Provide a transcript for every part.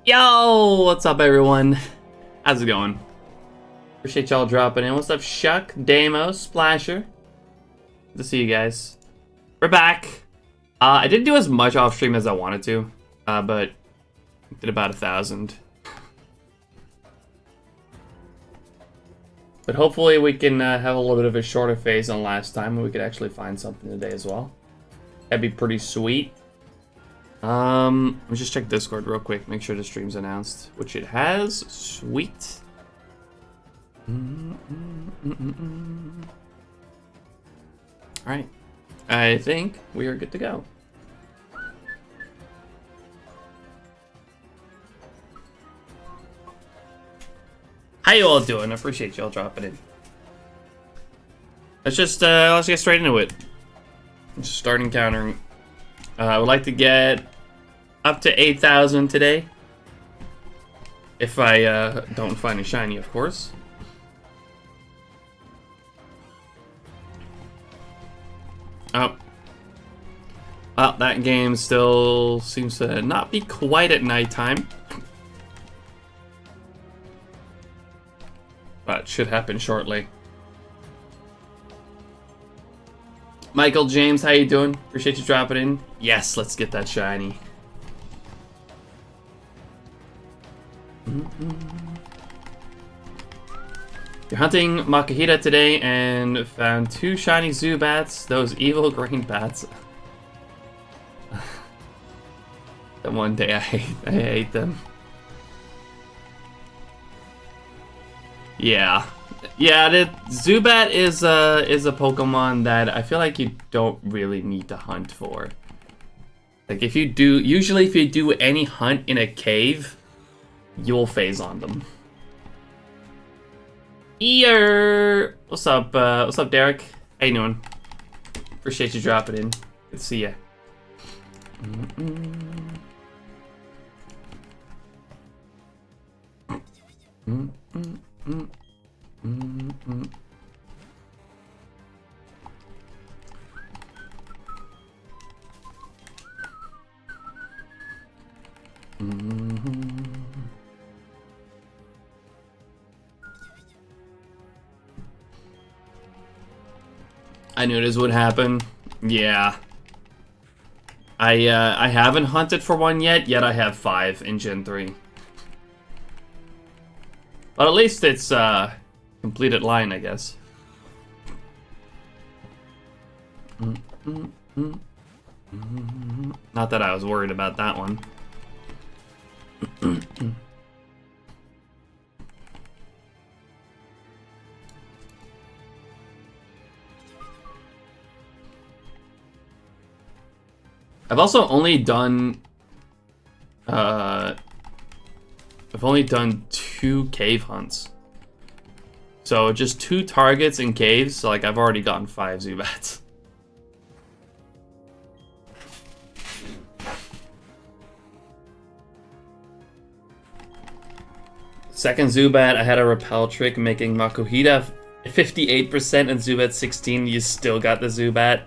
Yo, what's up everyone? How's it going? Appreciate y'all dropping in. What's up, Shuck, Damo, Splasher? Good to see you guys. We're back. I didn't do as much off stream as I wanted to, but did about 1,000. But hopefully we can have a little bit of a shorter phase than last time, and we could actually find something today as well. That'd be pretty sweet. Let me just check Discord real quick, make sure the stream's announced, which it has. Sweet. Alright, I think we are good to go. How you all doing? I appreciate y'all dropping in. Let's get straight into it. Just start encountering. I would like to get up to 8,000 today. If I don't find a shiny, of course. Oh. Well, that game still seems to not be quite at nighttime. But should happen shortly. Michael James, how you doing? Appreciate you dropping in. Yes, let's get that shiny. You're hunting Makahita today and found 2 shiny Zubats, those evil green bats. That one day I hate them. Yeah. Yeah, Zubat is a Pokemon that I feel like you don't really need to hunt for. Like if you do, usually if you do any hunt in a cave, you'll phase on them. What's up, Derek? How you doing? Appreciate you dropping in. Good to see ya. I knew this would happen. Yeah. I haven't hunted for one yet I have 5 in Gen 3. But at least it's completed line, I guess. Not that I was worried about that one. I've also only done I've only done 2 cave hunts. So just 2 targets in caves, so like I've already gotten 5 Zubats. Second Zubat, I had a repel trick making Makuhita 58% and Zubat 16, you still got the Zubat.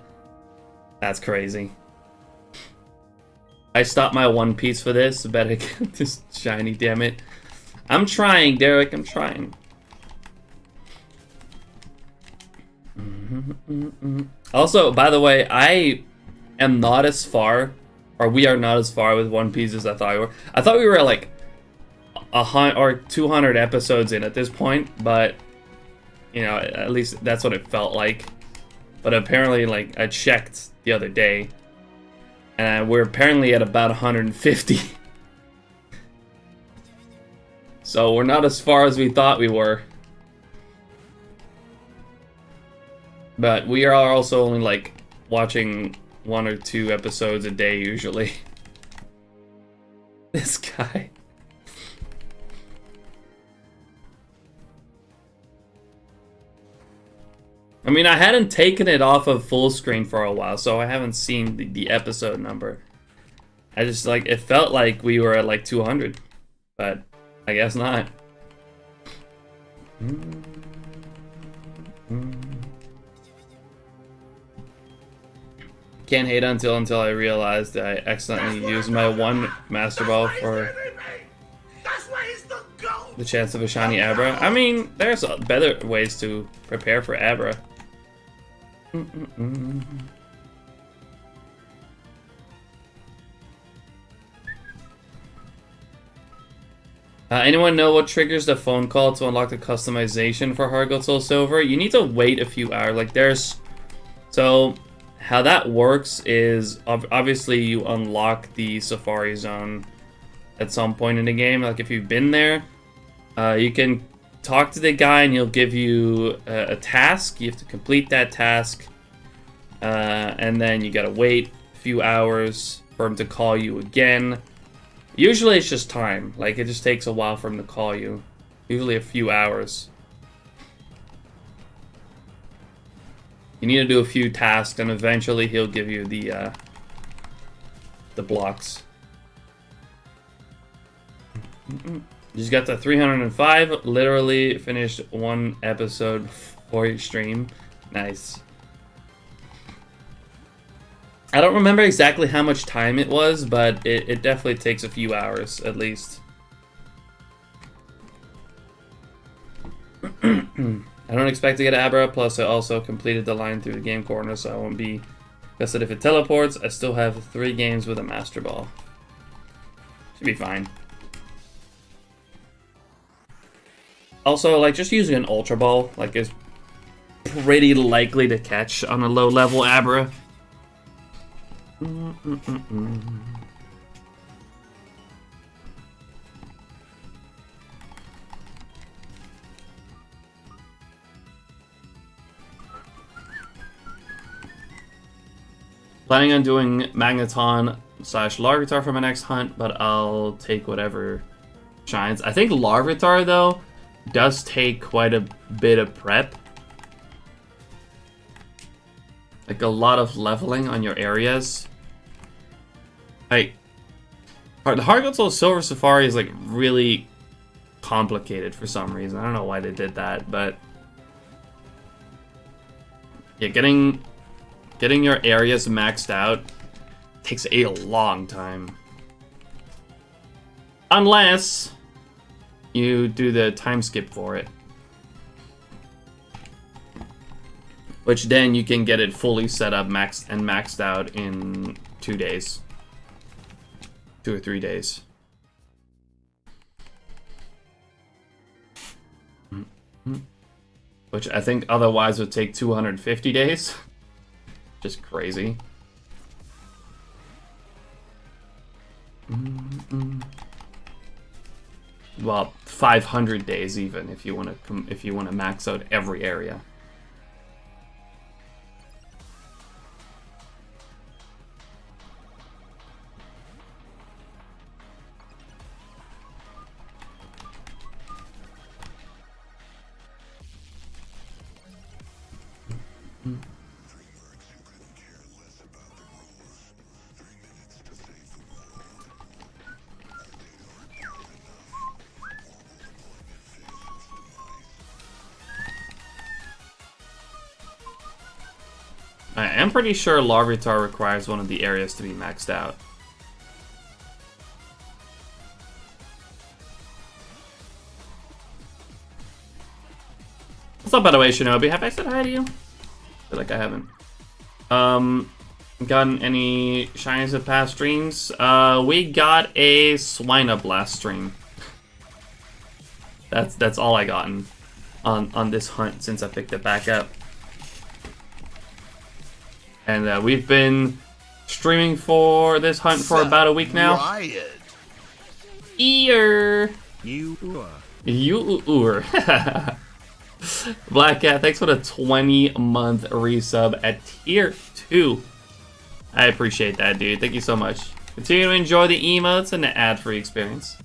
That's crazy. I stopped my One Piece for this, better get this shiny, damn it. I'm trying, Derek, I'm trying. Also, by the way, I am not as far, or we are not as far with One Piece as I thought we were. I thought we were like 100 or 200 episodes in at this point, but you know, at least that's what it felt like. But apparently, like, I checked the other day, and we're apparently at about 150. So we're not as far as we thought we were. But we are also only like watching 1 or 2 episodes a day usually. This guy. I mean, I hadn't taken it off of full screen for a while, so I haven't seen the episode number. I just, like, it felt like we were at, like, 200. But I guess not. Can't hate until I realized I accidentally used my 1 Master Ball for the chance of a shiny Abra. I mean, there's better ways to prepare for Abra. Anyone know what triggers the phone call to unlock the customization for Heart Gold Soul Silver? You need to wait a few hours. Like, there's... So, how that works is, obviously, you unlock the Safari Zone at some point in the game. Like, if you've been there, you can talk to the guy and he'll give you a task. You have to complete that task. And then you gotta wait a few hours for him to call you again. Usually it's just time. Like, it just takes a while for him to call you. Usually a few hours. You need to do a few tasks, and eventually he'll give you the blocks. Just got to 305. Literally finished 1 episode before your stream. Nice. I don't remember exactly how much time it was, but it definitely takes a few hours, at least. I don't expect to get Abra, plus I also completed the line through the game corner, so I won't be gusted if it teleports. I still have 3 games with a Master Ball. Should be fine. Also, like, just using an Ultra Ball, like, is pretty likely to catch on a low-level Abra. Planning on doing Magneton / Larvitar for my next hunt, but I'll take whatever shines. I think Larvitar, though, does take quite a bit of prep. Like, a lot of leveling on your areas. Like, the Hard Silver Safari is, like, really complicated for some reason. I don't know why they did that, but... yeah, getting your areas maxed out takes a long time. Unless you do the time skip for it. Which then you can get it fully set up maxed out in 2 days. 2 or 3 days. Which I think otherwise would take 250 days. Just crazy. Well, 500 days even if you want to max out every area. I am pretty sure Larvitar requires one of the areas to be maxed out. What's up, by the way, Shinobi? Have I said hi to you? I feel like I haven't. Gotten any shinies of past streams? We got a Swinoblast stream. That's all I gotten on this hunt since I picked it back up. And we've been streaming for this hunt for about a week now. Riot. Ear. You. Black Cat, thanks for the 20-month resub at tier 2. I appreciate that, dude. Thank you so much. Continue to enjoy the emotes and the ad-free experience.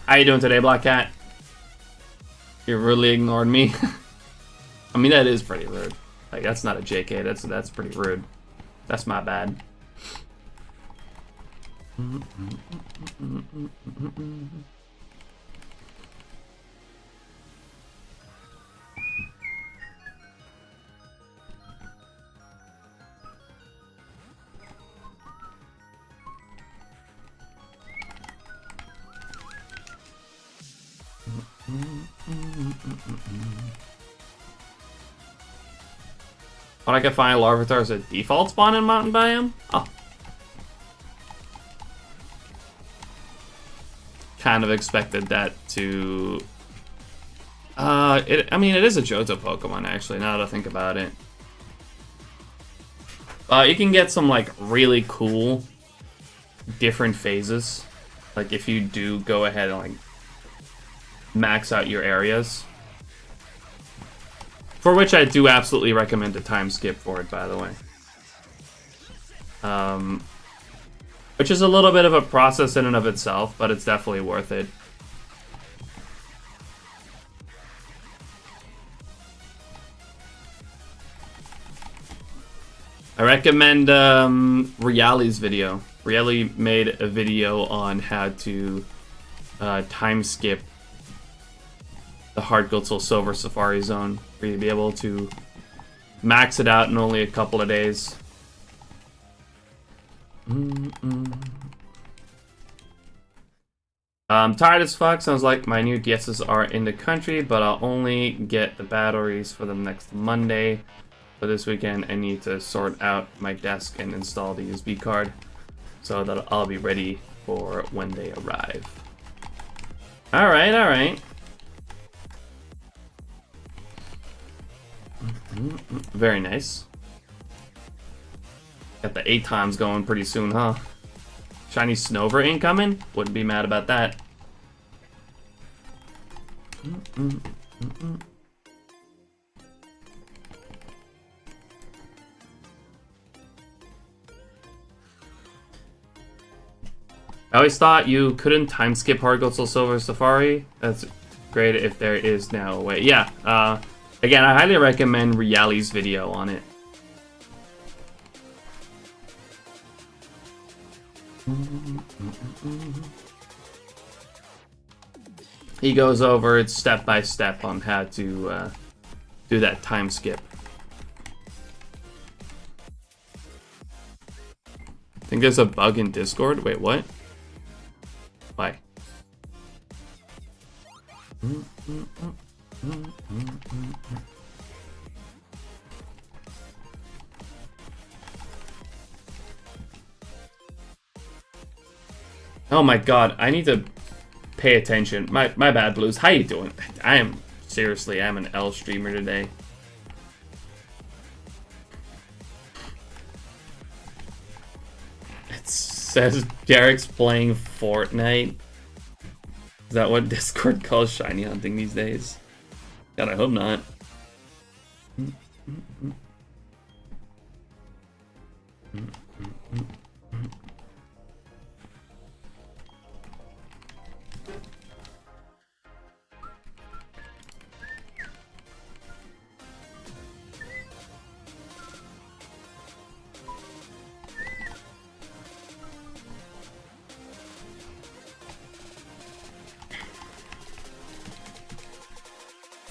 How you doing today, Black Cat? You really ignored me. I mean, that is pretty rude. Like, that's not a JK. That's pretty rude. That's my bad. But I can find Larvitar as a default spawn in Mountain Biome? Oh. Kind of expected that to... I mean, it is a Johto Pokemon, actually, now that I think about it. You can get some, like, really cool different phases. Like, if you do go ahead and, like, max out your areas. For which I do absolutely recommend a time skip for it, by the way. Which is a little bit of a process in and of itself, but it's definitely worth it. I recommend Reali's video. Reali made a video on how to time skip the Hard Gold Silver Safari Zone, where you'll be able to max it out in only a couple of days. I'm tired as fuck. Sounds like my new DSs are in the country, but I'll only get the batteries for them next Monday. For this weekend, I need to sort out my desk and install the USB card so that I'll be ready for when they arrive. Alright, alright. Very nice. Got the 8 times going pretty soon, huh? Shiny Snover incoming? Wouldn't be mad about that. I always thought you couldn't time skip Hard Gold Soul Silver Safari. That's great if there is now a way. Yeah, again, I highly recommend Reali's video on it. He goes over it step by step on how to do that time skip. I think there's a bug in Discord. Wait, what? Why? Oh my god, I need to pay attention. My bad, Blues. How you doing? I'm an L streamer today. It says Derek's playing Fortnite. Is that what Discord calls shiny hunting these days? God, I hope not.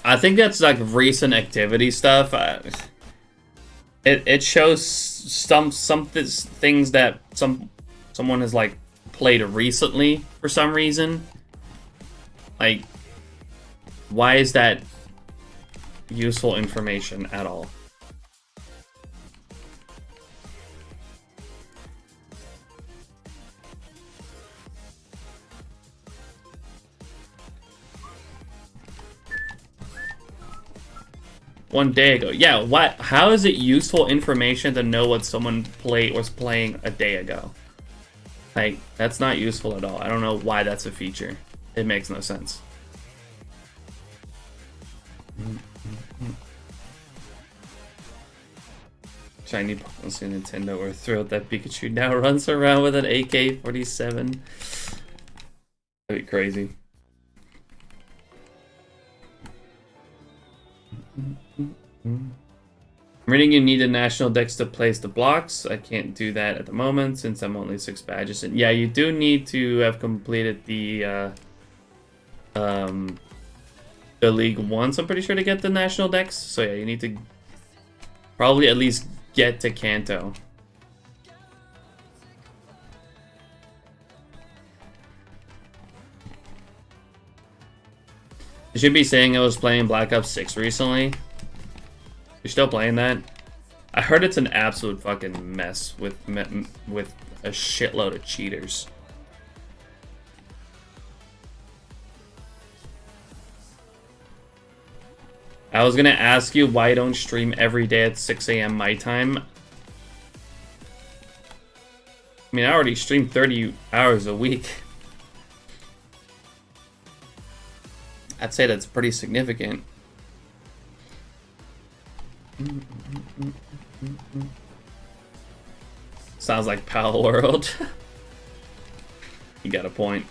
I think that's like recent activity stuff. It shows some things that someone has like played recently for some reason. Like, why is that useful information at all? One day ago. Yeah, what? How is it useful information to know what someone was playing a day ago? Like, that's not useful at all. I don't know why that's a feature. It makes no sense. Shiny Pokemon's in Nintendo. We're thrilled that Pikachu now runs around with an AK-47. That'd be crazy. I'm reading you need a national dex to place the blocks. I can't do that at the moment since I'm only 6 badges in. Yeah, you do need to have completed the League once, I'm pretty sure, to get the national dex. So yeah, you need to probably at least get to Kanto. I should be saying I was playing Black Ops 6 recently. You're still playing that? I heard it's an absolute fucking mess with a shitload of cheaters. I was gonna ask you why you don't stream every day at 6 a.m. my time. I mean, I already stream 30 hours a week. I'd say that's pretty significant. Sounds like Pal World. You got a point.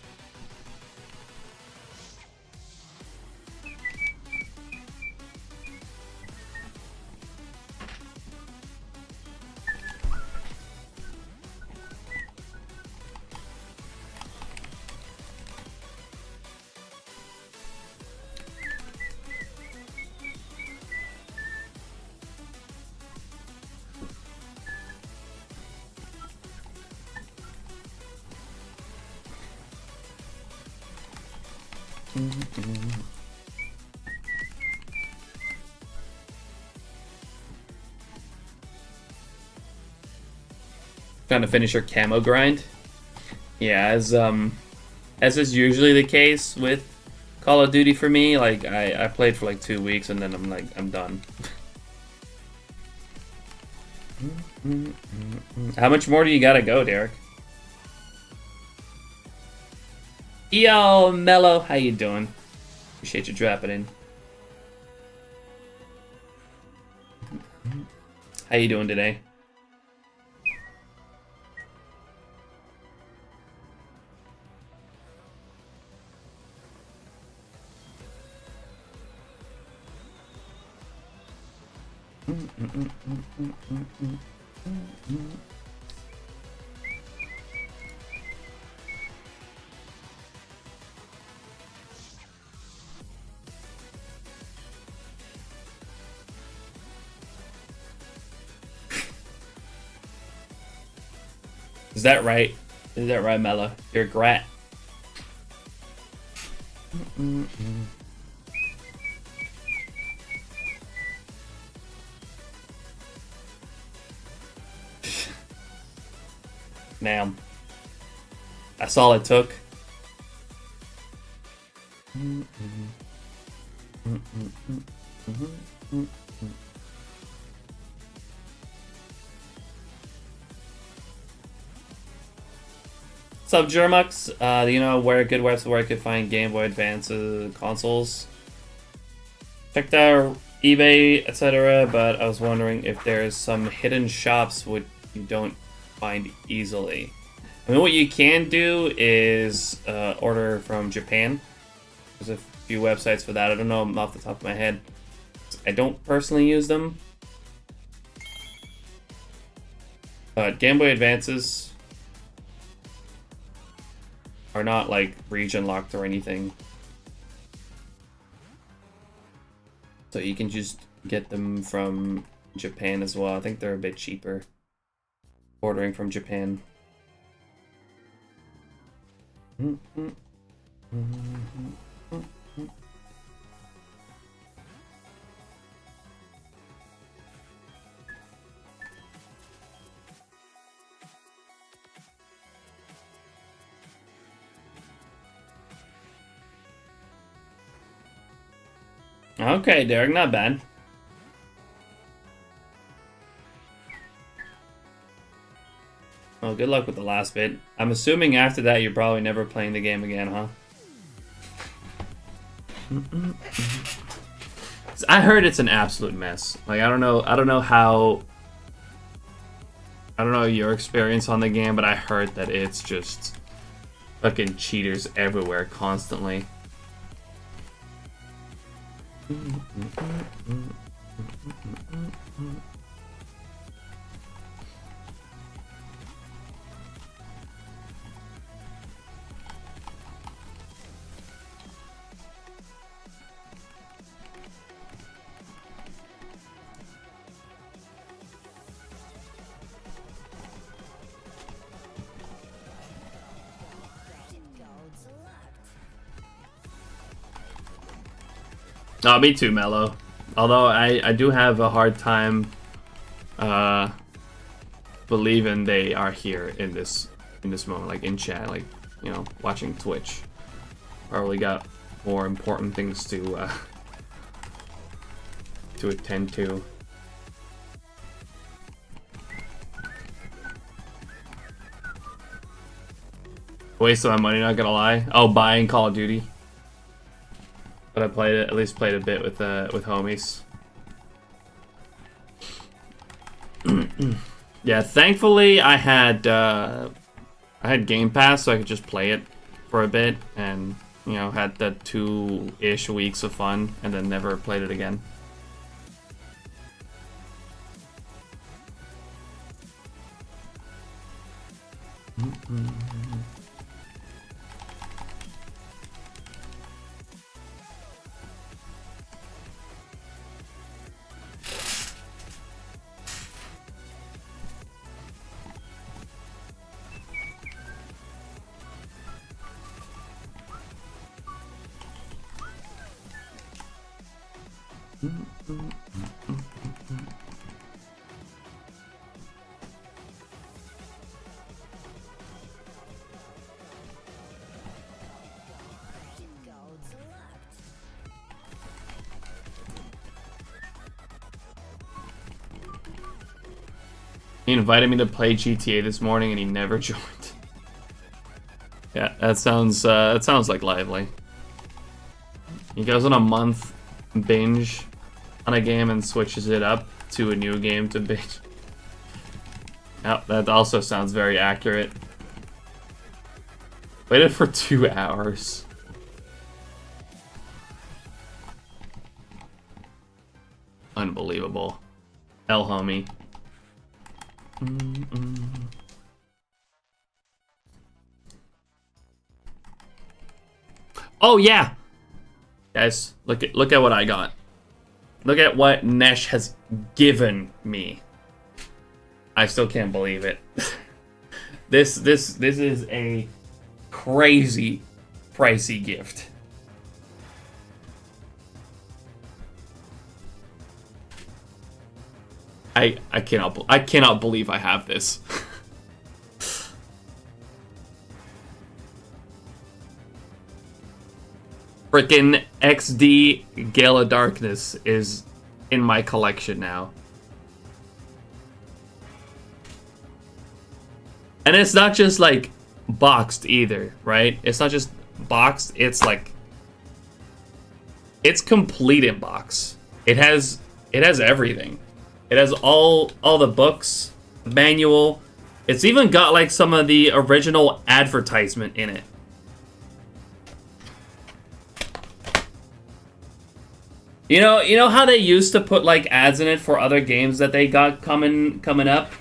Trying to finish your camo grind. Yeah, as is usually the case with Call of Duty for me, like I played for like 2 weeks and then I'm done. How much more do you gotta go, Derek? Yo, Mello, how you doing? Appreciate you dropping in. How you doing today? Is that right? Is that right, Mella? You're a grat. Damn. That's all it took. What's up, Germux? Do you know where a good website where I could find Game Boy Advance consoles? Checked out eBay, etc., but I was wondering if there's some hidden shops which you don't find easily. I mean, what you can do is order from Japan. There's a few websites for that. I don't know them off the top of my head. I don't personally use them. But Game Boy Advances are not like region locked or anything. So you can just get them from Japan as well. I think they're a bit cheaper ordering from Japan. Okay, Derek, not bad. Well, good luck with the last bit. I'm assuming after that you're probably never playing the game again, huh? I heard it's an absolute mess. Like, I don't know your experience on the game, but I heard that it's just fucking cheaters everywhere constantly. Oh, me too, Mello. Although I do have a hard time believing they are here in this moment, like in chat, like, you know, watching Twitch. Probably got more important things to attend to. Wasted my money, not gonna lie. Oh, buying Call of Duty. But I played it, at least played a bit with homies. Yeah, thankfully I had Game Pass, so I could just play it for a bit, and you know, had the 2-ish weeks of fun, and then never played it again. He invited me to play GTA this morning, and he never joined. Yeah, that sounds like lively. He goes on a month binge on a game and switches it up to a new game to binge. Yep, that also sounds very accurate. Waited for 2 hours. Unbelievable. L homie. Oh yeah, guys, look at what I got. Look at what Nesh has given me. I still can't believe it. This is a crazy pricey gift. I cannot believe I have this. Frickin' XD Gale of Darkness is in my collection now. And it's not just like boxed either, right? It's not just boxed, it's like it's complete in box. It has everything. It has all the books, the manual. It's even got like some of the original advertisement in it. You know how they used to put like ads in it for other games that they got coming up?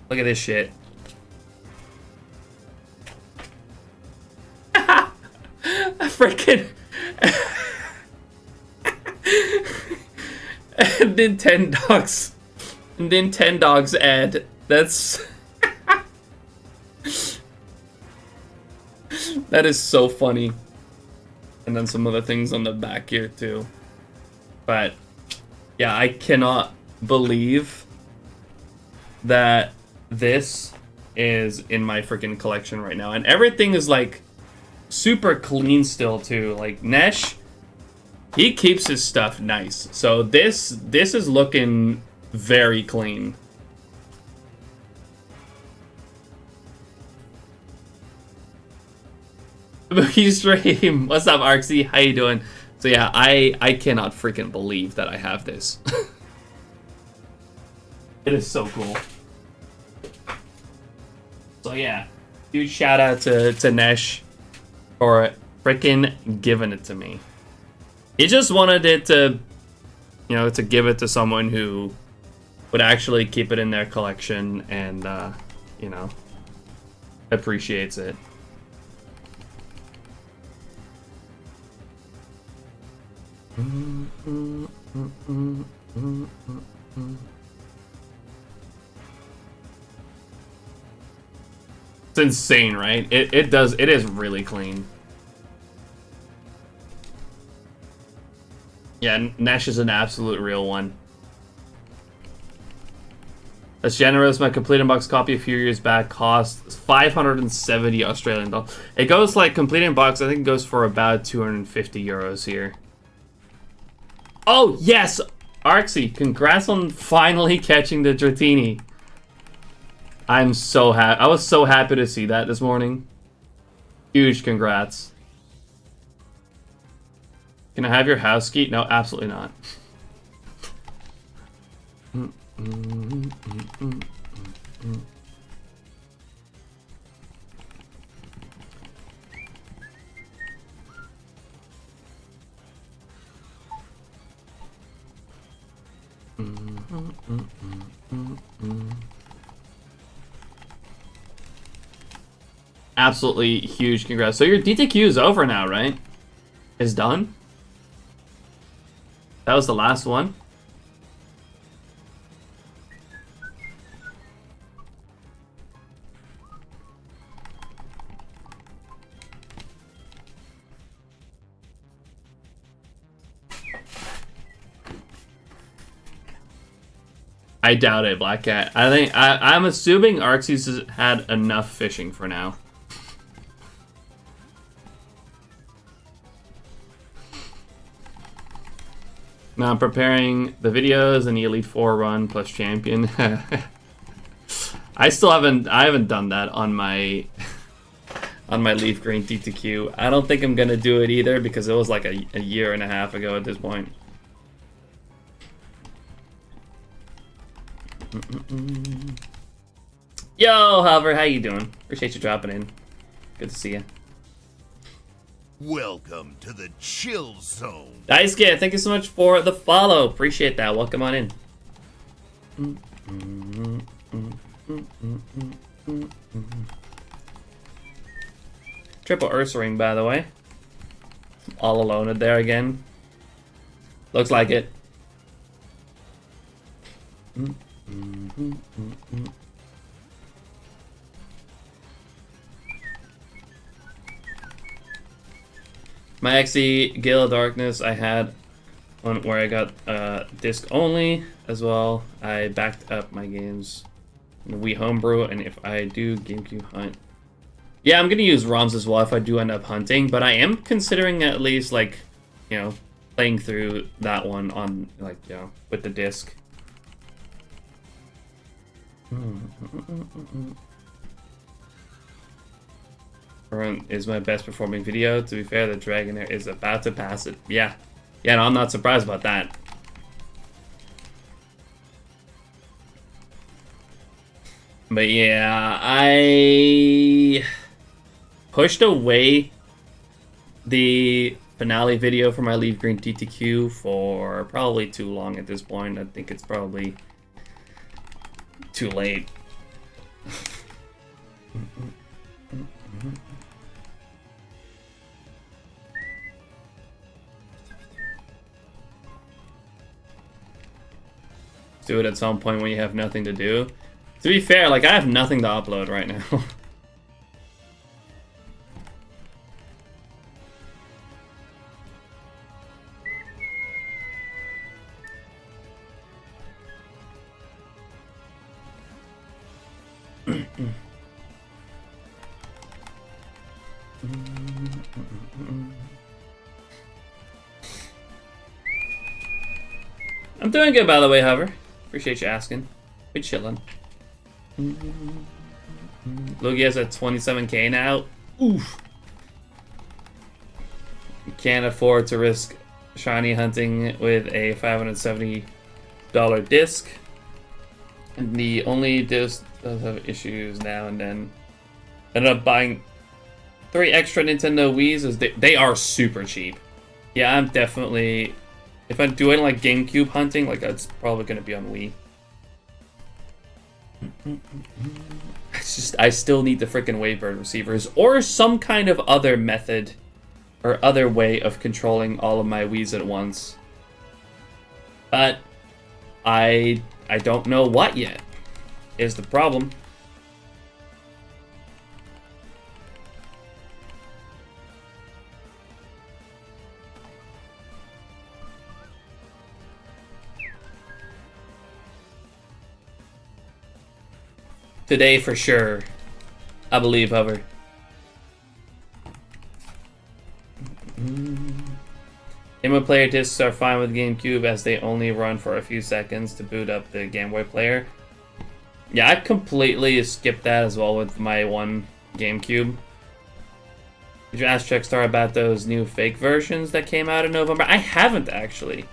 Look at this shit. Freaking Nintendogs ad. That's that is so funny. And then some other things on the back here too. But yeah, I cannot believe that this is in my freaking collection right now. And everything is like super clean still too. Like Nesh, he keeps his stuff nice. So this is looking very clean. Mookie Stream, what's up, Arksy? How you doing? So yeah, I cannot freaking believe that I have this. It is so cool. So yeah, huge shout out to Nesh for freaking giving it to me. He just wanted it to, you know, to give it to someone who would actually keep it in their collection and, you know, appreciates it. It's insane, right? It is really clean. Yeah, Nash is an absolute real one. That's generous. My complete in-box copy a few years back cost 570 Australian dollars. It goes like complete in-box, I think it goes for about 250 euros here. Oh, yes! Arksy, congrats on finally catching the Dratini. I'm so happy. I was so happy to see that this morning. Huge congrats. Can I have your house key? No, absolutely not. Absolutely huge congrats. So your DTQ is over now, right? Is done? That was the last one? I doubt it, Black Cat. I'm assuming Arxes has had enough fishing for now. Now I'm preparing the videos and the Elite Four run plus champion. I haven't done that on my Leaf Green DTQ. I don't think I'm gonna do it either because it was like a year and a half ago at this point. Yo, Hover, how you doing? Appreciate you dropping in. Good to see you. Welcome to the chill zone. Dice Kid, thank you so much for the follow. Appreciate that. Welcome on in. Triple Ursaring, by the way. All alone in there again. Looks like it. My XE Gale of Darkness, I had one where I got disc only as well. I backed up my games in Wii Homebrew, and if I do GameCube Hunt, yeah, I'm gonna use ROMs as well if I do end up hunting. But I am considering at least, like, you know, playing through that one on, like, you know, with the disc. Is my best performing video. To be fair, the Dragonair is about to pass it. Yeah. Yeah, no, I'm not surprised about that. But yeah, I pushed away the finale video for my Leaf Green TTQ for probably too long at this point. I think it's probably too late. Do it at some point when you have nothing to do. To be fair, like, I have nothing to upload right now. I'm doing good, by the way, Hover. Appreciate you asking. We chillin'. Lugia's at 27k now. Oof. You can't afford to risk shiny hunting with a $570 disc. And the only disc does have issues now and then. Ended up buying 3 extra Nintendo Wii's as they are super cheap. Yeah, I'm definitely, if I'm doing like GameCube hunting, like, it's probably gonna be on Wii. It's just, I still need the freaking Wavebird receivers or some kind of other method or other way of controlling all of my Wii's at once. But I don't know what yet is the problem. Today for sure, I believe, Hover. Game player discs are fine with GameCube as they only run for a few seconds to boot up the Game Boy player. Yeah, I completely skipped that as well with my one GameCube. Did you ask Checkstar about those new fake versions that came out in November? I haven't, actually.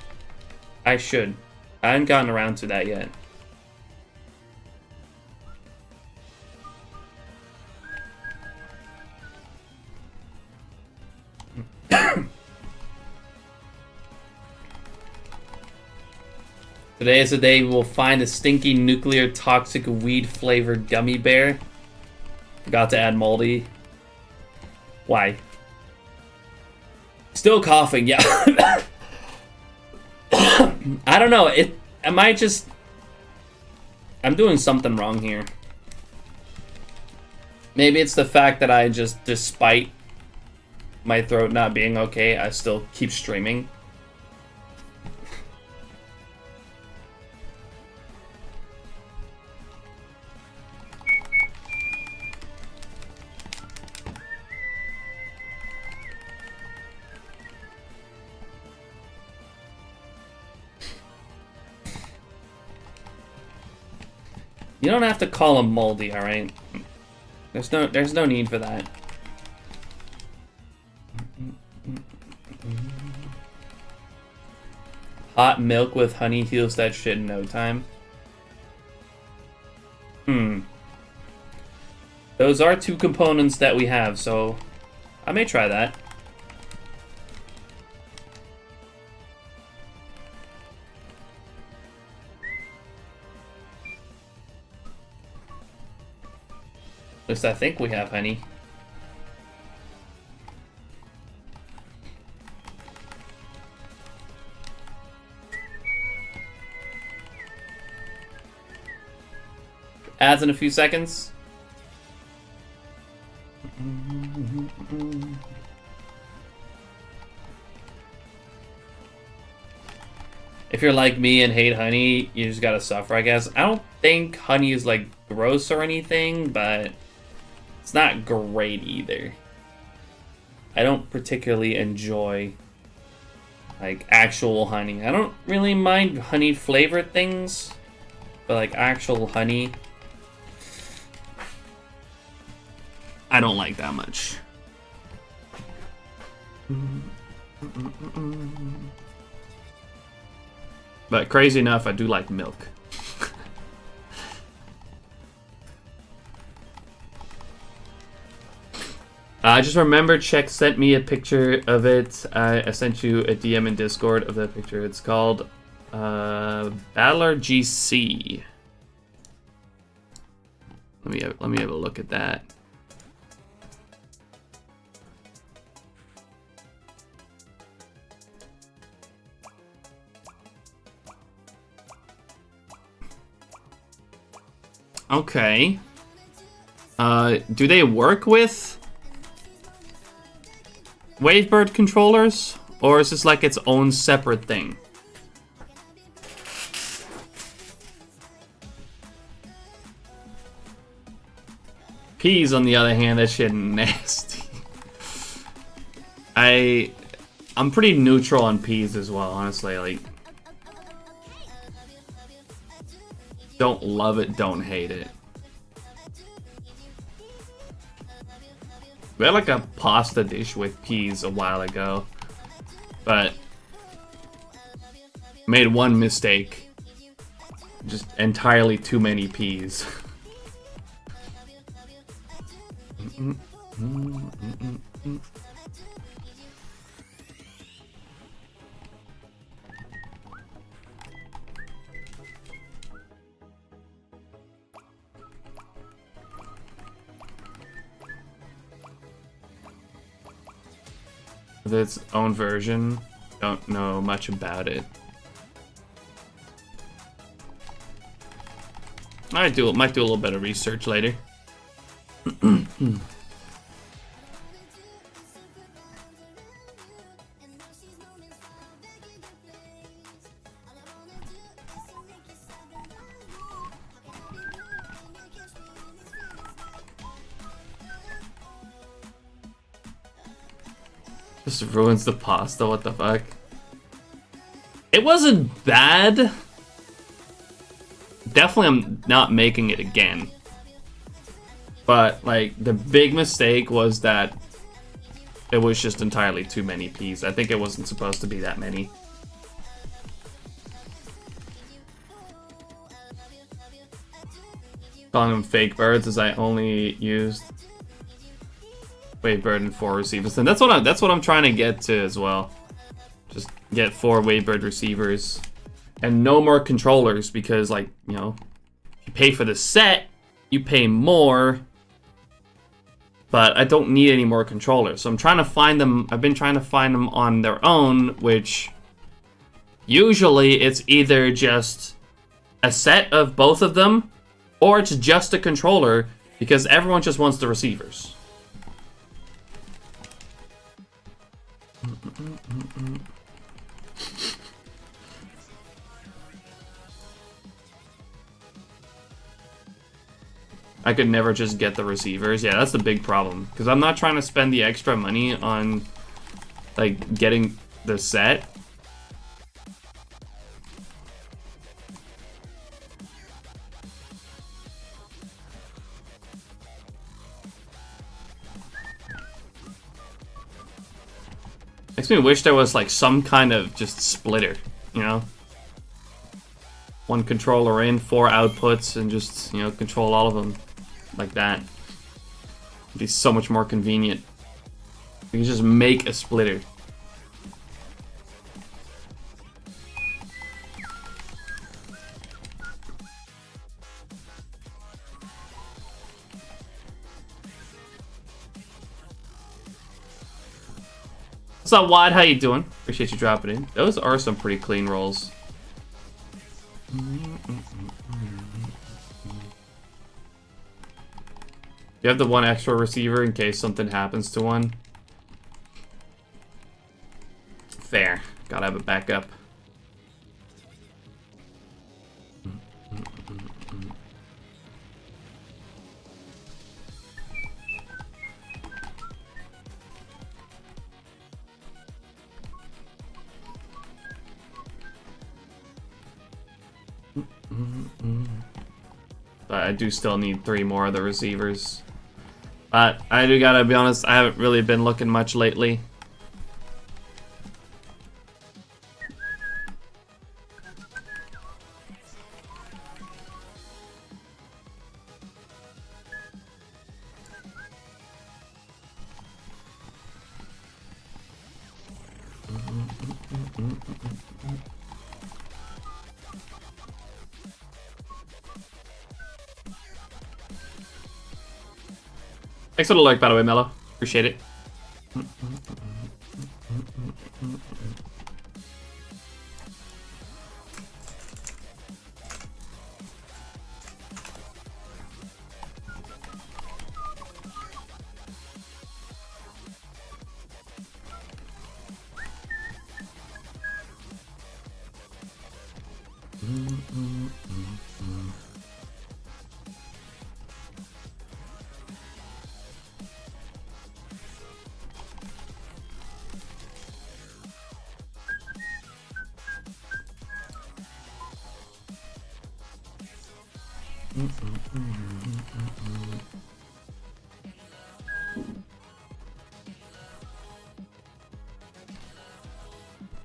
I should. I haven't gotten around to that yet. Today is the day we will find a stinky nuclear toxic weed flavored gummy bear. Forgot to add moldy. Why? Still coughing, yeah. I don't know, am I just, I'm doing something wrong here. Maybe it's the fact that I just, despite my throat not being okay, I still keep streaming. You don't have to call him moldy, all right? There's no need for that. Hot milk with honey heals that shit in no time. Those are 2 components that we have, so I may try that. At least I think we have honey. Ads in a few seconds. If you're like me and hate honey, you just gotta suffer, I guess. I don't think honey is like gross or anything, but it's not great either. I don't particularly enjoy like actual honey. I don't really mind honey flavored things, but like actual honey, I don't like that much. But crazy enough, I do like milk. I just remember Check sent me a picture of it. I sent you a DM in Discord of that picture. It's called Battler GC. Let me have a look at that. Okay. Do they work with Wavebird controllers, or is this like its own separate thing? Peas, on the other hand, that shit nasty. I'm pretty neutral on peas as well, honestly. Like, don't love it, don't hate it. We had like a pasta dish with peas a while ago, but made one mistake. Just entirely too many peas. With its own version, don't know much about it. I might do a little bit of research later. Just ruins the pasta, what the fuck? It wasn't bad. Definitely I'm not making it again. But, like, the big mistake was that it was just entirely too many peas. I think it wasn't supposed to be that many. Calling them fake birds as I only used Wavebird and 4 receivers. And that's what I'm trying to get to as well. Just get 4 Wavebird receivers and no more controllers, because, like, you know, you pay for the set, you pay more, but I don't need any more controllers. So I'm trying to find them. I've been trying to find them on their own, which usually it's either just a set of both of them or it's just a controller, because everyone just wants the receivers. I could never just get the receivers. Yeah, that's the big problem, because I'm not trying to spend the extra money on, like, getting the set. Makes me wish there was, like, some kind of just splitter, you know? One controller in, 4 outputs, and just, you know, control all of them like that. It'd be so much more convenient. You can just make a splitter. up, Wad? How you doing? Appreciate you dropping in. Those are some pretty clean rolls. You have the one extra receiver in case something happens to one. Fair. Gotta have a backup. But I do still need 3 more of the receivers. But I do gotta be honest, I haven't really been looking much lately. Thanks for the like, by the way, Mello. Appreciate it.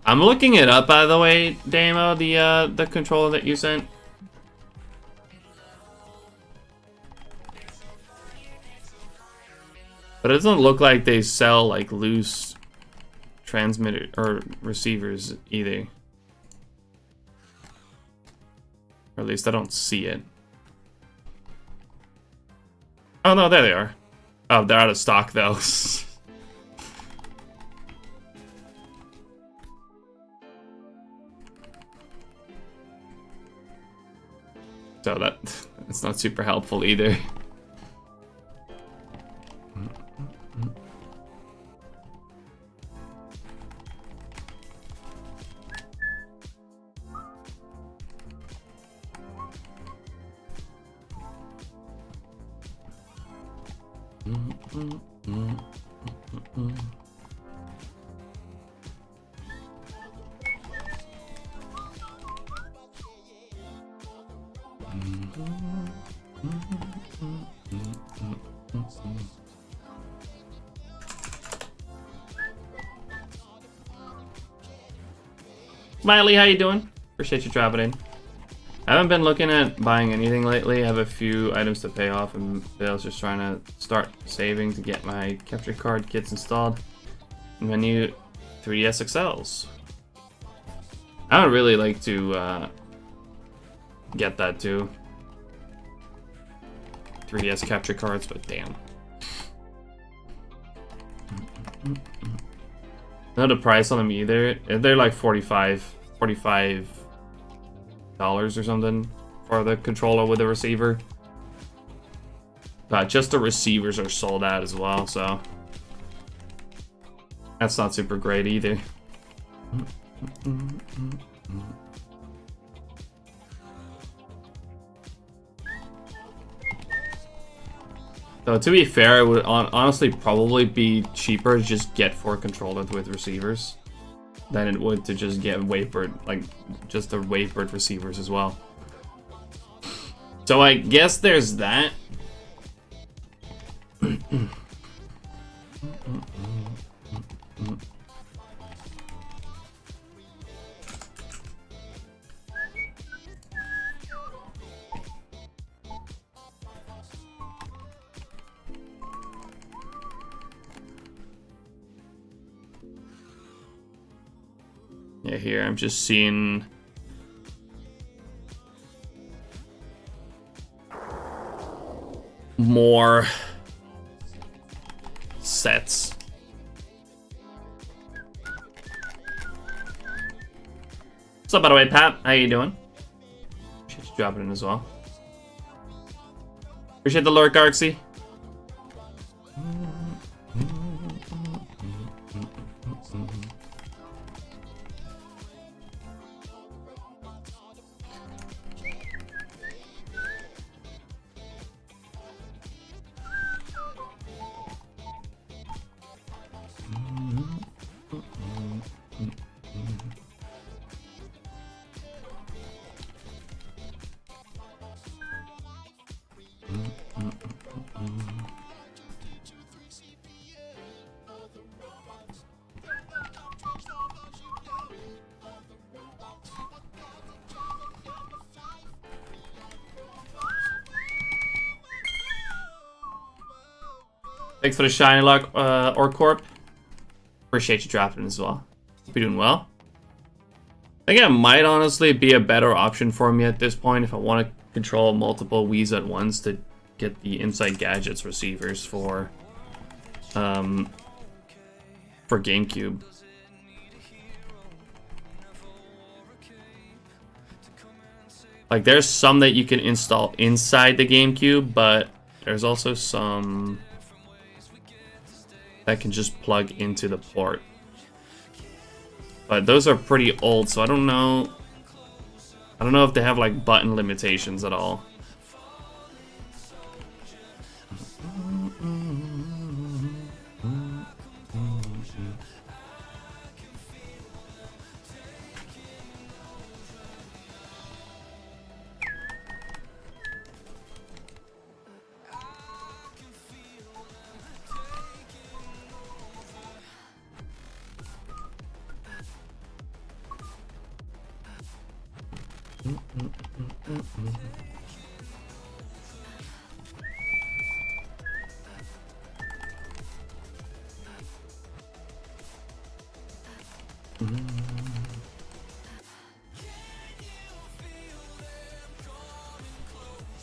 I'm looking it up, by the way, Damo, the controller that you sent. But it doesn't look like they sell like loose transmitter or receivers either. Or at least I don't see it. Oh no, there they are. Oh, they're out of stock though. So that's not super helpful either. Smiley, how you doing? Appreciate you dropping in. I haven't been looking at buying anything lately. I have a few items to pay off, and Bale's just trying to start saving to get my capture card kits installed. And my new 3DS XLs. I would really like to get that too. 3DS capture cards, but damn. Not the price on them either. They're like $45 or something for the controller with the receiver. But just the receivers are sold out as well, so that's not super great either. So to be fair, it would honestly probably be cheaper to just get 4 controllers with receivers than it would to just get wavered, like just the wavered receivers as well. So I guess there's that. Yeah, here I'm just seeing more sets. What's up, by the way, Pat? How you doing? Appreciate you dropping in as well. Appreciate the Lord Garxie. Thanks for the shiny luck, Orcorp. Appreciate you dropping in as well. Hope you're doing well. I think it might honestly be a better option for me at this point if I want to control multiple Wiis at once to get the Inside Gadgets receivers for GameCube. Like, there's some that you can install inside the GameCube, but there's also some that can just plug into the port. But those are pretty old, so I don't know. I don't know if they have like button limitations at all.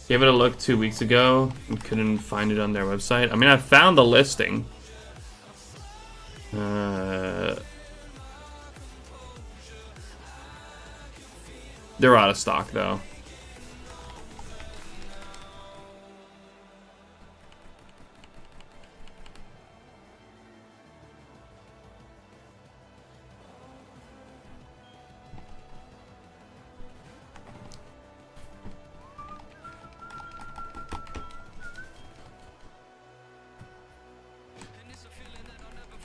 Gave it a look 2 weeks ago and couldn't find it on their website. I mean, I found the listing. They're out of stock though.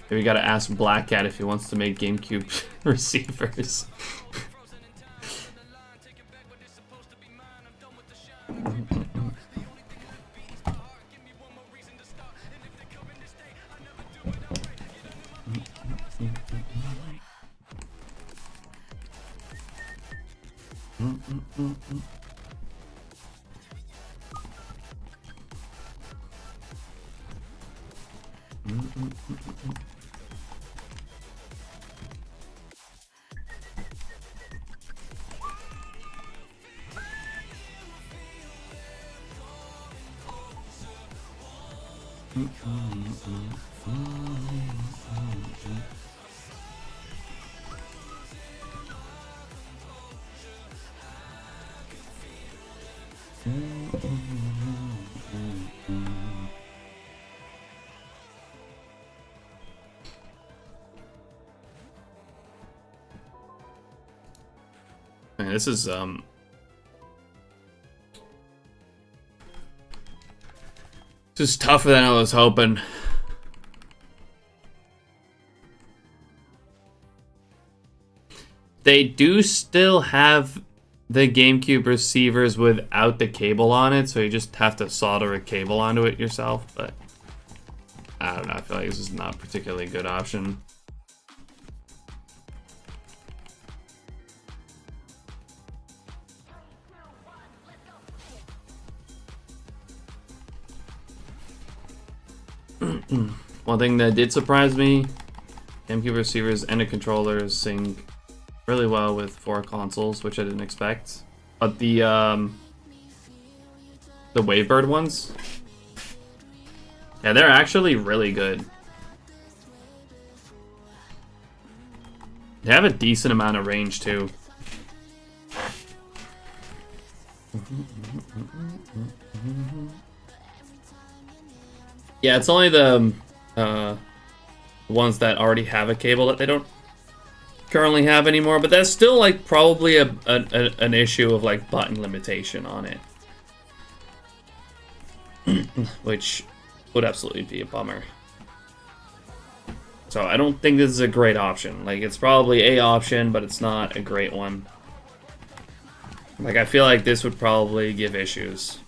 We gotta ask Black Cat if he wants to make GameCube receivers. Man, this is tougher than I was hoping. They do still have the GameCube receivers without the cable on it, so you just have to solder a cable onto it yourself, but I don't know, I feel like this is not a particularly good option. One thing that did surprise me, GameCube receivers and the controllers sync really well with 4 consoles, which I didn't expect. But the Wavebird ones, yeah, they're actually really good. They have a decent amount of range too. Yeah, it's only the ones that already have a cable that they don't currently have anymore, but that's still like probably an issue of like button limitation on it. Which would absolutely be a bummer. So I don't think this is a great option. Like, it's probably a option, but it's not a great one. Like, I feel like this would probably give issues.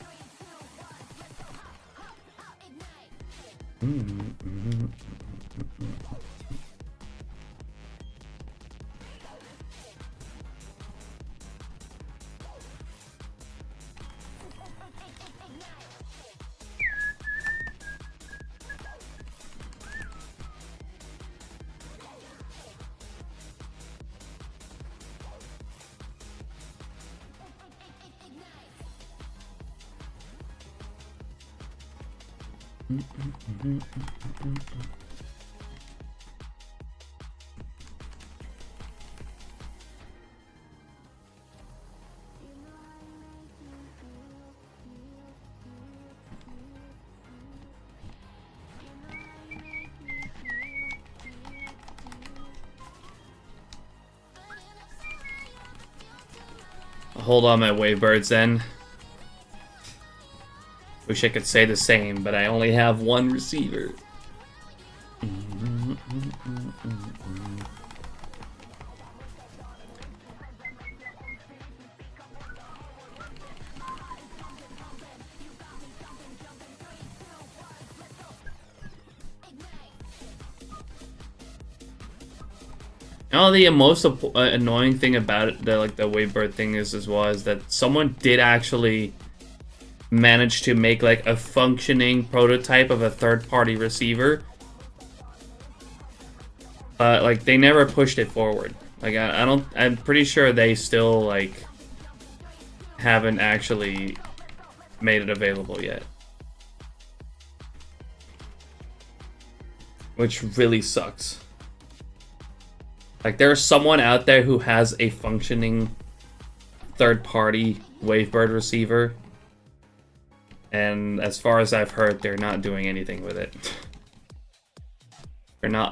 Hold on my wavebirds then. Wish I could say the same, but I only have one receiver. You know, the most annoying thing about it, the wavebird thing is as well, is that someone did actually manage to make like a functioning prototype of a third-party receiver, but like they never pushed it forward. Like I'm pretty sure they still like haven't actually made it available yet, which really sucks. Like, there's someone out there who has a functioning third-party wavebird receiver, and as far as I've heard, they're not doing anything with it.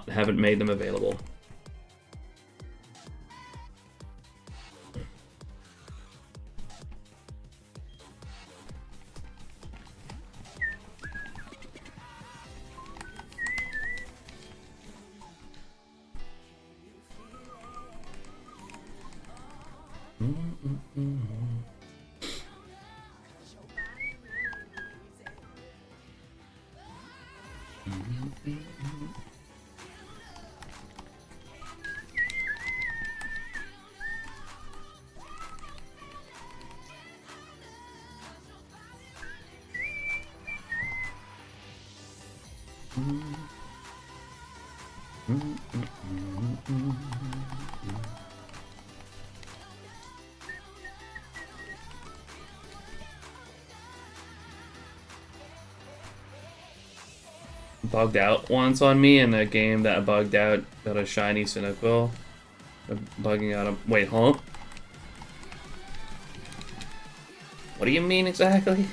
Haven't made them available. Bugged out once on me in a game that bugged out, got a shiny Cynical. Bugging out of... Wait, huh? What do you mean exactly?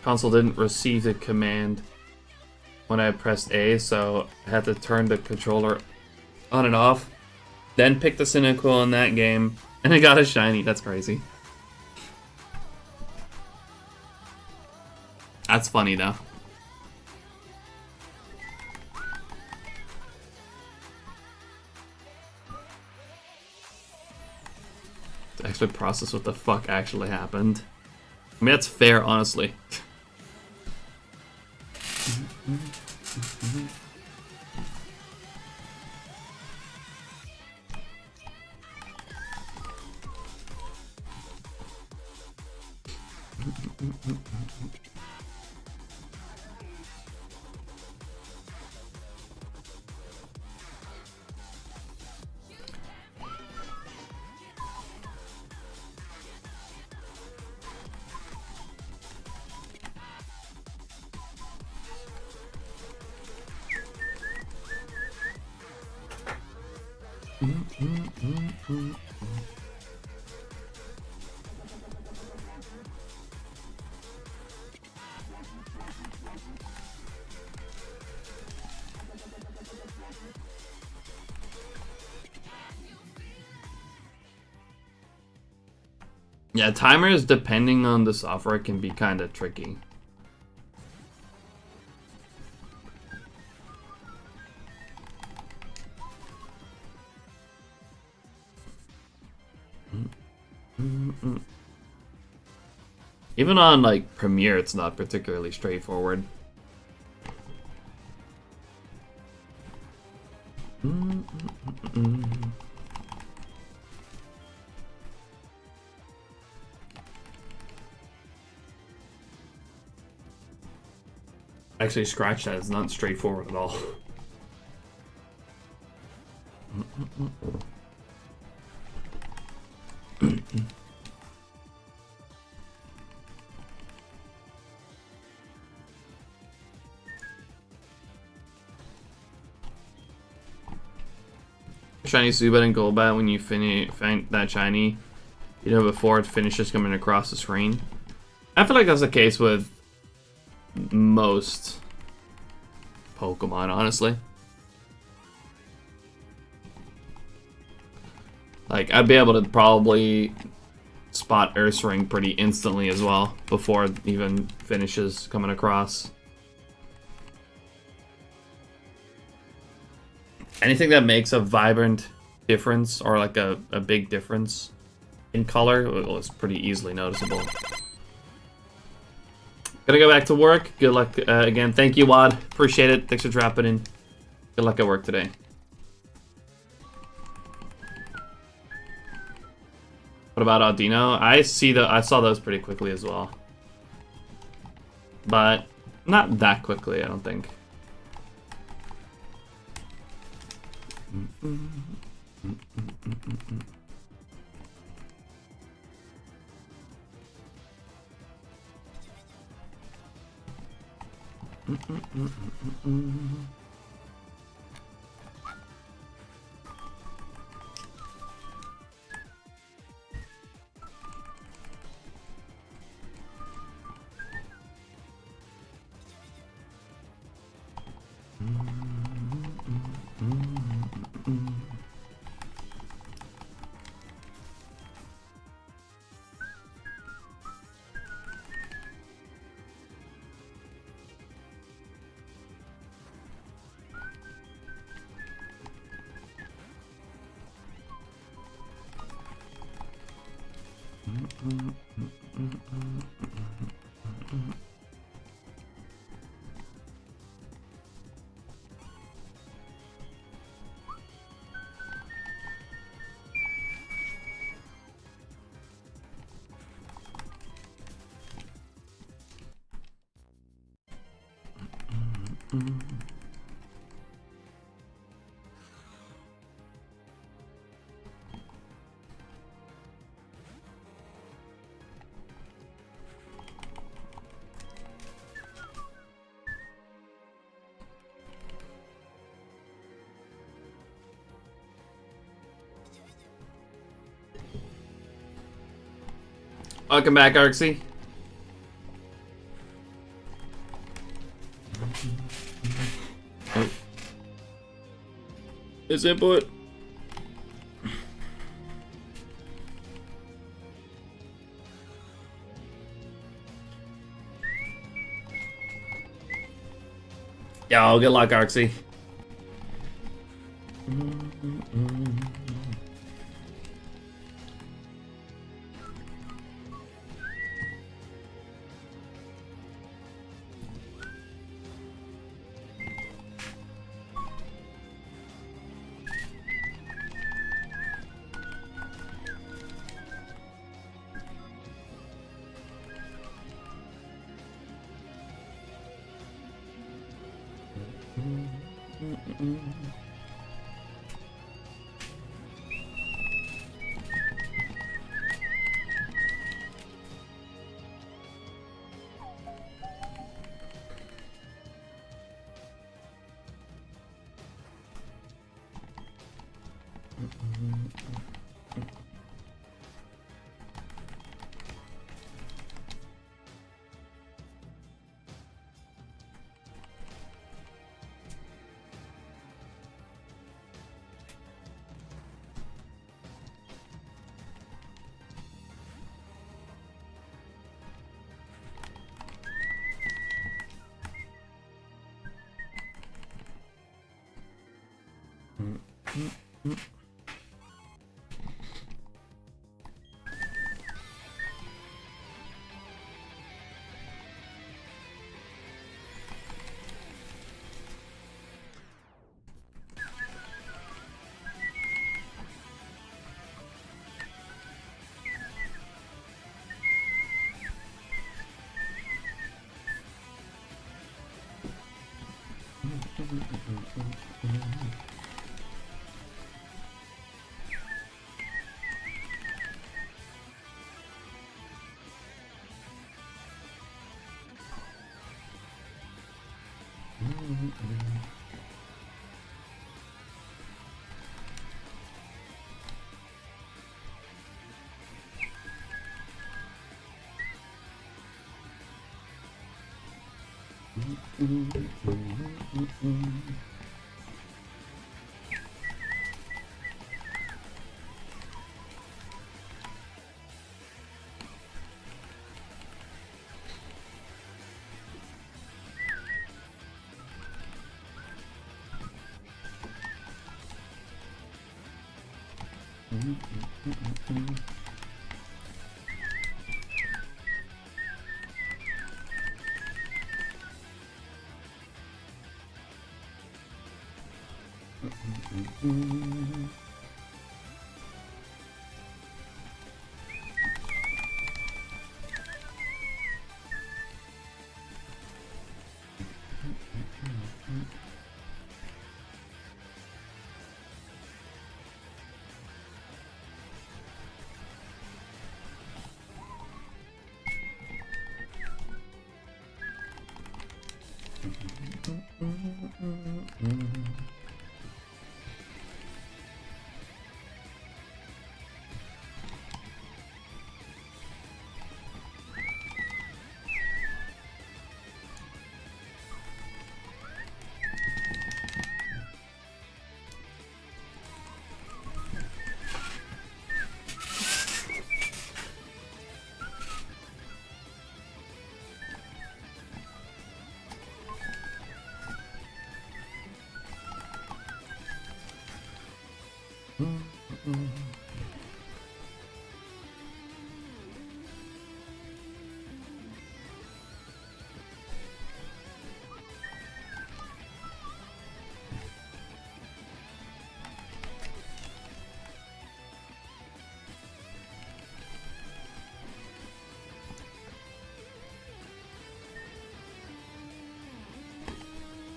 Console didn't receive the command. when I pressed A, so I had to turn the controller on and off. Then picked the Cynical in that game, and I got a shiny. That's crazy. That's funny though. To actually process what the fuck actually happened. I mean, that's fair, honestly. Yeah, timers, depending on the software, can be kind of tricky. Even on, like, Premiere, it's not particularly straightforward. Actually, scratch that is not straightforward at all. Shiny Zubat and Golbat, when you find that shiny, you know, before it finishes coming across the screen. I feel like that's the case with most Pokemon, honestly. Like, I'd be able to probably spot Ursaring pretty instantly as well, before it even finishes coming across. Anything that makes a vibrant difference, or like a big difference in color, well, it's pretty easily noticeable. Gonna go back to work. Good luck again. Thank you, Wad. Appreciate it. Thanks for dropping in. Good luck at work today. What about Audino? I saw those pretty quickly as well, but not that quickly, I don't think. Welcome back, Arxie. Oh. His input. Yo, good luck, Arxie.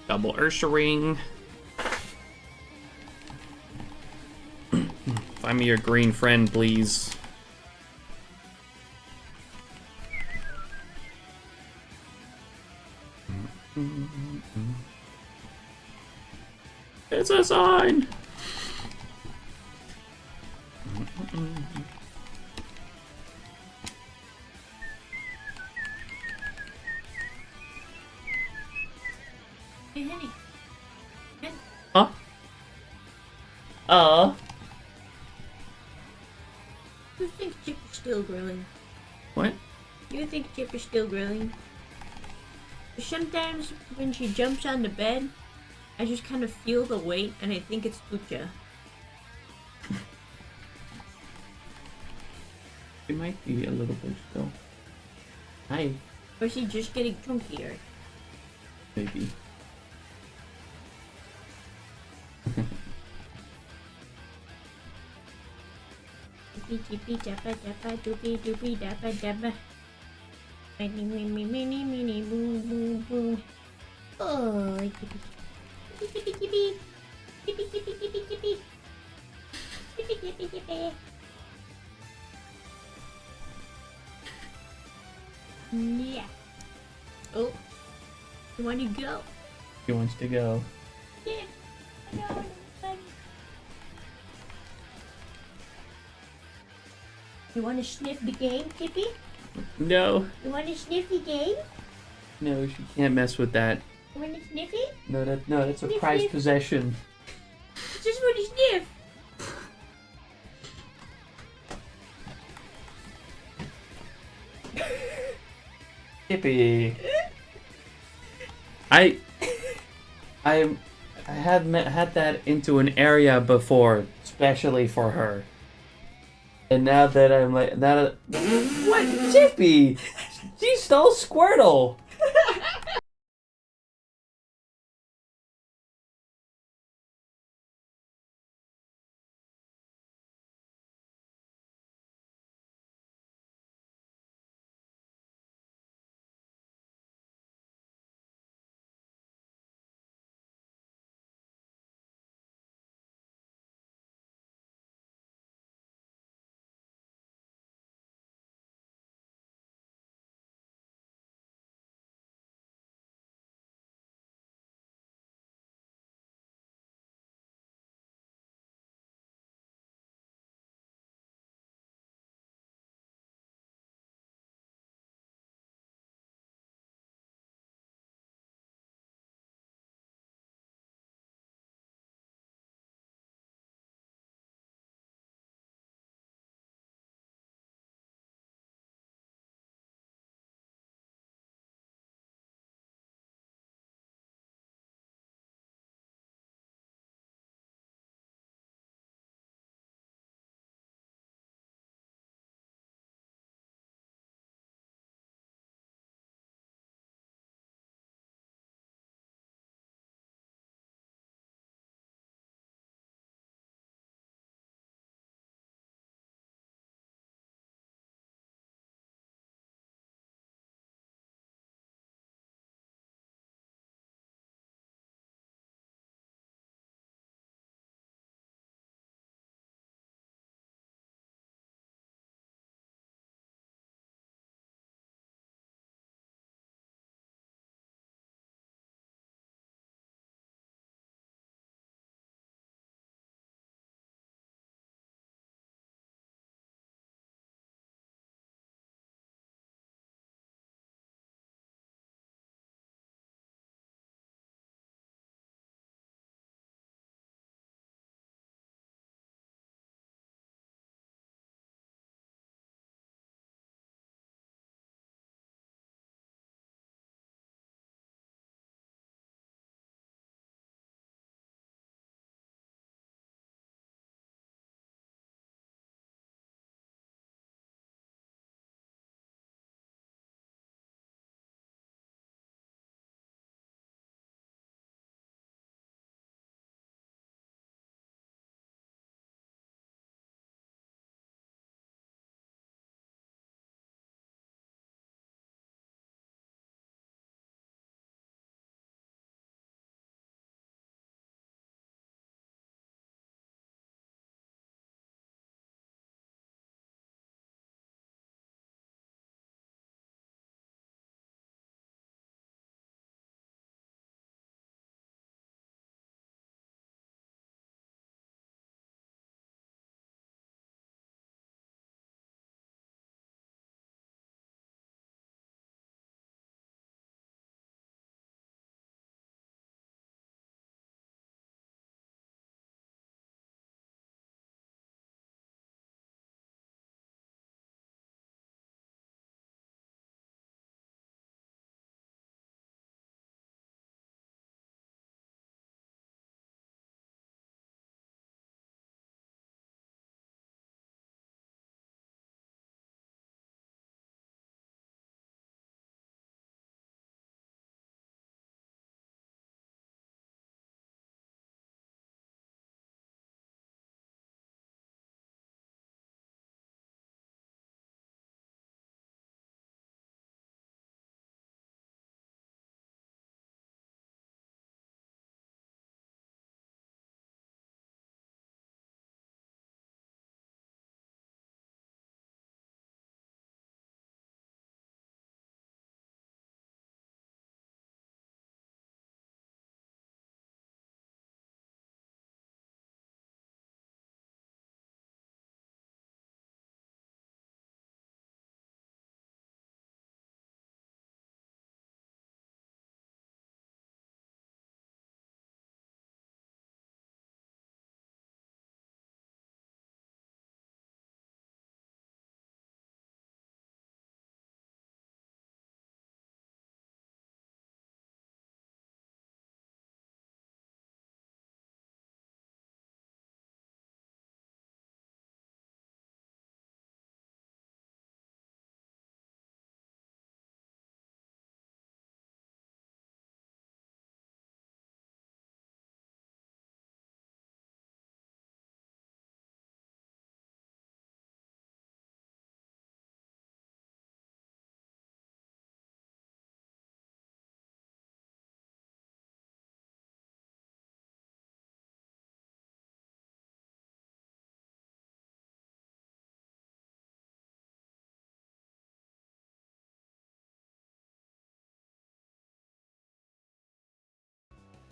Double Ursaring. Find me your green friend, please. It's a sign. Hey, honey. Honey. Huh? Oh. You think Chip is still growing? What? You think Chip is still growing? Sometimes when she jumps on the bed, I just kind of feel the weight and I think it's Ucha. It might be a little bit still. Hi. Or is he just getting chunkier? Maybe. Chippy chippy dabba dabba doopy doopy dabba dabba. Mini mini mini mini boom boom boom. Oh, chippy chippy chippy chippy chippy chippy chippy chippy chippy chippy. Yeah. Oh, you want to go? He wants to go. Yeah. No, buddy. You want to sniff the game, Chippy? No. You want to sniff the game? No, she can't mess with that. You want to sniff it? No, that's a Sniff, prized sniff. possession. Just want to sniff. Yippee. I had that into an area before, especially for her. And now that I'm like that, what Chippy? She stole Squirtle.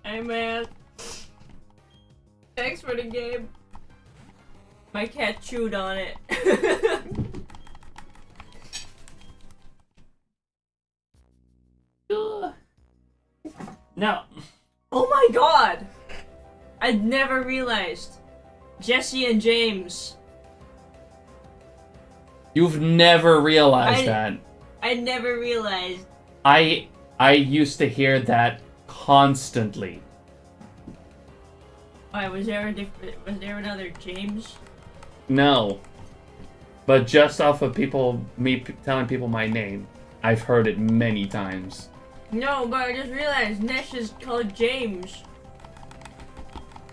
Hey man. Thanks for the game. My cat chewed on it. No. Oh my god! I'd never realized. Jesse and James. You've never realized that. I never realized. I used to hear that constantly. Why, was there another James? No. But just off of me telling people my name, I've heard it many times. No, but I just realized Nesh is called James.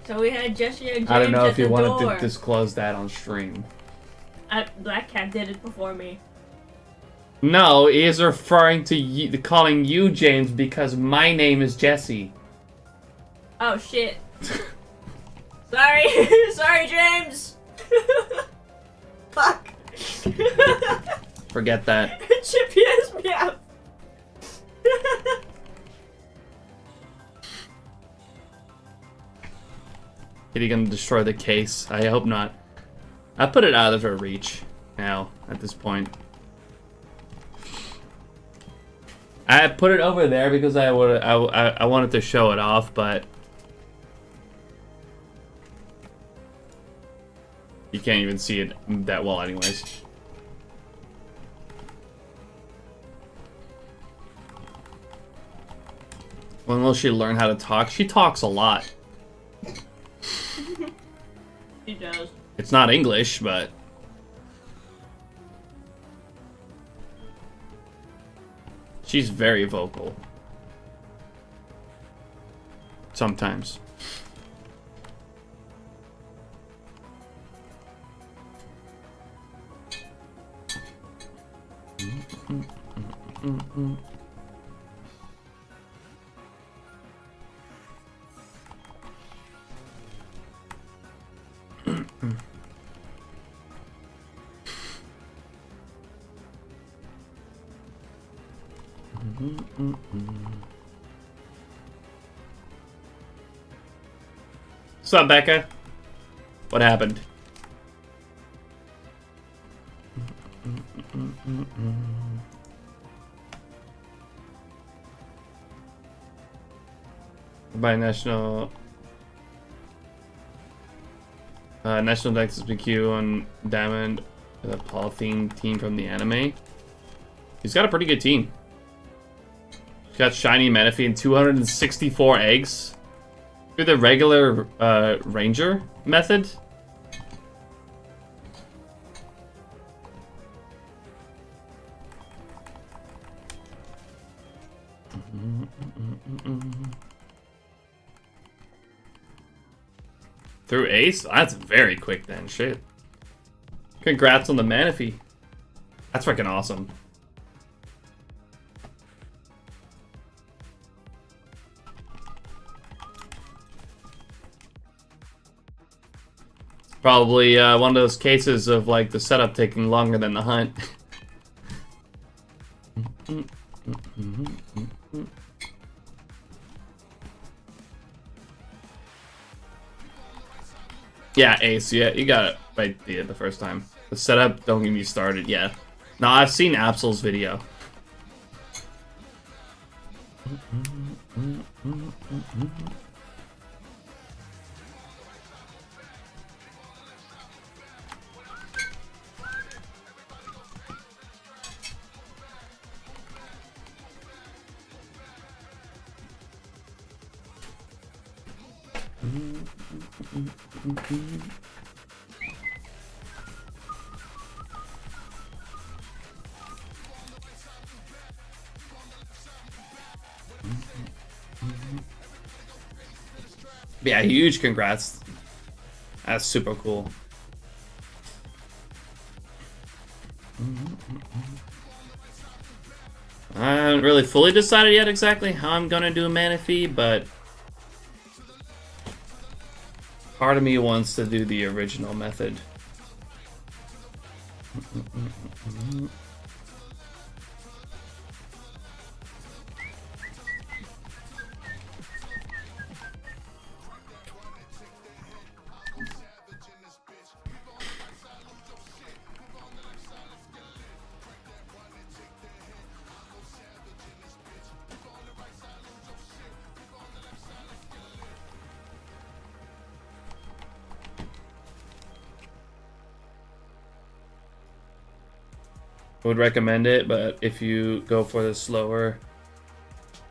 So we had Jesse and James I don't know at if you the wanted door. to disclose that on stream. Black Cat did it before me. No, he is referring to you, calling you James because my name is Jesse. Oh shit. Sorry, sorry James. Fuck. Forget that. Chippy has me out. Is he gonna destroy the case? I hope not. I put it out of her reach now, at this point. I put it over there because I wanted to show it off, but you can't even see it that well anyways. When will she learn how to talk? She talks a lot. He does. It's not English, but she's very vocal. Sometimes. What's up, Becca? What happened? By National Dex SPQ on Diamond, the polythene team from the anime. He's got a pretty good team. He's got Shiny Manaphy and 264 eggs. Through the regular Ranger method. Through Ace? That's very quick then, shit. Congrats on the Manaphy. That's freaking awesome. Probably one of those cases of like the setup taking longer than the hunt. Yeah, Ace, yeah, you got it right the first time. The setup, don't get me started, yeah. No, I've seen Absol's video. Yeah, huge congrats. That's super cool. I haven't really fully decided yet exactly how I'm gonna do a Manaphy, but part of me wants to do the original method. would recommend it, but if you go for the slower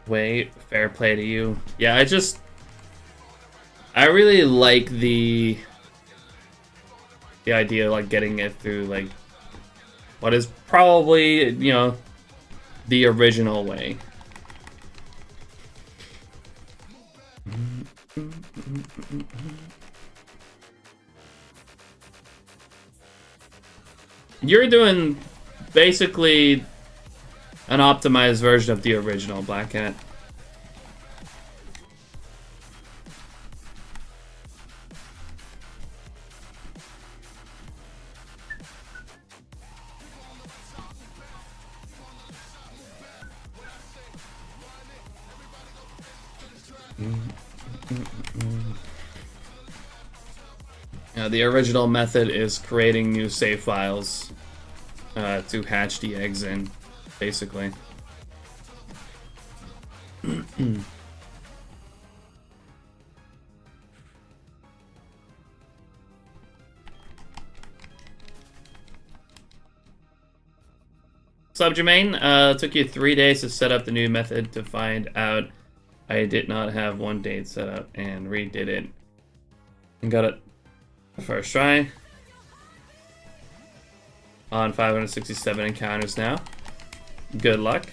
way, fair play to you. Yeah, I really like the idea of like getting it through like what is probably, you know, the original way. You're doing basically an optimized version of the original Black Cat. The original method is creating new save files to hatch the eggs in, basically. Sub Jermaine, took you 3 days to set up the new method to find out I did not have one date set up and redid it. And got it first try. On 567 encounters now. Good luck.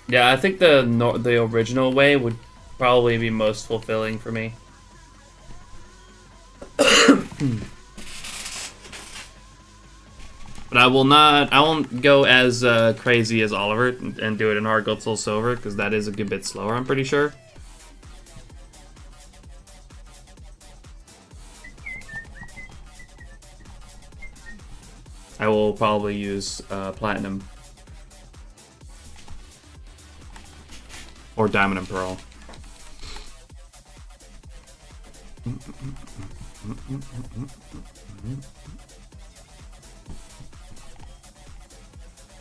Yeah, I think the original way would probably be most fulfilling for me. But I won't go as crazy as Oliver and do it in hard gold soul silver, because that is a good bit slower, I'm pretty sure. I will probably use platinum. Or diamond and pearl.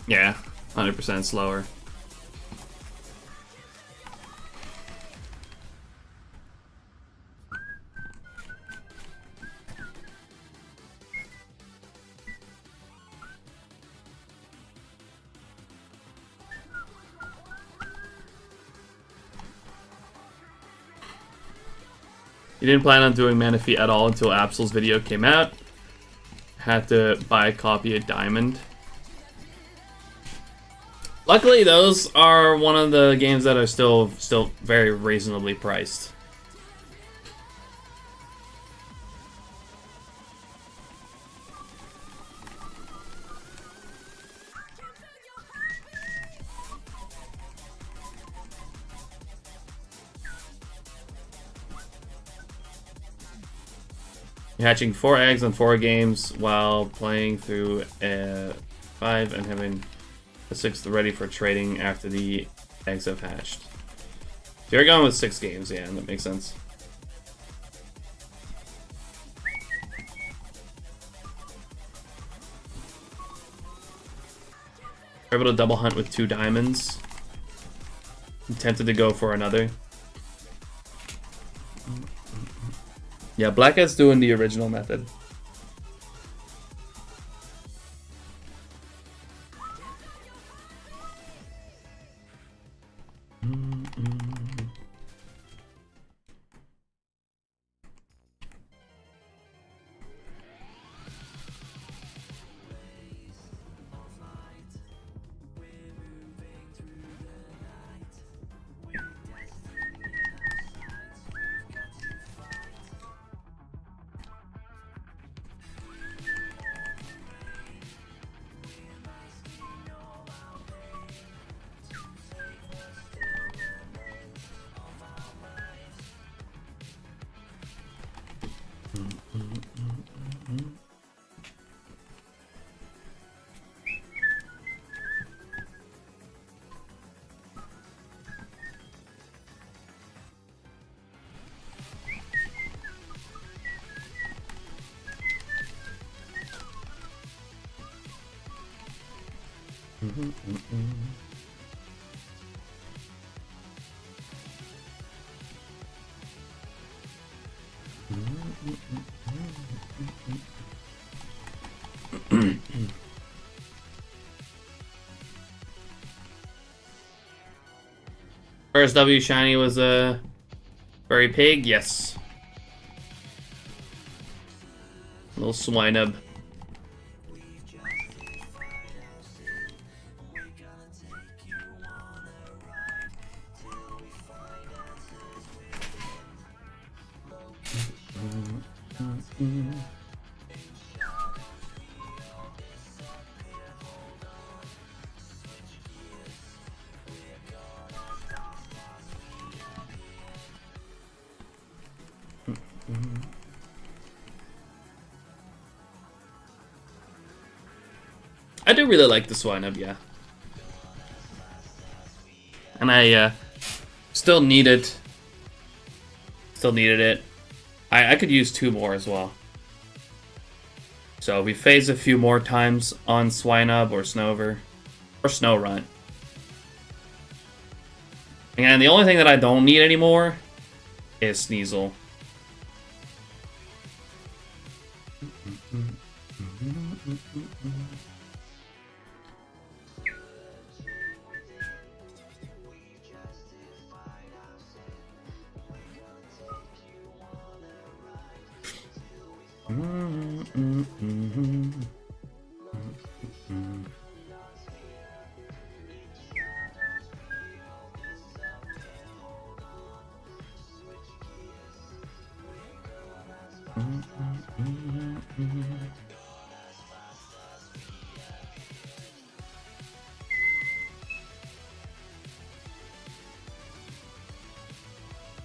Yeah, 100% slower. You didn't plan on doing Manaphy at all until Absol's video came out. Had to buy a copy of Diamond. Luckily, those are one of the games that are still very reasonably priced. You're hatching 4 eggs on 4 games while playing through 5 and having the 6th ready for trading after the eggs have hatched. So you're going with 6 games, yeah, that makes sense. You're able to double hunt with 2 diamonds. I'm tempted to go for another. Yeah, Black Cat's doing the original method. First W shiny was a furry pig, yes. Little swinub. I do really like the swinub, yeah. And I still need it. Still needed it. I could use 2 more as well. So we phase a few more times on Swinub or Snover or Snowrunt. And the only thing that I don't need anymore is Sneasel.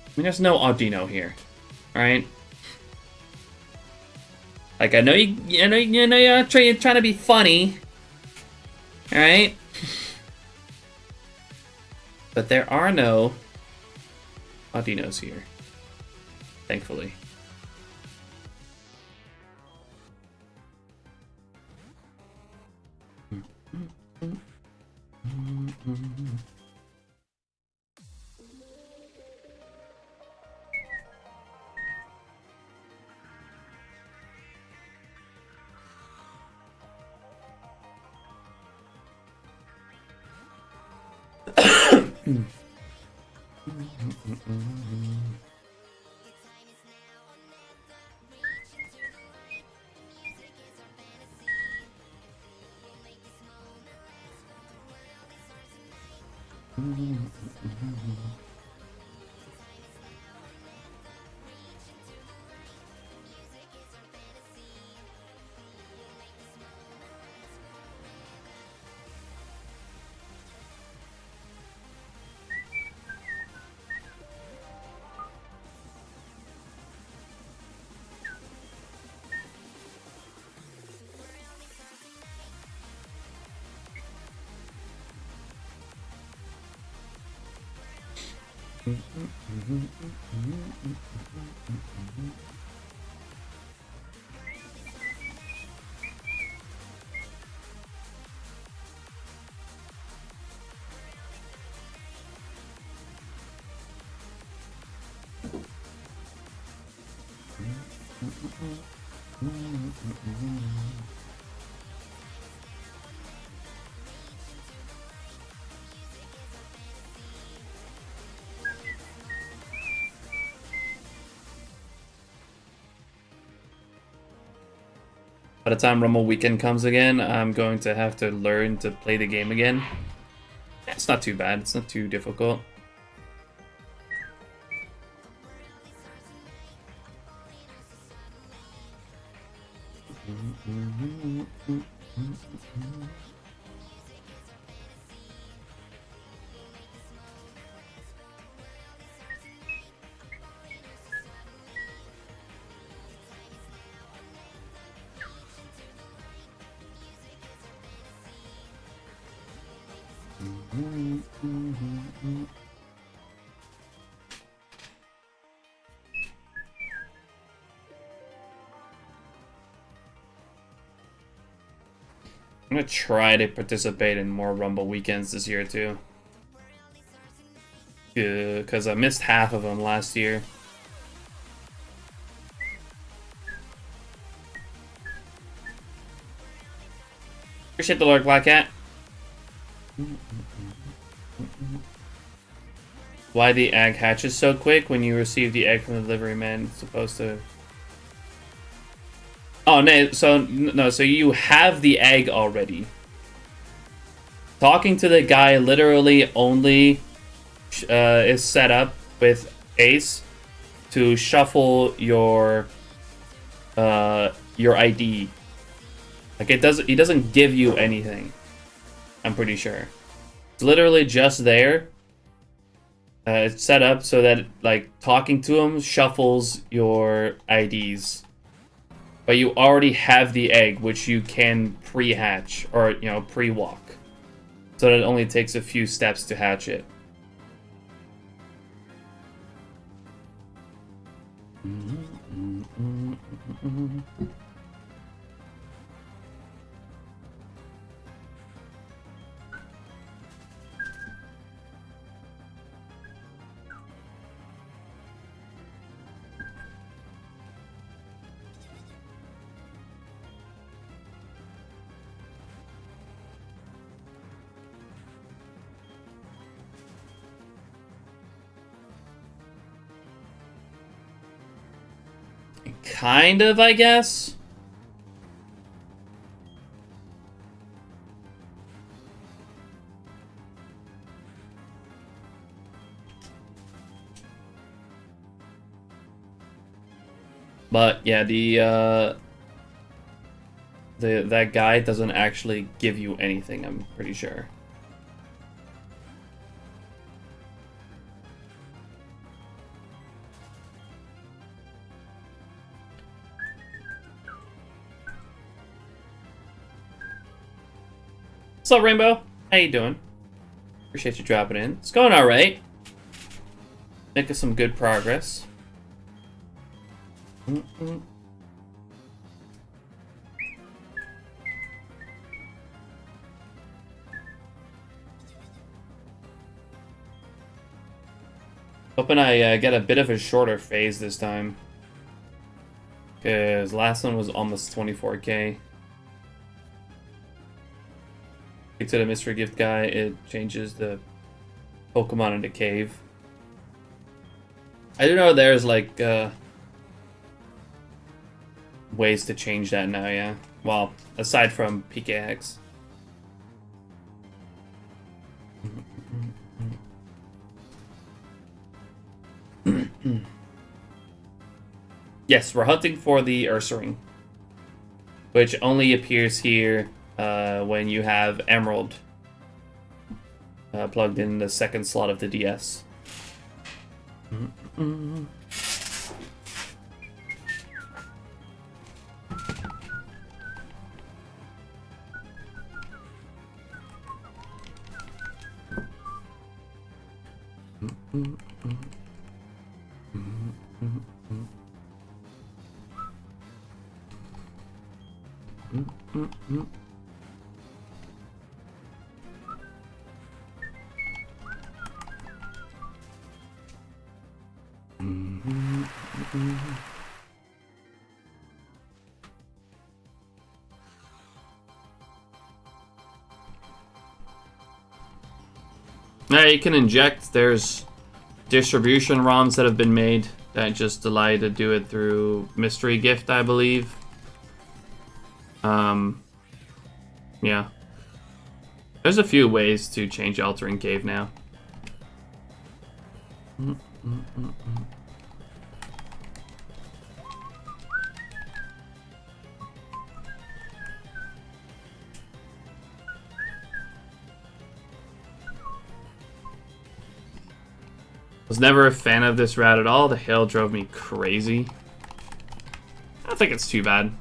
I mean, there's no Audino here, all right? Like, I know you're trying to be funny, all right? But there are no Audinos here, thankfully. By the time Rumble Weekend comes again, I'm going to have to learn to play the game again. It's not too bad. It's not too difficult. I'm gonna try to participate in more Rumble weekends this year too. Because I missed half of them last year. Appreciate the Lord Black Cat. Why the egg hatches so quick when you receive the egg from the delivery man? It's supposed to... Oh, no, so you have the egg already. Talking to the guy literally only is set up with Ace to shuffle your ID. Like he doesn't give you anything. I'm pretty sure. It's literally just there. It's set up so that like talking to him shuffles your IDs. But you already have the egg, which you can pre-hatch or pre-walk. So that it only takes a few steps to hatch it. Kind of, I guess. But yeah, that guy doesn't actually give you anything, I'm pretty sure. What's up, Rainbow? How you doing? Appreciate you dropping in. It's going all right. Making some good progress. Hoping I get a bit of a shorter phase this time. Because last one was almost 24k. To the mystery gift guy, it changes the Pokemon into cave. I do know there's like ways to change that now, yeah. Well, aside from PKX. Yes, we're hunting for the Ursaring, which only appears here when you have Emerald plugged in the second slot of the DS. Yeah, you can inject. There's distribution ROMs that have been made that just allow you to do it through Mystery Gift, I believe. Yeah. There's a few ways to change Altering Cave now. Was never a fan of this route at all. The hail drove me crazy. I don't think it's too bad.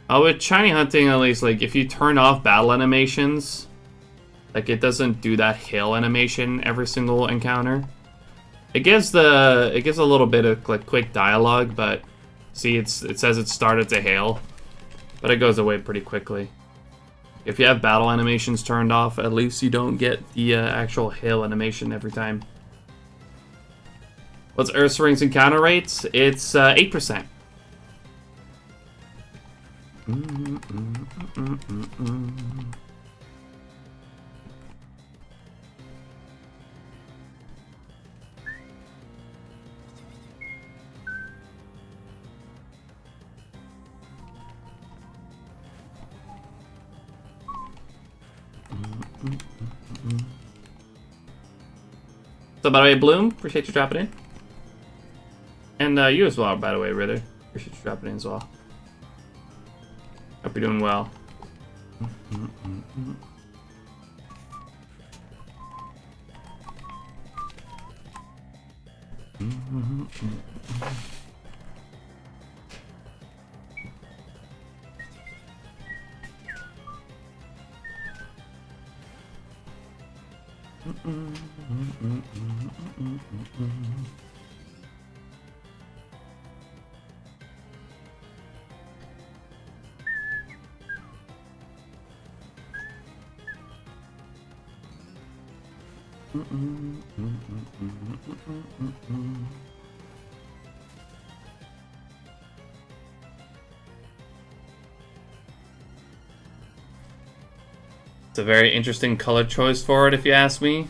With shiny hunting, at least, like, if you turn off battle animations, like, it doesn't do that hail animation every single encounter. It gives a little bit of, like, quick dialogue, but see, it says it started to hail, but it goes away pretty quickly. If you have battle animations turned off, at least you don't get the actual hail animation every time. What's Ursaring's encounter rates? It's 8%. So, by the way, Bloom, appreciate you dropping in. And you as well, by the way, Ritter. Appreciate you dropping in as well. Hope you're doing well. It's a very interesting color choice for it, if you ask me.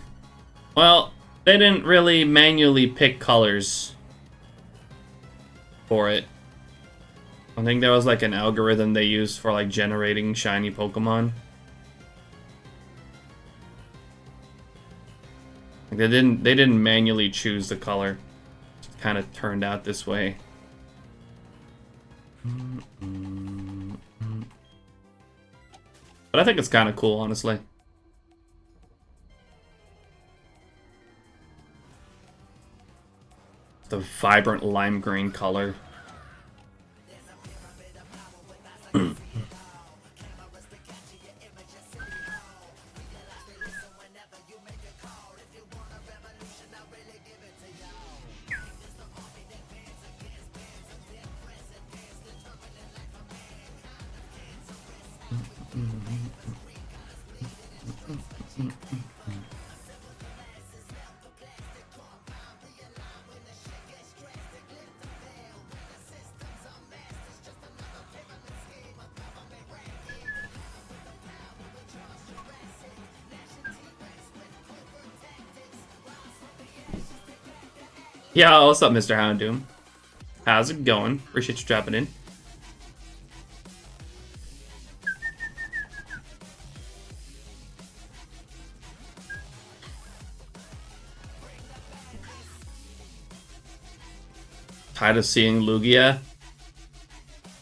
Well, they didn't really manually pick colors for it. I think there was like an algorithm they used for like generating shiny Pokemon. Like they didn't manually choose the color. It kind of turned out this way. But I think it's kind of cool, honestly. The vibrant lime green color. Yo, what's up, Mr. Houndoom? How's it going? Appreciate you dropping in. Tired of seeing Lugia.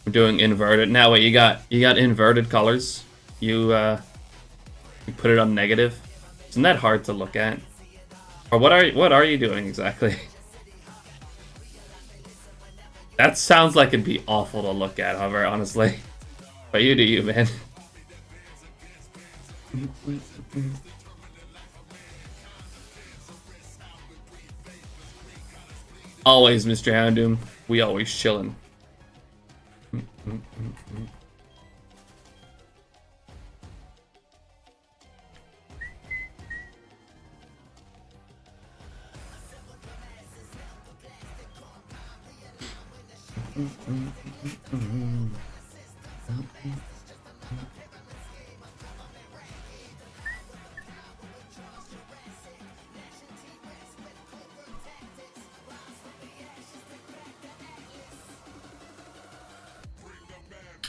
We're doing inverted. Now wait, you got inverted colors. You put it on negative. Isn't that hard to look at? Or what are you doing exactly? That sounds like it'd be awful to look at, however, honestly. But you do you, man. Always, Mr. Houndoom. We always chillin'.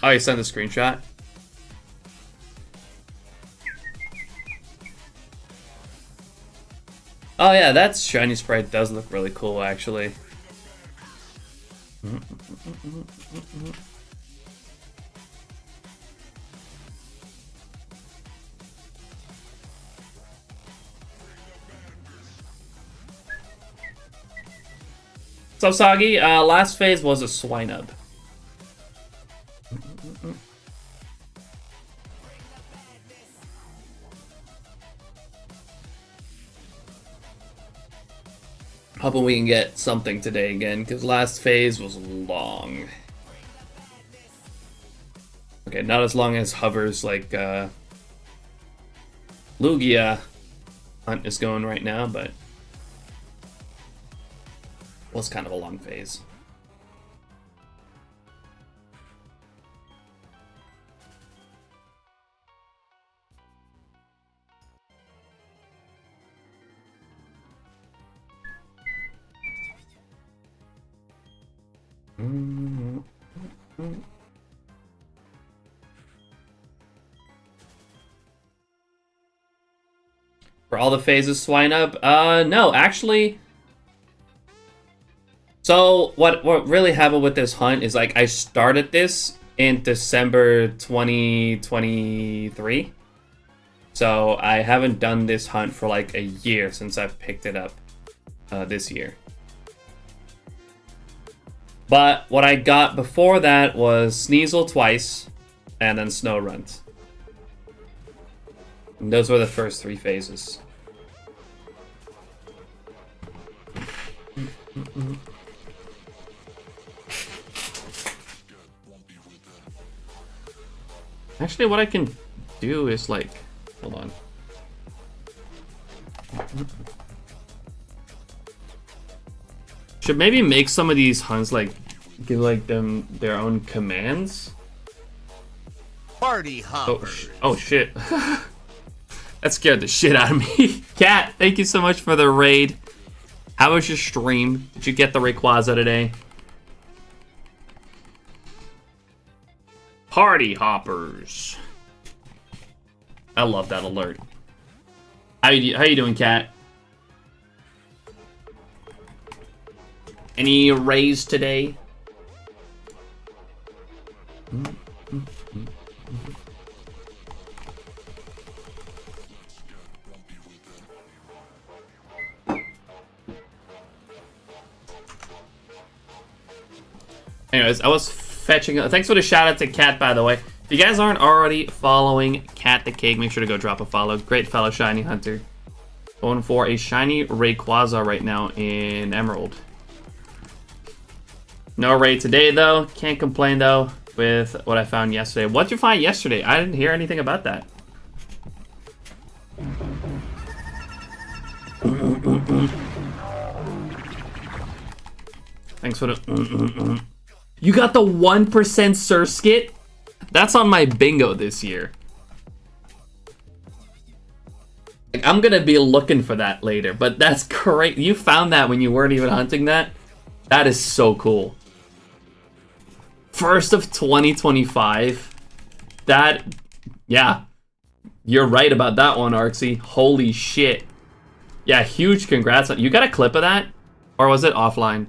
Oh, you sent a screenshot? Oh yeah, that shiny sprite does look really cool, actually. So Soggy, last phase was a Swinub. Hoping we can get something today again, because last phase was long. Okay, not as long as Hover's like Lugia hunt is going right now, but was kind of a long phase. For all the phases swine up? No, actually. So what really happened with this hunt is like I started this in December 2023. So I haven't done this hunt for like a year since I've picked it up this year. But what I got before that was Sneasel twice, and then Snow Runt. And those were the first 3 phases. Actually, what I can do is like, hold on. Should maybe make some of these hunts like give like them their own commands. Party hoppers. Oh shit. That scared the shit out of me. Cat, thank you so much for the raid. How was your stream? Did you get the Rayquaza today? Party hoppers. I love that alert. How you doing, Cat? Any raise today? Anyways, I was fetching. Thanks for the shout out to Cat, by the way. If you guys aren't already following Cat the Cake, make sure to go drop a follow. Great fellow shiny hunter. Going for a shiny Rayquaza right now in Emerald. No raid today though. Can't complain though with what I found yesterday. What'd you find yesterday? I didn't hear anything about that. Thanks for the. You got the 1% Surskit? That's on my bingo this year. Like, I'm gonna be looking for that later, but that's great. You found that when you weren't even hunting that? That is so cool. First of 2025. That, yeah. You're right about that one, Arxie. Holy shit. Yeah, huge congrats. You got a clip of that? Or was it offline?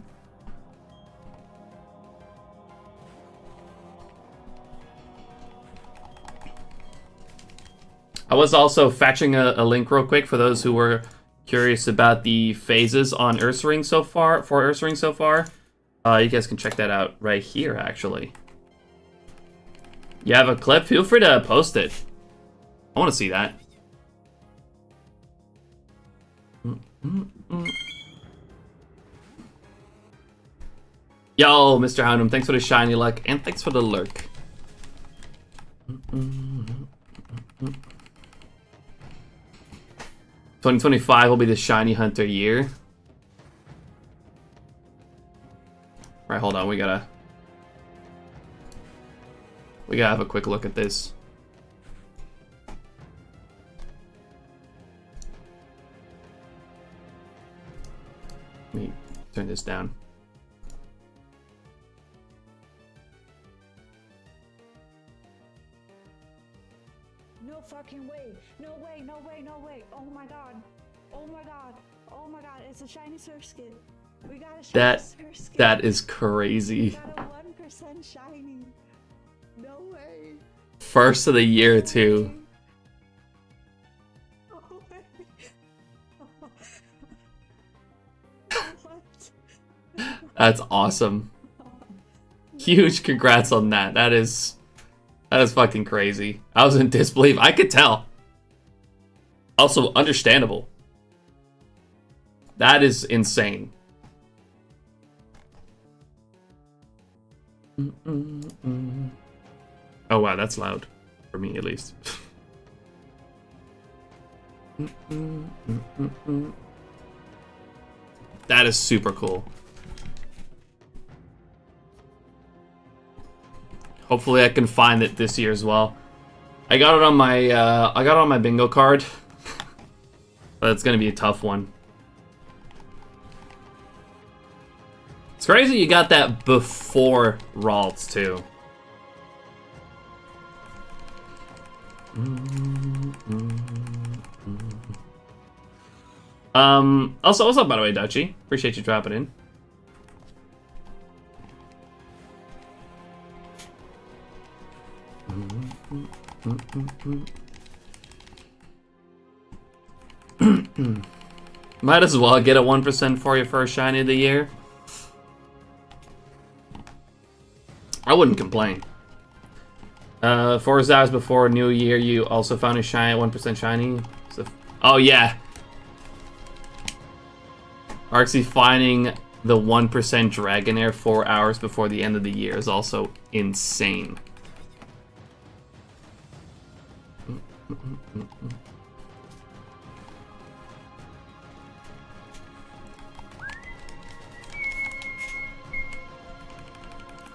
I was also fetching a link real quick for those who were curious about the phases on Ursaring so far. You guys can check that out right here, actually. You have a clip? Feel free to post it. I want to see that. Yo, Mr. Houndum, thanks for the shiny luck, and thanks for the lurk. 2025 will be the shiny hunter year. Right, hold on, we gotta have a quick look at this. Let me turn this down. No fucking way. No way, no way, no way. Oh my god. Oh my god. Oh my god. It's a shiny Surskit. We got a shiny Surskit. That is crazy. We got a 1% shiny. No way. First of the year, too. No way. What? That's awesome. Huge congrats on that. That is fucking crazy. I was in disbelief. I could tell. Also, understandable. That is insane. Oh wow, that's loud. For me, at least. That is super cool. Hopefully I can find it this year as well. I got it on my bingo card. But it's gonna be a tough one. It's crazy you got that before Ralts too. Also, what's up, by the way, Dutchy? Appreciate you dropping in. Might as well get a 1% for your first shiny of the year. I wouldn't complain. 4 hours before New Year, you also found a shiny, 1% shiny. So, oh yeah. Arxie finding the 1% Dragonair 4 hours before the end of the year is also insane.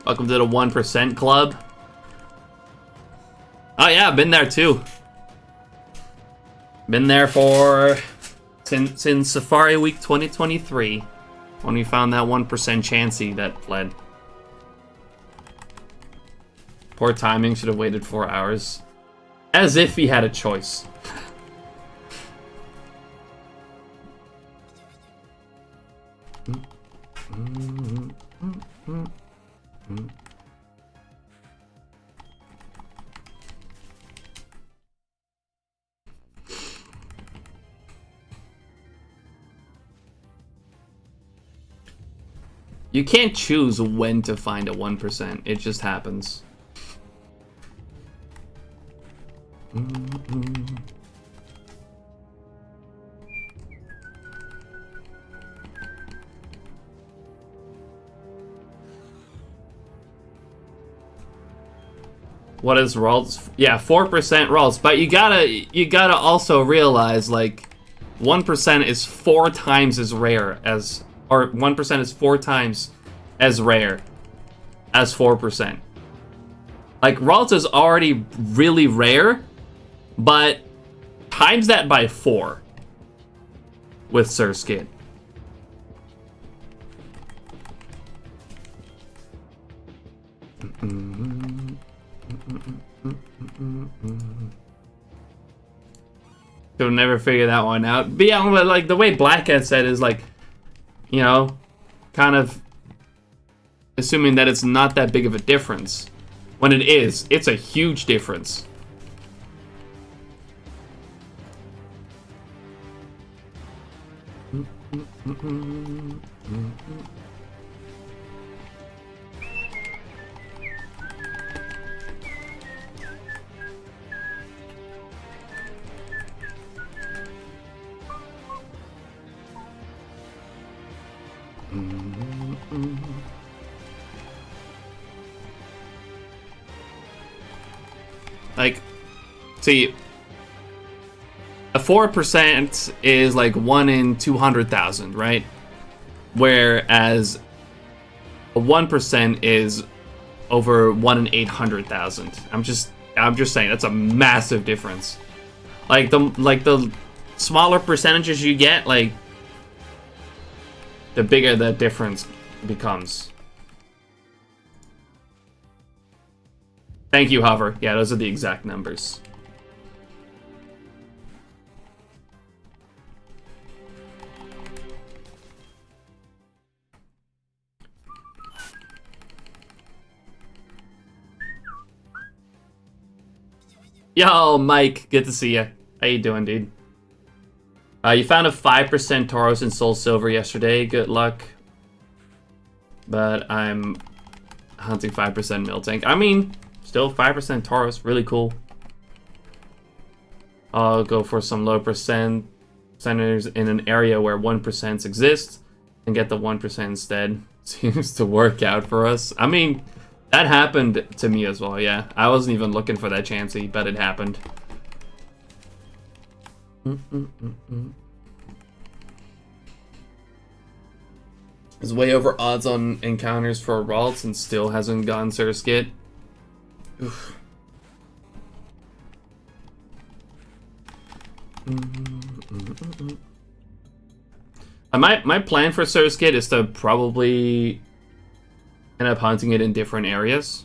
Welcome to the 1% club. Oh yeah, been there too. Been there since Safari Week 2023, when we found that 1% Chansey that fled. Poor timing, should have waited 4 hours. As if he had a choice. You can't choose when to find a 1%. It just happens. What is Ralts? Yeah, 4% Ralts, but you gotta also realize, like, 1% is 4 times as rare as, or 1% is 4 times as rare as 4%. Like, Ralts is already really rare, but times that by 4 with Surskit. Could never figure that one out. But yeah, like the way Blackhead said is like, you know, kind of assuming that it's not that big of a difference. When it is, it's a huge difference. Like, see, a 4% is like 1 in 200,000, right? Whereas a 1% is over 1 in 800,000. I'm just saying that's a massive difference. Like the smaller percentages you get, like, the bigger the difference becomes. Thank you, Hover. Yeah, those are the exact numbers. Yo, Mike, good to see you. How you doing, dude? You found a 5% Tauros in Soul Silver yesterday. Good luck. But I'm hunting 5% Miltank. I mean, still 5% Tauros, really cool. I'll go for some low percent centers in an area where 1% exist and get the 1% instead. Seems to work out for us. I mean, that happened to me as well, yeah. I wasn't even looking for that Chansey, but it happened. Is way over odds on encounters for Ralts and still hasn't gone Surskit. Oof. My plan for Surskit is to probably end up hunting it in different areas.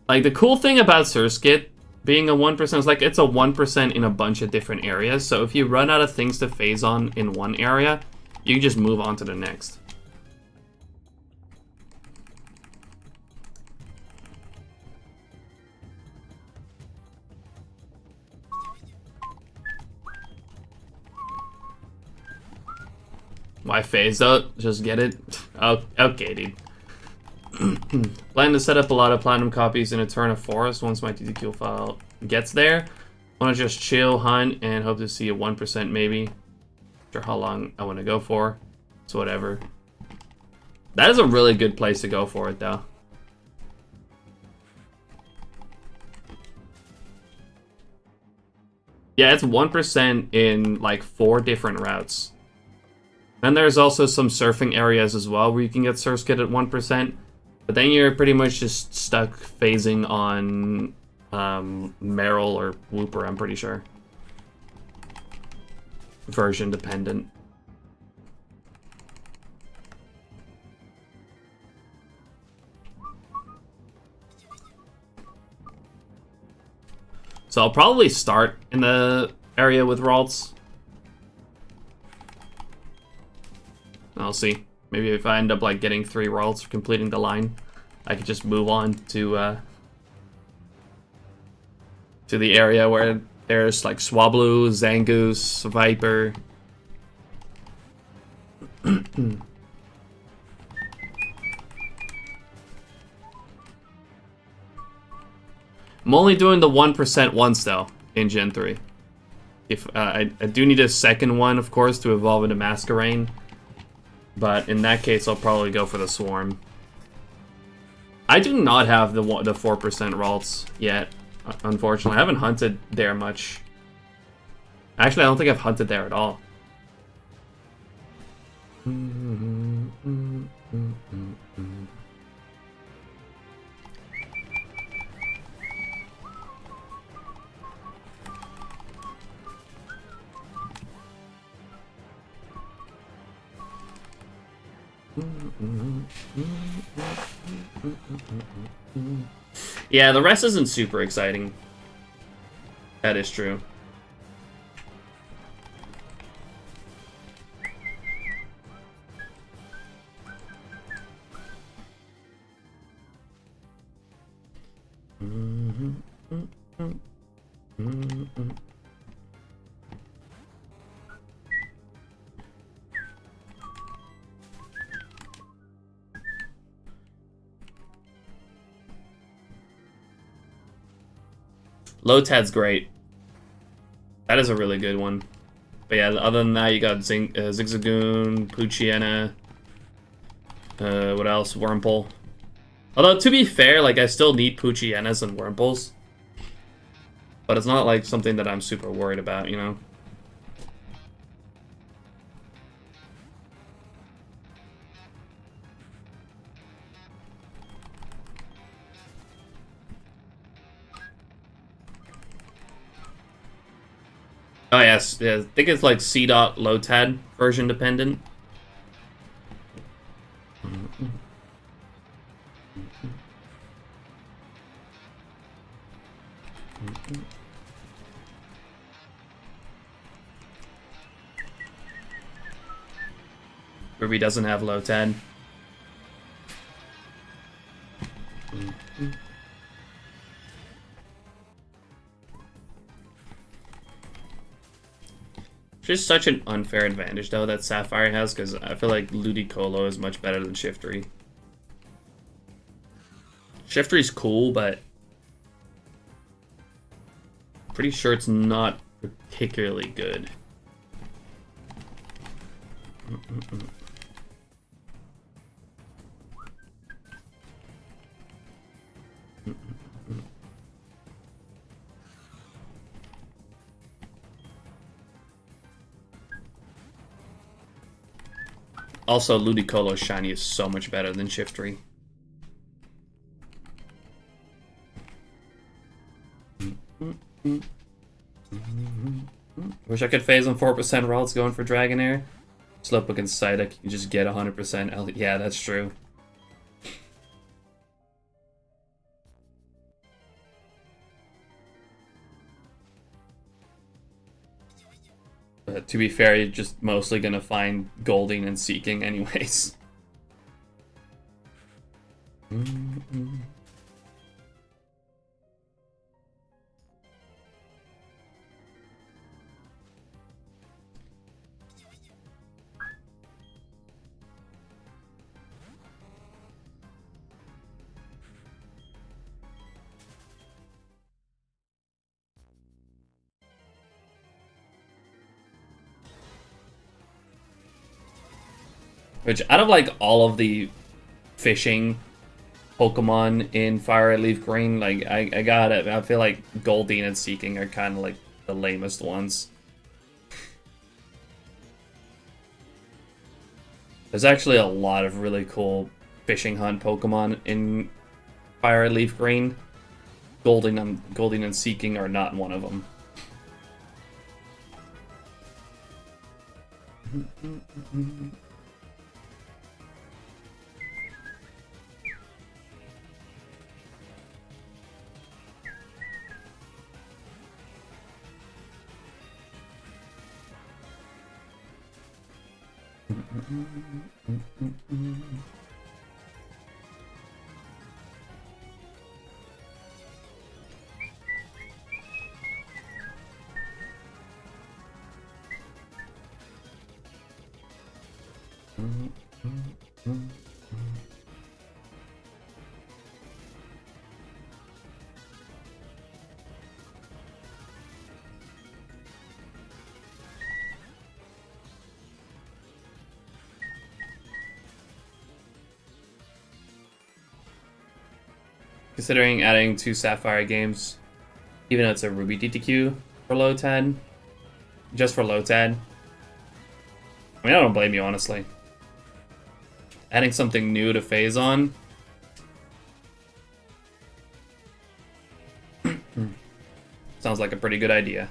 Like, the cool thing about Surskit being a 1% is, like, it's a 1% in a bunch of different areas. So if you run out of things to phase on in one area, you can just move on to the next. Why phase out? Just get it? Oh, okay, dude. Plan to set up a lot of platinum copies in Eterna Forest once my TTQ file gets there. Want to just chill, hunt, and hope to see a 1% maybe. Not sure how long I want to go for. So whatever. That is a really good place to go for it, though. Yeah, it's 1% in like 4 different routes. And there's also some surfing areas as well where you can get Surskit at 1%. But then you're pretty much just stuck phasing on Meryl or Whooper, I'm pretty sure. Version dependent. So I'll probably start in the area with Ralts. I'll see. Maybe if I end up like getting 3 Ralts for completing the line, I could just move on to the area where there's like Swablu, Zangoose, Viper. I'm only doing the 1% once though in Gen 3. If I do need a second one, of course, to evolve into Masquerain. But in that case, I'll probably go for the Swarm. I do not have the 4% Ralts yet, unfortunately. I haven't hunted there much. Actually, I don't think I've hunted there at all. Yeah, the rest isn't super exciting. That is true. Lotad's great. That is a really good one. But yeah, other than that, you got Zigzagoon, Poochyena, what else? Wurmple. Although, to be fair, like, I still need Poochyenas and Wurmples. But it's not, like, something that I'm super worried about, you know? Oh yes, yeah, I think it's like C-Dot Lotad version dependent. Ruby doesn't have Lotad. Just such an unfair advantage, though, that Sapphire has, because I feel like Ludicolo is much better than Shiftry. Shiftry's cool, but pretty sure it's not particularly good. Also, Ludicolo's shiny is so much better than Shiftry. Wish I could phase on 4% rolls going for Dragonair. Slowpoke and Psyduck, you just get 100%. Yeah, that's true. But to be fair, you're just mostly gonna find Golding and Seeking anyways. Which, out of like all of the fishing Pokemon in Fire Red Leaf Green, like I got it. I feel like Goldeen and Seeking are kind of like the lamest ones. There's actually a lot of really cool fishing hunt Pokemon in Fire Red Leaf Green. Goldeen and Seeking are not one of them. Considering adding 2 Sapphire games, even though it's a Ruby DTQ for Lotad, just for Lotad. I mean, I don't blame you, honestly. Adding something new to phase on. Sounds like a pretty good idea.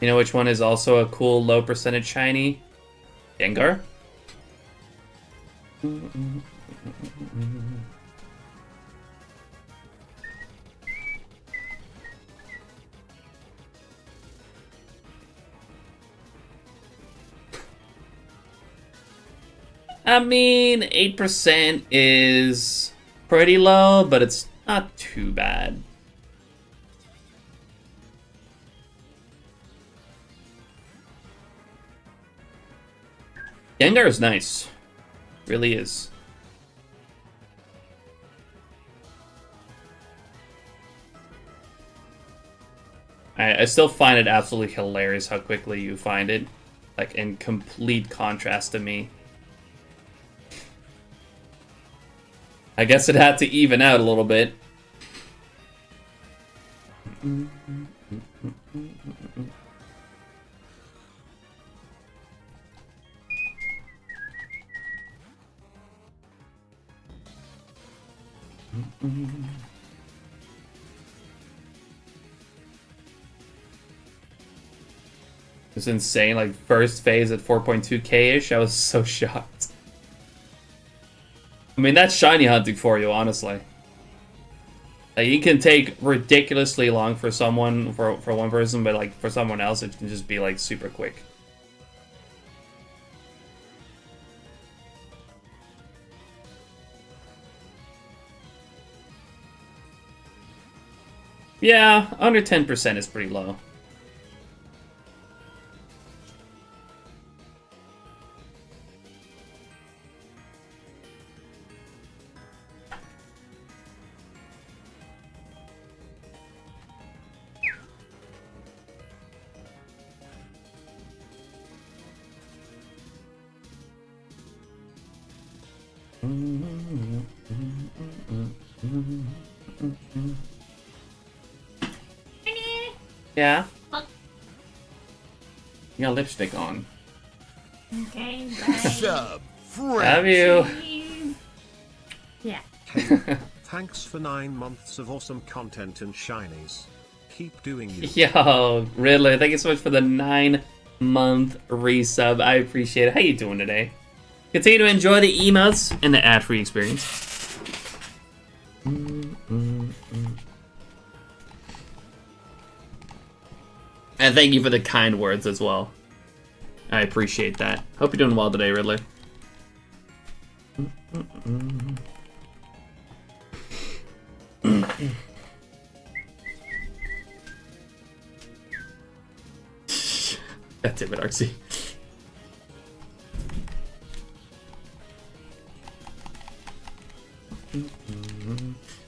You know which one is also a cool low percentage shiny? Gengar? I mean, 8% is pretty low, but it's not too bad. Gengar is nice. Really is. I still find it absolutely hilarious how quickly you find it. Like, in complete contrast to me. I guess it had to even out a little bit. It's insane, like first phase at 4.2k-ish, I was so shocked. I mean, that's shiny hunting for you, honestly. Like, it can take ridiculously long for someone, for one person, but like for someone else, it can just be like super quick. Yeah, under 10% is pretty low. Yeah? Fuck. You got lipstick on. Okay, bye. Sub Love you. Yeah. Thanks for 9 months of awesome content and shinies. Keep doing you. Yo, Riddler, thank you so much for the 9-month resub. I appreciate it. How you doing today? Continue to enjoy the emotes and the ad-free experience. And thank you for the kind words as well. I appreciate that. Hope you're doing well today, Riddler. That's it, RC.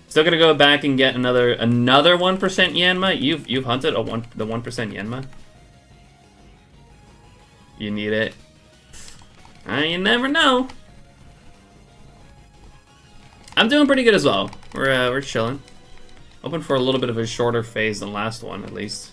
Still gonna go back and get another 1% Yanma. You've hunted the 1% Yanma. You need it. You never know. I'm doing pretty good as well. We're chilling. Hoping for a little bit of a shorter phase than last one, at least.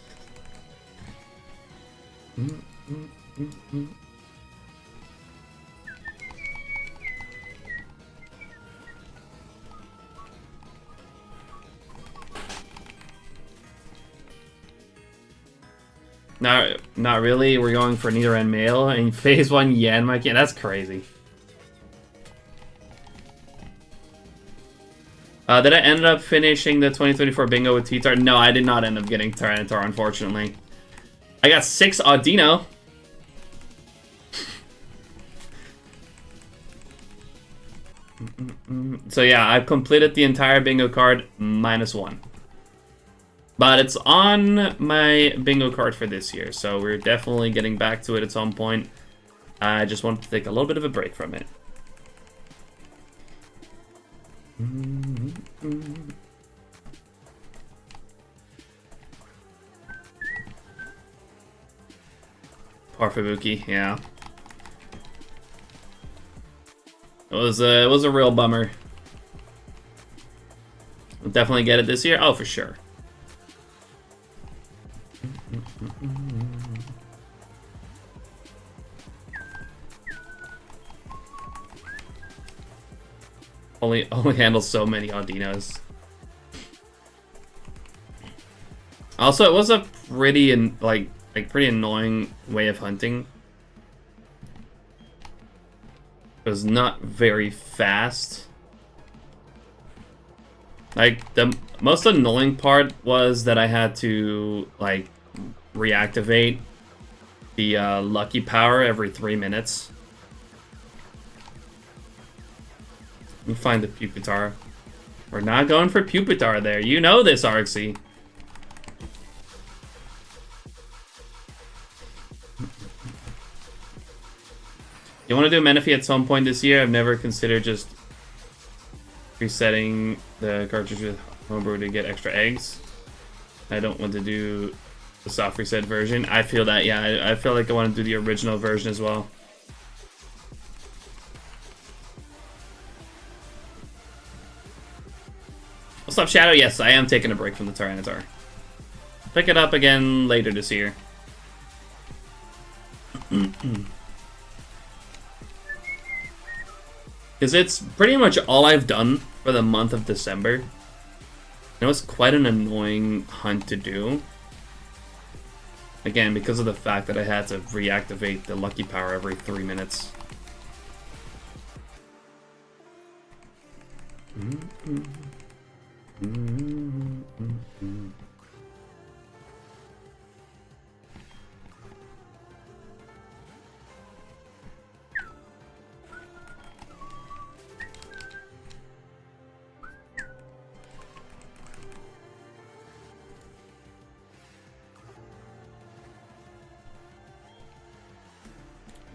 Not really. We're going for neither end male and phase 1 Yanma. Yeah, that's crazy. Did I end up finishing the 2024 bingo with T-Tar? No, I did not end up getting Tyranitar, unfortunately. I got 6 Audino. So yeah, I've completed the entire bingo card -1. But it's on my bingo card for this year, so we're definitely getting back to it at some point. I just wanted to take a little bit of a break from it. Poor Fubuki, yeah. It was a real bummer. We'll definitely get it this year. Oh, for sure. Only handles so many Audinos. Also, it was a pretty pretty annoying way of hunting. It was not very fast. Like, the most annoying part was that I had to, like, reactivate the lucky power every 3 minutes. Let me find the Pupitar. We're not going for Pupitar there. You know this, Arxie. You want to do Menifee at some point this year? I've never considered just resetting the cartridge with Homebrew to get extra eggs. I don't want to do the soft reset version. I feel that, yeah. I feel like I want to do the original version as well. What's up, Shadow? Yes, I am taking a break from the Tyranitar. Pick it up again later this year. Because it's pretty much all I've done for the month of December. It was quite an annoying hunt to do. Again, because of the fact that I had to reactivate the lucky power every 3 minutes.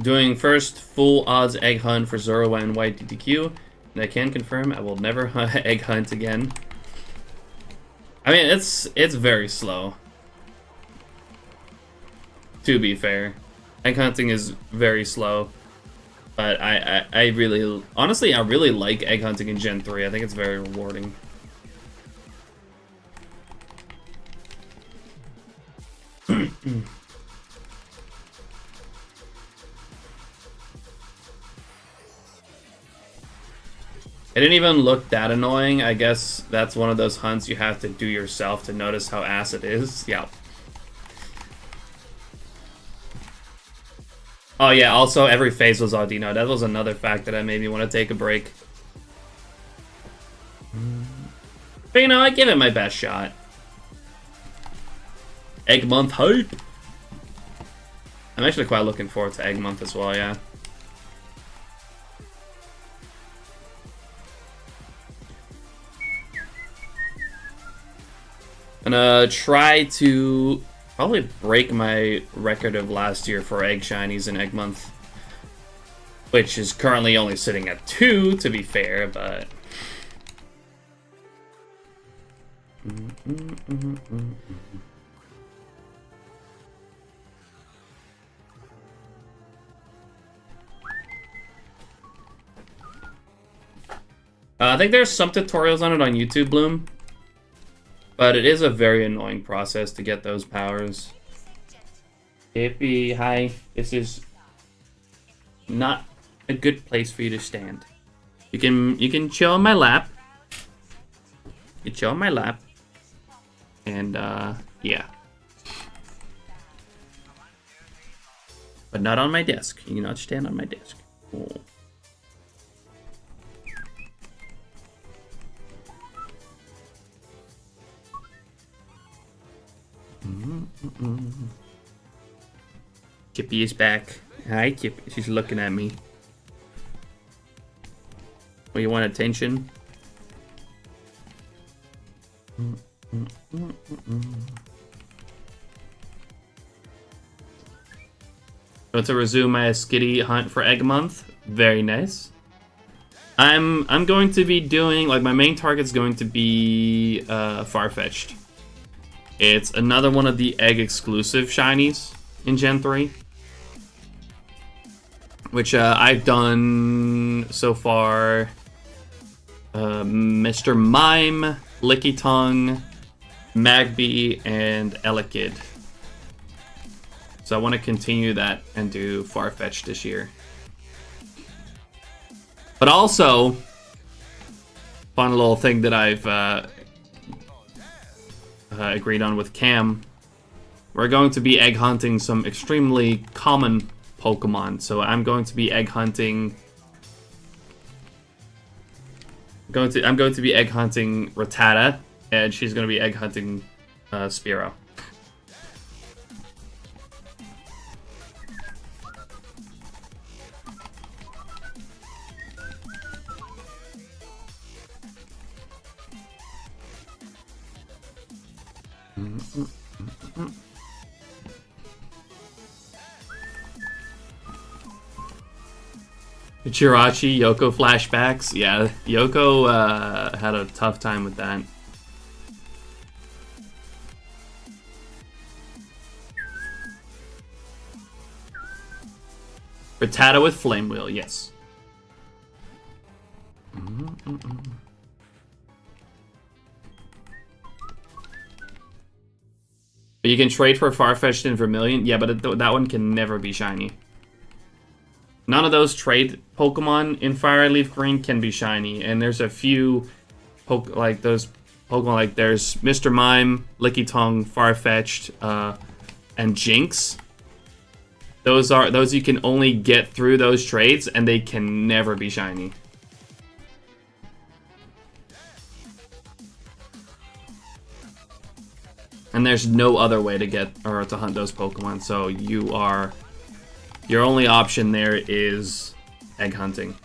Doing first full odds egg hunt for Zoro and White DTQ, and I can confirm I will never egg hunt again. I mean, it's very slow. To be fair, egg hunting is very slow, but I really, honestly, I really like egg hunting in Gen 3. I think it's very rewarding. It didn't even look that annoying. I guess that's one of those hunts you have to do yourself to notice how ass it is. Yeah. Oh yeah, also every phase was Audino. That was another fact that made me want to take a break. But you know, I give it my best shot. Egg Month hype! I'm actually quite looking forward to Egg Month as well, yeah. Gonna try to probably break my record of last year for Egg Shinies in Egg Month. Which is currently only sitting at 2, to be fair, but... I think there's some tutorials on it on YouTube, Bloom. But it is a very annoying process to get those powers. Hippie, hi. This is not a good place for you to stand. You can chill on my lap. You chill on my lap. And yeah. But not on my desk. You cannot stand on my desk. Oh. Chippy is back. Hi, Chippy. She's looking at me. Oh, you want attention? So to resume my skitty hunt for Egg Month. Very nice. I'm going to be doing, like, my main target's going to be Farfetch'd. It's another one of the egg exclusive shinies in Gen 3. Which I've done so far. Mr. Mime, Licky Tongue, Magby, and Elekid. So I want to continue that and do Farfetch'd this year. But also, fun little thing that I've agreed on with Cam, we're going to be egg hunting some extremely common Pokemon. So I'm going to be egg hunting. I'm going to be egg hunting Rattata, and she's going to be egg hunting Spearow. Jirachi, Yoko flashbacks. Yeah, Yoko had a tough time with that. Rattata with Flame Wheel, yes. But you can trade for Farfetch'd and Vermilion. Yeah, but that one can never be shiny. None of those trade Pokemon in Fire Leaf Green can be shiny. And there's a few like those Pokemon, like there's Mr. Mime, Licky Tongue, Farfetch'd, and Jinx. Those you can only get through those trades, and they can never be shiny. And there's no other way to get or to hunt those Pokemon, so your only option there is egg hunting.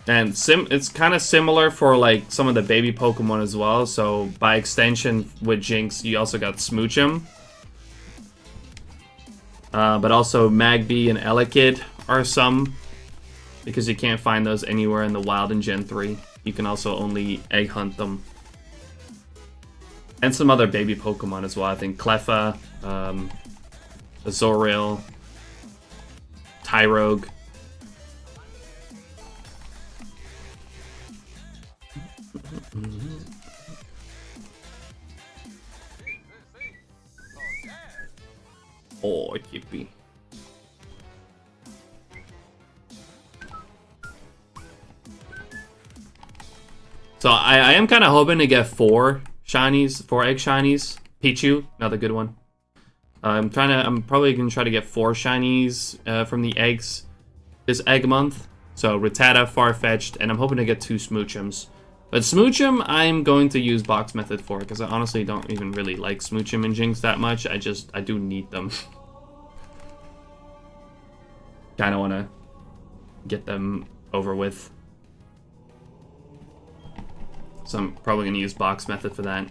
And it's kind of similar for like some of the baby Pokemon as well. So by extension with Jinx, you also got Smoochum. But also Magby and Elekid are some, because you can't find those anywhere in the wild in Gen 3. You can also only egg hunt them. And some other baby Pokemon as well. I think Cleffa, Azorial, Tyrogue. Oh, yippee. So I am kind of hoping to get 4 shinies, 4 egg shinies. Pichu, another good one. I'm probably gonna try to get 4 shinies from the eggs this egg month. So Rattata, Farfetch'd, and I'm hoping to get 2 Smoochums. But Smoochum, I'm going to use box method for, because I honestly don't even really like Smoochum and Jinx that much. I do need them. Kind of want to get them over with. So I'm probably going to use box method for that.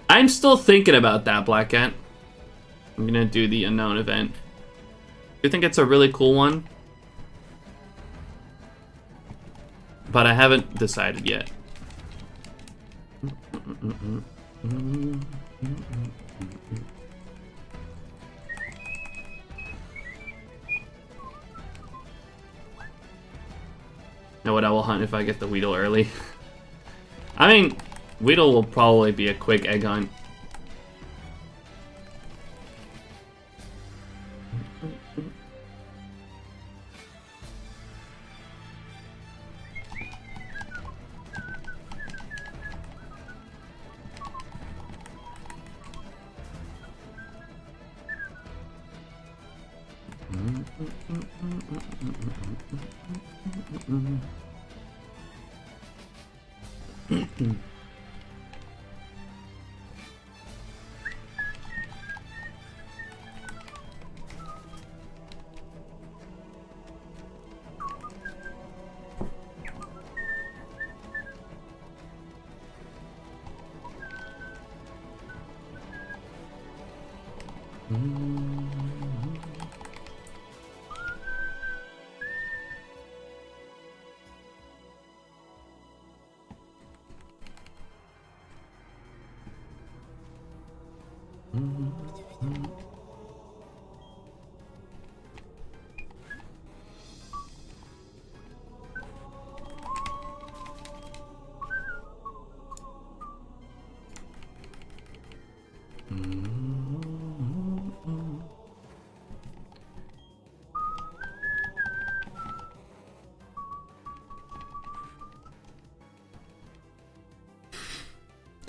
I'm still thinking about that, Black Cat. I'm gonna do the unknown event. I think it's a really cool one, but I haven't decided yet. Know what I will hunt if I get the Weedle early. I mean, Weedle will probably be a quick egg hunt.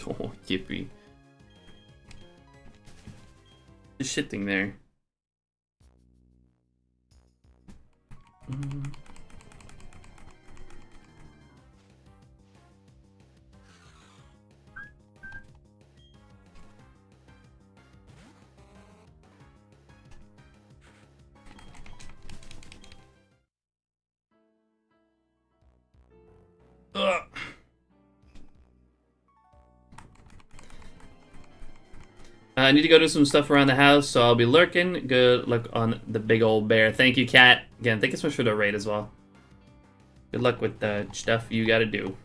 Oh, yippee. Just shitting there. Ugh. I need to go do some stuff around the house, so I'll be lurking. Good luck on the big old bear. Thank you, Cat. Again, thank you so much for the raid as well. Good luck with the stuff you gotta do.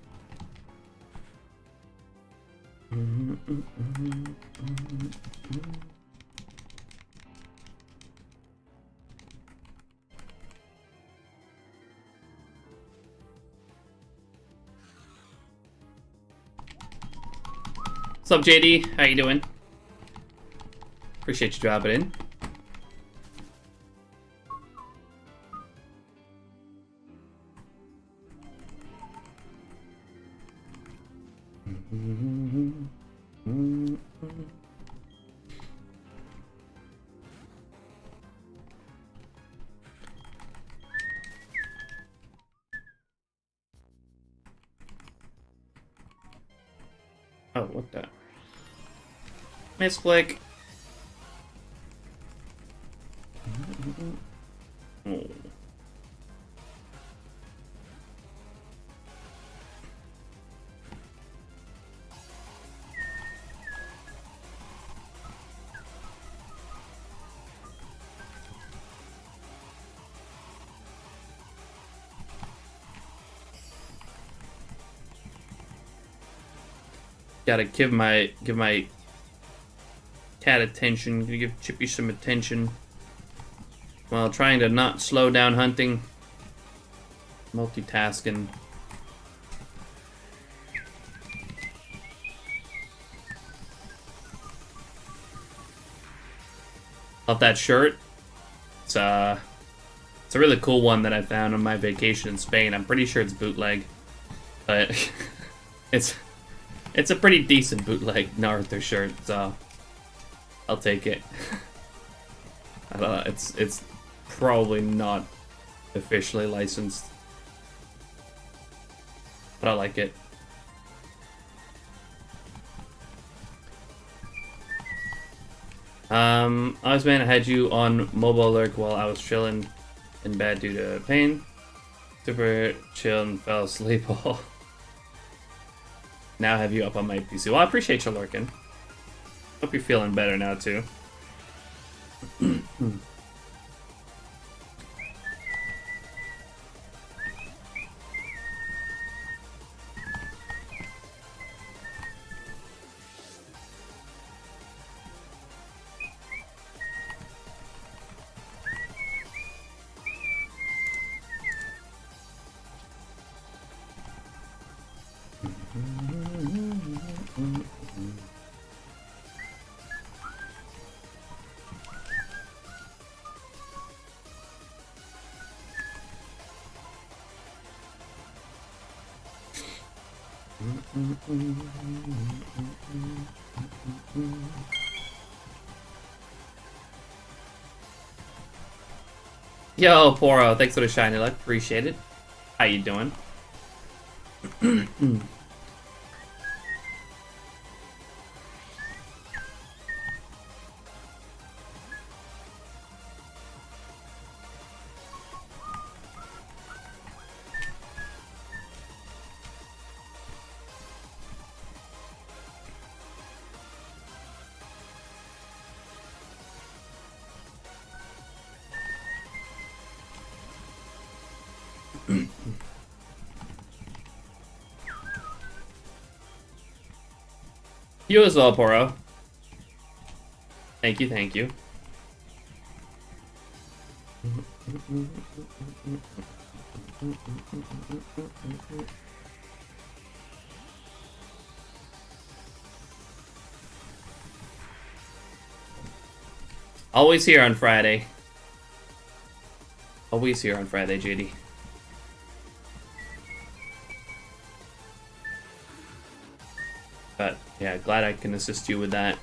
What's up, JD? How you doing? Appreciate you dropping in. Oh, what the? Misclick. Oh. Gotta give my cat attention. Gonna give Chippy some attention while trying to not slow down hunting. Multitasking. Love that shirt. It's a really cool one that I found on my vacation in Spain. I'm pretty sure it's bootleg, but it's a pretty decent bootleg Naruto shirt, so I'll take it. I don't know, it's probably not officially licensed, but I like it. I was man, I had you on mobile alert while I was chilling in bed due to pain. Super chill and fell asleep. Now have you up on my PC. Well, I appreciate you lurking. Hope you're feeling better now too. Yo, Poro, thanks for the shiny luck. Appreciate it. How you doing? You as well, Poro. Thank you, thank you. Always here on Friday. Always here on Friday, JD. But yeah, glad I can assist you with that.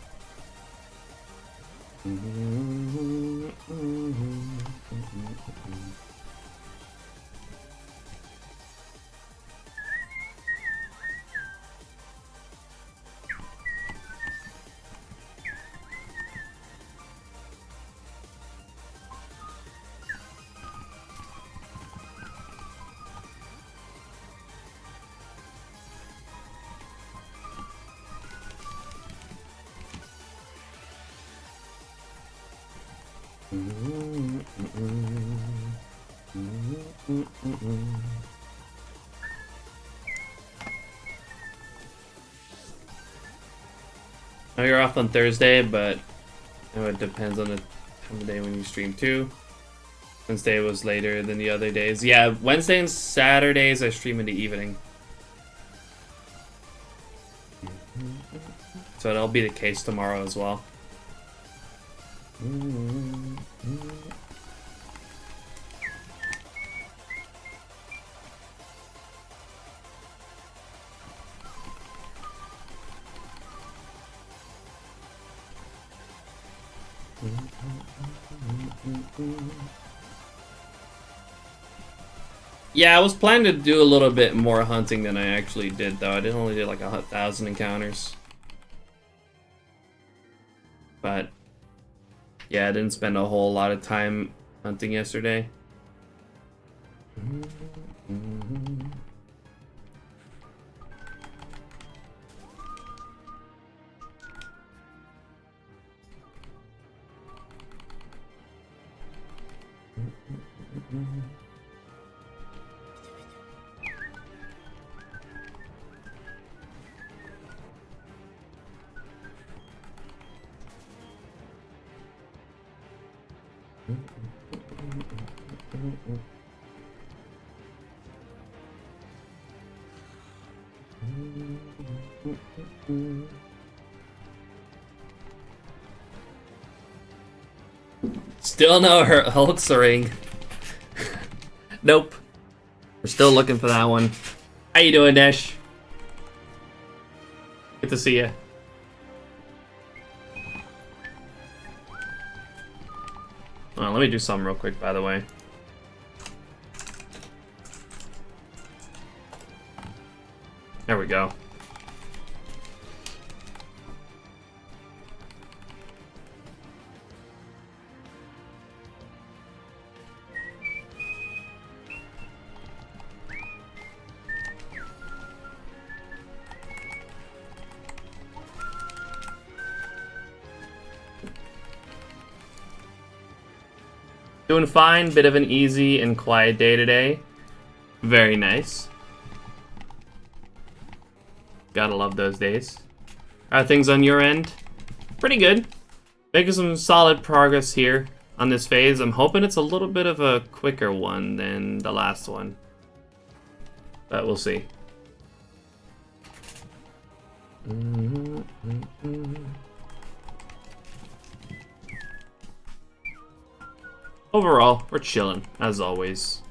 I know you're off on Thursday, but you know, it depends on the time of day when you stream too. Wednesday was later than the other days. Yeah, Wednesday and Saturdays I stream in the evening. So that'll be the case tomorrow as well. Yeah, I was planning to do a little bit more hunting than I actually did, though. I did only did like 1,000 encounters. But yeah, I didn't spend a whole lot of time hunting yesterday. Still no Ursaring. Nope. We're still looking for that one. How you doing, Dash? Good to see you. Let me do something real quick, by the way. There we go. Doing fine, bit of an easy and quiet day today. Very nice. Gotta love those days. How are things on your end? Pretty good. Making some solid progress here on this phase. I'm hoping it's a little bit of a quicker one than the last one. But we'll see. Overall, we're chilling, as always.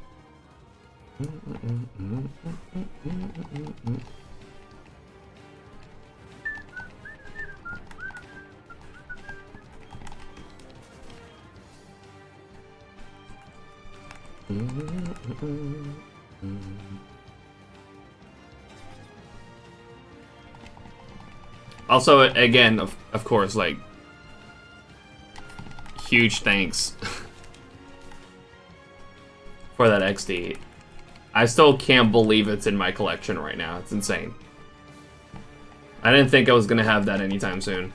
Also, again, of course, like, huge thanks for that XD. I still can't believe it's in my collection right now. It's insane. I didn't think I was gonna have that anytime soon.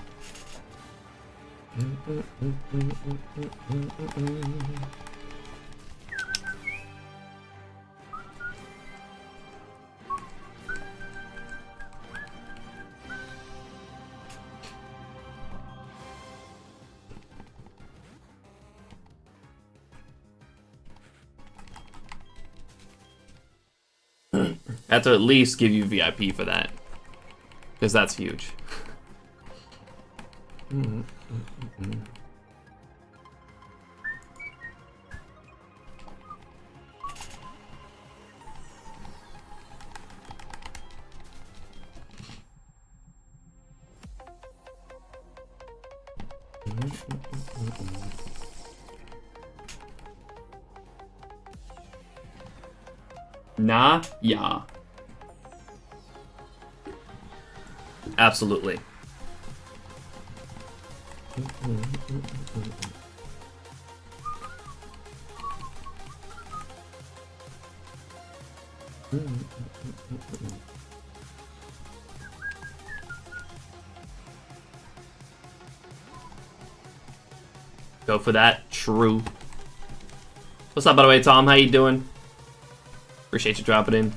I have to at least give you VIP for that, because that's huge. Nah, yeah. Absolutely. Go for that. True. What's up, by the way, Tom? How you doing? Appreciate you dropping in.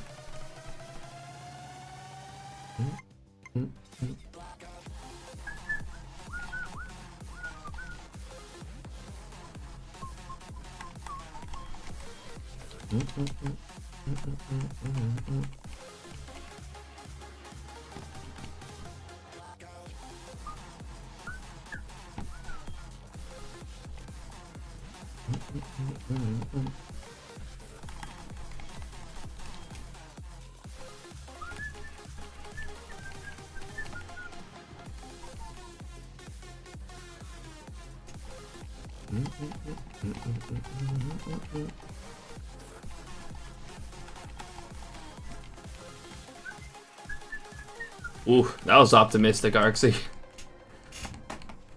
Ooh, that was optimistic, Arxie.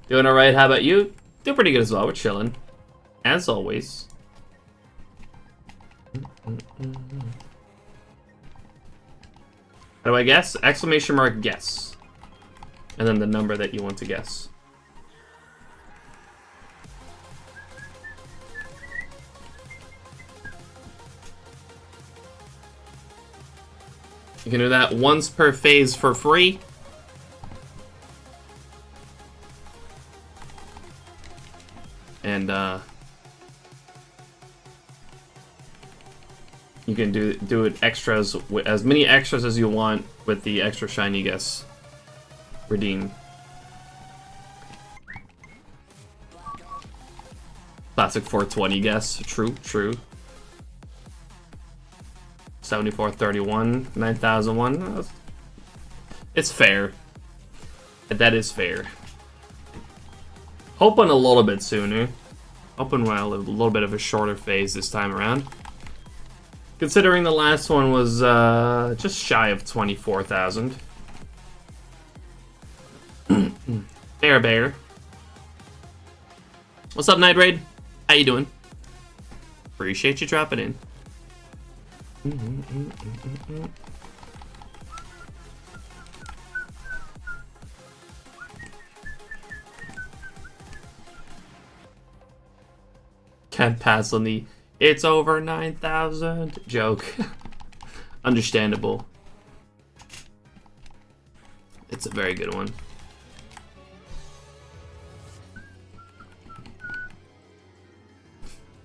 Doing alright, how about you? Doing pretty good as well, we're chilling. As always. How do I guess? Exclamation mark guess. And then the number that you want to guess. You can do that once per phase for free. And can do it extras, as many extras as you want with the extra shiny guess redeem. Classic 420 guess, true. 7431, 9001. It's fair. That is fair. Hoping a little bit sooner. Hoping a little bit of a shorter phase this time around. Considering the last one was just shy of 24,000. Bear. What's up, Night Raid? How you doing? Appreciate you dropping in. Can't pass on the "it's over 9,000" joke. Understandable. It's a very good one.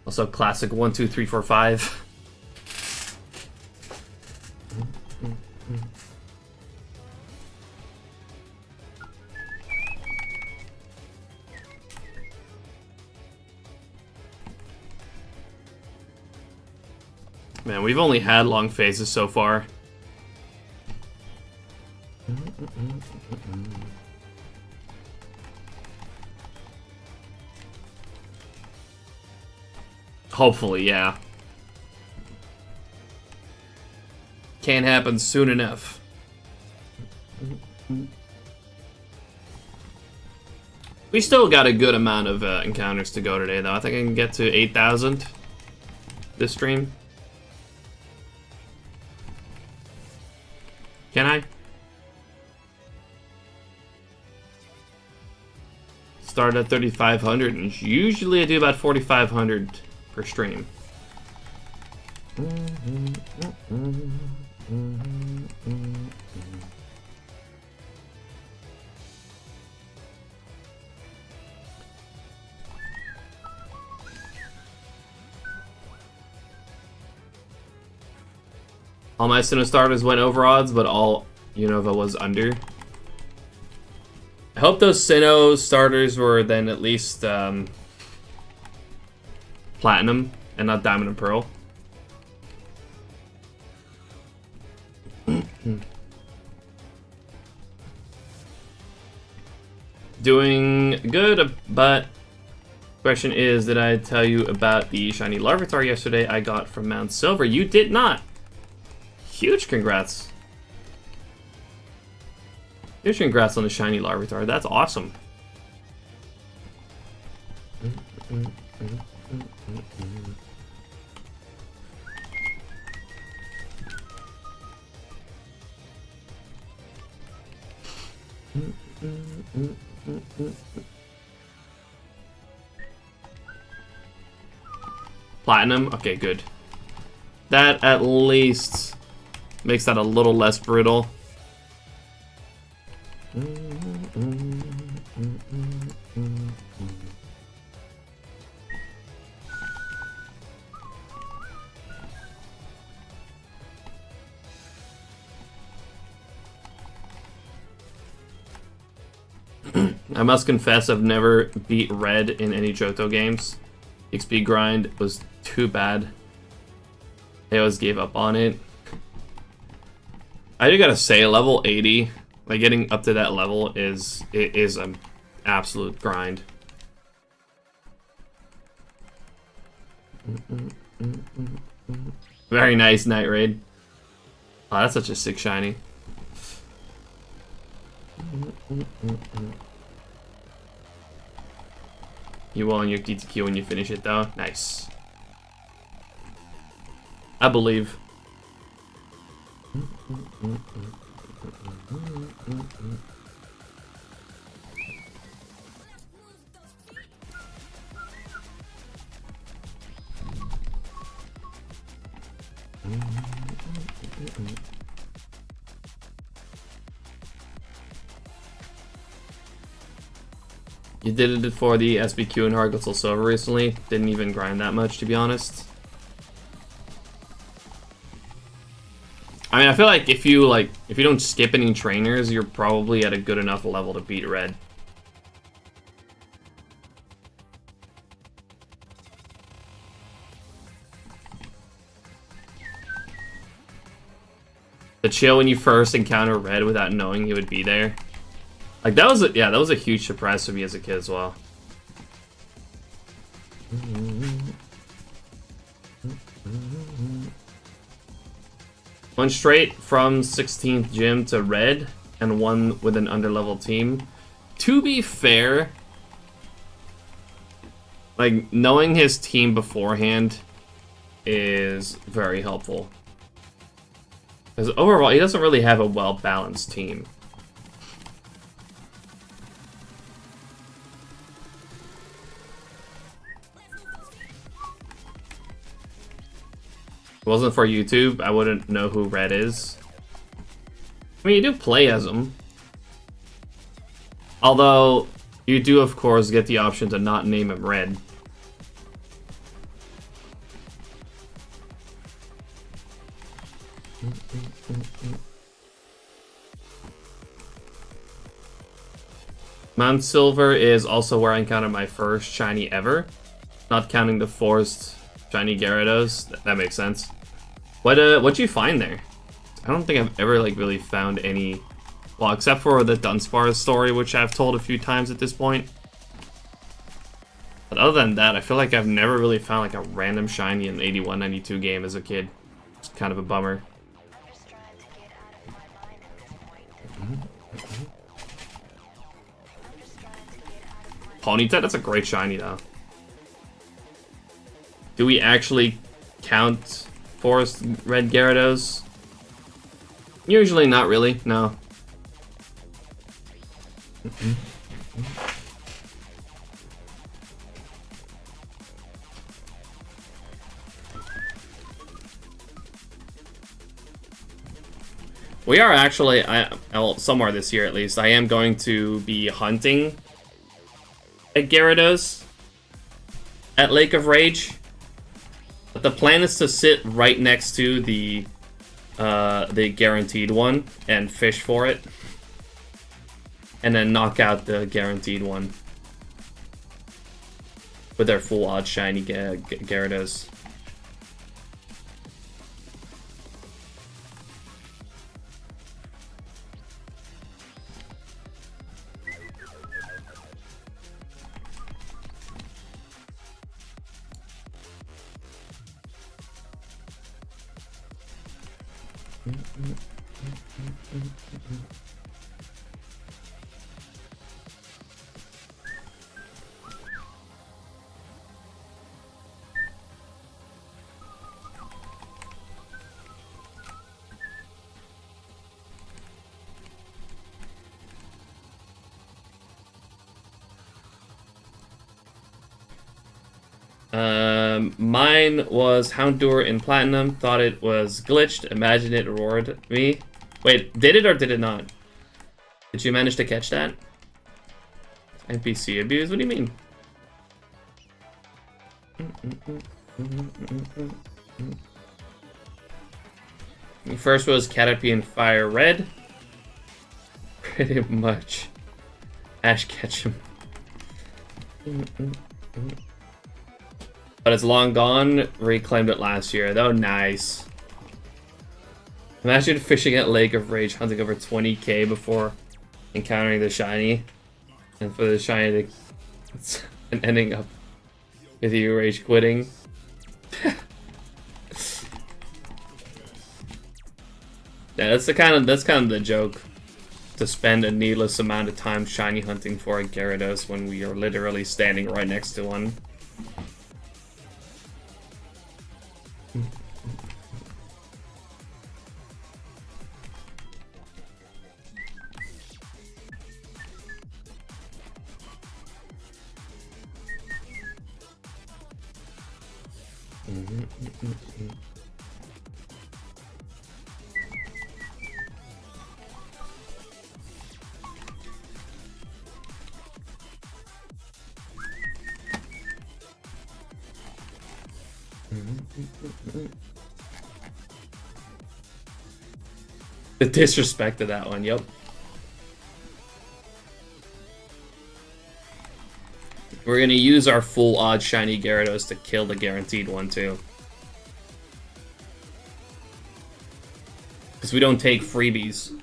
Also, classic 1, 2, 3, 4, 5. Man, we've only had long phases so far. Hopefully, yeah. Can't happen soon enough. We still got a good amount of encounters to go today, though. I think I can get to 8,000 this stream. Can I? Start at 3,500, and usually I do about 4,500 per stream. All my Sinnoh starters went over odds, but all Unova was under. I hope those Sinnoh starters were then at least platinum and not diamond and pearl. Doing good, but question is, did I tell you about the shiny Larvitar yesterday I got from Mount Silver? You did not. Huge congrats. Huge congrats on the shiny Larvitar. That's awesome. Platinum? Okay, good. That at least makes that a little less brutal. I must confess I've never beat Red in any Johto games. XP grind was too bad. I always gave up on it. I do gotta say, level 80, like getting up to that level is an absolute grind. Very nice, Night Raid. Oh, that's such a sick shiny. You will on your DTQ when you finish it, though. Nice. I believe. You did it for the SBQ and Hard Silver recently. Didn't even grind that much, to be honest. I mean, I feel like if you don't skip any trainers, you're probably at a good enough level to beat red. The chill when you first encounter red without knowing he would be there. Like that was a huge surprise for me as a kid as well. Went straight from 16th gym to red and won with an underlevel team. To be fair, like knowing his team beforehand is very helpful. Because overall, he doesn't really have a well-balanced team. If it wasn't for YouTube, I wouldn't know who Red is. I mean, you do play as him. Although, you do, of course, get the option to not name him Red. Mount Silver is also where I encountered my first shiny ever. Not counting the forced shiny Gyarados. That makes sense. What'd you find there? I don't think I've ever like really found any, well, except for the Dunsparce story, which I've told a few times at this point. But other than that, I feel like I've never really found like a random shiny in an 81-92 game as a kid. It's kind of a bummer. Ponyta, that's a great shiny though. Do we actually count forest red Gyarados? Usually not really, no. We are actually, well, somewhere this year at least, I am going to be hunting a Gyarados at Lake of Rage. But the plan is to sit right next to the guaranteed one and fish for it. And then knock out the guaranteed one with their full odd shiny Gyarados. Mine was Houndour in Platinum. Thought it was glitched. Imagine it roared me. Wait, did it or did it not? Did you manage to catch that? NPC abuse? What do you mean? First was Caterpie and Fire Red. Pretty much. Ash Ketchum. But it's long gone. Reclaimed it last year. That was nice. Imagine fishing at Lake of Rage, hunting over 20k before encountering the shiny. And for the shiny to... and ending up with you rage quitting. Yeah, that's kind of the joke. To spend a needless amount of time shiny hunting for a Gyarados when we are literally standing right next to one. The disrespect to that one, yep. We're gonna use our full odd shiny Gyarados to kill the guaranteed one too. Because we don't take freebies.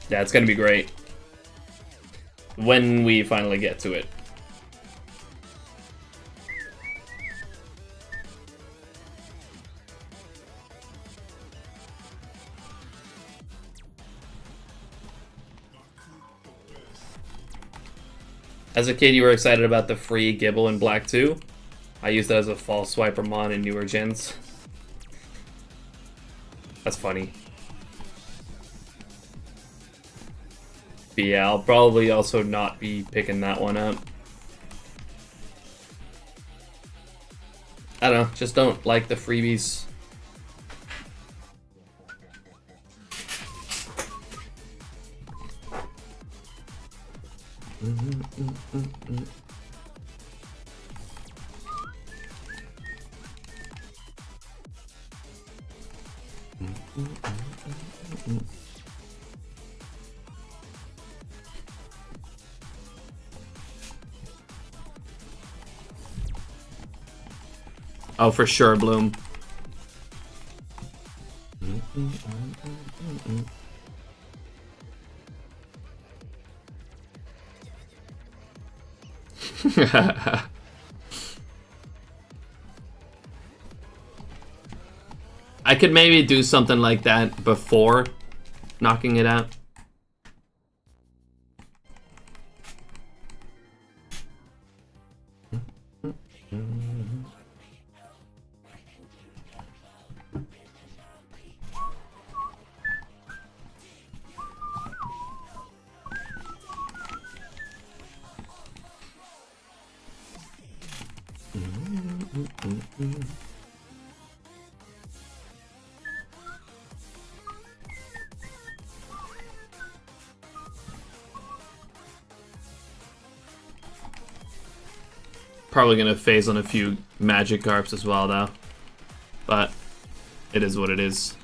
Yeah, it's gonna be great when we finally get to it. As a kid, you were excited about the free Gibble in Black 2. I used that as a false swiper mon in newer gens. That's funny. But yeah, I'll probably also not be picking that one up. I don't know, just don't like the freebies. Oh, for sure, Bloom. I could maybe do something like that before knocking it out. Probably gonna phase on a few Magikarps as well, though. But it is what it is.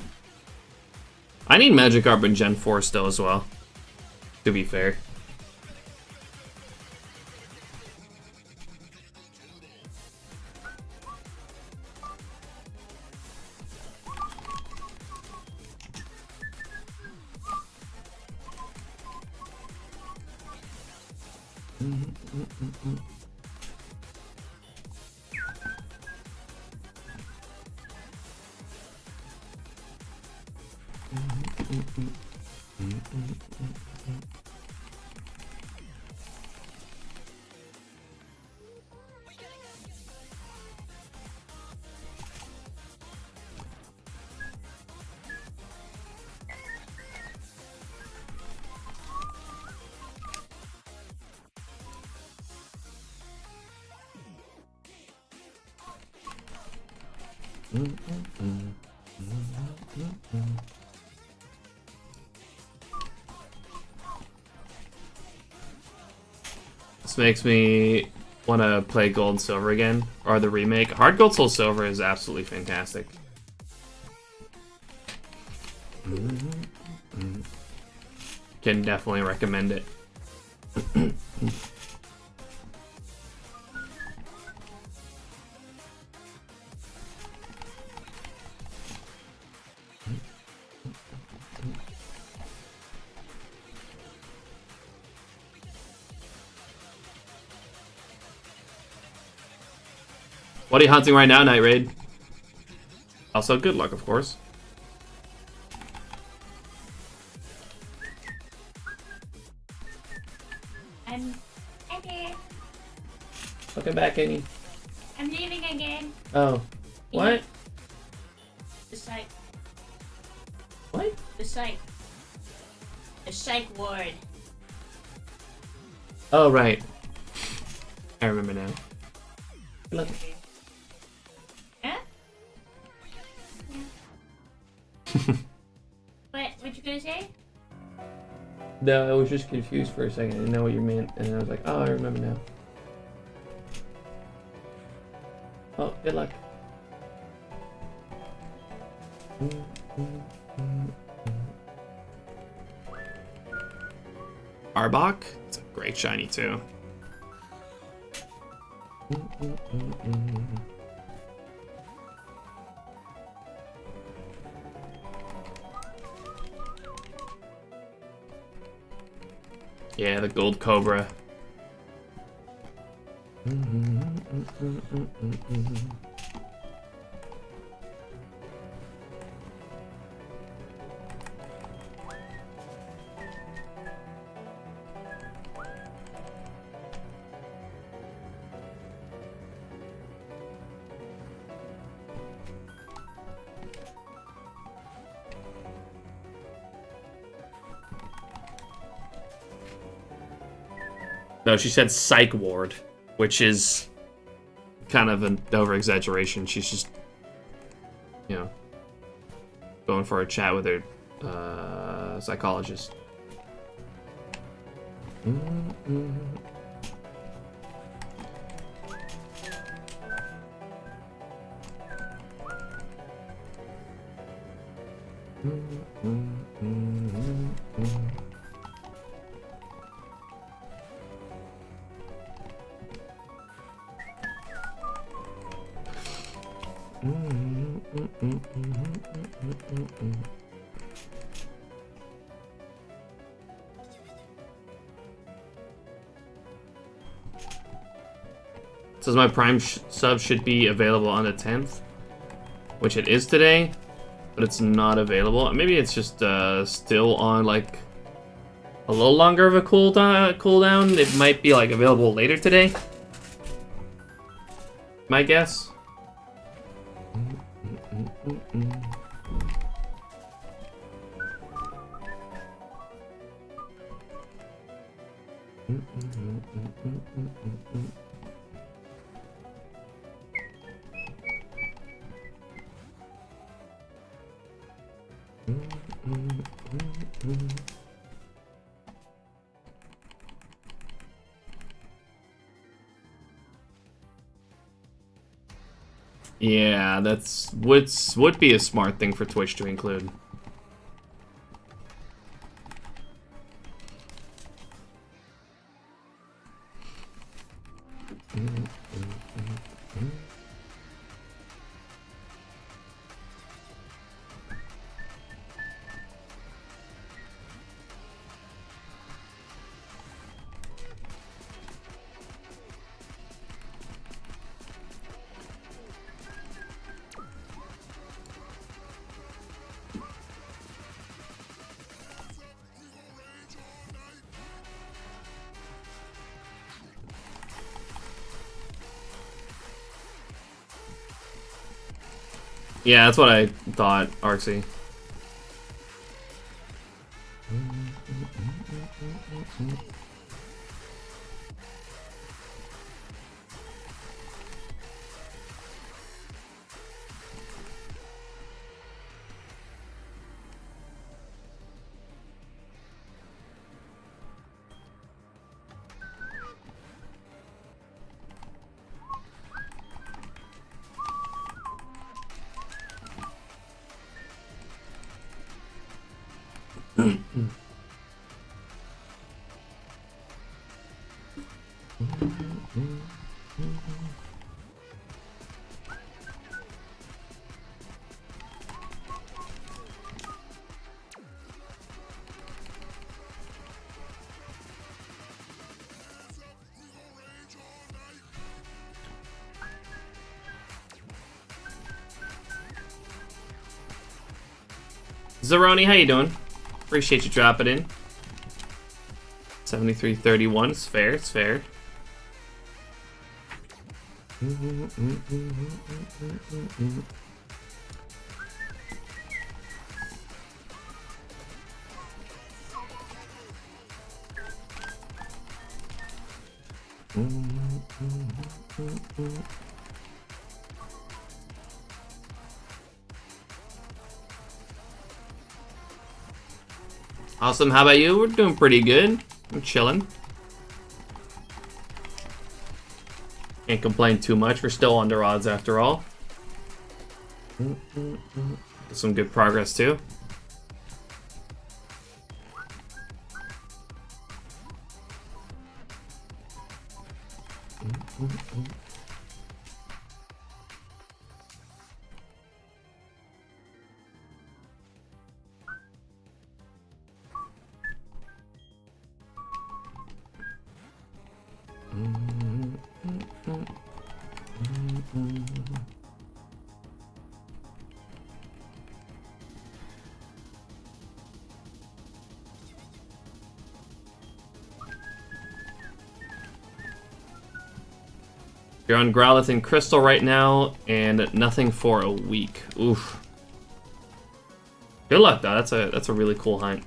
I need Magikarp in Gen 4 still as well, to be fair. This makes me want to play Gold and Silver again, or the remake. Hard Gold Soul Silver is absolutely fantastic. Can definitely recommend it. What are you hunting right now, Night Raid? Also, good luck, of course. I'm Hi there. Welcome back, Amy. I'm leaving again. Oh. What? The psych. What? The psych. The psych ward. Oh, right. I remember now. Good luck. Huh? What you gonna say? No, I was just confused for a second. I didn't know what you meant, and I was like, oh, I remember now. Oh, good luck. Arbok? It's a great shiny too. Yeah, the gold cobra. No, she said psych ward, which is kind of an over-exaggeration. She's just, you know, going for a chat with her psychologist. Says my Prime sub should be available on the 10th, which it is today, but it's not available. Maybe it's just still on like a little longer of a cooldown. It might be like available later today. My guess. Yeah, that's would be a smart thing for Twitch to include. Yeah, that's what I thought, Arxie. Zeroni, how you doing? Appreciate you dropping in. 73.31, it's fair, it's fair. Awesome. How about you? We're doing pretty good. I'm chilling. Can't complain too much. We're still under odds after all. Some good progress too. You're on Growlithe and Crystal right now, and nothing for a week. Oof. Good luck, though. That's a really cool hunt.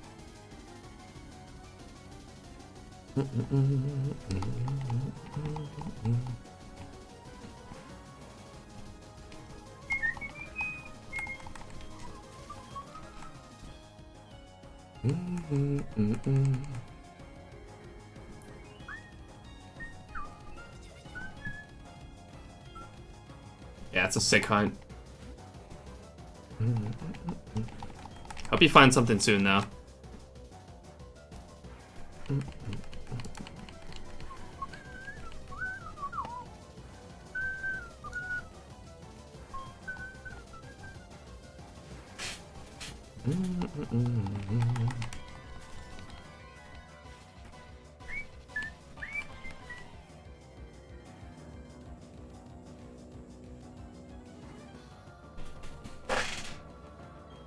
Yeah, it's a sick hunt. Hope you find something soon, though.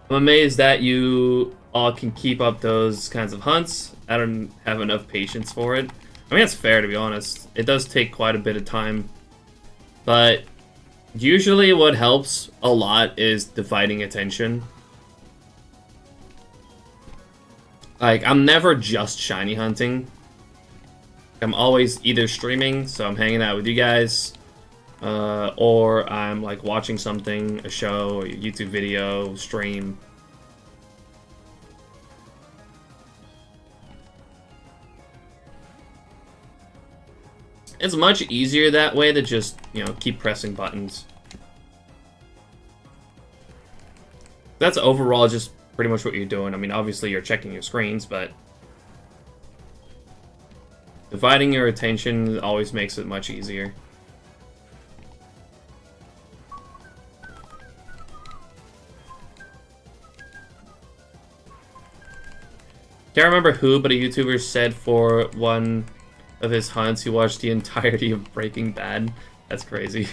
I'm amazed that you all can keep up those kinds of hunts. I don't have enough patience for it. I mean, that's fair, to be honest. It does take quite a bit of time. But usually what helps a lot is dividing attention. Like, I'm never just shiny hunting. I'm always either streaming, so I'm hanging out with you guys, or I'm like watching something, a show, or a YouTube video, stream. It's much easier that way to just, you know, keep pressing buttons. That's overall just pretty much what you're doing. I mean, obviously you're checking your screens, but dividing your attention always makes it much easier. Can't remember who, but a YouTuber said for one of his hunts he watched the entirety of Breaking Bad. That's crazy.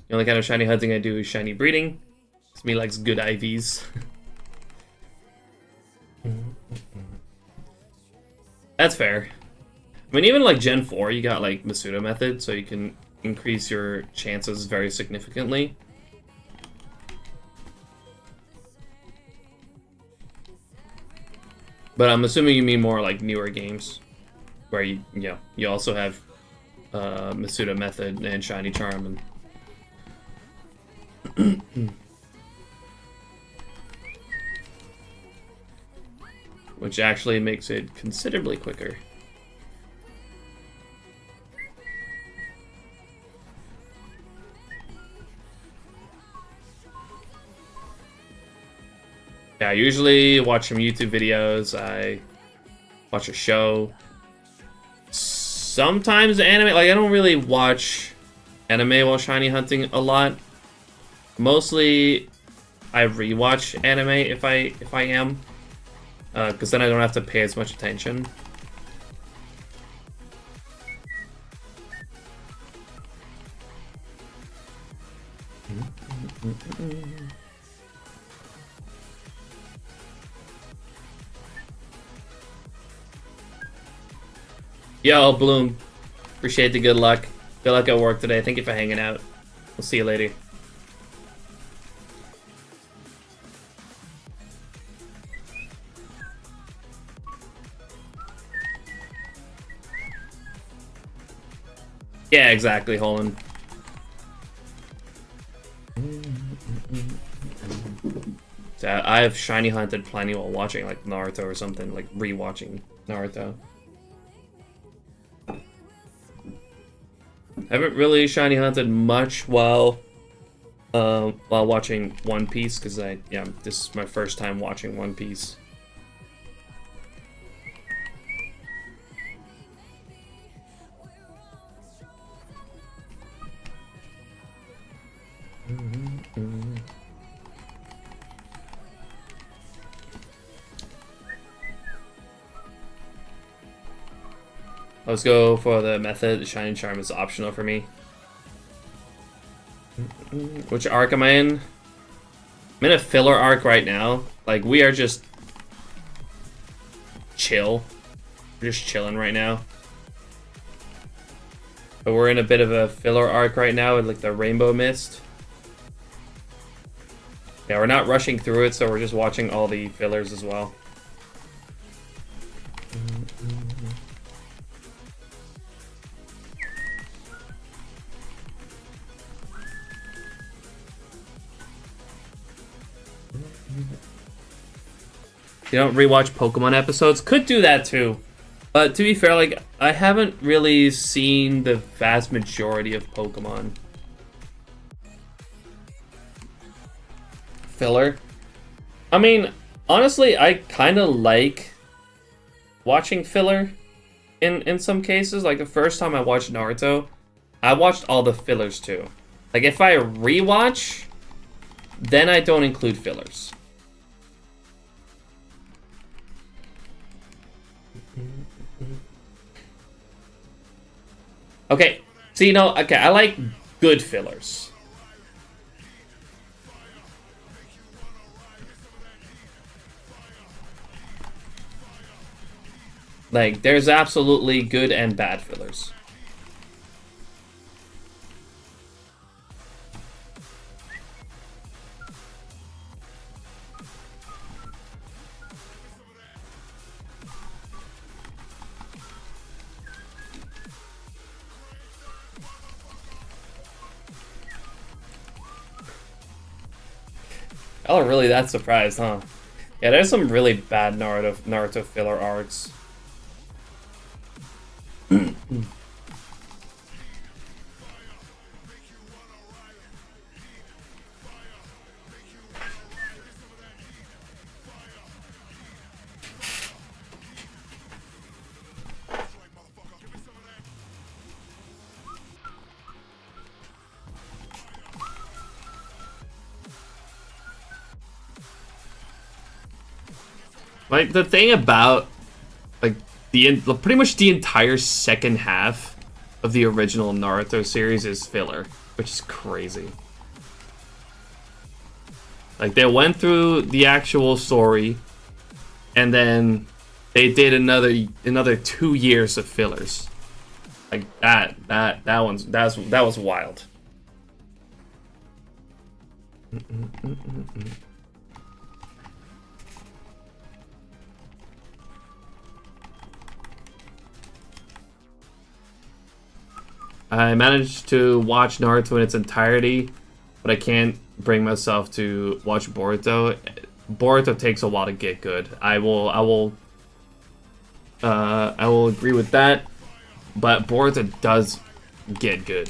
The only kind of shiny hunting I do is shiny breeding. Because me likes good IVs. That's fair. I mean, even like Gen 4, you got like Masuda method, so you can increase your chances very significantly. But I'm assuming you mean more like newer games, where you also have Masuda method and shiny charm and which actually makes it considerably quicker. Yeah, I usually watch some YouTube videos, I watch a show. Sometimes anime, like I don't really watch anime while shiny hunting a lot. Mostly I rewatch anime if I am, because then I don't have to pay as much attention. Yo, Bloom. Appreciate the good luck. Good luck at work today. Thank you for hanging out. We'll see you later. Yeah, exactly, Holland. So I have shiny hunted plenty while watching like Naruto or something, like rewatching Naruto. Haven't really shiny hunted much while watching One Piece, because this is my first time watching One Piece. Let's go for the method. The Shining Charm is optional for me. Which arc am I in? I'm in a filler arc right now. Like, we are just chill. We're just chilling right now. But we're in a bit of a filler arc right now with like the Rainbow Mist. Yeah, we're not rushing through it, so we're just watching all the fillers as well. You don't rewatch Pokemon episodes? Could do that too. But to be fair, like, I haven't really seen the vast majority of Pokemon. Filler? I mean, honestly, I kind of like watching filler in some cases. Like, the first time I watched Naruto, I watched all the fillers too. Like, if I rewatch, then I don't include fillers. Okay, so okay, I like good fillers. Like, there's absolutely good and bad fillers. Y'all are really that surprised, huh? Yeah, there's some really bad Naruto filler arcs. Like, the thing about, like, pretty much the entire second half of the original Naruto series is filler, which is crazy. Like, they went through the actual story, and then they did another 2 years of fillers. Like, that was wild. I managed to watch Naruto in its entirety, but I can't bring myself to watch Boruto. Boruto takes a while to get good. I will agree with that, but Boruto does get good.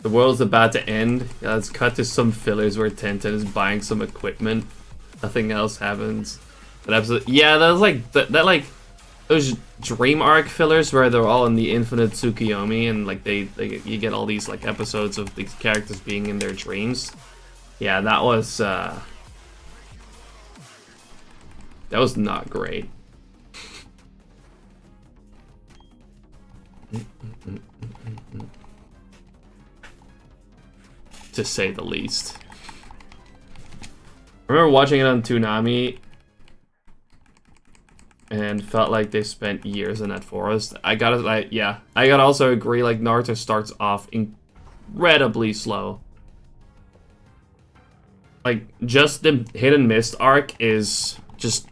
The world's about to end. Yeah, let's cut to some fillers where Tenten is buying some equipment. Nothing else happens. That episode, yeah, that was like that like those dream arc fillers where they're all in the infinite Tsukiyomi and like you get all these like episodes of these characters being in their dreams. Yeah, that was not great. To say the least. I remember watching it on Toonami and felt like they spent years in that forest. I gotta also agree, like Naruto starts off incredibly slow. Like just the Hidden Mist arc is just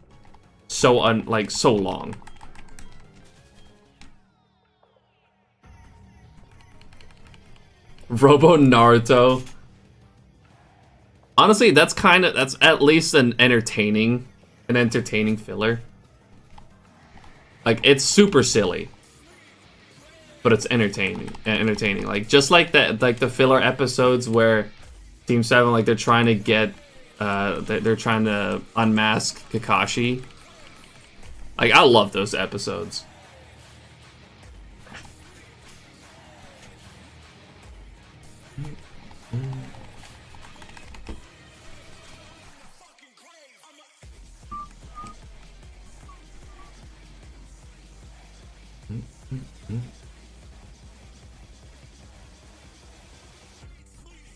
so so long. Robo Naruto. Honestly, that's at least an entertaining filler. Like it's super silly, but it's entertaining. Like just like the filler episodes where Team 7 like they're trying to get they're trying to unmask Kakashi. Like I love those episodes.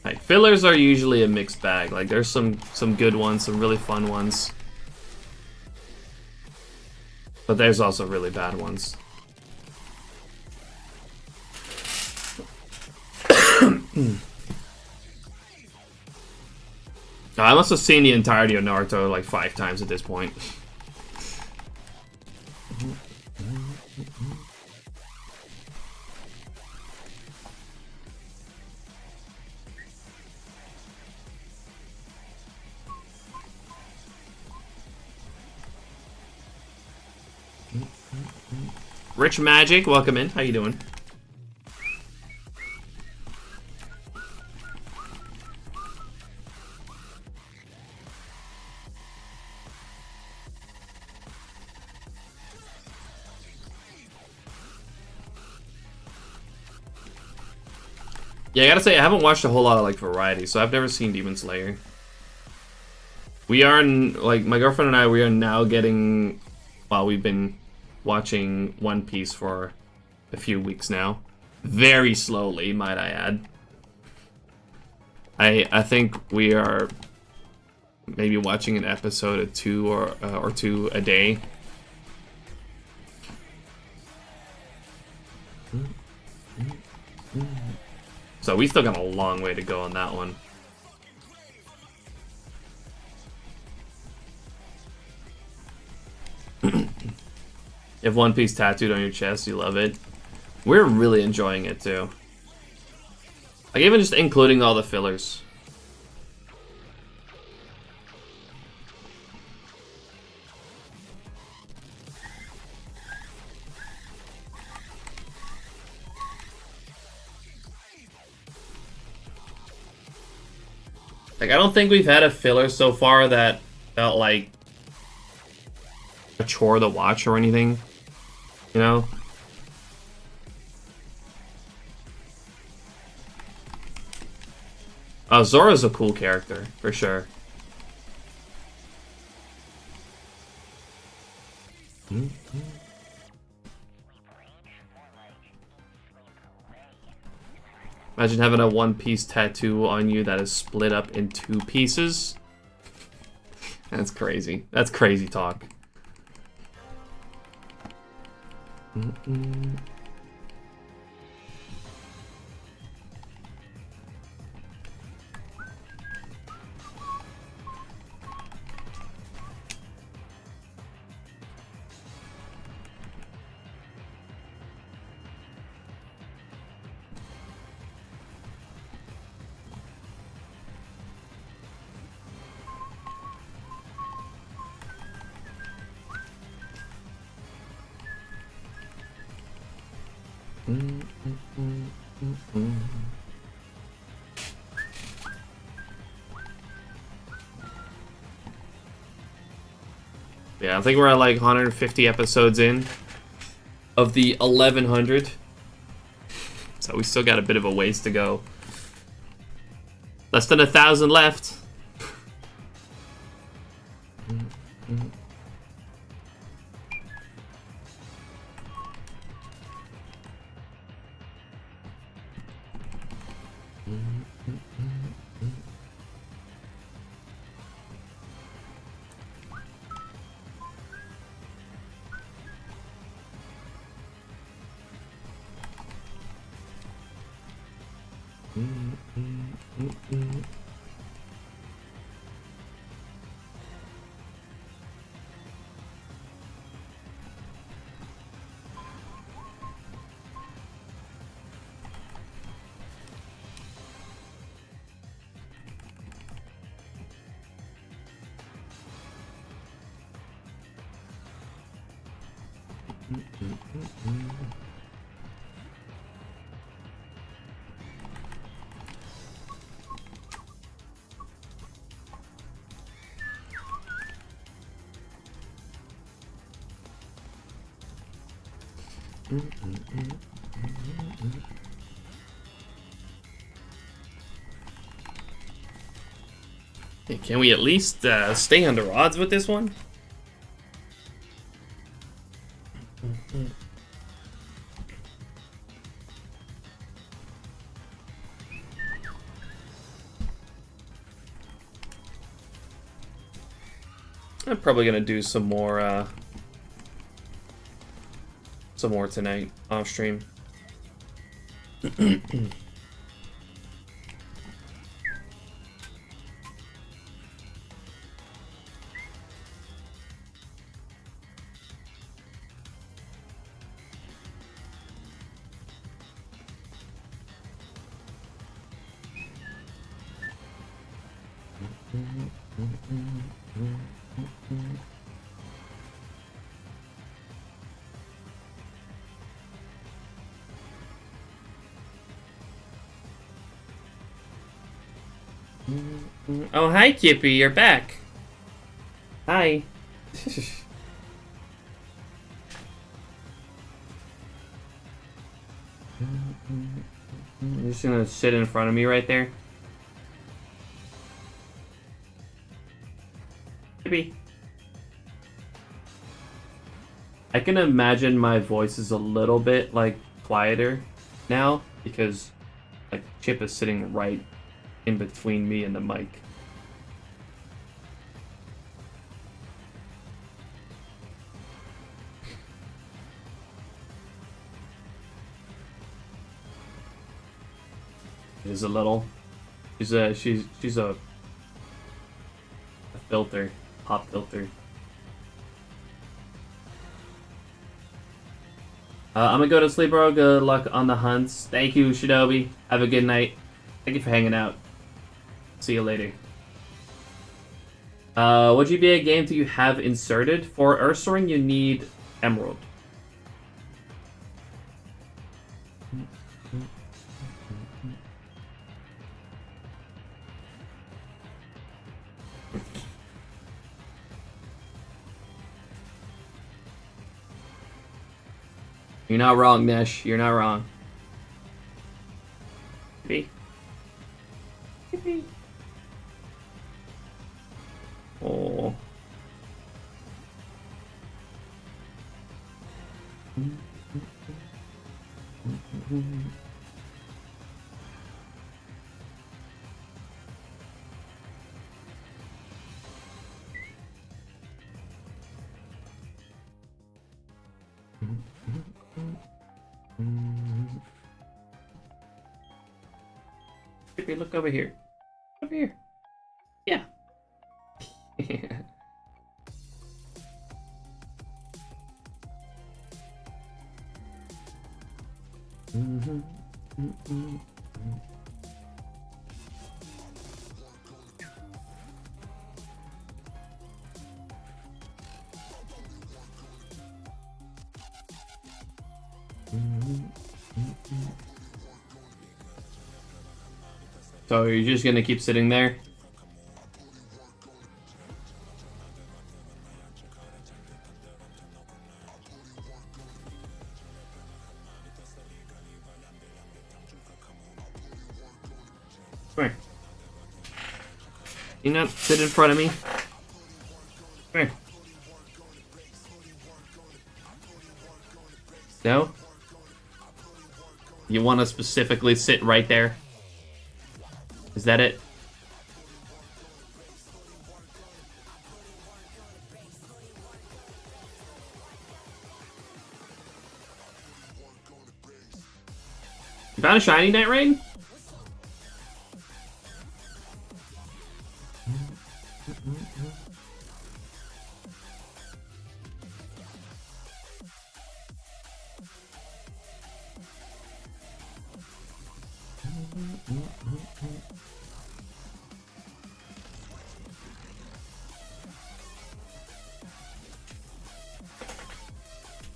Like fillers are usually a mixed bag. Like there's some good ones, some really fun ones. But there's also really bad ones. I must have seen the entirety of Naruto like 5 times at this point. Rich Magic, welcome in. How you doing? Yeah, I gotta say, I haven't watched a whole lot of like variety, so I've never seen Demon Slayer. We are, like, my girlfriend and I, we are now getting, well, we've been watching One Piece for a few weeks now. Very slowly, might I add. I think we are maybe watching an episode or two a day. So we still got a long way to go on that one. You have One Piece tattooed on your chest, you love it. We're really enjoying it too. Like even just including all the fillers. Like I don't think we've had a filler so far that felt like a chore to watch or anything, you know? Zora's a cool character, for sure. Imagine having a One Piece tattoo on you that is split up in 2 pieces. That's crazy. That's crazy talk. Yeah, I think we're at like 150 episodes in of the 1100. So we still got a bit of a ways to go. Less than 1,000 left. Hey, can we at least stay under odds with this one? I'm probably gonna do some more tonight off stream. Oh, hi, Kippy, you're back. Hi. You're just gonna sit in front of me right there? Kippy. I can imagine my voice is a little bit, like, quieter now, because, like, Chip is sitting right in between me and the mic. It is a little. She's a filter, pop filter. I'm gonna go to sleep, bro. Good luck on the hunts. Thank you, Shinobi. Have a good night. Thank you for hanging out. See you later. What GBA game do you have inserted? For Ursaring, you need Emerald. You're not wrong, Nesh. You're not wrong. Yippee. Yippee. Oh. Yippee, look over here. Over here. Yeah. So you're just gonna keep sitting there? Come here. You not sit in front of me? Come here. No? You want to specifically sit right there? Is that it? You found a shiny Night Rain?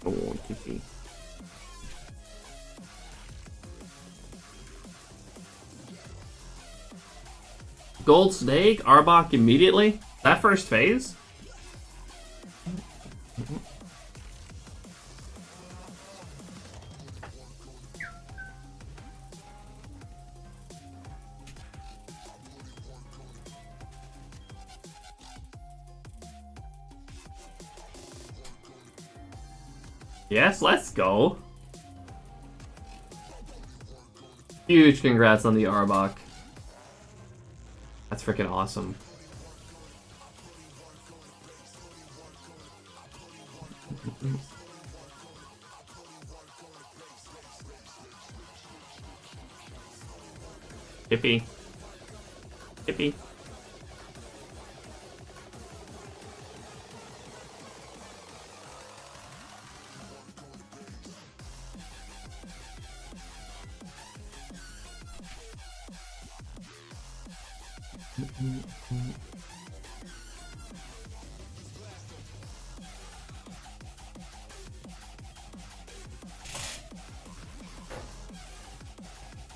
Oh, Kiki. Gold Snake, Arbok immediately? That first phase? Yes, let's go. Huge congrats on the Arbok. That's freaking awesome. Hippie. Hippie.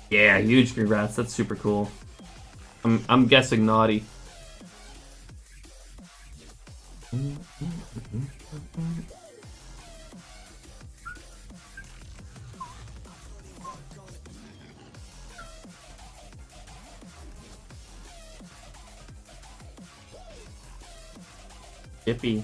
Yeah, huge congrats. That's super cool. I'm guessing naughty. Yippee.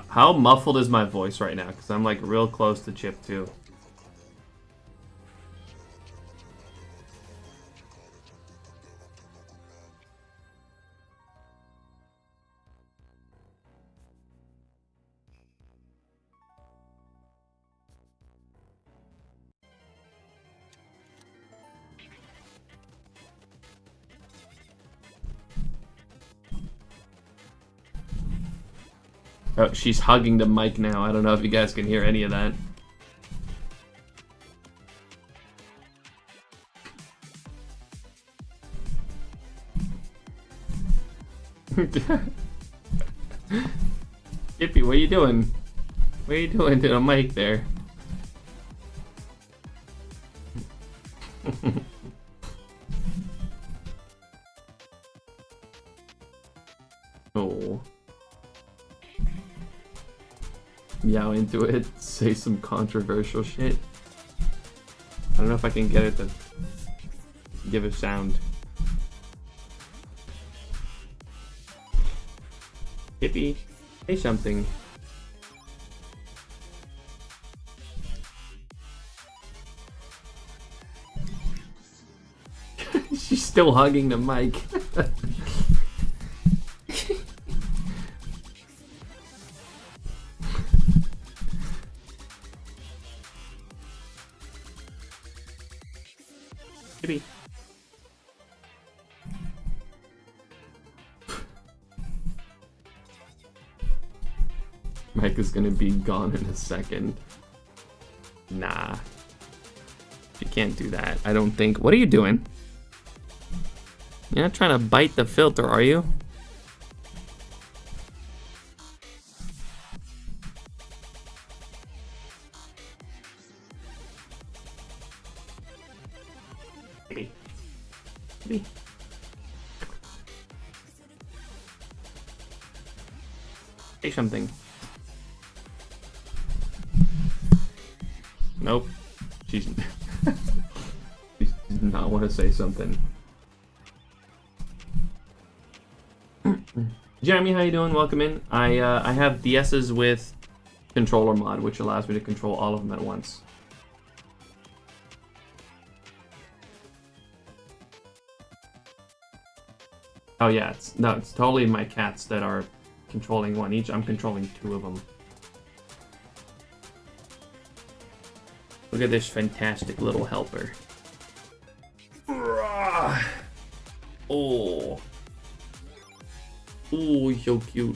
How muffled is my voice right now? Because I'm like real close to Chip too. Oh, she's hugging the mic now. I don't know if you guys can hear any of that. Yippee, what are you doing? What are you doing to the mic there? Oh. Meow into it, say some controversial shit. I don't know if I can get it to give a sound. Hippie, say something. She's still hugging the mic. Hippie. Mike is gonna be gone in a second. Nah. You can't do that. I don't think. What are you doing? You're not trying to bite the filter, are you? Maybe. Maybe. Say something. Nope. She's she does not want to say something. Jeremy, how you doing? Welcome in. I have DSs with controller mod, which allows me to control all of them at once. Oh yeah, it's totally my cats that are controlling one each. I'm controlling 2 of them. Look at this fantastic little helper. Oh. Oh, so cute.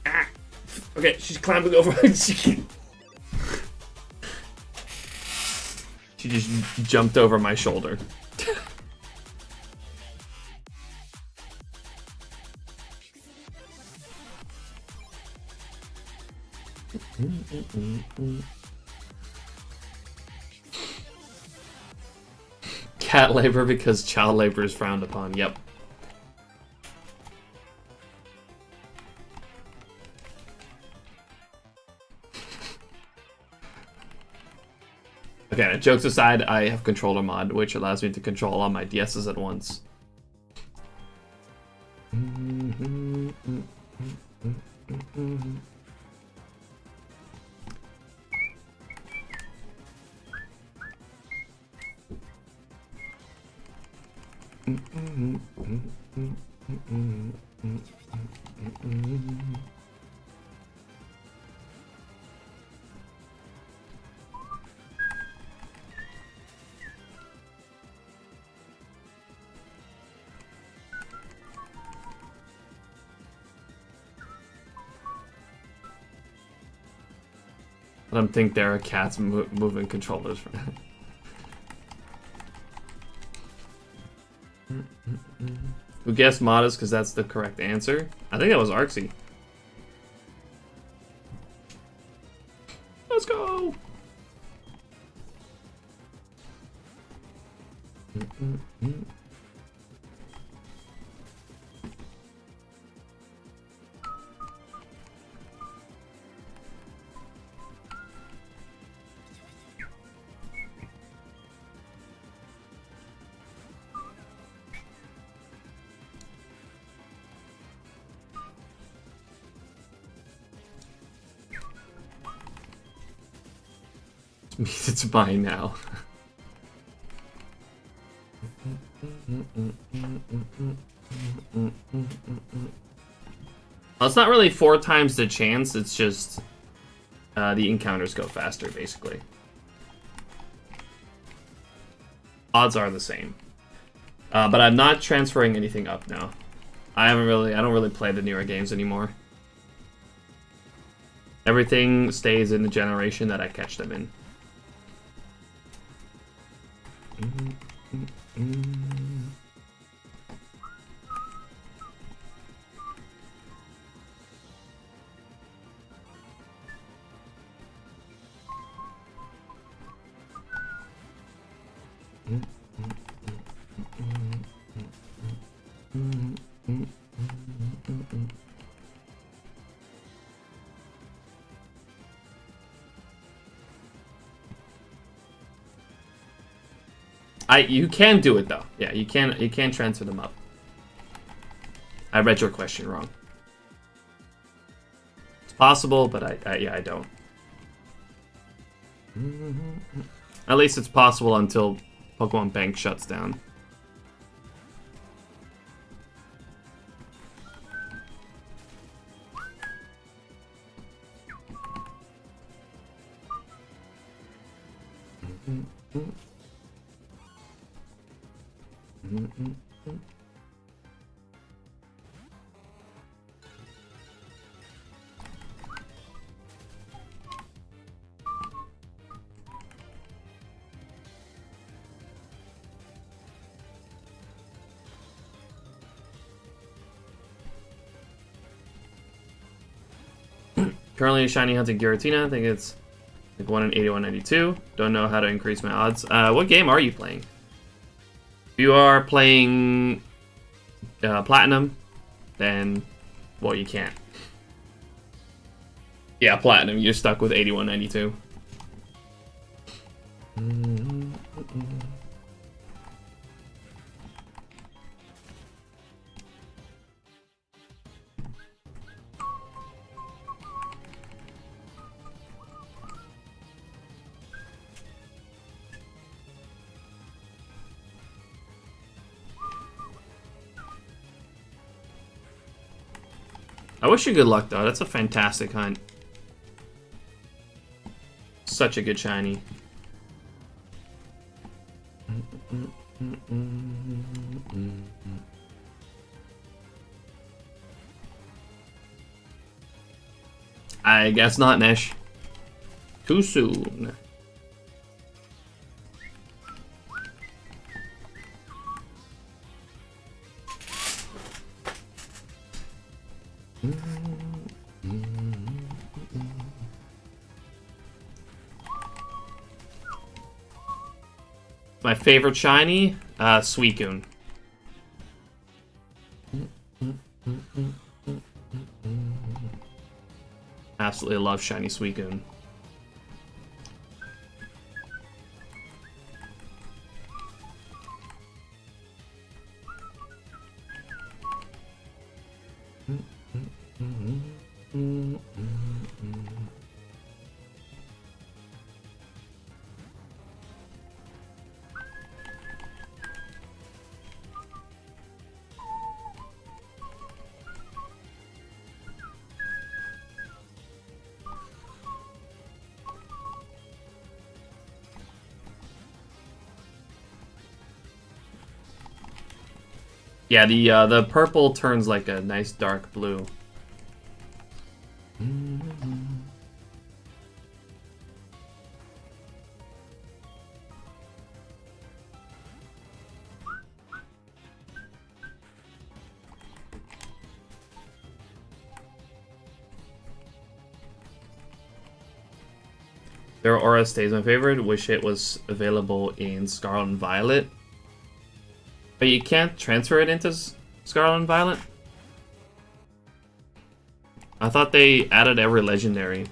Ah. Okay, she's climbing over. She just jumped over my shoulder. Cat labor because child labor is frowned upon. Yep. Okay, jokes aside, I have controller mod, which allows me to control all my DSs at once. I don't think there are cats moving controllers. Who guessed Modest because that's the correct answer? I think that was Arxie. Let's go! Means it's mine now. Well, it's not really 4 times the chance, it's just the encounters go faster, basically. Odds are the same. But I'm not transferring anything up now. I don't really play the newer games anymore. Everything stays in the generation that I catch them in. You can do it though. Yeah, you can transfer them up. I read your question wrong. It's possible, but I don't. At least it's possible until Pokemon Bank shuts down. Currently shiny hunting Giratina. I think it's like 1 in 8192. Don't know how to increase my odds. What game are you playing? If you are playing Platinum, then Well, you can't. Yeah, platinum. You're stuck with 81.92. I wish you good luck, though. That's a fantastic hunt. Such a good shiny. I guess not, Nesh. Too soon. My favorite shiny, Suicune. Absolutely love shiny Suicune. Yeah, the purple turns like a nice dark blue. Their aura stays my favorite. Wish it was available in Scarlet and Violet. But you can't transfer it into Scarlet and Violet? I thought they added every legendary.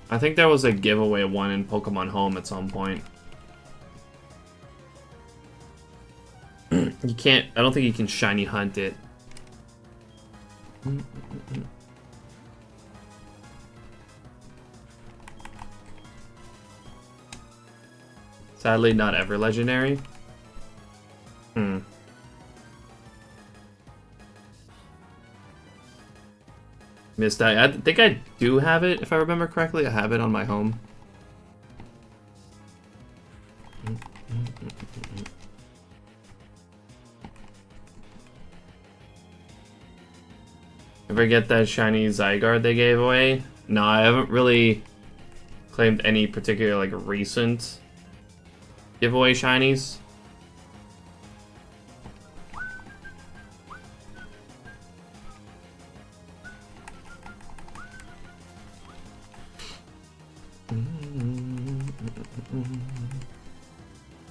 I think there was a giveaway one in Pokemon Home at some point. You can't, I don't think you can shiny hunt it. Sadly, not every legendary. Missed that. I think I do have it, if I remember correctly. I have it on my home. Ever get that shiny Zygarde they gave away? No, I haven't really claimed any particular like recent giveaway shinies.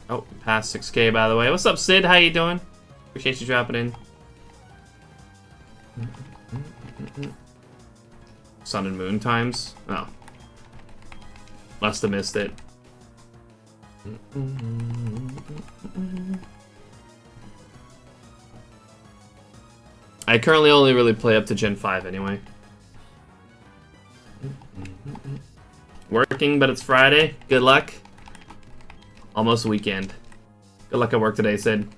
Oh, past 6K by the way. What's up, Sid? How you doing? Appreciate you dropping in. Sun and Moon times? Oh. Must have missed it. I currently only really play up to Gen 5 anyway. Working, but it's Friday. Good luck. Almost weekend. Good luck at work today, Sid.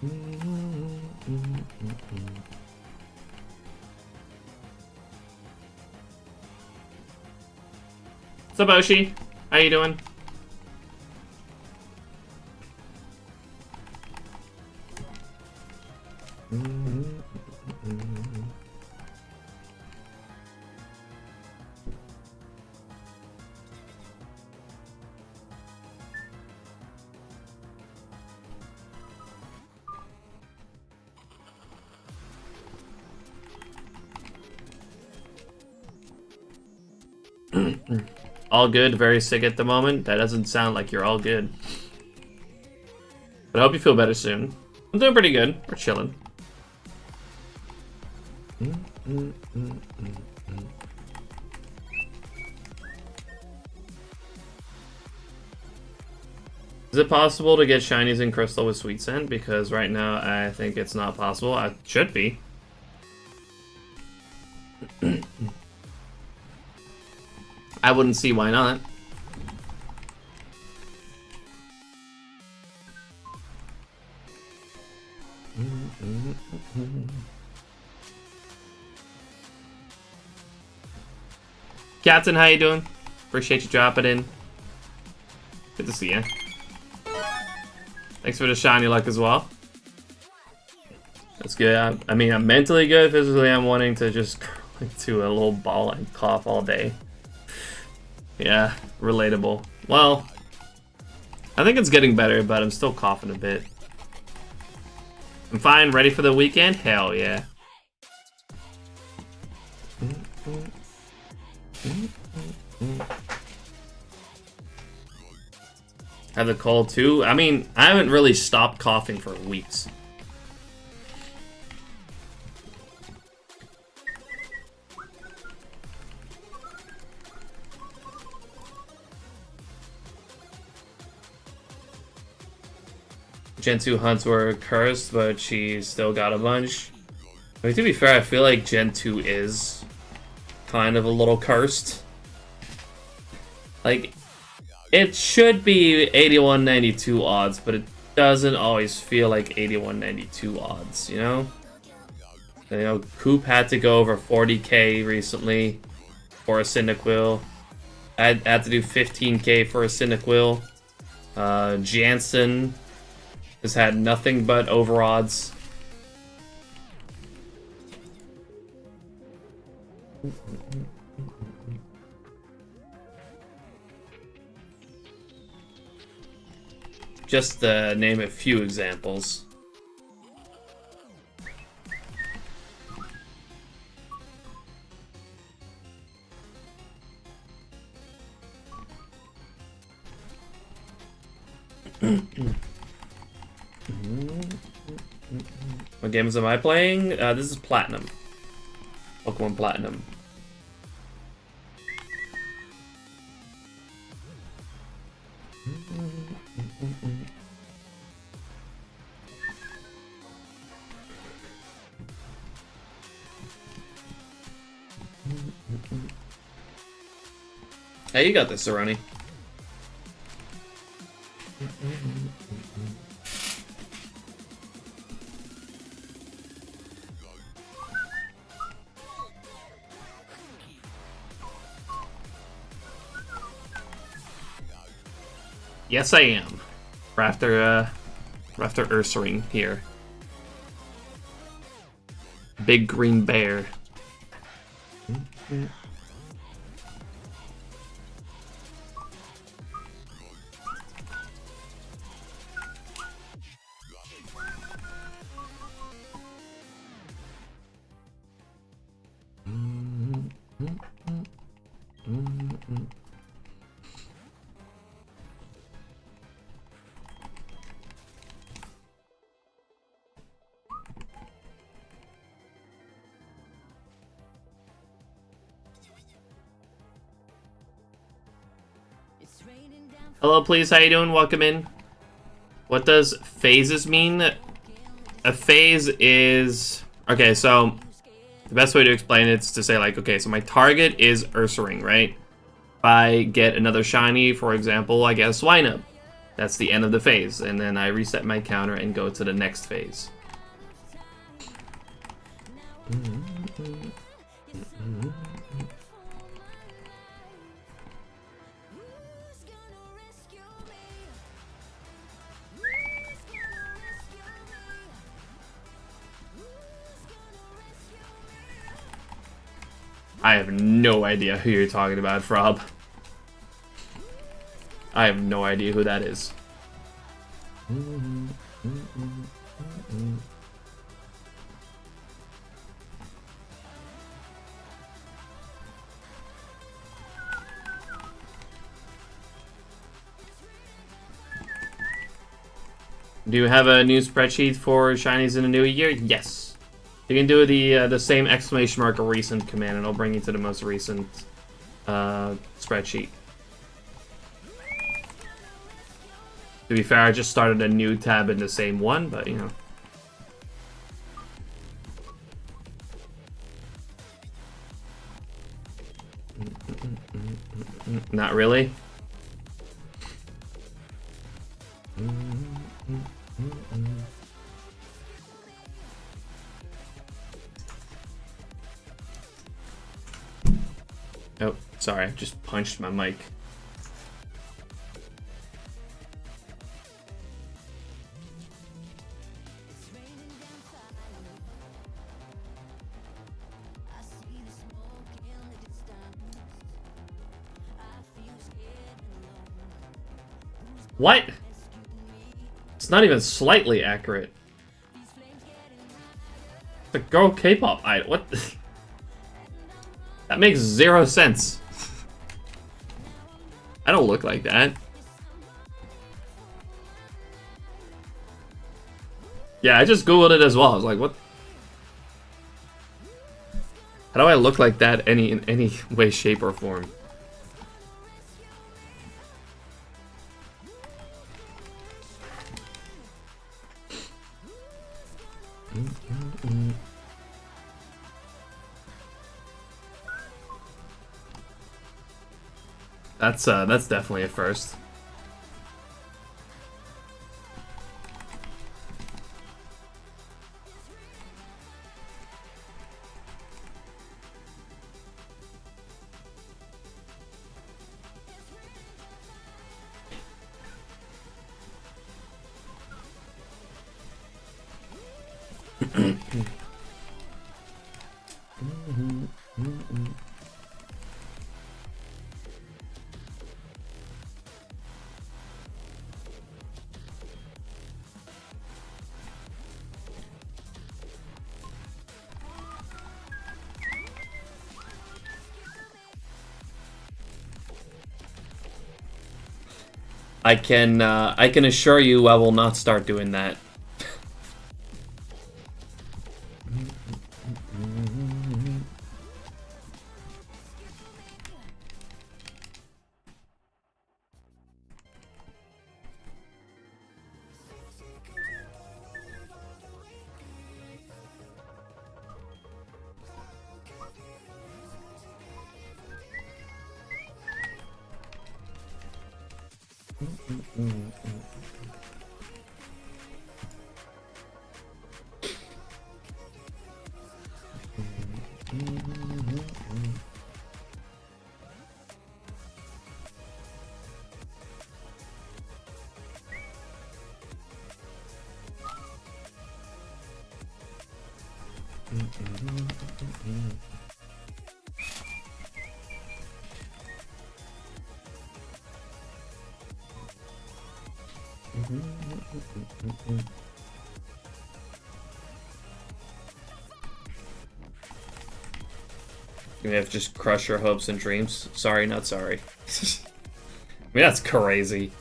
What's up, Oshi? How you doing? All good, very sick at the moment. That doesn't sound like you're all good. But I hope you feel better soon. I'm doing pretty good. We're chilling. Is it possible to get shinies in crystal with sweet scent? Because right now I think it's not possible. It should be. I wouldn't see why not. Captain, how you doing? Appreciate you dropping in. Good to see you. Thanks for the shiny luck as well. That's good. I mean, I'm mentally good. Physically, I'm wanting to just curl into a little ball and cough all day. Yeah, relatable. Well, I think it's getting better, but I'm still coughing a bit. I'm fine, ready for the weekend? Hell yeah. Have the cold too? I mean, I haven't really stopped coughing for weeks. Gen 2 hunts were cursed, but she still got a bunch. I mean, to be fair, I feel like Gen 2 is kind of a little cursed. Like, it should be 8192 odds, but it doesn't always feel like 8192 odds, you know? You know, Coop had to go over 40k recently for a Cyndaquil. I had to do 15k for a Cyndaquil. Jansen has had nothing but over odds. Just to name a few examples. What games am I playing? This is Platinum. Pokemon Platinum. Hey, you got this, Saroni. Yes, I am. We're after Ursaring here. Big green bear. Hello, please. How you doing? Welcome in. What does phases mean? A phase is... Okay, so the best way to explain it is to say, like, okay, so my target is Ursaring, right? If I get another shiny, for example, I get a Swinub. That's the end of the phase, and then I reset my counter and go to the next phase. I have no idea who you're talking about, Frob. I have no idea who that is. Do you have a new spreadsheet for shinies in the new year? Yes. You can do the same exclamation mark recent command, and it'll bring you to the most recent spreadsheet. To be fair, I just started a new tab in the same one, but you know. Not really. Oh, sorry, I just punched my mic. What? It's not even slightly accurate. The girl K-pop idol. What? That makes 0 sense. I don't look like that. Yeah, I just googled it as well. I was like, what? How do I look like that in any way, shape, or form? That's definitely a first. I can assure you I will not start doing that. You have to just crush your hopes and dreams. Sorry, not sorry. I mean, that's crazy.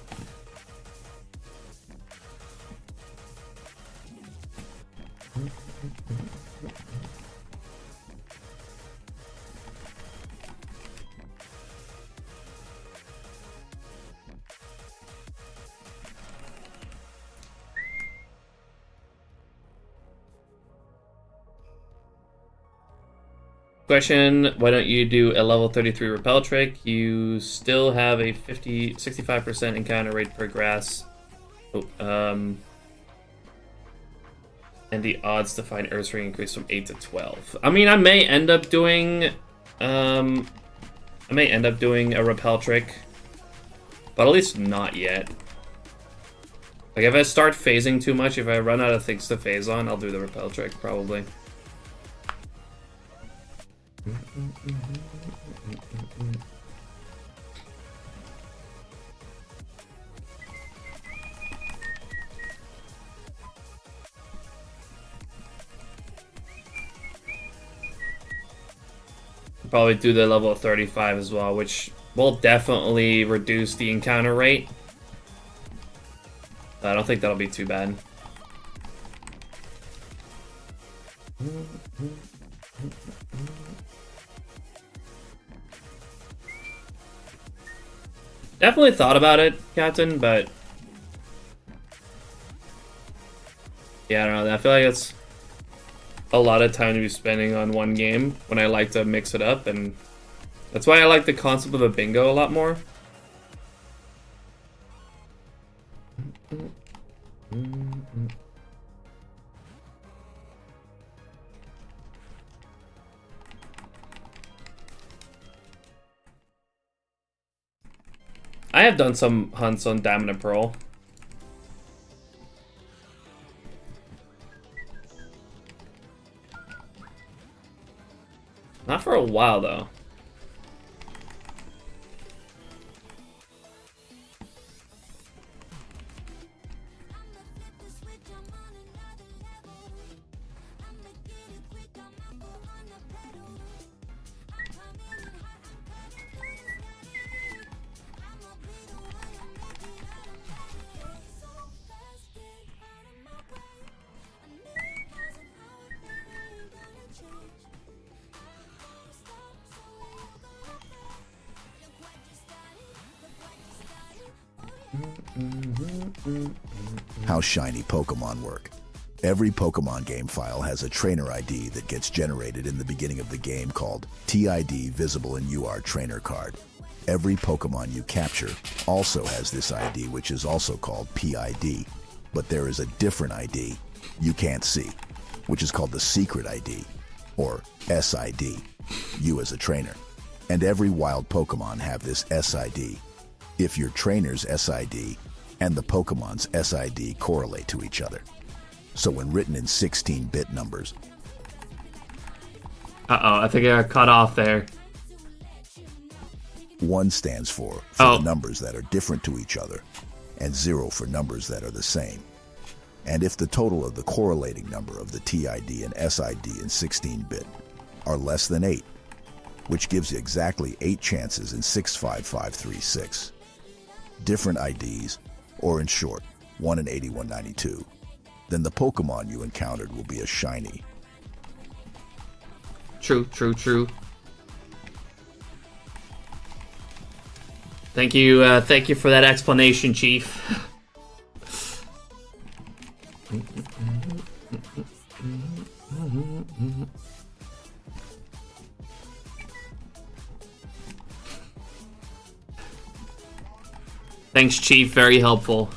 Question, why don't you do a level 33 repel trick? You still have a 65% encounter rate per grass. Oh, and the odds to find Ursaring increase from 8 to 12. I mean, I may end up doing a repel trick, but at least not yet. Like, if I start phasing too much, if I run out of things to phase on, I'll do the repel trick, probably. Probably do the level 35 as well, which will definitely reduce the encounter rate. I don't think that'll be too bad. Definitely thought about it, Captain, but yeah, I don't know. I feel like it's a lot of time to be spending on one game when I like to mix it up, and that's why I like the concept of a bingo a lot more. I have done some hunts on Diamond and Pearl. Not for a while, though. How shiny Pokemon work. Every Pokemon game file has a trainer ID that gets generated in the beginning of the game called TID visible in UR trainer card. Every Pokemon you capture also has this ID, which is also called PID, but there is a different ID you can't see, which is called the secret ID, or SID, you as a trainer. And every wild Pokemon have this SID if your trainer's SID and the Pokemon's SID correlate to each other. So when written in 16-bit numbers... Uh-oh, I think I got cut off there. 1 stands for the numbers that are different to each other, and 0 for numbers that are the same. And if the total of the correlating number of the TID and SID in 16-bit are less than 8, which gives you exactly 8 chances in 65536. Different IDs, or in short, 1 in 8192, then the Pokemon you encountered will be a shiny. True, true, true. Thank you for that explanation, Chief. Thanks, Chief. Very helpful.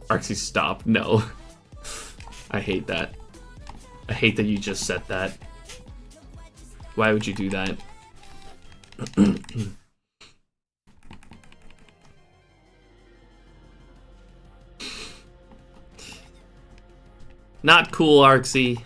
Arxie, stop. No. I hate that. I hate that you just said that. Why would you do that? Not cool, Arxie.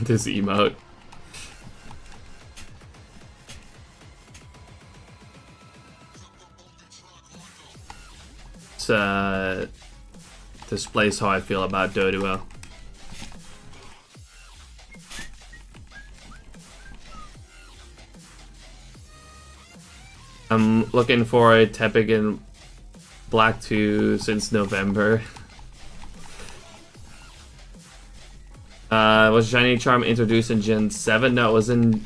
This emote. It's, displays how I feel about Doduo. I'm looking for a Tepic in Black 2 since November. Was Shiny Charm introduced in Gen 7? No, it was in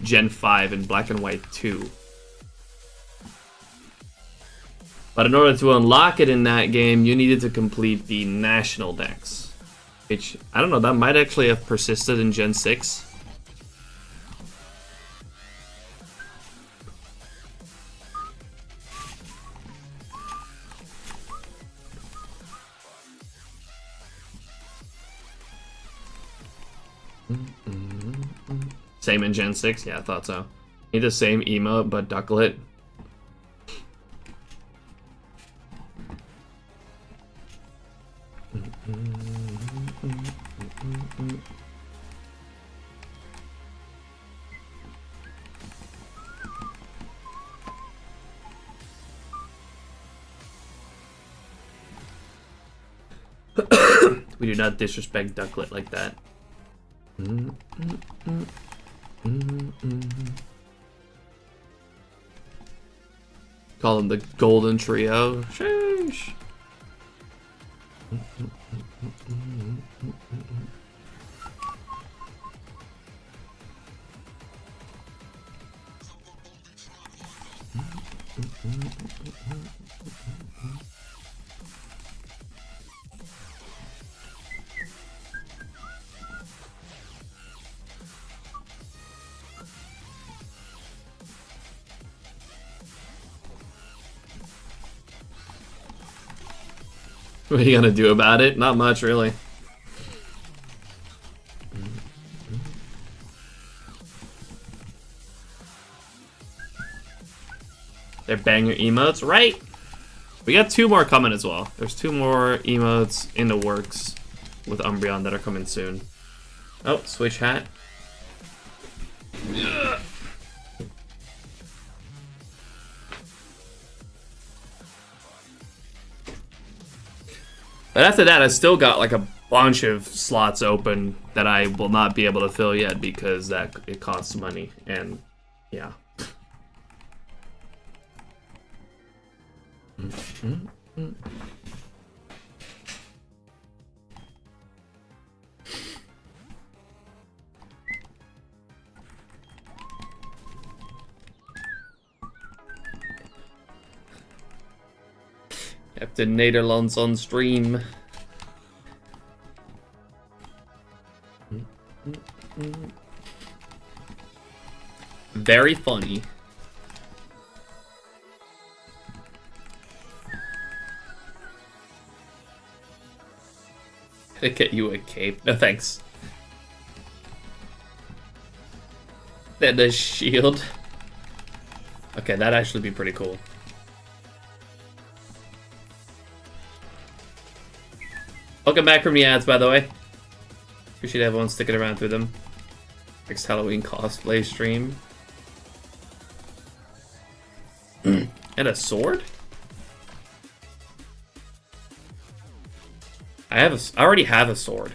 Gen 5 in Black and White 2. But in order to unlock it in that game, you needed to complete the National Dex. Which, I don't know, that might actually have persisted in Gen 6. Same in Gen 6? Yeah, I thought so. Need the same emote, but Ducklet. We do not disrespect Ducklet like that. Call them the Golden Trio. Sheesh. What are you gonna do about it? Not much, really. They're banger emotes, right? We got 2 more coming as well. There's 2 more emotes in the works with Umbreon that are coming soon. Oh, switch hat. But after that, I still got like a bunch of slots open that I will not be able to fill yet because it costs money, and yeah. Captain Nederlands on stream. Very funny. Gonna get you a cape. No thanks. Then a shield. Okay, that'd actually be pretty cool. Welcome back from the ads, by the way. Appreciate everyone sticking around through them. Next Halloween cosplay stream. And a sword? I already have a sword.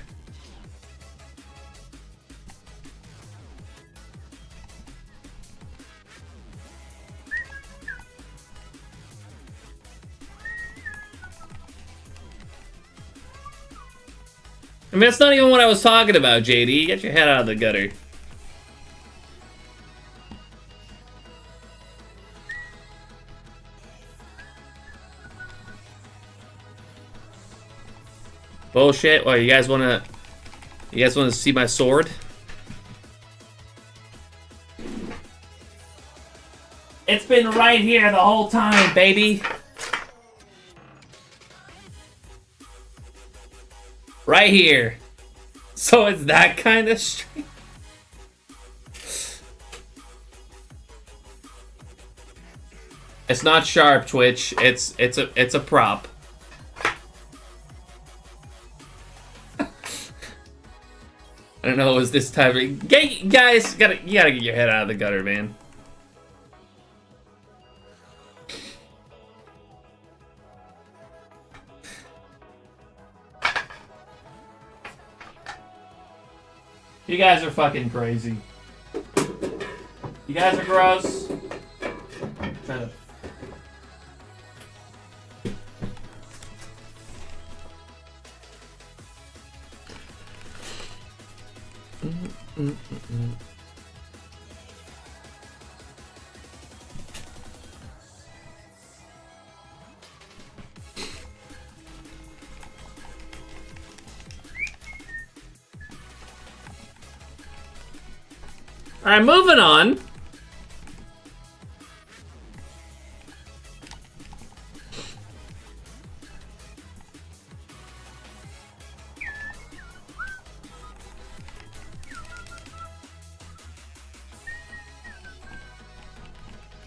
I mean, that's not even what I was talking about, JD. Get your head out of the gutter. Bullshit. Well, you guys wanna see my sword? It's been right here the whole time, baby. Right here. So it's that kind of stream. It's not sharp, Twitch. It's a prop. I don't know, it was this time. Guys, you gotta get your head out of the gutter, man. You guys are fucking crazy. You guys are gross. Try to. Alright, moving on.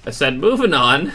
I said moving on.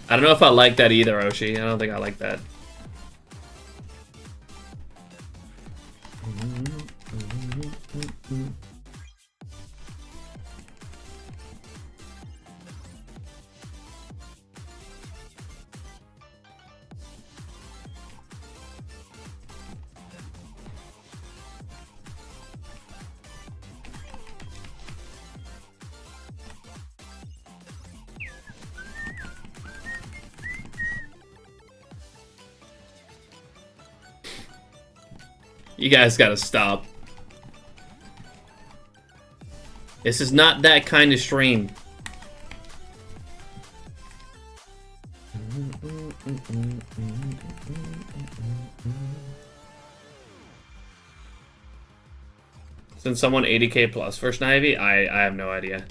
I don't know if I like that either, Oshi. I don't think I like that. You guys gotta stop. This is not that kind of stream. Since someone 80k plus for Snivy, I have no idea.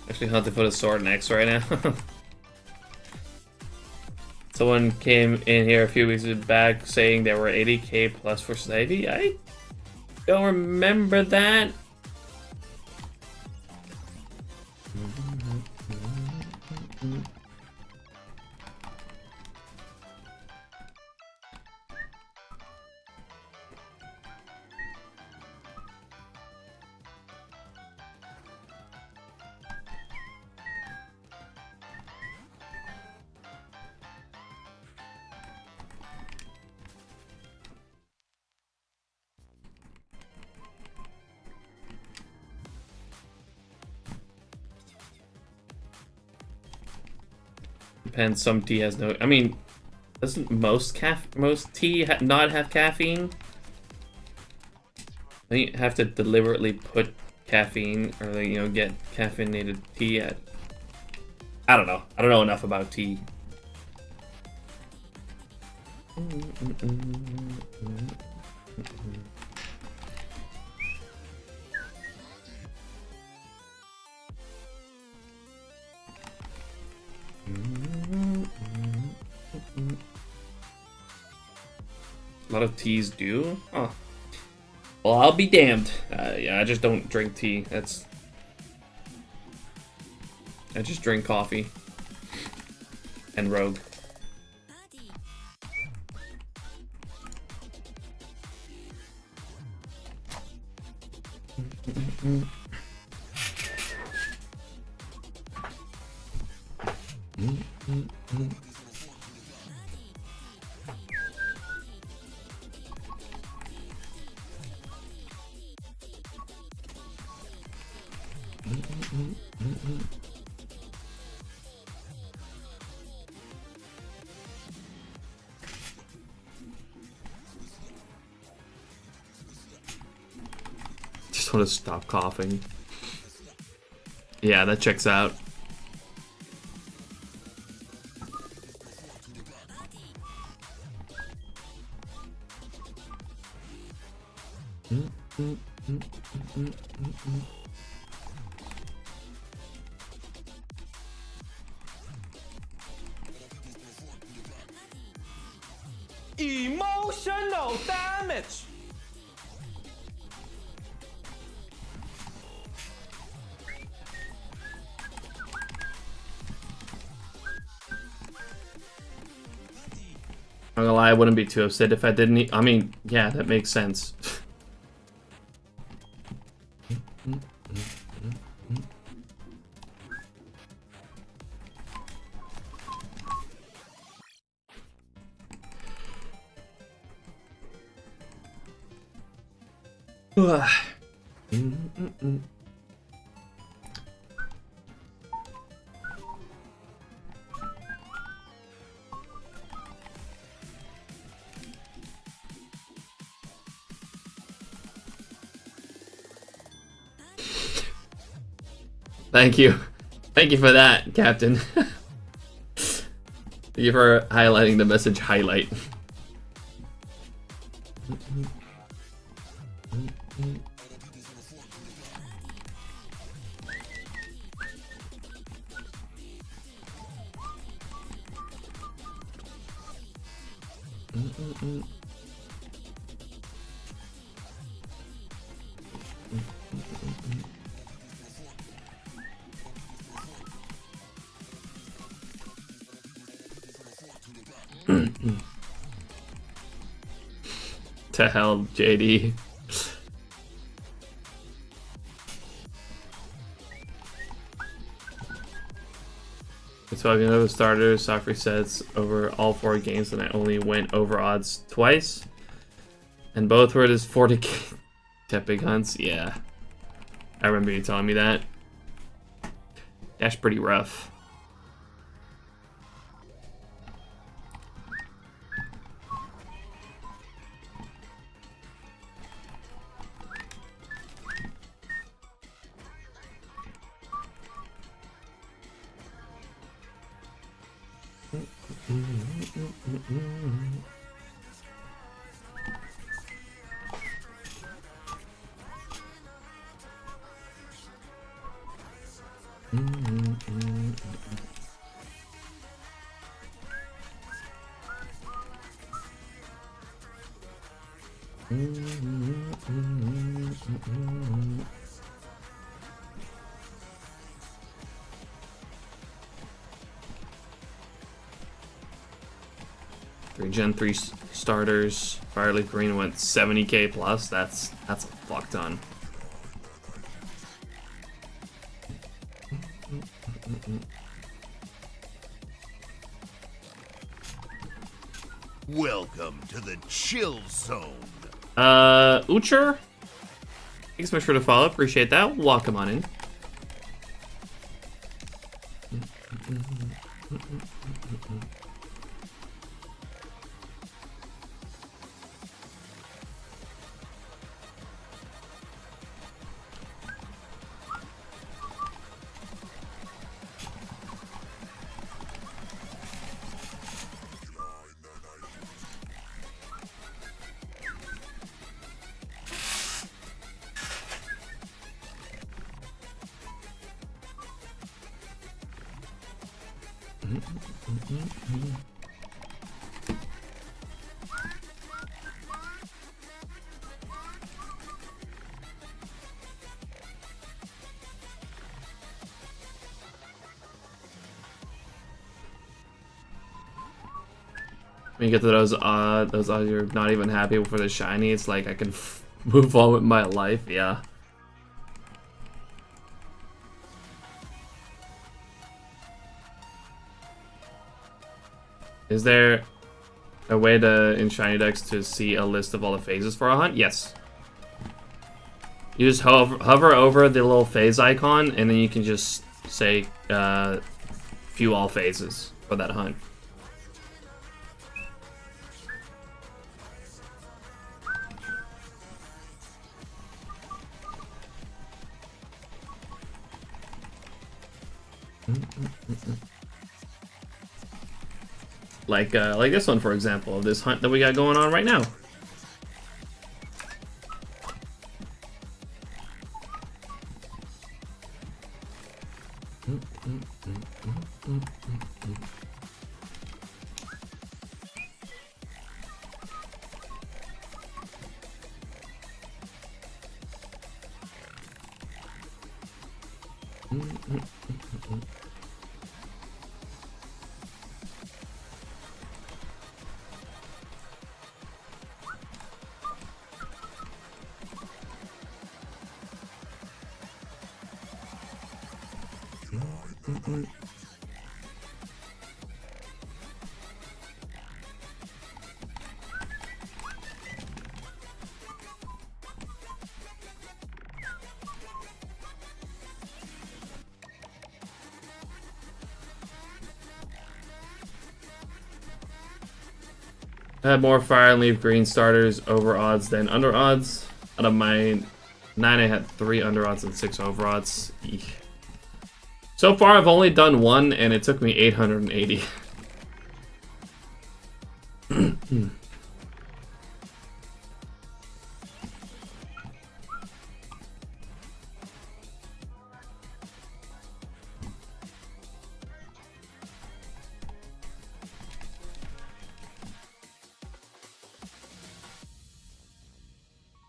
Actually hunting for the sword and X right now. Someone came in here a few weeks back saying there were 80k plus for Snivy. I don't remember that. Depends. Some tea has no. I mean, doesn't most tea not have caffeine? I think you have to deliberately put caffeine, or get caffeinated tea at. I don't know. I don't know enough about tea. A lot of teas do? Oh. Well, I'll be damned. Yeah, I just don't drink tea. I just drink coffee. And Rogue. Just want to stop coughing. Yeah, that checks out. Emotional damage. I'm gonna lie, I wouldn't be too upset if I didn't eat. I mean, yeah, that makes sense. Thank you. Thank you for that, Captain. Thank you for highlighting the message highlight. To hell, JD. It's talking about starters, soft resets over all 4 games, and I only went over odds twice. And both were just 40k big hunts. Yeah. I remember you telling me that. That's pretty rough. Gen 3 starters, Fireleaf Green went 70k plus. That's a fuck ton. Welcome to the chill zone. Ucher? Thanks so much for the follow. Appreciate that. Welcome on in. When you get to those odds you're not even happy for the shiny, it's like I can move on with my life, yeah. Is there a way to in SHINYDEX to see a list of all the phases for a hunt? Yes. You just hover over the little phase icon, and then you can just say view all phases for that hunt. Like this one, for example, this hunt that we got going on right now. I had more fire and leaf green starters over odds than under odds. Out of my 9, I had 3 under odds and 6 over odds. Eek. So far, I've only done 1, and it took me 880.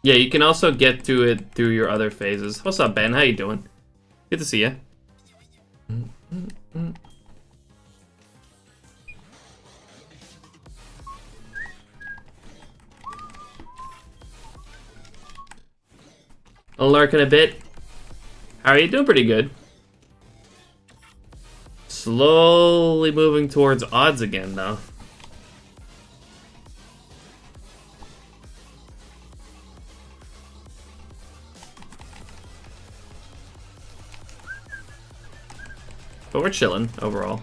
Yeah, you can also get to it through your other phases. What's up, Ben? How you doing? Good to see you. Lurking a bit. How are you doing? Pretty good. Slowly moving towards odds again, though. But we're chilling overall.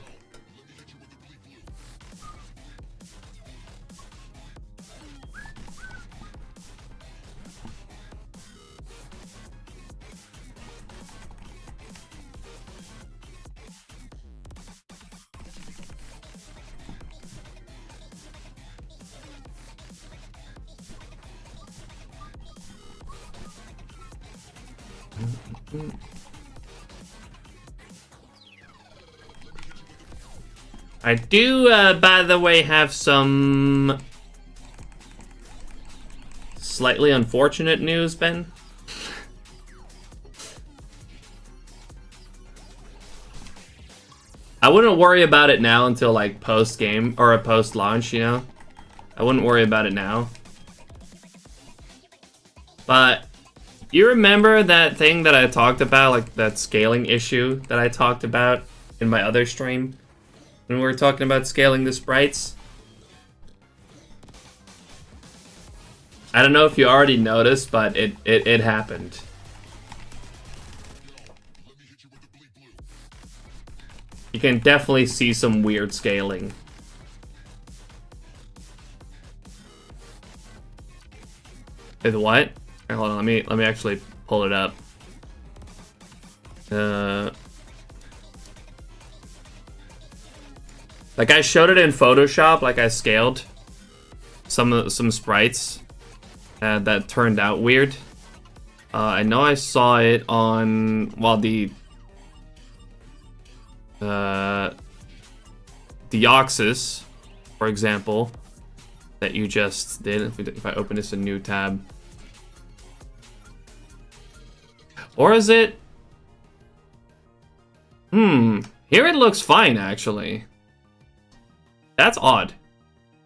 I do, by the way, have some slightly unfortunate news, Ben. I wouldn't worry about it now until like post-game or a post-launch, you know? I wouldn't worry about it now. But you remember that thing that I talked about, like that scaling issue that I talked about in my other stream? When we were talking about scaling the sprites? I don't know if you already noticed, but it happened. You can definitely see some weird scaling. With what? Hold on, let me actually pull it up. Like I showed it in Photoshop, like I scaled some sprites that turned out weird. I know I saw it on Deoxys, for example, that you just did. If I open this a new tab. Or is it... Here it looks fine, actually. That's odd.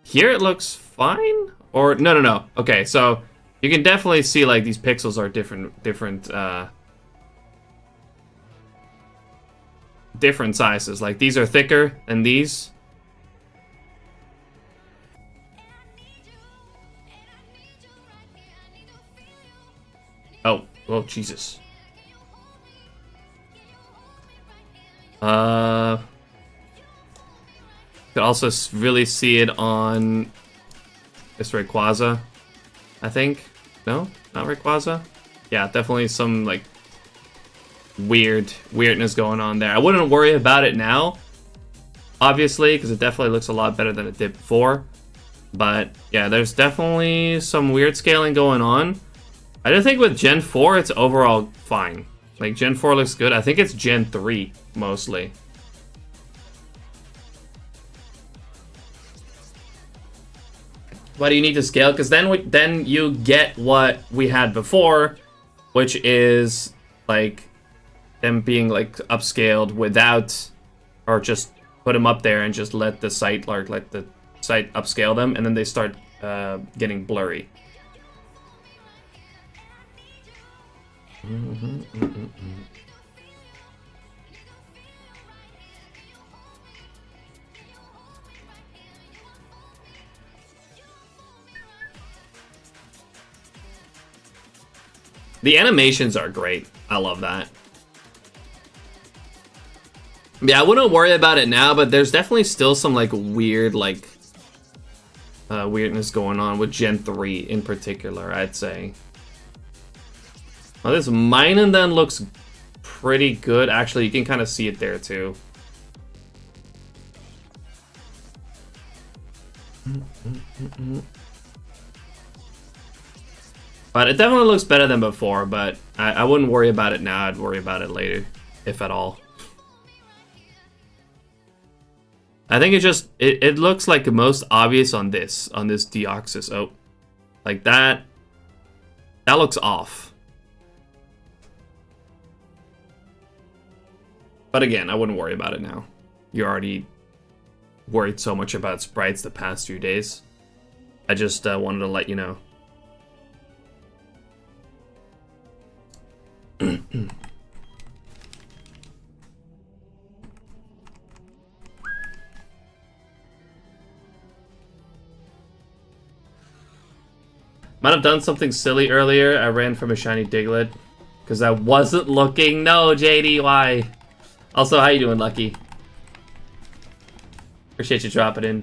Here it looks fine? Or, no. Okay, so you can definitely see, like, these pixels are different sizes. Like, these are thicker than these. Oh, Jesus. You could also really see it on this Rayquaza, I think. No, not Rayquaza. Yeah, definitely some like weirdness going on there. I wouldn't worry about it now, obviously, because it definitely looks a lot better than it did before. But yeah, there's definitely some weird scaling going on. I do think with Gen 4, it's overall fine. Like, Gen 4 looks good. I think it's Gen 3, mostly. Why do you need to scale? Because then you get what we had before, which is, like, them being, like, upscaled without... Or just put them up there and just let the site upscale them, and then they start getting blurry. The animations are great. I love that. Yeah, I wouldn't worry about it now, but there's definitely still some like weird weirdness going on with Gen 3 in particular, I'd say. Well, this Minun looks pretty good. Actually, you can kind of see it there too. But it definitely looks better than before, but I wouldn't worry about it now. I'd worry about it later, if at all. I think it looks like the most obvious on this Deoxys. Oh, like that looks off. But again, I wouldn't worry about it now. You already worried so much about sprites the past few days. I just wanted to let you know. Might have done something silly earlier. I ran from a shiny Diglett because I wasn't looking. No, JD, why? Also, how you doing, Lucky? Appreciate you dropping in.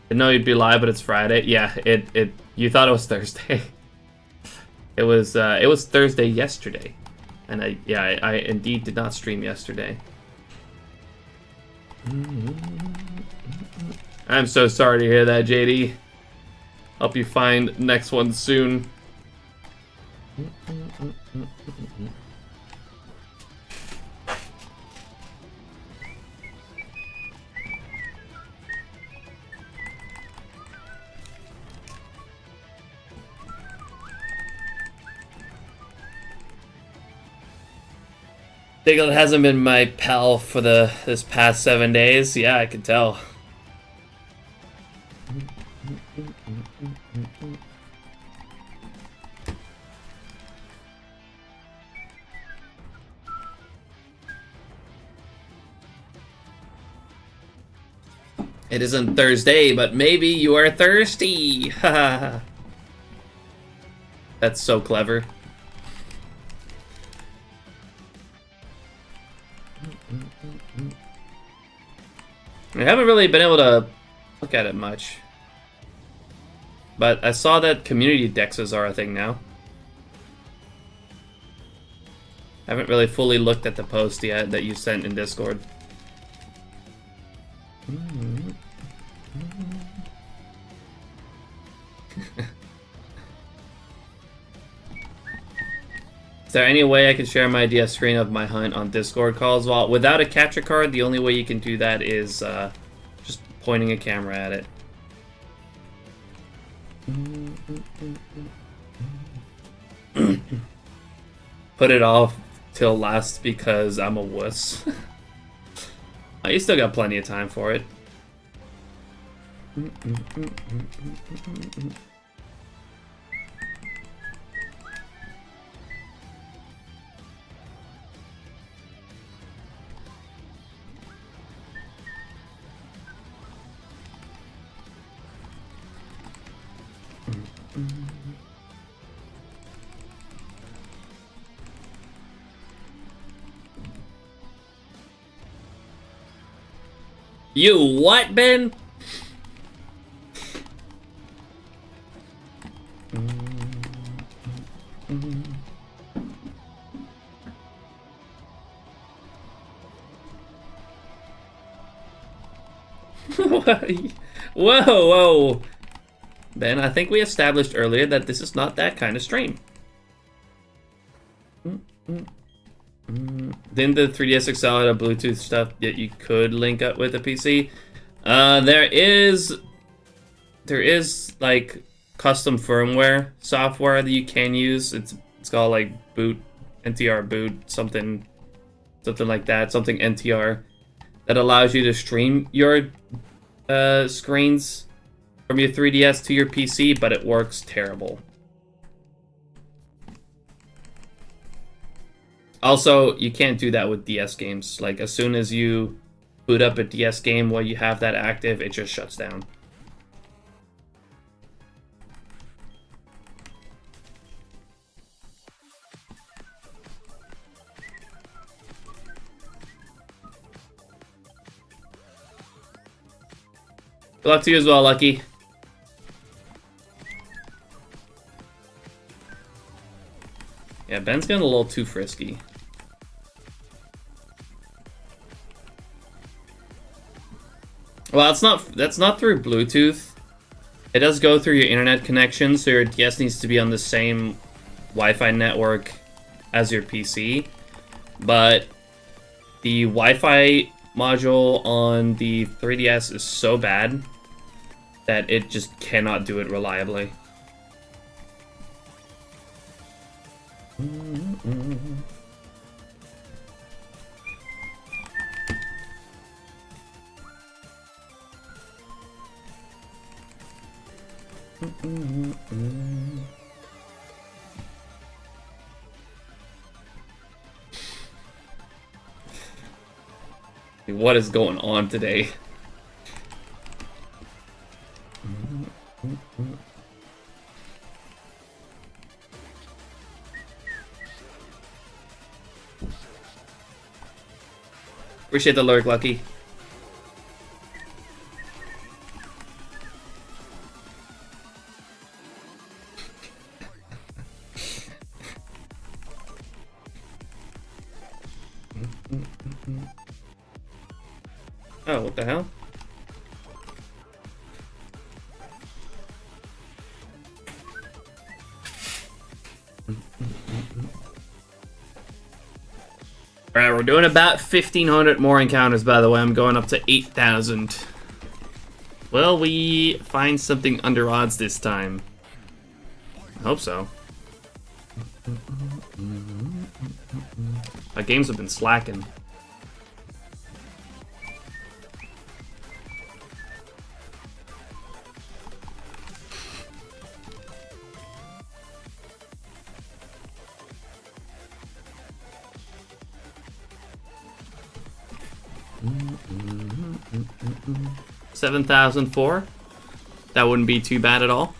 Didn't know you'd be live, but it's Friday. Yeah, you thought it was Thursday. It was Thursday yesterday, and I indeed did not stream yesterday. I'm so sorry to hear that, JD. Hope you find next one soon. Diglett hasn't been my pal for this past 7 days. Yeah, I can tell. It isn't Thursday, but maybe you are thirsty. That's so clever. I haven't really been able to look at it much. But I saw that community dexes are a thing now. I haven't really fully looked at the post yet that you sent in Discord. Is there any way I can share my DS screen of my hunt on Discord calls? Well, without a capture card, the only way you can do that is just pointing a camera at it. Put it off till last because I'm a wuss. You still got plenty of time for it. You what, Ben? Whoa, whoa. Ben, I think we established earlier that this is not that kind of stream. Didn't the 3DS XL have a Bluetooth stuff that you could link up with a PC? There is like custom firmware software that you can use. It's called like NTR boot, something like that, something NTR, that allows you to stream your screens from your 3DS to your PC, but it works terrible. Also, you can't do that with DS games. Like, as soon as you boot up a DS game while you have that active, it just shuts down. Good luck to you as well, Lucky. Yeah, Ben's getting a little too frisky. Well, that's not through Bluetooth. It does go through your internet connection, so your DS needs to be on the same Wi-Fi network as your PC. But the Wi-Fi module on the 3DS is so bad that it just cannot do it reliably. What is going on today? Appreciate the lurk, Lucky. Oh, what the hell? Alright, we're doing about 1,500 more encounters, by the way. I'm going up to 8,000. Will we find something under odds this time? I hope so. My games have been slacking. $7,004. That wouldn't be too bad at all.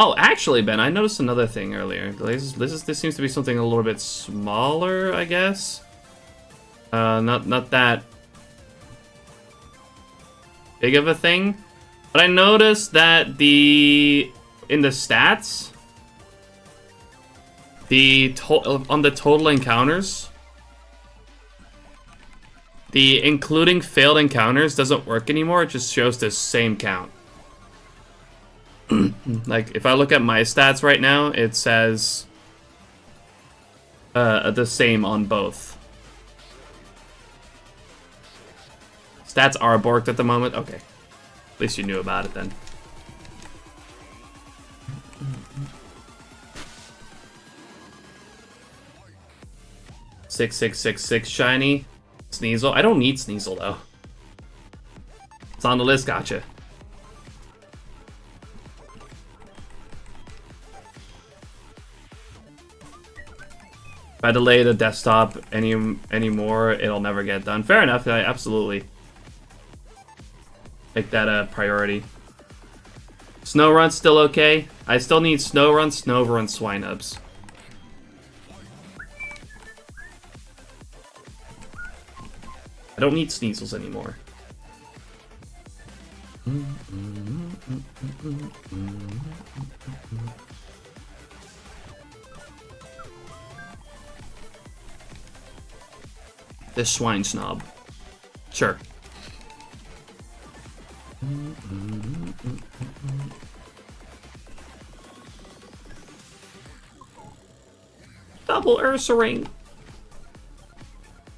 Oh, actually, Ben, I noticed another thing earlier. This seems to be something a little bit smaller, I guess. Not that big of a thing. But I noticed that in the stats, on the total encounters, the including failed encounters doesn't work anymore. It just shows the same count. Like, if I look at my stats right now, it says the same on both. Stats are borked at the moment? Okay. At least you knew about it then. Six, 666 shiny. Sneasel. I don't need Sneasel though. It's on the list, gotcha. If I delay the desktop anymore, it'll never get done. Fair enough, I absolutely make that a priority. Snow Run's still okay. I still need Snow Run, Swine Ups. I don't need Sneasels anymore. This swine snob. Sure. Double Ursaring.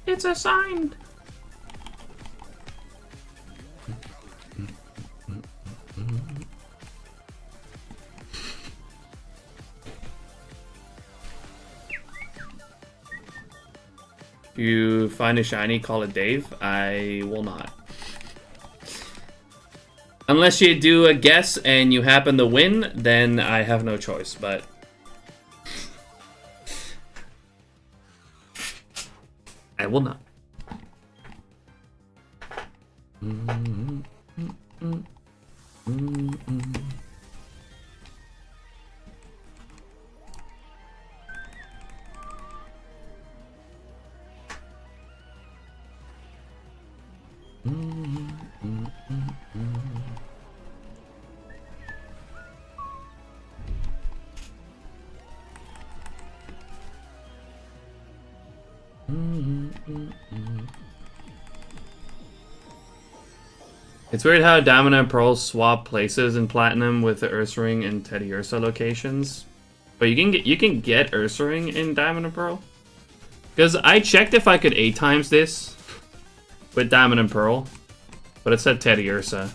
It's a sign. You find a shiny, call it Dave. I will not. Unless you do a guess and you happen to win, then I have no choice, but... I will not. It's weird how Diamond and Pearl swap places in Platinum with the Ursaring and Teddy Ursa locations. But you can get Ursaring in Diamond and Pearl. Because I checked if I could 8 times this with Diamond and Pearl, but it said Teddy Ursa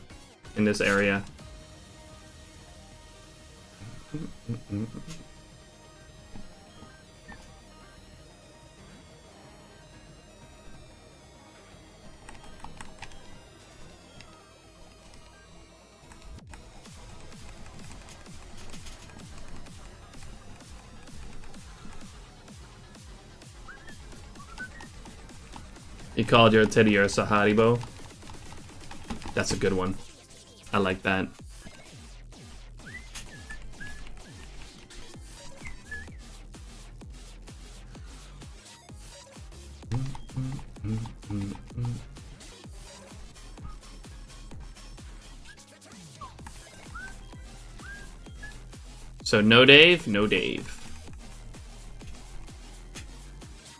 in this area. You called your Teddy Ursa Haribo. That's a good one. I like that. So no Dave, no Dave.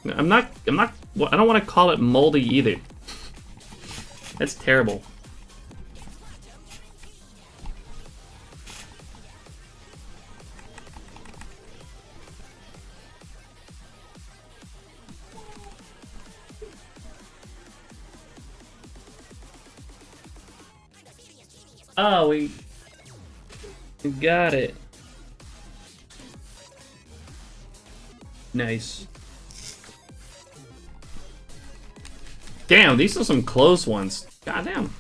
I don't want to call it moldy either. That's terrible. Oh, we got it. Nice. Damn, these are some close ones. Goddamn.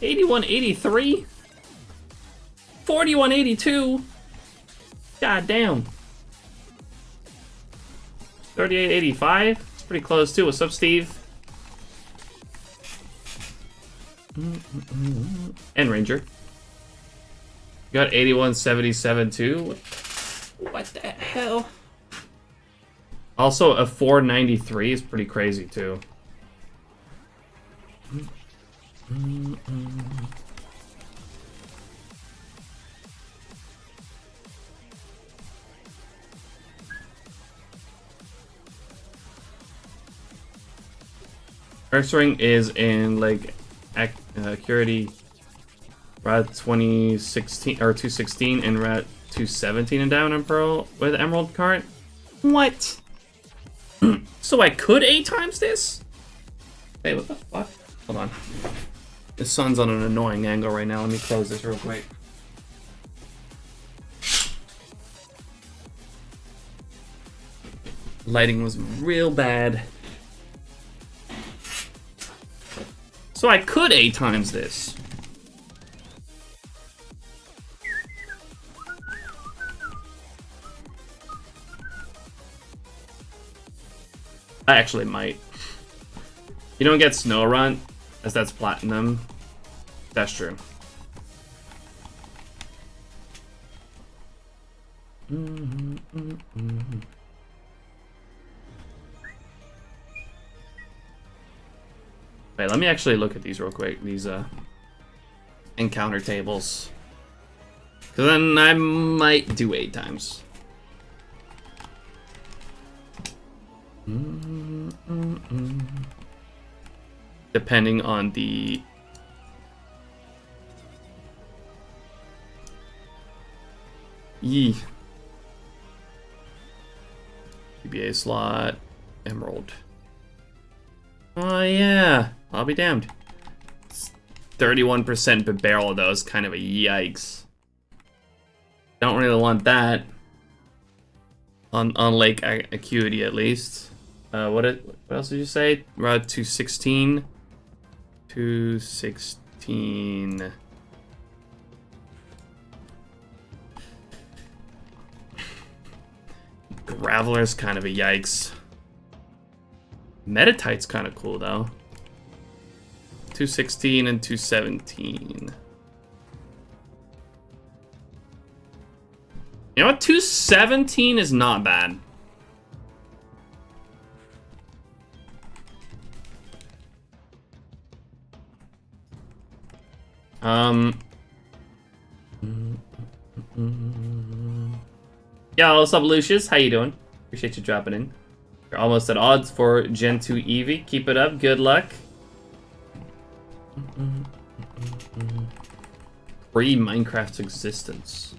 81-83. 41-82. Goddamn. 38-85. It's pretty close too. What's up, Steve? And Ranger. Got 81-77 too. What the hell? Also, a 493 is pretty crazy too. Ursaring is in like Acuity Route 2016 or 216 and Route 217 in Diamond and Pearl with Emerald cart. What? So I could 8 times this? Hey, what the fuck? Hold on. The sun's on an annoying angle right now. Let me close this real quick. Lighting was real bad. So I could 8 times this. I actually might. You don't get Snow Run, as that's platinum. That's true. Wait, let me actually look at these real quick. These encounter tables. Cause then I might do 8 times. Depending on the GBA slot, Emerald. Oh yeah, I'll be damned. 31% per barrel though is kind of a yikes. Don't really want that on Lake Acuity at least. What else did you say? Route 216. 216. Graveler's kind of a yikes. Metatite's kind of cool though. 216 and 217. You know what? 217 is not bad. Yo, what's up, Lucius? How you doing? Appreciate you dropping in. You're almost at odds for Gen 2 Eevee. Keep it up. Good luck. Pre-Minecraft's existence.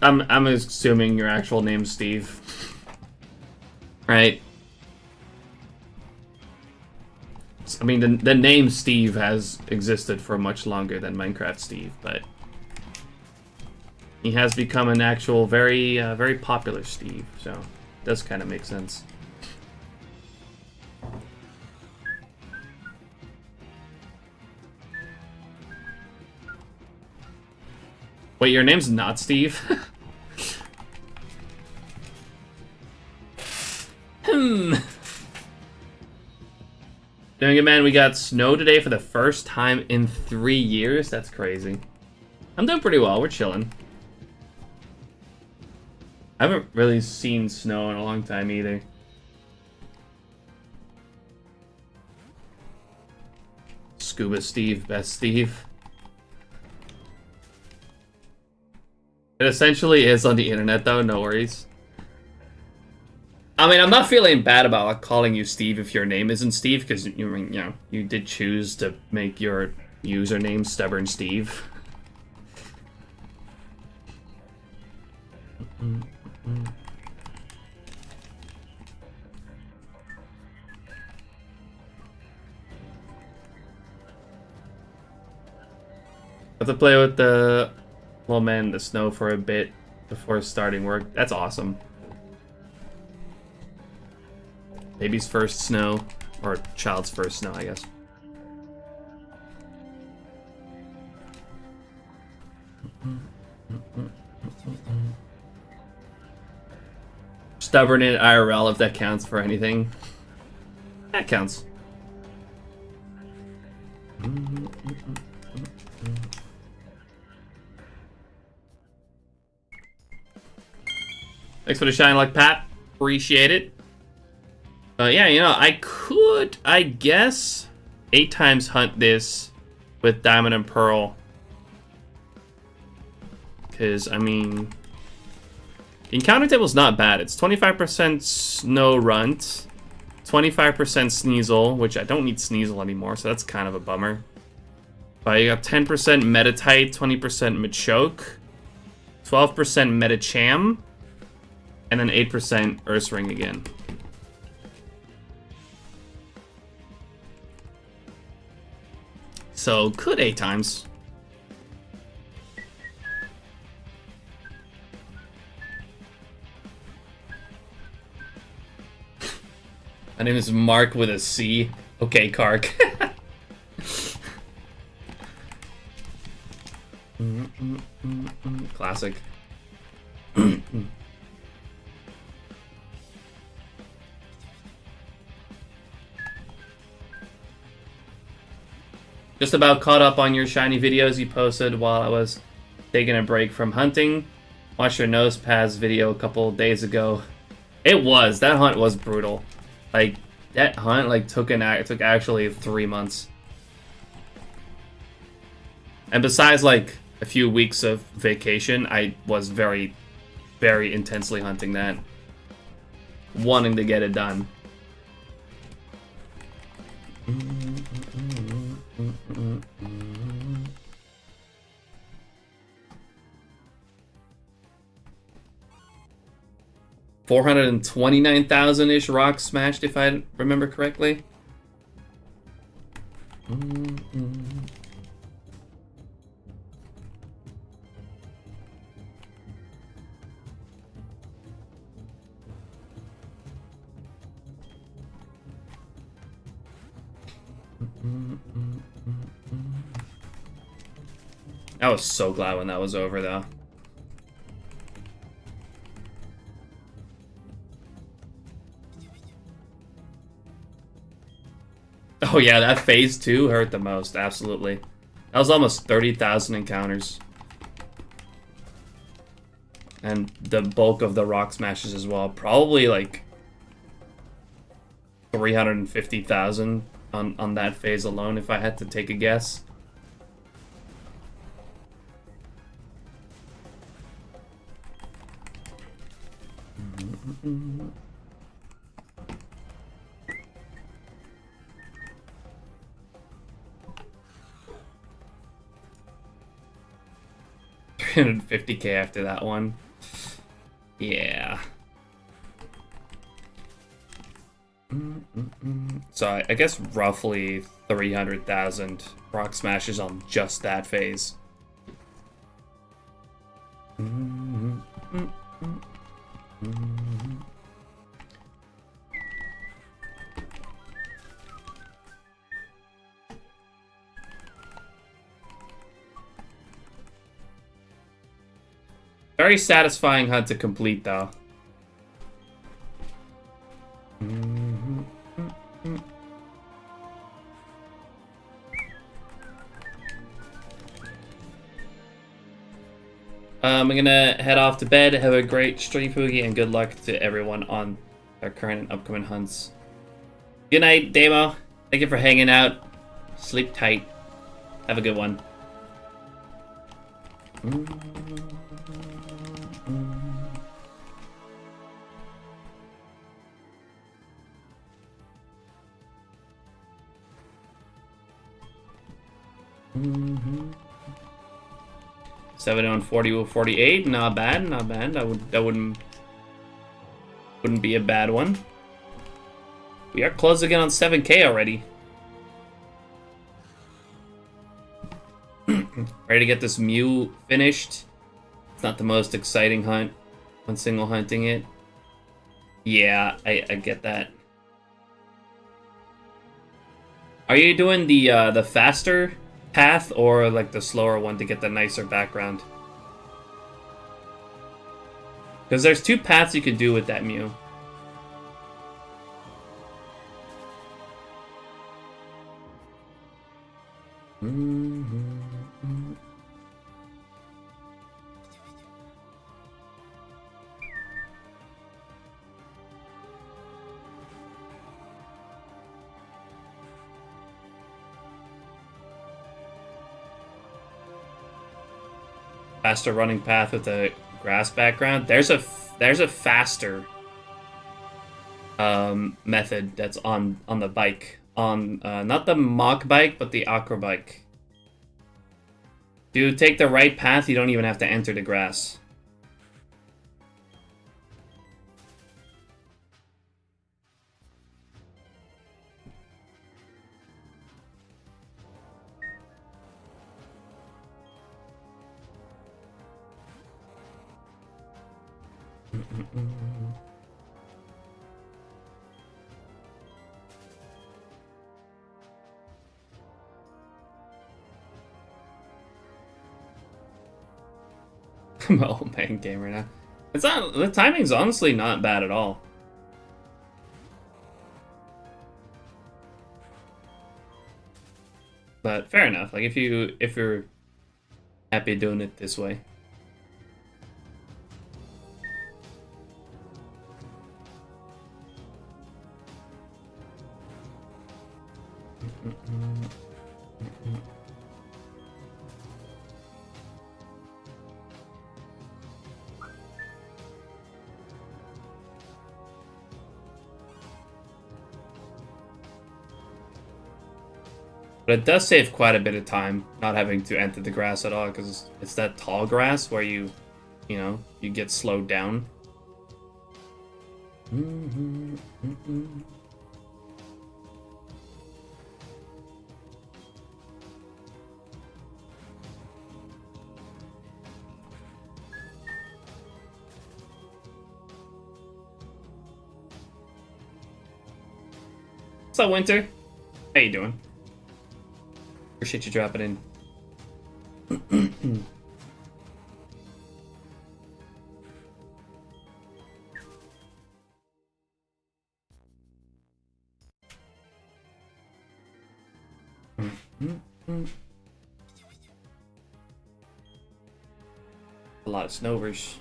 I'm assuming your actual name's Steve. Right? I mean, the name Steve has existed for much longer than Minecraft Steve, but he has become an actual very popular Steve, so it does kind of make sense. Wait, your name's not Steve? Doing it, man. We got snow today for the first time in 3 years. That's crazy. I'm doing pretty well. We're chilling. I haven't really seen snow in a long time either. Scuba Steve, best Steve. It essentially is on the internet though, no worries. I mean, I'm not feeling bad about like, calling you Steve if your name isn't Steve, because you know, you did choose to make your username Stubborn Steve. Have to play with the little man in the snow for a bit before starting work. That's awesome. Baby's first snow, or child's first snow, I guess. Stubborn in IRL, if that counts for anything. That counts. Thanks for the shine luck, Pat. Appreciate it. Yeah, you know, I could, I guess, 8 times hunt this with Diamond and Pearl. Because, I mean, the encounter table's not bad. It's 25% Snow Runt, 25% Sneasel, which I don't need Sneasel anymore, so that's kind of a bummer. But you got 10% Metatite, 20% Machoke, 12% Metacham, and then 8% Ursaring again. So, could 8 times. My name is Mark with a C. Okay, Kark. Classic. Just about caught up on your shiny videos you posted while I was taking a break from hunting. Watched your Nosepass video a couple days ago. That hunt was brutal. Like, that hunt like took actually 3 months. And besides like a few weeks of vacation, I was very, very intensely hunting that. Wanting to get it done. 429,000-ish rocks smashed, if I remember correctly. I was so glad when that was over, though. Oh yeah, that phase 2 hurt the most, absolutely. That was almost 30,000 encounters. And the bulk of the rock smashes as well. Probably like 350,000 on that phase alone, if I had to take a guess. Mm-hmm. 350k after that one. Yeah. So I guess roughly 300,000 rock smashes on just that phase. Very satisfying hunt to complete, though. I'm gonna head off to bed. Have a great stream, Poogie, and good luck to everyone on their current and upcoming hunts. Good night, Damo. Thank you for hanging out. Sleep tight. Have a good one. Mm-hmm. 71, 40, 48. Not bad, not bad. That wouldn't be a bad one. We are close again on 7k already. Ready to get this Mew finished. It's not the most exciting hunt when single hunting it. Yeah, I get that. Are you doing the faster path or like the slower one to get the nicer background? Because there's two paths you could do with that Mew. faster running path with a grass background. There's a faster method that's on the bike, on not the mock bike but the aqua bike. If you take the right path, you don't even have to enter the grass. I'm an old man gamer now. It's not, the timing's honestly not bad at all. But fair enough. Like if you're happy doing it this way. But it does save quite a bit of time not having to enter the grass at all, because it's that tall grass where you get slowed down. What's up, Winter? How you doing? Appreciate you dropping in. A lot of snovers.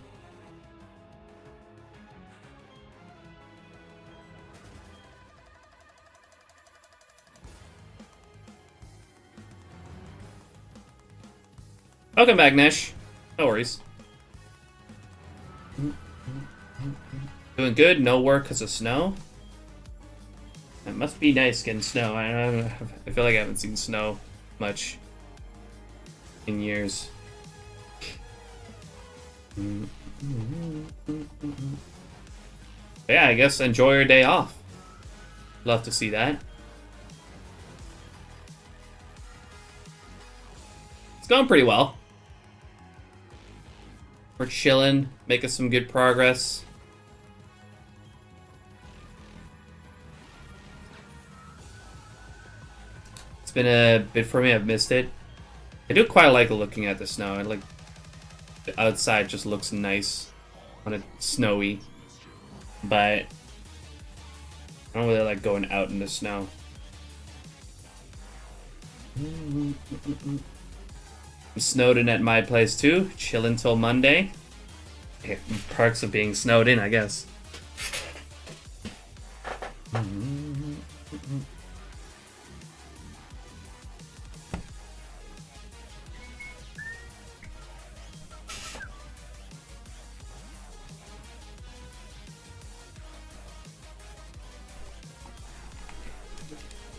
Welcome back, Nesh. No worries. Doing good. No work because of snow. It must be nice getting snow. I feel like I haven't seen snow much in years. Yeah, I guess enjoy your day off. Love to see that. It's going pretty well. We're chilling, making some good progress. It's been a bit for me, I've missed it. I do quite like looking at the snow. I like the outside just looks nice when it's snowy. But I don't really like going out in the snow. I'm snowed in at my place too. Chill until Monday. Okay, perks of being snowed in, I guess.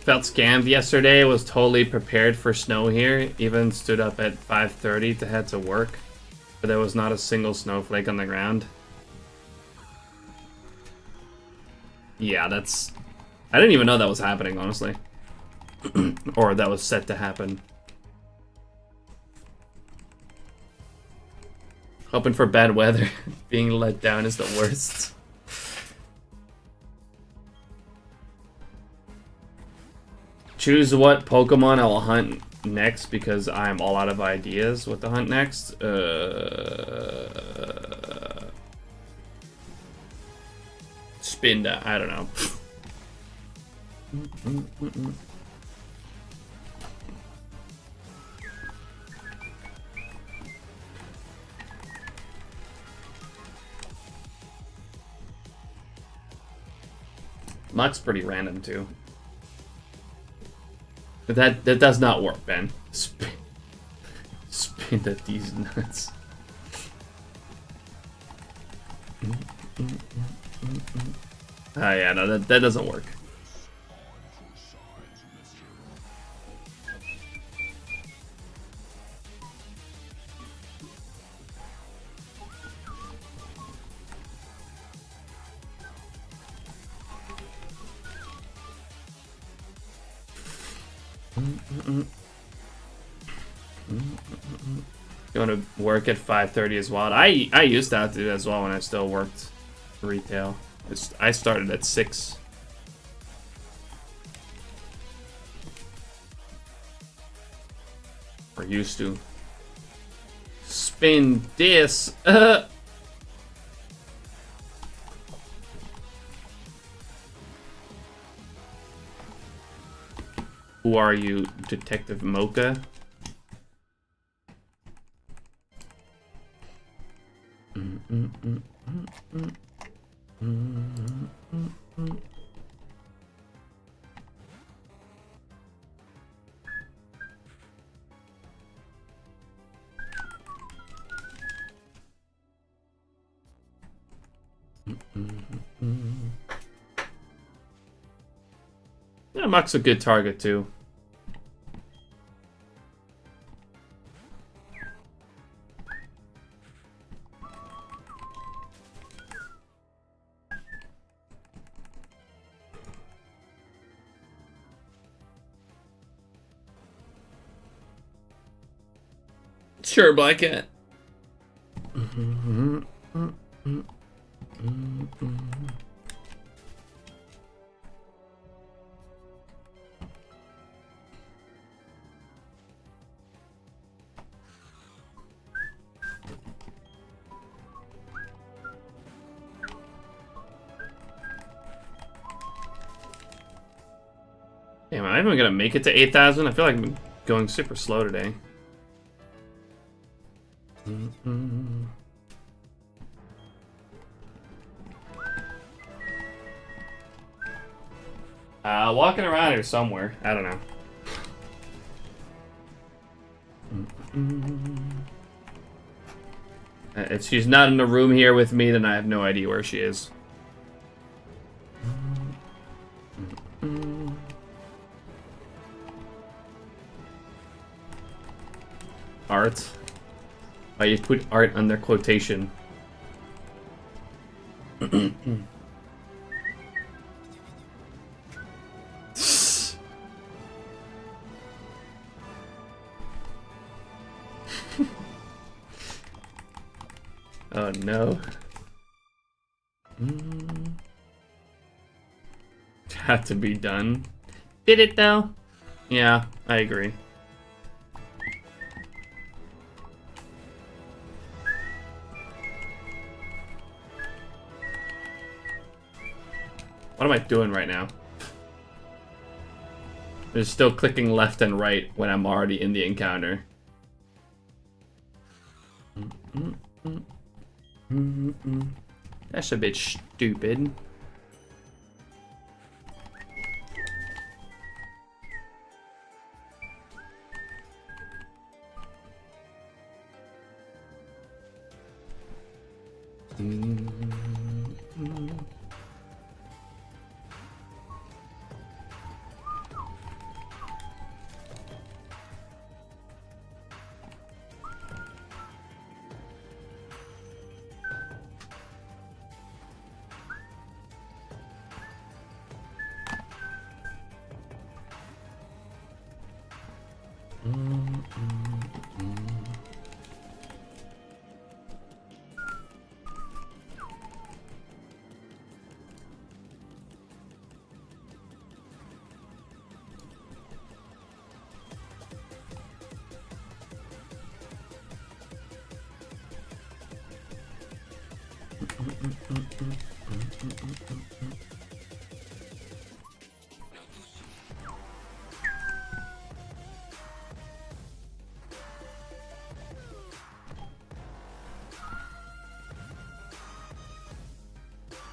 Felt scammed yesterday. Was totally prepared for snow here. Even stood up at 5:30 to head to work, but there was not a single snowflake on the ground. Yeah, that's... I didn't even know that was happening, honestly. Or that was set to happen. Hoping for bad weather. Being let down is the worst. Choose what Pokemon I will hunt next, because I'm all out of ideas what to hunt next. Spinda, I don't know. Muck's pretty random too. But that does not work, Ben. Spin at these nuts. Oh yeah, no, that doesn't work. Going to work at 5:30 as well. I used to have to do that as well when I still worked retail. I started at 6. Or used to. Spin this. Who are you, Detective Mocha? Yeah, Muck's a good target too. Sure, Black Cat. Damn, am I even gonna make it to 8,000? I feel like I'm going super slow today. Walking around here somewhere. I don't know. If she's not in the room here with me, then I have no idea where she is. Art. Why you put art under quotation? Oh no. Had to be done. Did it though? Yeah, I agree. What am I doing right now? There's still clicking left and right when I'm already in the encounter. That's a bit stupid.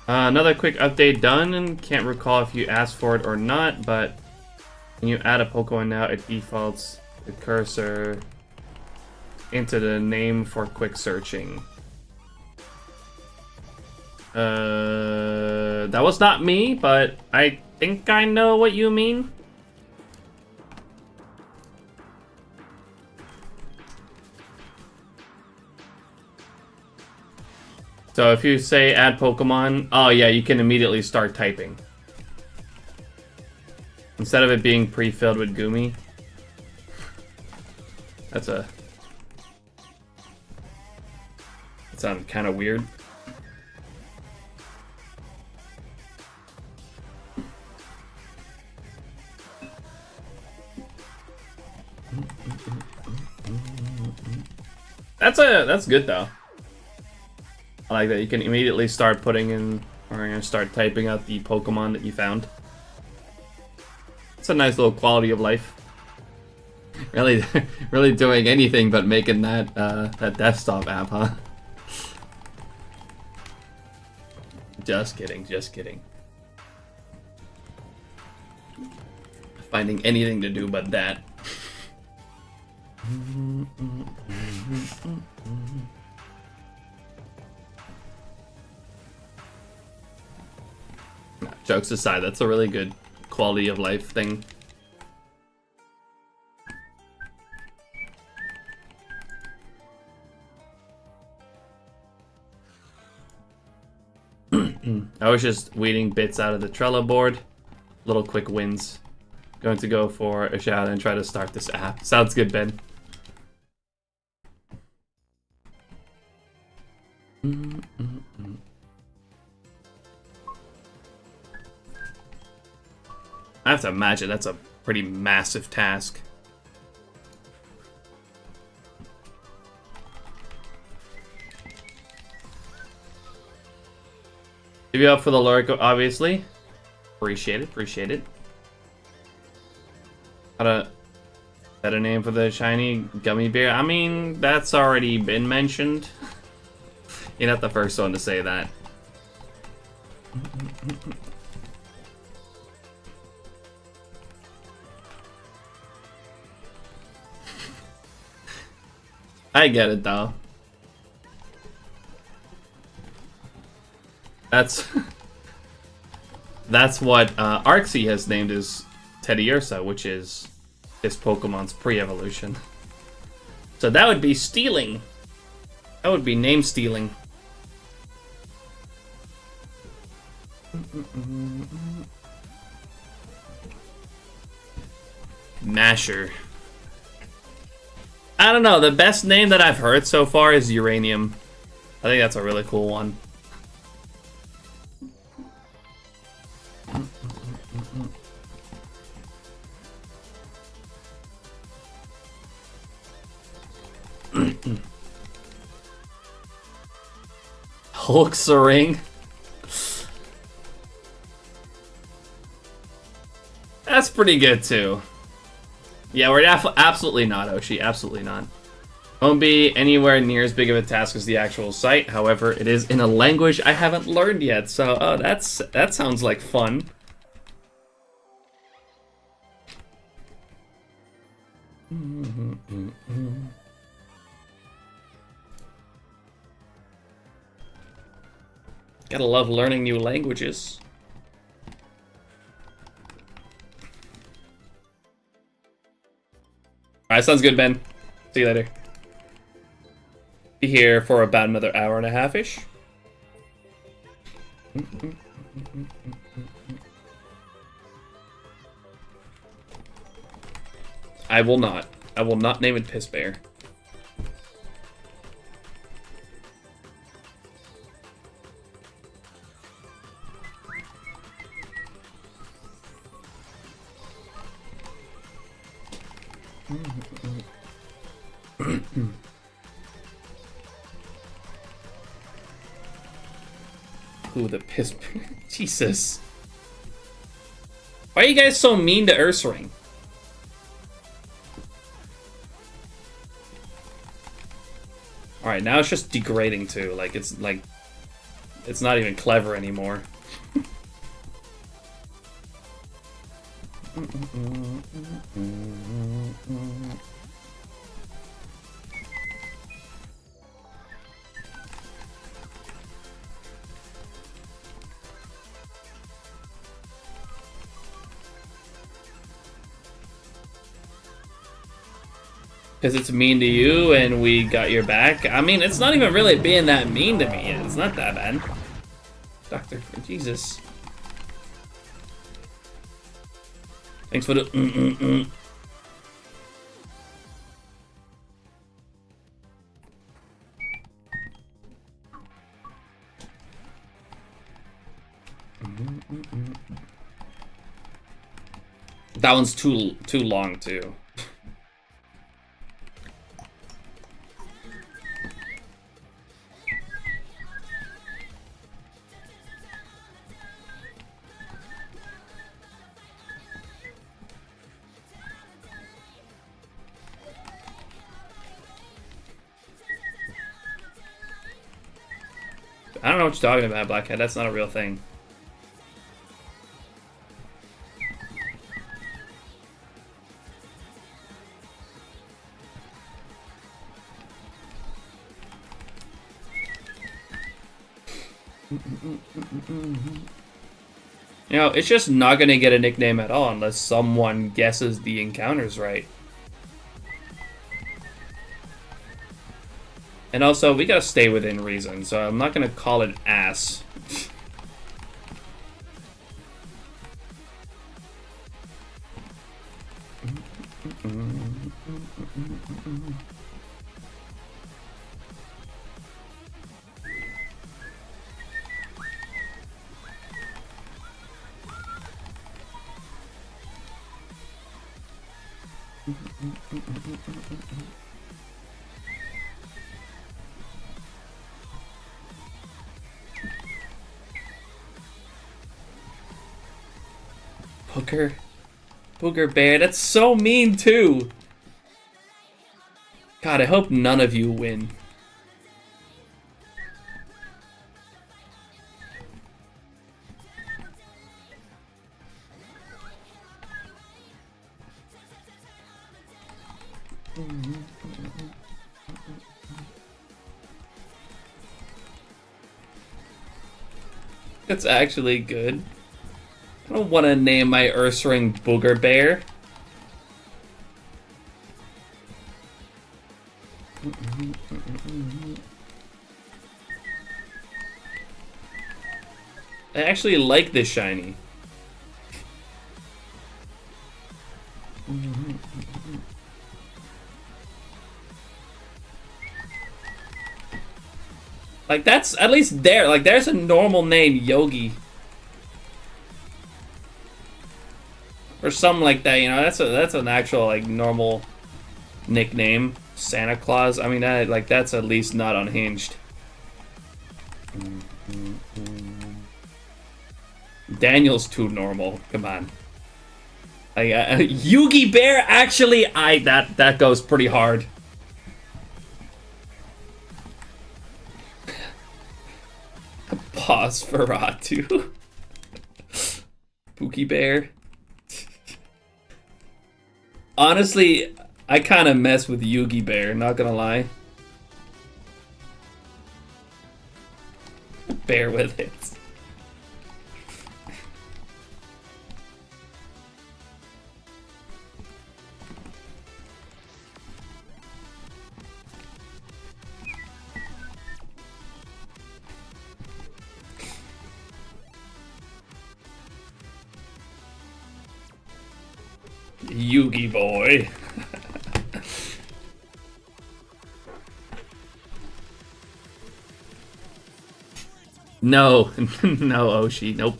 Another quick update done, and can't recall if you asked for it or not, but when you add a Pokemon now, it defaults the cursor into the name for quick searching. That was not me, but I think I know what you mean. So if you say add Pokemon, oh yeah, you can immediately start typing. Instead of it being pre-filled with Gumi. That sounded kind of weird. That's good though. I like that you can immediately start putting in, or start typing out the Pokemon that you found. It's a nice little quality of life. Really, really doing anything but making that that desktop app, huh? Just kidding, just kidding. Finding anything to do but that. Jokes aside, that's a really good quality of life thing. I was just weeding bits out of the Trello board. Little quick wins. Going to go for a shout and try to start this app. Sounds good, Ben. I have to imagine that's a pretty massive task. Give you up for the lurk, obviously. Appreciate it, appreciate it. Got a better name for the shiny gummy bear? I mean, that's already been mentioned. You're not the first one to say that. I get it though. That's what Arxie has named his Teddy Ursa, which is this Pokemon's pre-evolution. So that would be stealing. That would be name stealing. Masher. I don't know, the best name that I've heard so far is Uranium. I think that's a really cool one. Ursaring. That's pretty good too. Yeah, we're absolutely not, Oshi. Absolutely not. Won't be anywhere near as big of a task as the actual site. However, it is in a language I haven't learned yet. So, oh, that sounds like fun. Gotta love learning new languages. Alright, sounds good, Ben. See you later. Be here for about another hour and a half-ish. I will not. I will not name it Piss Bear. Ooh, the piss. Jesus. Why are you guys so mean to Ursaring? Alright, now it's just degrading too. Like, it's not even clever anymore. Because it's mean to you and we got your back. I mean, it's not even really being that mean to me. It's not that bad. Doctor, Jesus. Thanks for the That one's too long too. I don't know what you're talking about, Blackhead. That's not a real thing. You know, it's just not gonna get a nickname at all unless someone guesses the encounters right. And also, we gotta stay within reason, so I'm not gonna call it ass. Booger Bear, that's so mean too. God, I hope none of you win. That's actually good. I don't want to name my Ursaring Booger Bear. I actually like this shiny. Like, that's at least there. Like, there's a normal name, Yogi. Or something like that, you know, that's an actual, like, normal nickname. Santa Claus. I mean, that's at least not unhinged. Daniel's too normal. Come on. Yugi Bear, actually, that goes pretty hard. Pause for Ratu. Pookie Bear. Honestly, I kind of mess with Yugi Bear, not gonna lie. Bear with it. Yugi boy. No, no, Oshi, nope.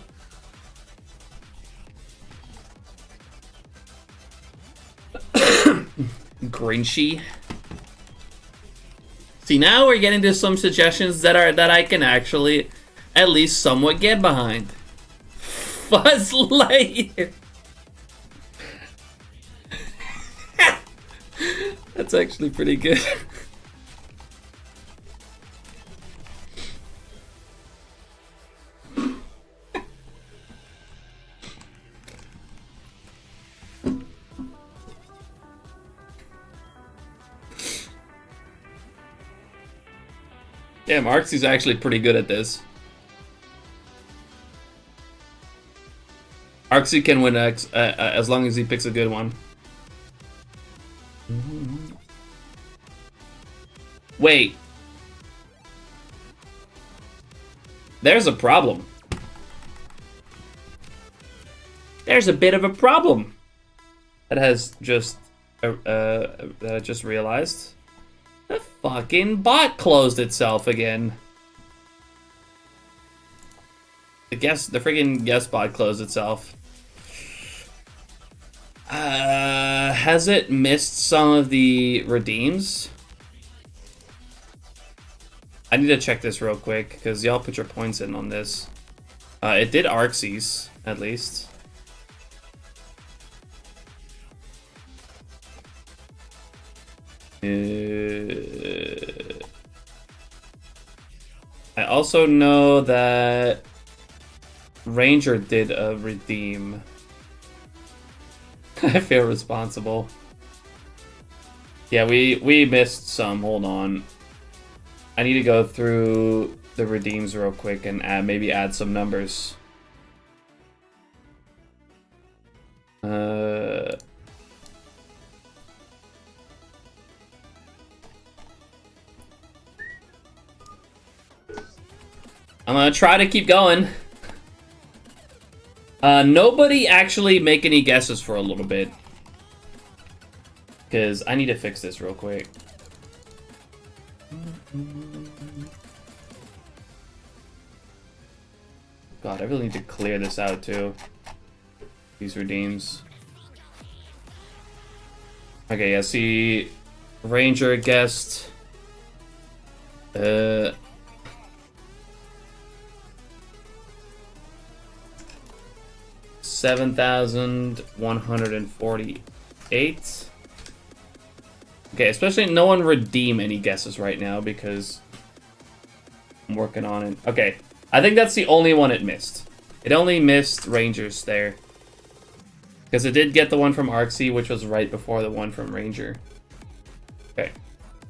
Grinchy. See, now we're getting to some suggestions that I can actually at least somewhat get behind. Fuzz Lightyear. That's actually pretty good. Damn, Arxie's actually pretty good at this. Arxie can win X as long as he picks a good one. Wait. There's a problem. There's a bit of a problem. That has just that I just realized. The fucking bot closed itself again. The freaking guest bot closed itself. Has it missed some of the redeems? I need to check this real quick because y'all put your points in on this. It did Arxes at least. I also know that Ranger did a redeem. I feel responsible. Yeah, we missed some. Hold on. I need to go through the redeems real quick and maybe add some numbers. I'm gonna try to keep going. Nobody actually make any guesses for a little bit. Because I need to fix this real quick. God, I really need to clear this out too. These redeems. Okay, yeah, see, Ranger guessed. 7,148. Okay, especially no one redeem any guesses right now because I'm working on it. Okay, I think that's the only one it missed. It only missed Rangers there. Because it did get the one from Arxie, which was right before the one from Ranger. Okay,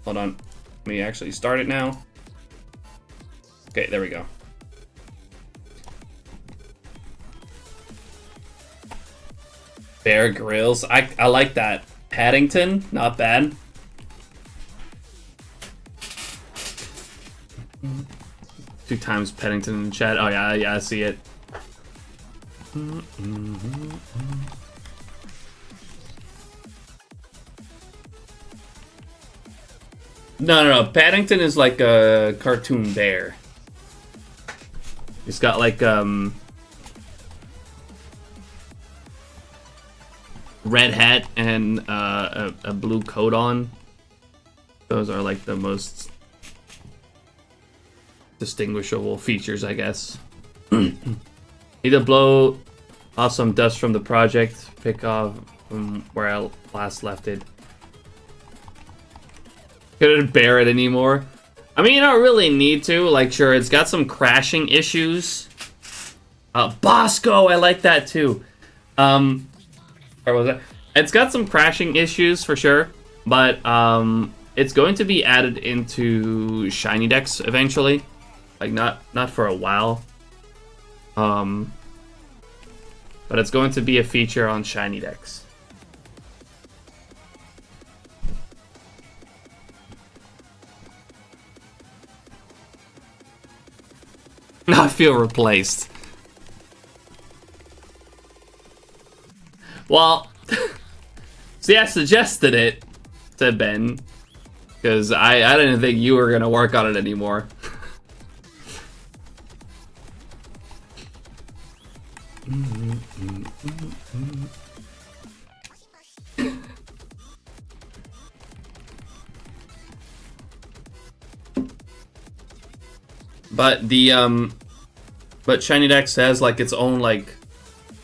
hold on. Let me actually start it now. Okay, there we go. Bear Grylls. I like that. Paddington, not bad. Two times Paddington in the chat. Oh yeah, I see it. No. Paddington is like a cartoon bear. He's got like red hat and a blue coat on. Those are like the most distinguishable features, I guess. Need to blow off some dust from the project. Pick off from where I last left it. Couldn't bear it anymore. I mean, you don't really need to. Like, sure, it's got some crashing issues. Bosco, I like that too. Or was it? It's got some crashing issues for sure, but it's going to be added into SHINYDEX eventually. Like not for a while. But it's going to be a feature on SHINYDEX. I feel replaced. Well, see, I suggested it to Ben because I didn't think you were gonna work on it anymore. But but SHINYDEX has like its own like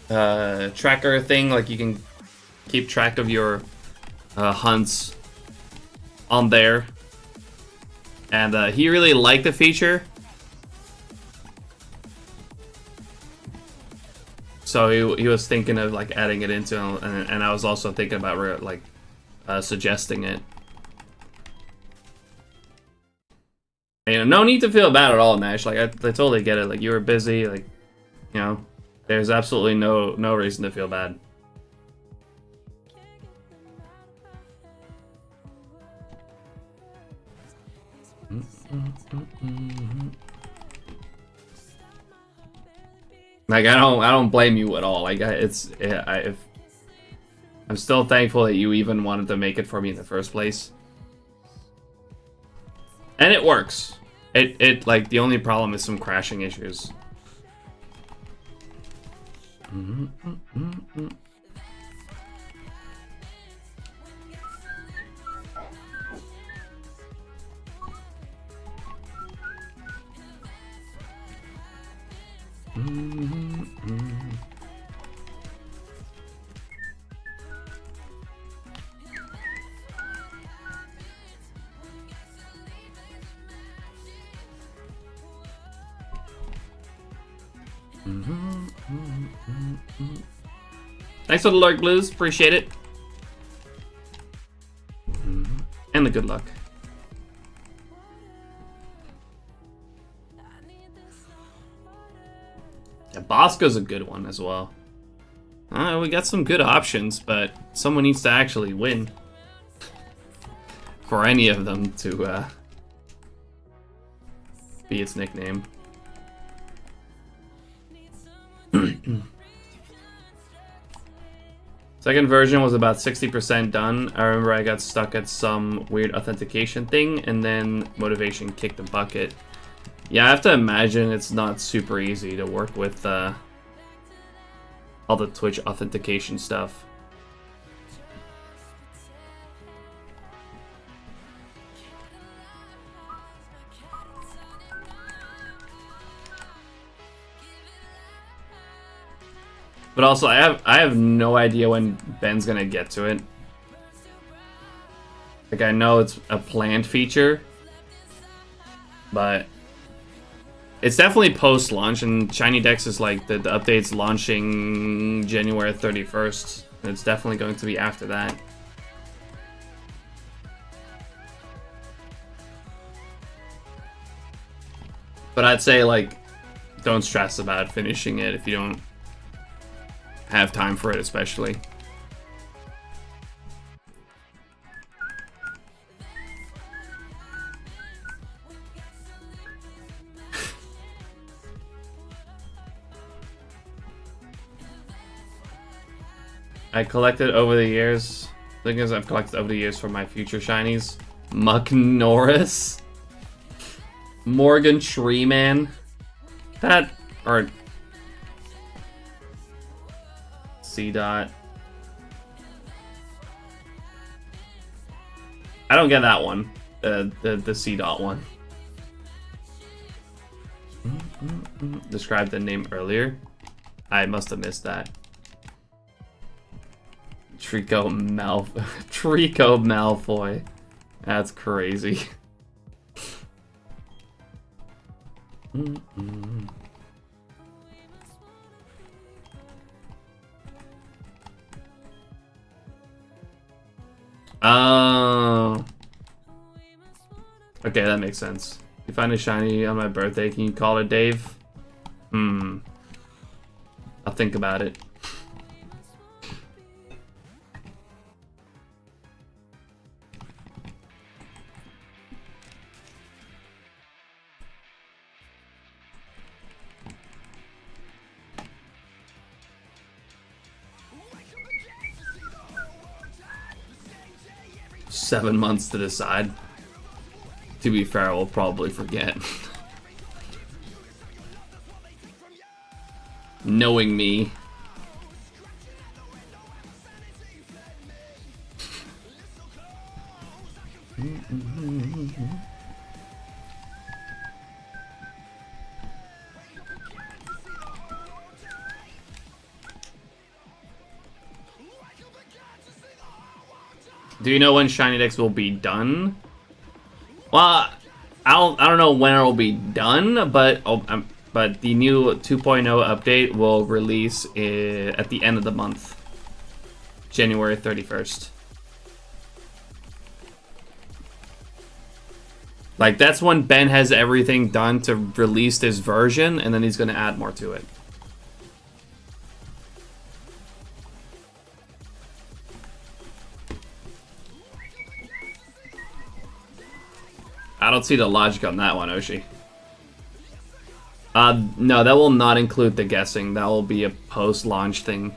tracker thing, like you can keep track of your hunts on there, and he really liked the feature, so he was thinking of like adding it into, and I was also thinking about like suggesting it. And, no need to feel bad at all, Nash. Like I totally get it. Like you were busy. Like, you know, there's absolutely no reason to feel bad. Like I don't blame you at all. Like I'm still thankful that you even wanted to make it for me in the first place. And it works. It like the only problem is some crashing issues. Thanks for the lurk, Blues. Appreciate it. And the good luck. Yeah, Bosco's a good one as well. We got some good options, but someone needs to actually win. For any of them to be its nickname. Second version was about 60% done. I remember I got stuck at some weird authentication thing, and then motivation kicked the bucket. Yeah, I have to imagine it's not super easy to work with all the Twitch authentication stuff. But also, I have no idea when Ben's gonna get to it. Like, I know it's a planned feature, but it's definitely post-launch, and SHINYDEX is like the update's launching January 31st. And it's definitely going to be after that. But I'd say, like, don't stress about finishing it if you don't have time for it, especially. I collected over the years. The thing is, I've collected over the years for my future shinies. Muck Norris, Morgan Treeman, that or C dot. I don't get that one. The C dot one. Described the name earlier. I must have missed that. Trico Malfoy. That's crazy. Oh. Okay, that makes sense. You find a shiny on my birthday, can you call it Dave? I'll think about it. $7 months to decide. To be fair, we'll probably forget. Knowing me. Do you know when SHINYDEX will be done? Well, I don't know when it will be done, but the new 2.0 update will release at the end of the month, January 31st. Like, that's when Ben has everything done to release this version, and then he's gonna add more to it. I don't see the logic on that one, Oshi. No, that will not include the guessing. That will be a post-launch thing.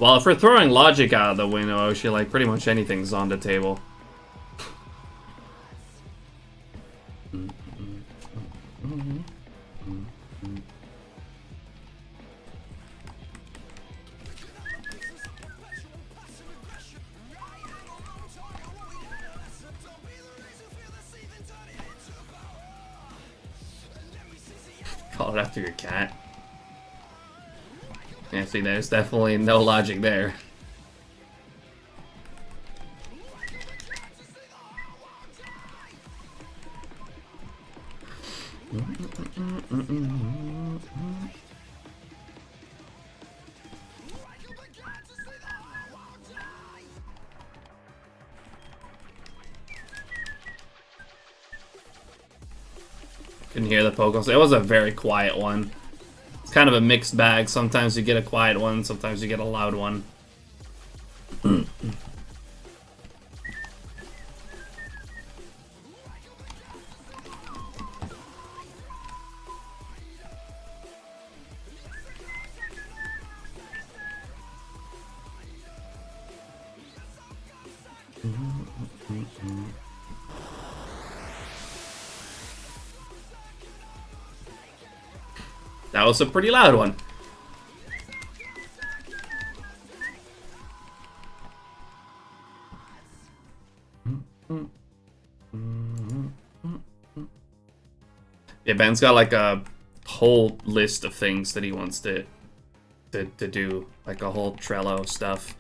Well, if we're throwing logic out of the window, Oshi, like, pretty much anything's on the table. Call it after your cat. Yeah, see, there's definitely no logic there. Couldn't hear the Pokemon. It was a very quiet one. It's kind of a mixed bag. Sometimes you get a quiet one, sometimes you get a loud one. That was a pretty loud one. Yeah, Ben's got like a whole list of things that he wants to do, like a whole Trello stuff.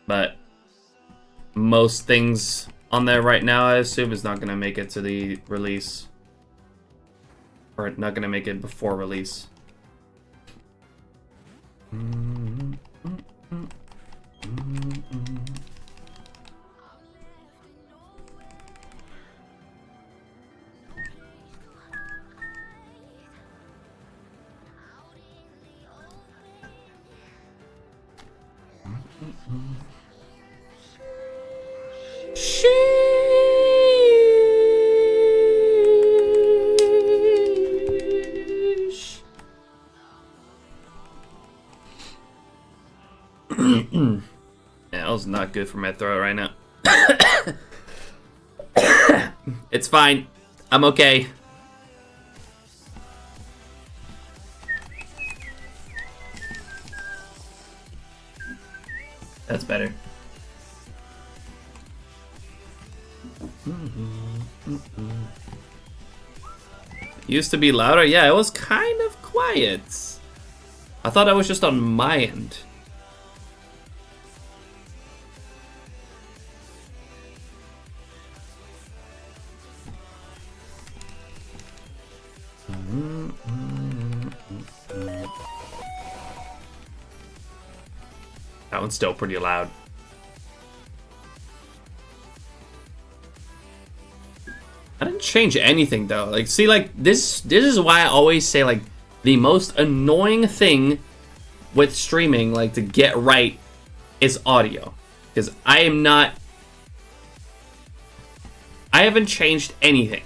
But most things on there right now, I assume, is not going to make it to the release. Or not going to make it before release. Yeah, that was not good for my throat right now. It's fine. I'm okay. That's better. Used to be louder? Yeah, it was kind of quiet. I thought I was just on my end. That one's still pretty loud. I didn't change anything though. Like, see, like this is why I always say, like, the most annoying thing with streaming, like, to get right, is audio. Because I haven't changed anything.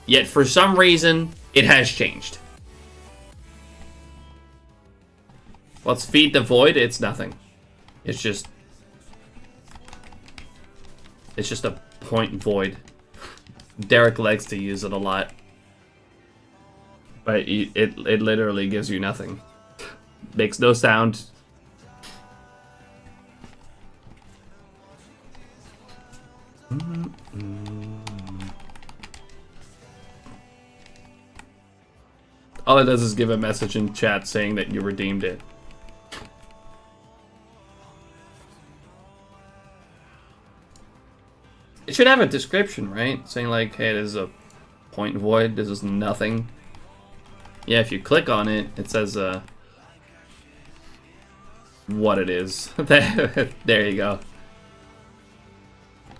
Yet for some reason, it has changed. Let's feed the void. It's nothing. It's just a point void. Derek likes to use it a lot, but it literally gives you nothing. Makes no sound. All it does is give a message in chat saying that you redeemed it. It should have a description, right? Saying like, hey, this is a point void, this is nothing. Yeah, if you click on it, it says what it is. There you go.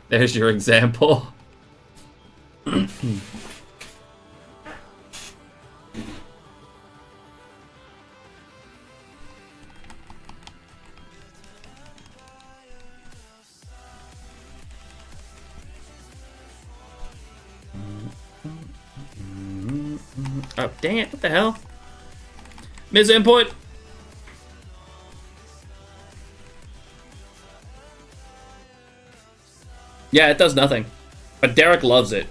There's your example. Oh, dang it. What the hell? Miss input. Yeah, it does nothing. But Derek loves it.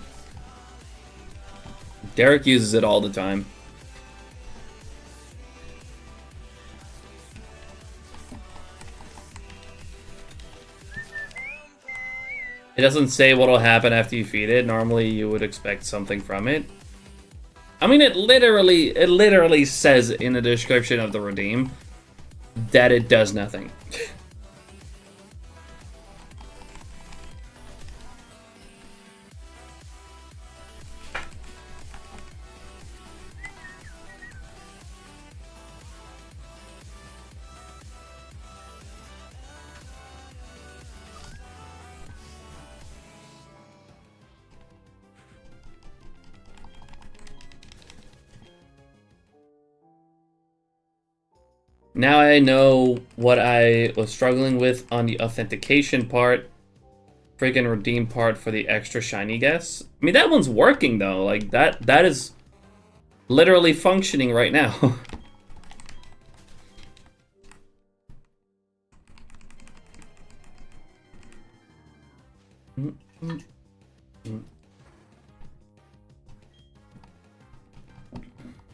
Derek uses it all the time. It doesn't say what'll happen after you feed it. Normally you would expect something from it. I mean, it literally says in the description of the redeem that it does nothing. Now I know what I was struggling with on the authentication part. Freaking redeem part for the extra shiny guess. I mean, that one's working though. Like, that is literally functioning right now.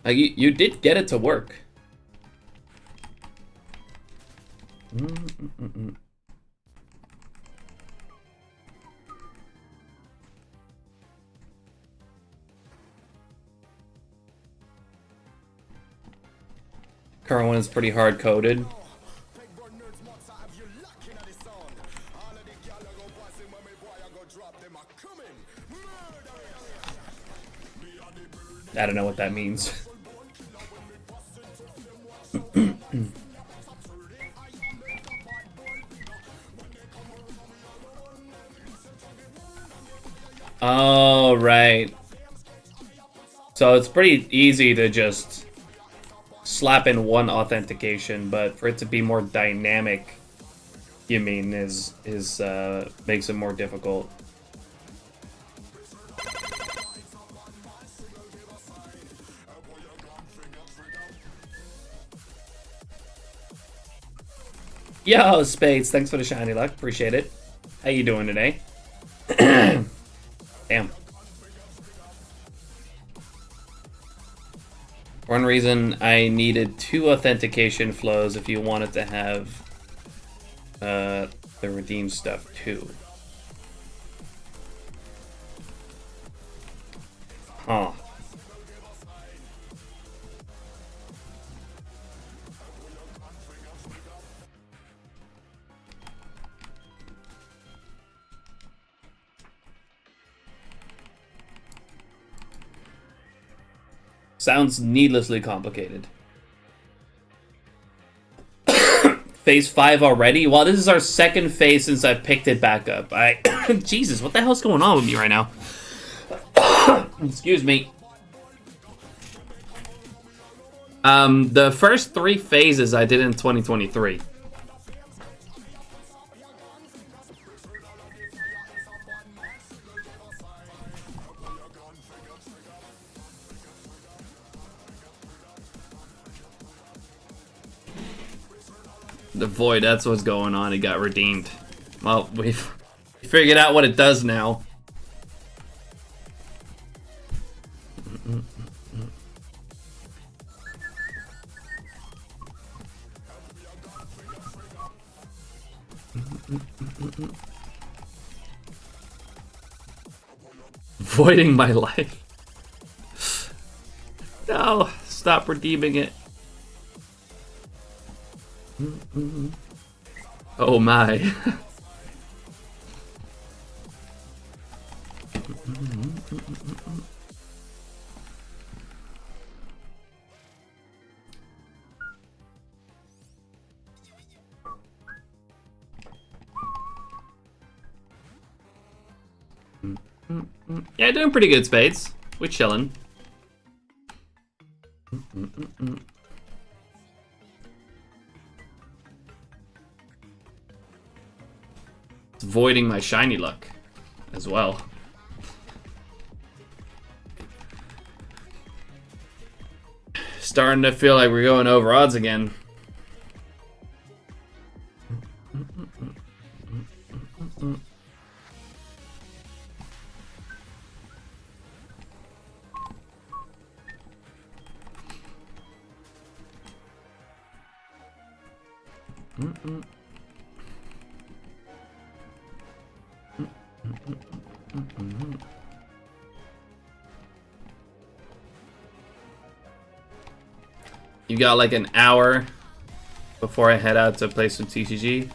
Like, you did get it to work. Current one is pretty hard coded. I don't know what that means. Oh, right. So it's pretty easy to just slap in one authentication, but for it to be more dynamic, you mean, is makes it more difficult. Yo, Spades, thanks for the shiny luck. Appreciate it. How you doing today? Damn. One reason I needed 2 authentication flows if you wanted to have the redeem stuff too. Huh. Sounds needlessly complicated. Phase 5 already? Well, this is our second phase since I picked it back up. Jesus, what the hell's going on with me right now? Excuse me. The first 3 phases I did in 2023. The void, that's what's going on. It got redeemed. Well, we've figured out what it does now. Voiding my life. No, stop redeeming it. Oh my. Yeah, doing pretty good, Spades. We're chilling. It's voiding my shiny luck as well. starting to feel like we're going over odds again. You got like an hour before I head out to play some TCG.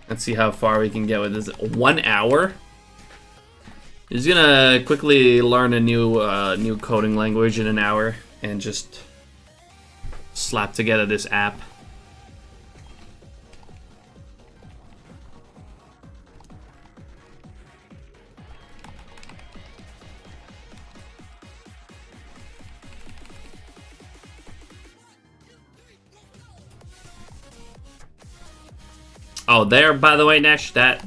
Let's see how far we can get with this. 1 hour? He's gonna quickly learn a new coding language in an hour and just slap together this app. Oh, there, by the way, Nesh, that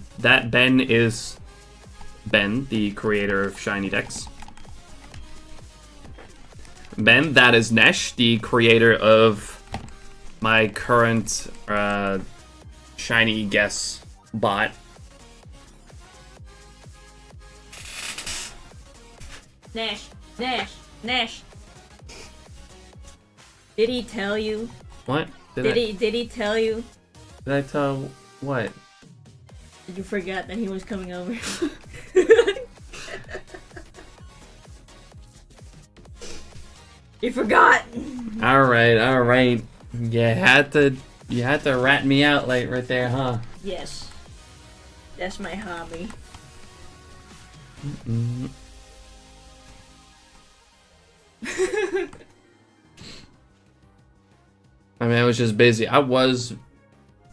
Ben is Ben, the creator of SHINYDEX. Ben, that is Nesh, the creator of my current Shiny Guess bot. Nash. Did he tell you? What? Did he tell you? Did I tell what? You forgot that he was coming over. You forgot. All right. You had to rat me out like right there, huh? Yes. That's my hobby. I mean, I was just busy. I was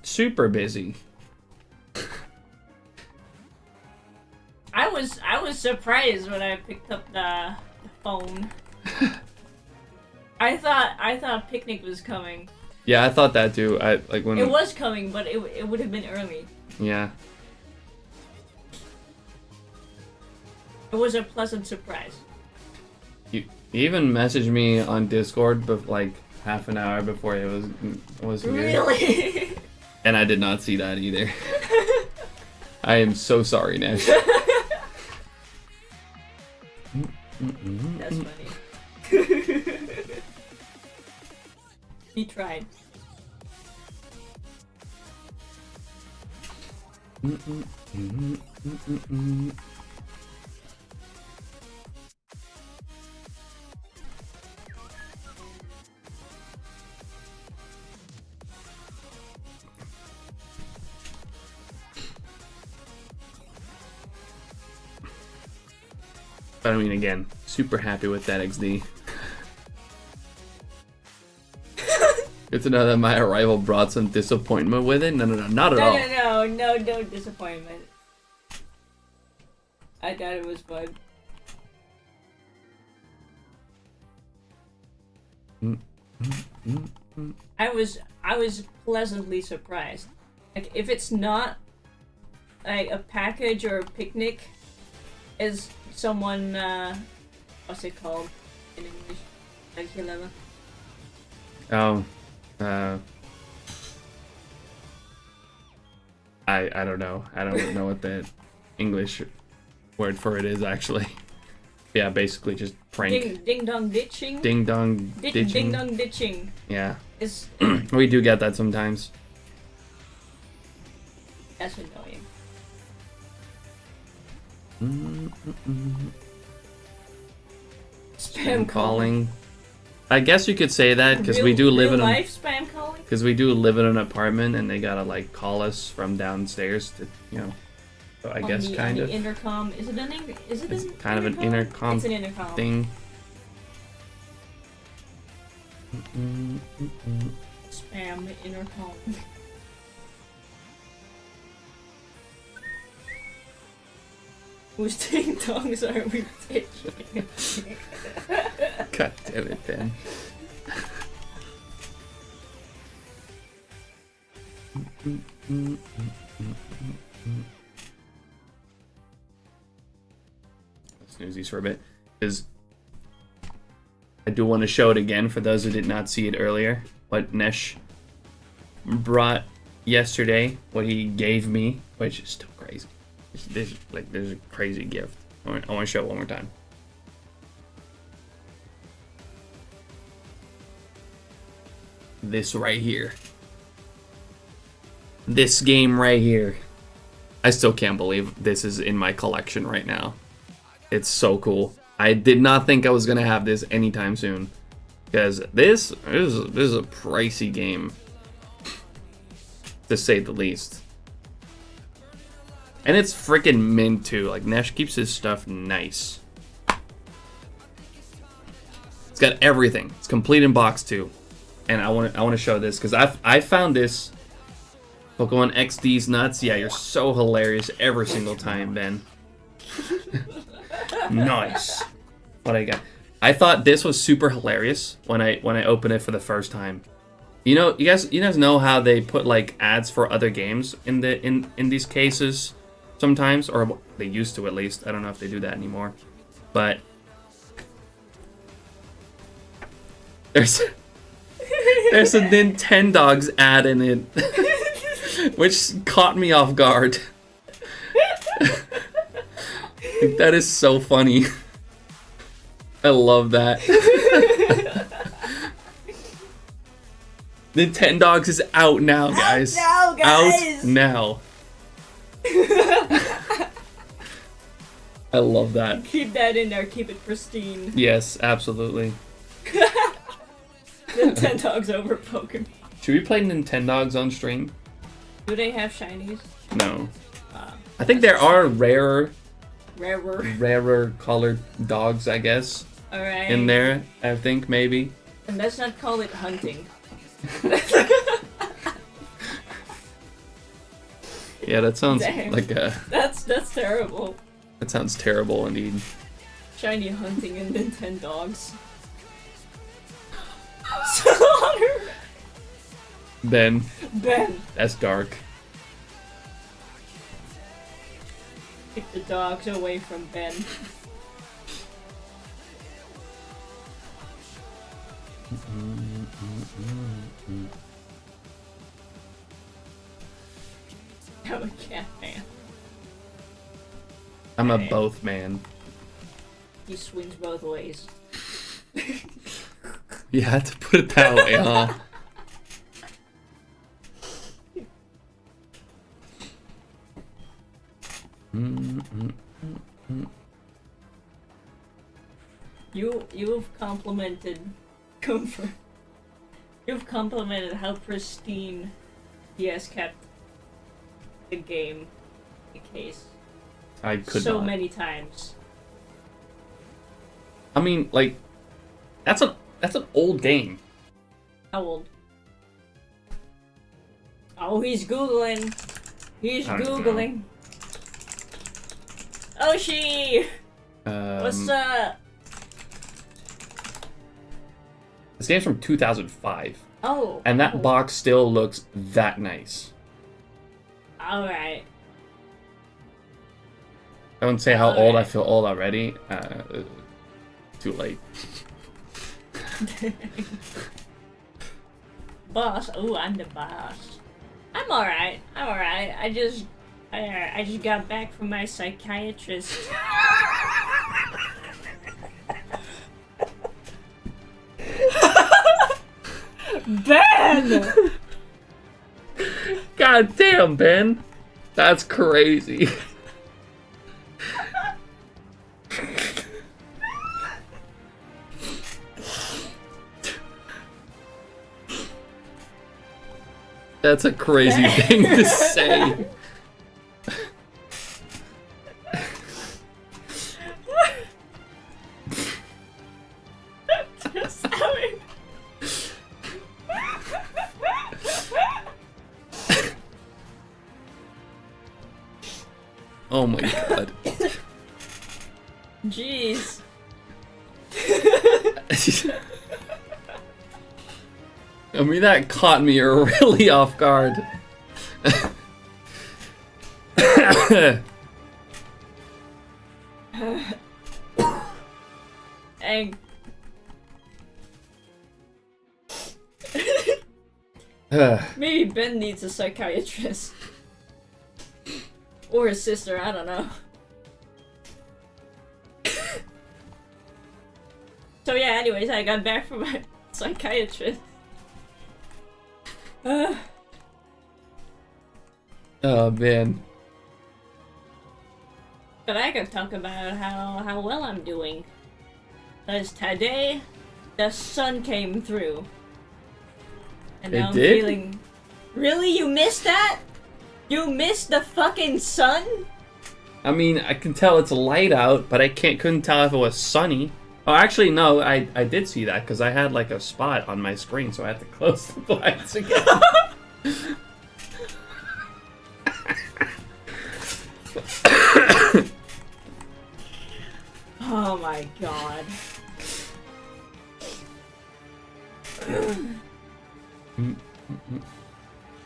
super busy. I was surprised when I picked up the phone. I thought picnic was coming. Yeah, I thought that too. I like when it was coming, but it would have been early. Yeah. It was a pleasant surprise. You even messaged me on Discord, but like half an hour before it was here. Really? And I did not see that either. I am so sorry, Nash. That's funny. He tried. But I mean, again, super happy with that XD. Good to know that my arrival brought some disappointment with it. No, not at all. No disappointment. I thought it was fun. I was pleasantly surprised. Like, if it's not like a package or a picnic, is someone what's it called in English? Like Hilema. Oh, I don't know. I don't know what the English word for it is actually. Yeah, basically just prank. Ding dong ditching. Ding dong ditching. Ding dong ditching. Yeah. Is We do get that sometimes. that's annoying. Spam Calling. I guess you could say that because we do live in life spam calling. because we do live in an apartment and they gotta like call us from downstairs to, you know. So I guess kind of. Intercom. Is it an It's kind of an intercom It's an intercom thing. Spam intercom. Whose ding dongs are we ditching? God damn it, Ben. Snooze these for a bit, because I do want to show it again for those who did not see it earlier. What Nesh brought yesterday, what he gave me, which is still crazy. There's a crazy gift. I want to show it one more time. This right here. This game right here. I still can't believe this is in my collection right now. It's so cool. I did not think I was gonna have this anytime soon, because this is a pricey game, to say the least. And it's freaking mint too. Like, Nesh keeps his stuff nice. It's got everything. It's complete in box too. And I want to show this because I found this Pokemon XD's nuts. Yeah, you're so hilarious every single time, Ben. Nice. What I got? I thought this was super hilarious when I opened it for the first time. You know, you guys know how they put like ads for other games in these cases sometimes, or they used to at least. I don't know if they do that anymore. But there's a Nintendogs ad in it, which caught me off guard. That is so funny. I love that. Nintendogs is out now, guys. Out now, guys. Out now. I love that. Keep that in there. Keep it pristine. Yes, absolutely. Nintendogs over Pokemon. Should we play Nintendogs on stream? Do they have shinies? No. I think there are rarer colored dogs, I guess. Alright. In there, I think, maybe. And let's not call it hunting. Yeah, that sounds Dang. like a... That's terrible. That sounds terrible indeed. Shiny hunting and Nintendogs. Ben. Ben. That's dark. Keep the dogs away from Ben. I'm a cat man. I'm a both man. He swings both ways. You had to put it that way, huh? You've complimented comfort. You've complimented how pristine he has kept the game, the case, I could so not. many times. I mean, like, that's an old game. How old? Oh, he's googling. He's I don't googling. Oshi, what's up? This game's from 2005. Oh, And that box still looks that nice. All right. I wouldn't say how old I Alright. feel old already. Too late. Boss. Oh, I'm the boss. I'm alright. I just got back from my psychiatrist. Ben! God damn, Ben. That's crazy. That's a crazy thing to say. Sorry. Oh my god. Jeez. I mean, that caught me really off guard. And Maybe Ben needs a psychiatrist. Or his sister, I don't know. So yeah, anyways, I got back from my psychiatrist. Oh man. But I can talk about how well I'm doing. Because today, the sun came through. And now It I'm did? feeling... Really? You missed that? You missed the fucking sun? I mean, I can tell it's light out, but I couldn't tell if it was sunny. Oh, actually, no, I did see that because I had like a spot on my screen, so I had to close the blinds again. Oh my god.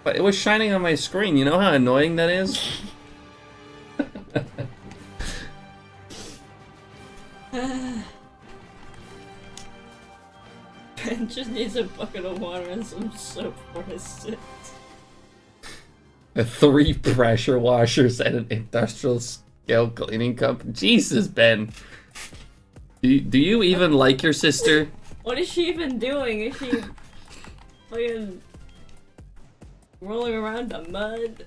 But it was shining on my screen. You know how annoying that is? Ben just needs a bucket of water and some soap for his sins. 3 pressure washers at an industrial scale cleaning company. Jesus, Ben. Do you even like your sister? What is she even doing? Is she fucking rolling around the mud?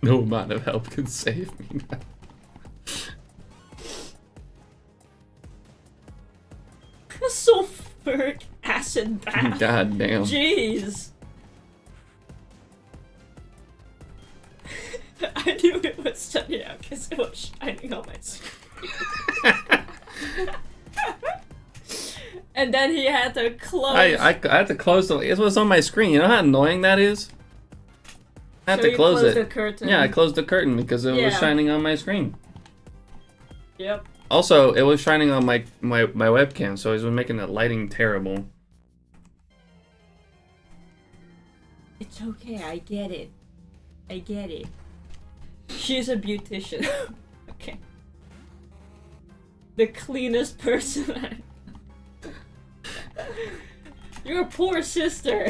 No amount of help can save me now. Sulfuric acid bath. God damn. Jeez. I knew it was sunny out because it was shining on my screen. And then he had to close. I had to close the. It was on my screen. You know how annoying that is. I had So to you close closed it. the curtain. Yeah, I closed the curtain because it was Yeah. shining on my screen. Yep. Also, it was shining on my webcam, so it was making the lighting terrible. It's okay, I get it. I get it. She's a beautician. Okay. The cleanest person. Your poor sister.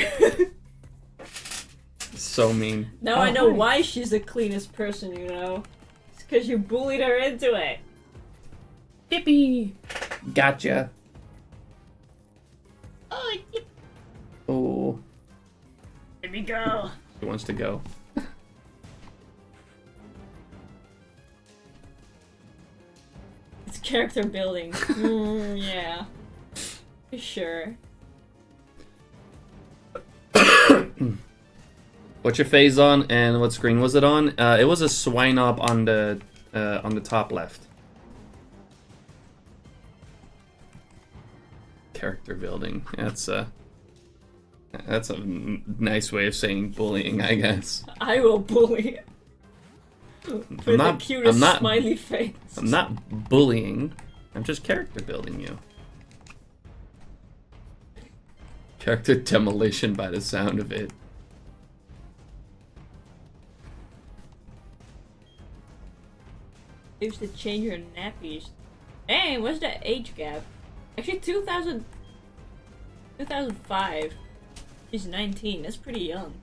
So mean. Now I know why she's the cleanest person, you know? It's because you bullied her into it. Yippee! Gotcha. Oh, Oh, let me go. he wants to go. It's character building. Yeah. Sure. What's your phase on, and what screen was it on? It was a swine up on the top left. Character building. That's a nice way of saying bullying, I guess. I will bully. With the cutest smiley face. I'm not bullying. I'm just character building you. Character demolition by the sound of it. They used to change her nappies. Hey, what's that age gap? Actually, 2005. She's 19. That's pretty young.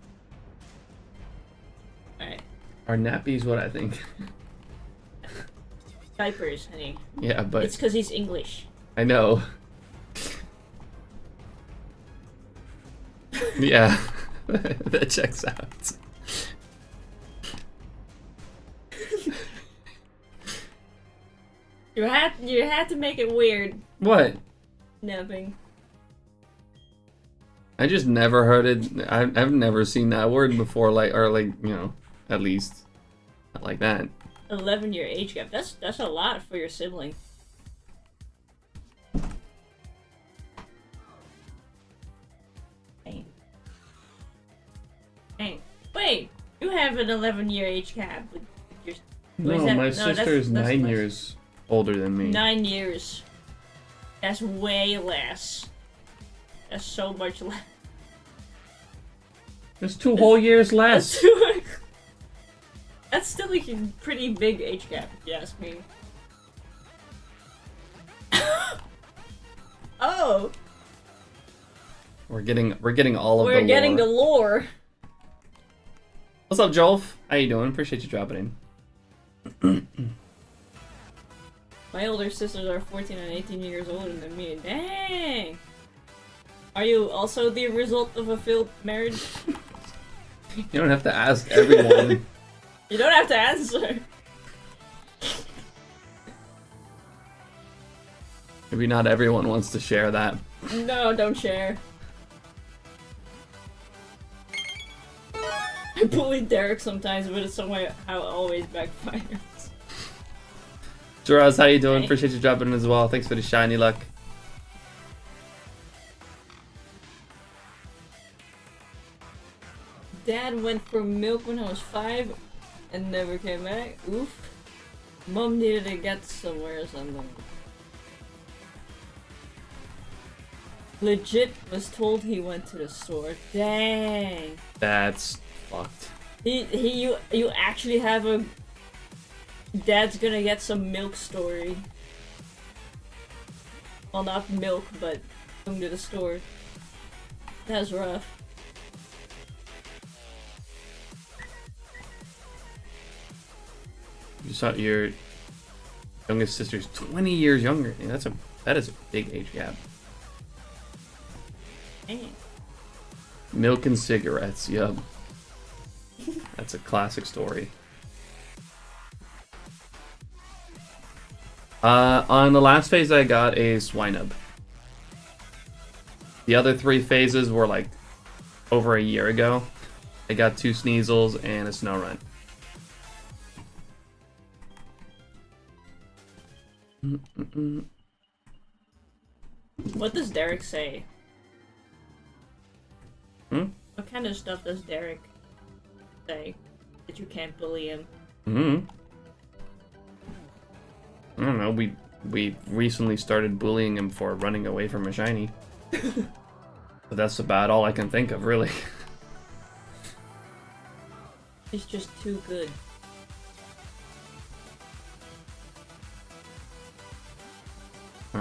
Alright. Are nappies what I think? Diapers, honey. Yeah, but It's because he's English. I know. Yeah, that checks out. You had to make it weird. What? Napping. I just never heard it. I've never seen that word before, at least not like that. 11-year age gap. That's a lot for your sibling. Dang. Dang. Wait, you have an 11-year age gap with your. No, my sister is that's 9 less. years older than me. 9 years. That's way less. That's so much less. There's 2 whole years less. That's still a pretty big age gap, if you ask me. Oh! We're getting all of We're getting the lore. lore. What's up, Jolf? How you doing? Appreciate you dropping in. My older sisters are 14 and 18 years older than me. Dang! Are you also the result of a failed marriage? You don't have to ask everyone. You don't have to answer. Maybe not everyone wants to share that. No, don't share. I bully Derek sometimes, but it's somehow always backfires. Juraz, how you doing? Hey. Appreciate you dropping in as well. Thanks for the shiny luck. Dad went for milk when I was 5 and never came back. Oof. Mom needed to get somewhere or something. Legit was told he went to the store. Dang. That's fucked. You actually have a Dad's gonna get some milk story. Well, not milk, but going to the store. That's rough. You saw your youngest sister's 20 years younger. Yeah, that is a big age gap. Dang. Milk and cigarettes, yep. That's a classic story. On the last phase I got a Swinub. The other 3 phases were like over a year ago. I got 2 Sneasels and a Snorunt. What does Derek say? Hmm? What kind of stuff does Derek say that you can't bully him? I don't know, we recently started bullying him for running away from a shiny. But that's about all I can think of, really. He's just too good.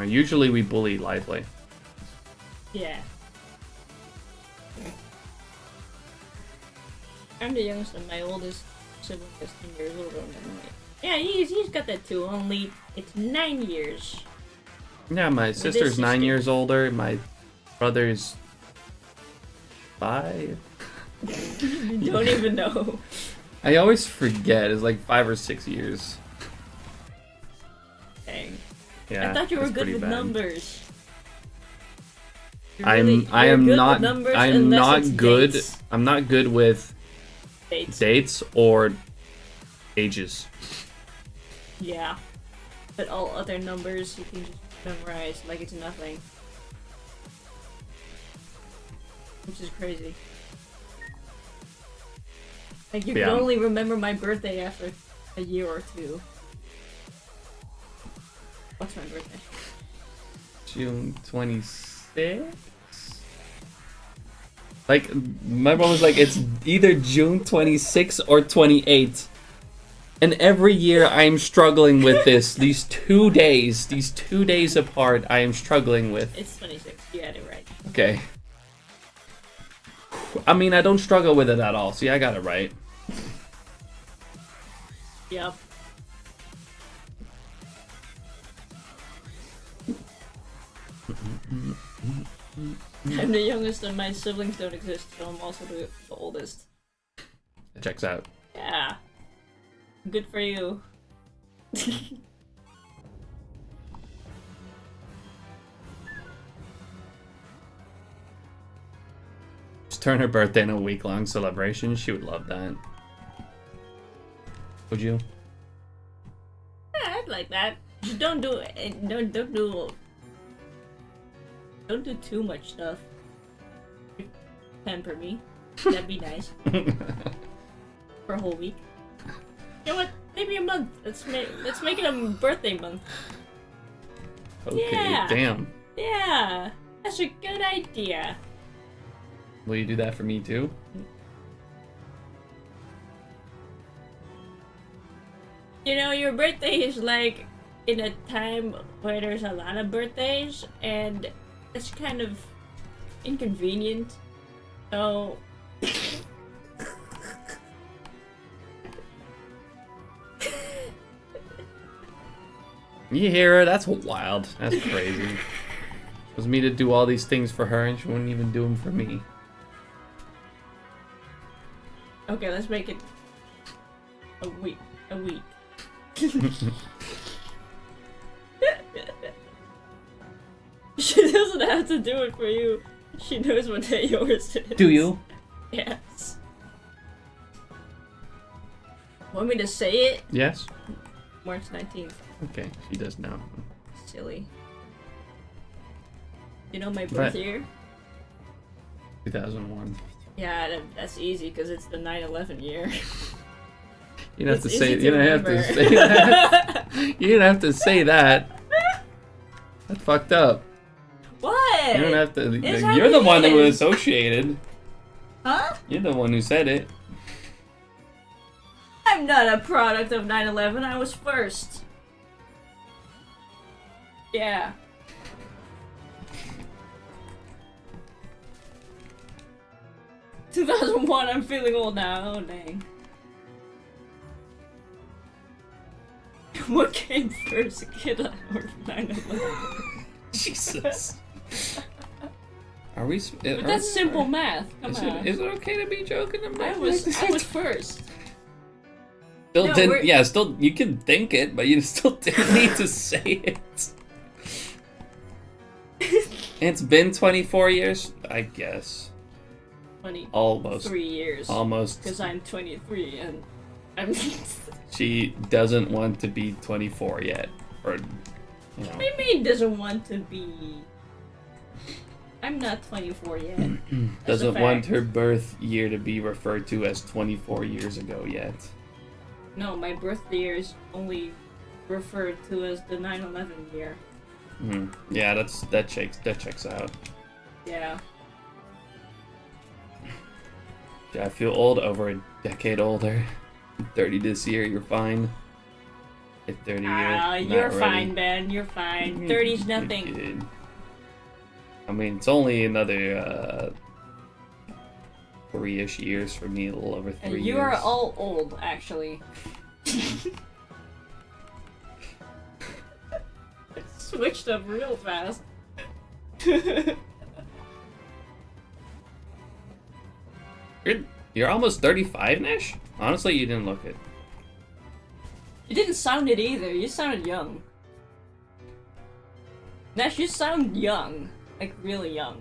Usually we bully Lively. Yeah. I'm the youngest and my oldest sibling is 10 years older than me. Yeah, he's got that too, only it's 9 years. Yeah, my sister's sister. 9 years older, my brother's 5? Don't even know. I always forget, it's like 5 or 6 years. Dang. Yeah, I thought you were that's good pretty with bad. numbers. I am you're good not with numbers I'm unless not it's good dates. I'm not good with dates or ages. Yeah. But all other numbers you can just memorize like it's nothing. Which is crazy. Like you Yeah. can only remember my birthday after a year or 2. What's my birthday? June 26th? Like, my mom was like, it's either June 26th or 28th. And every year I'm struggling with this. These 2 days apart, I am struggling with. It's 26. You had it right. Okay. I mean, I don't struggle with it at all. See, I got it right. Yep. I'm the youngest and my siblings don't exist, so I'm also the oldest. It checks out. Yeah. Good for you. Just turn her birthday in a week-long celebration. She would love that. Would you? Yeah, I'd like that. Just don't do it. Don't do too much stuff. Pamper me. That'd be nice. For a whole week. You know what? Maybe a month. Let's make it a birthday month. Okay, Yeah. damn. Yeah, that's a good idea. Will you do that for me too? You know, your birthday is like in a time where there's a lot of birthdays, and it's kind of Inconvenient. Oh. You hear her? That's wild. That's crazy. It was me to do all these things for her, and she wouldn't even do them for me. Okay, let's make it a week. A week. She doesn't have to do it for you. She knows what day yours is. Do you? Yes. Want me to say it? Yes. March 19th. Okay, she does now. Silly. You know my birth year? 2001. Yeah, that's easy because it's the 9/11 year. You don't have to It's say. easy You to don't have to remember. say that. You didn't have to say that. That's fucked up. What? You don't have to. It's how You're the it one who was is. associated. Huh? You're the one who said it. I'm not a product of 9/11. I was first. Yeah. – 2001. I'm feeling old now. Oh dang. What came first, Kid or 9/11? Jesus. Are we? But that's simple math. Come on. Is it okay to be joking I about was this? first. Still No, didn't. we're- Yeah, still you can think it, but you still didn't need to say it. It's been 24 years, I guess. 23 Almost. years. Almost. Because I'm 23 and I'm. She doesn't want to be 24 yet, or you know. What do you mean doesn't want to be? I'm not 24 yet. That's a Doesn't want fact. her birth year to be referred to as 24 years ago yet. No, my birth year is only referred to as the 9/11 year. Yeah, that checks out. Yeah. Yeah, I feel old, over a decade older. I'm 30 this year, you're fine. At 30 You're fine, Ben. You're fine. 30's nothing. Good. I mean, it's only another 3-ish years for me, a little over 3 And years. you are all old, actually. Switched up real fast. You're almost 35, Nash? Honestly, you didn't look it. You didn't sound it either. You sounded young. Nash, you sound young. Like, really young.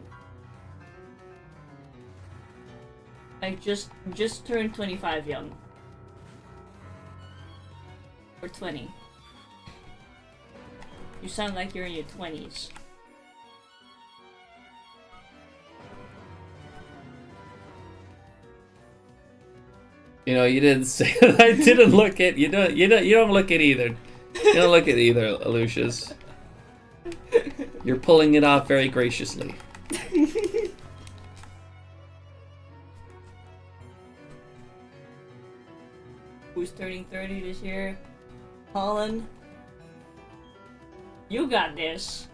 Like, just turned 25 young. Or 20. You sound like you're in your 20s. You know, you didn't say that. I didn't look at you. Don't look at either. You don't look at either, Lucius. You're pulling it off very graciously. Who's turning 30 this year? Holland. You got this.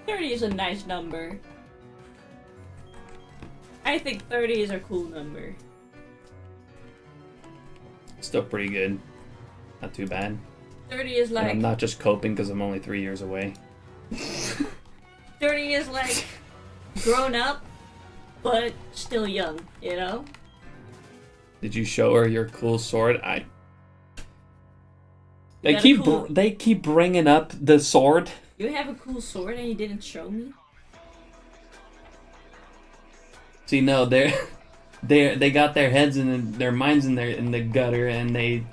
30 is a nice number. I think 30 is a cool number. Still pretty good. Not too bad. 30 is And like... I'm not just coping because I'm only 3 years away. 30 is like grown up, but still young, you know? Did you show her your cool sword? You got a cool- They keep bringing up the sword. You have a cool sword and you didn't show me? See, no, they got their heads and their minds in the gutter, and they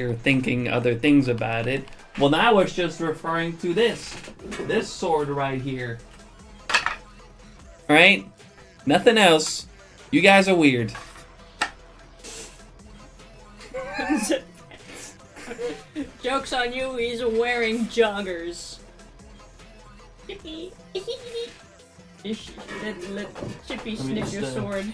are thinking other things about it. Well, now it's just referring to this sword right here. All right, nothing else. You guys are weird. Joke's on you, he's wearing joggers. Chippy. Let Chippy sniff your sword.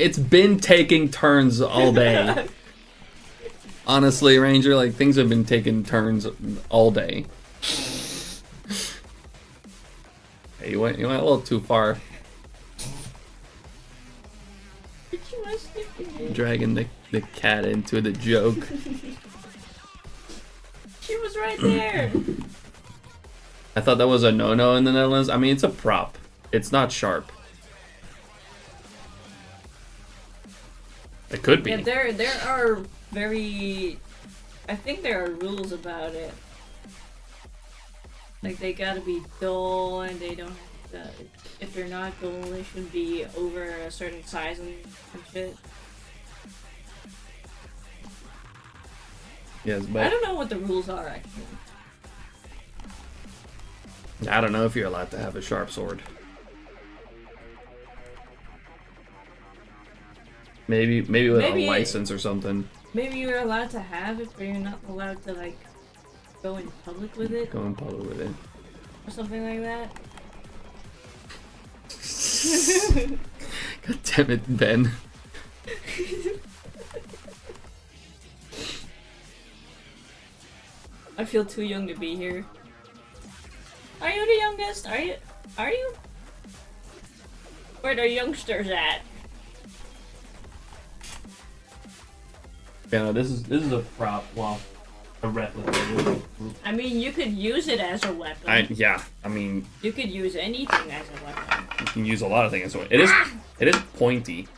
It's been taking turns all day. Honestly, Ranger, like, things have been taking turns all day. Hey, you went a little too far. Dragging the cat into the joke. She was right there. I thought that was a no-no in the Netherlands. I mean, it's a prop. It's not sharp. It could be. Yeah, there are very... I think there are rules about it. Like, they gotta be dull, and they don't have to... If they're not dull, they shouldn't be over a certain size and shit. Yes, but I don't know what the rules are, actually. I don't know if you're allowed to have a sharp sword. Maybe with a license or something. Maybe you're allowed to have it, but you're not allowed to, like, go in public with it. Go in public with it. Or something like that. God damn it, Ben. I feel too young to be here. Are you the youngest? Are you? Where the youngsters at? Yeah, no, this is a prop. Well, a replica. I mean, you could use it as a weapon. I mean, You could use anything as a weapon. you can use a lot of things. It is pointy.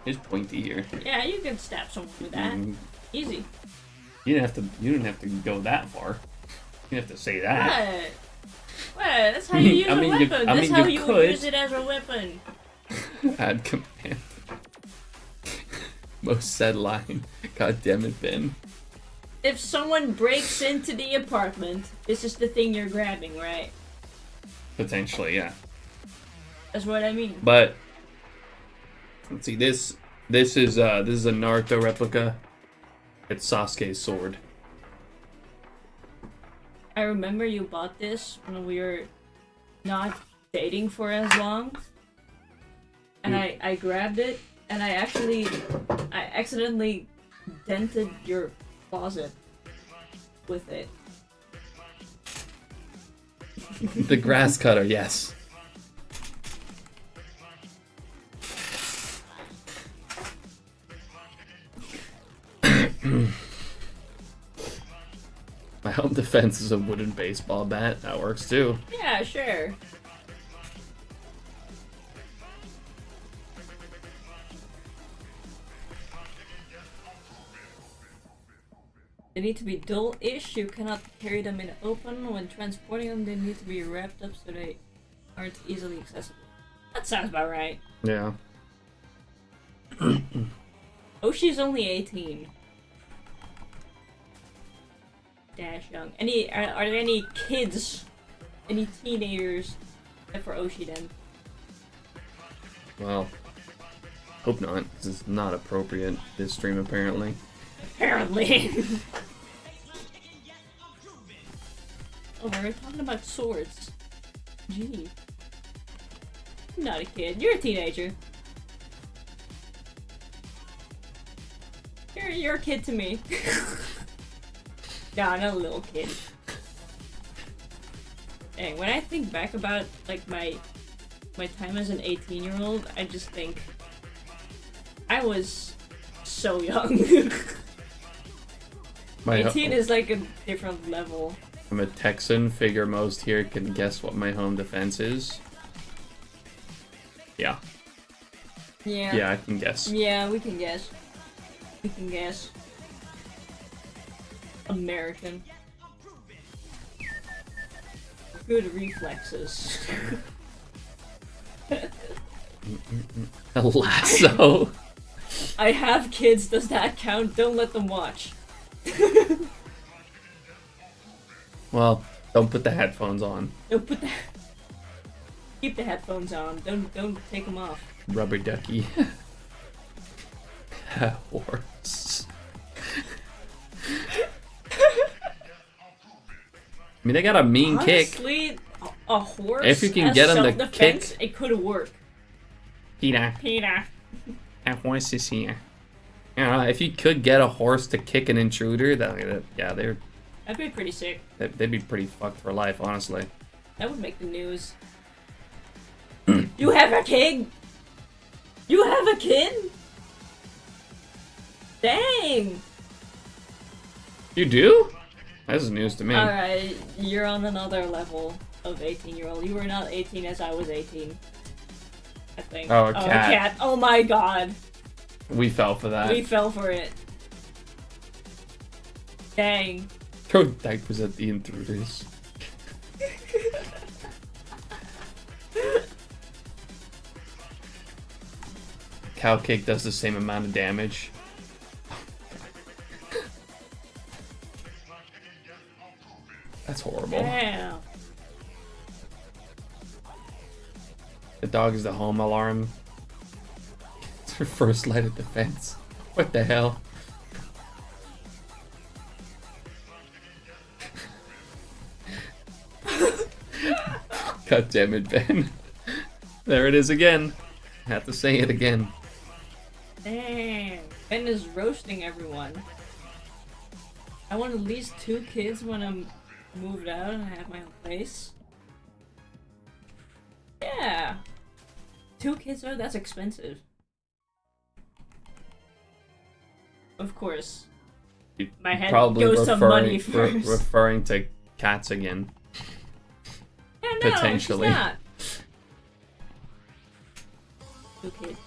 It is pointy here. Yeah, you could stab someone with that. Easy. You didn't have to go that far. You didn't have to say that. What? What? That's how you use a weapon. That's how you would could. use it as a weapon. Add command. Most said line. God damn it, Ben. If someone breaks into the apartment, this is the thing you're grabbing, right? Potentially, yeah. That's what I mean. But let's see. This is a Naruto replica. It's Sasuke's sword. I remember you bought this when we were not dating for as long. And I grabbed it, and I accidentally dented your closet with it. The grass cutter, yes. My home defense is a wooden baseball bat. That works too. Yeah, sure. They need to be dull-ish. You cannot carry them in the open. When transporting them, they need to be wrapped up so they aren't easily accessible. That sounds about right. Yeah. Oh, she's only 18. Dash young. Are there any kids? Any teenagers? Except for Oshi then. Well, hope not. This is not appropriate, this stream apparently. Apparently. Oh, we're talking about swords. Gee. I'm not a kid. You're a teenager. You're a kid to me. Nah, not a little kid. Dang, when I think back about like my time as an 18-year-old, I just think I was so young. 18 is like a different level. I'm a Texan. Figure most here can guess what my home defense is. Yeah. Yeah. Yeah, I can guess. Yeah, we can guess. We can guess. American. Good reflexes. A lasso. I have kids, does that count? Don't let them watch. Well, don't put the headphones on. Don't put that. Keep the headphones on. Don't take them off. Rubber ducky. Horse. I mean, they got a mean kick. Honestly, a horse If you can as get 'em to self-defense, kick. it could work. Peter. Peter. A horse is here. You know, if you could get a horse to kick an intruder, yeah, That'd be pretty sick. they'd be pretty fucked for life, honestly. That would make the news. You have a kid? You have a kid? Dang! You do? This is news to me. Alright, you're on another level of 18-year-old. You were not 18 as I was 18. I think. Oh, a a cat. cat. Oh my god. We fell for that. We fell for it. Dang. Throw diapers at the intruders. Cow kick does the same amount of damage. That's horrible. Damn. The dog is the home alarm. It's her first line of defense. What the hell? God damn it, Ben. There it is again. I have to say it again. Damn. Ben is roasting everyone. I want at least 2 kids when I'm moved out and I have my own place. Yeah. 2 kids though, that's expensive. Of course. My head Probably goes to money first. referring to cats again. Yeah, no, Potentially. she's not. 2 kids.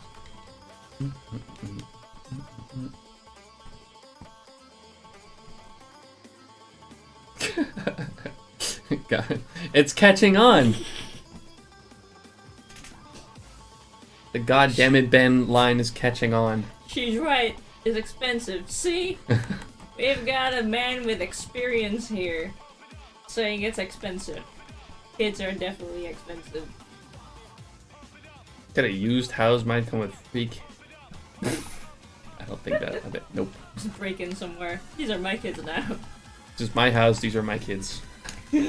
God, it's catching on. The goddammit Ben line is catching on. She's right. It's expensive. See? We've got a man with experience here saying it's expensive. Kids are definitely expensive. Got a used house might come with freak. I don't think that. Nope. Just break in somewhere. These are my kids now. This is my house. These are my kids. I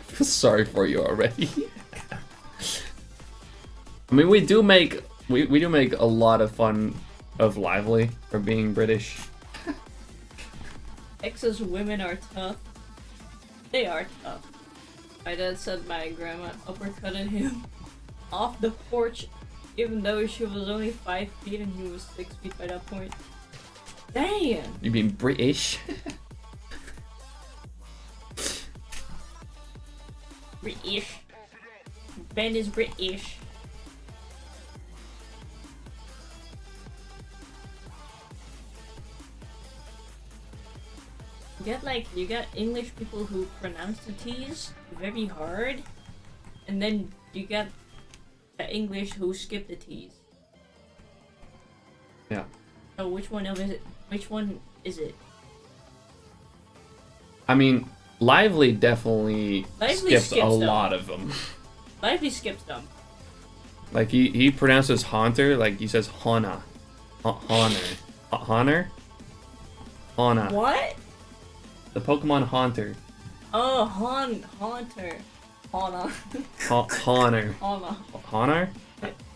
feel sorry for you already. I mean, we do make a lot of fun of Lively for being British. Texas women are tough. They are tough. My dad said my grandma uppercutted him off the porch, even though she was only 5 feet and he was 6 feet by that point. Damn! You mean British? British. Ben is British. You got English people who pronounce the T's very hard, and then you got the English who skip the T's. Yeah. So which one of it? Which one is it? I mean, Lively definitely skips a them. lot of them. Lively skips them. Like he pronounces haunter like he says Hana. Honor. Honor? Hana. What? The Pokemon Haunter. Oh, Haunter. Hana. Honor. Hana.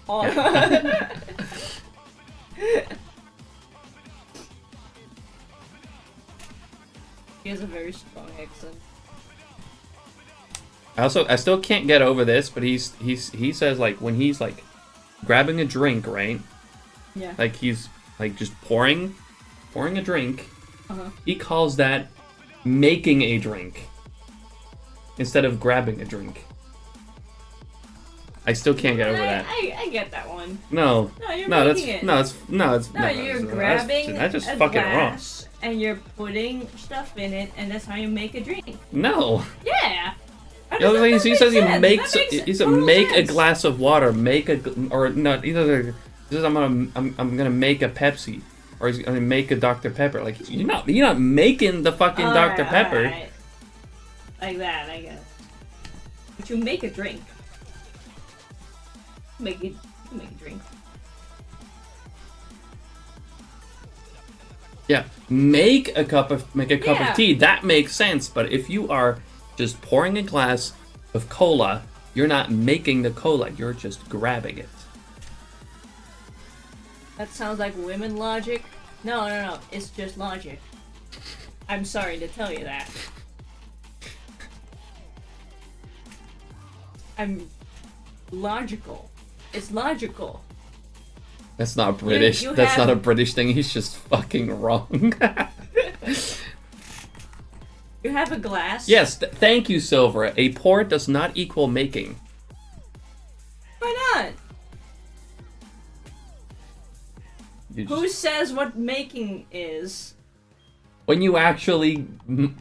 Honor? Hana. He has a very strong accent. I still can't get over this, but he says like when he's like grabbing a drink, right? Yeah. Like he's like just pouring a drink. Uh-huh. He calls that making a drink instead of grabbing a drink. I still can't get over that. I get that one. No, No, you're no, making it. no, it's no, it's No, you're grabbing that's just a fucking wrong. glass and you're putting stuff in it, and that's how you make a drink. No. Yeah. The other thing is he says he makes a make a sense. glass of water, or no, either he says I'm gonna make a Pepsi, or he's gonna make a Dr. Pepper. Like you're not making the fucking Dr. Pepper. Alright. Like that, I guess. But you make a drink. You make a drink. Yeah, make a cup of Yeah. tea. That makes sense. But if you are just pouring a glass of cola, you're not making the cola. You're just grabbing it. That sounds like women logic. No. It's just logic. I'm sorry to tell you that. I'm logical. It's logical. That's not British. you That's have- not a British thing. He's just fucking wrong. You have a glass. Yes, thank you, Silver. A pour does not equal making. Why not? You Who just, says what making is? when you actually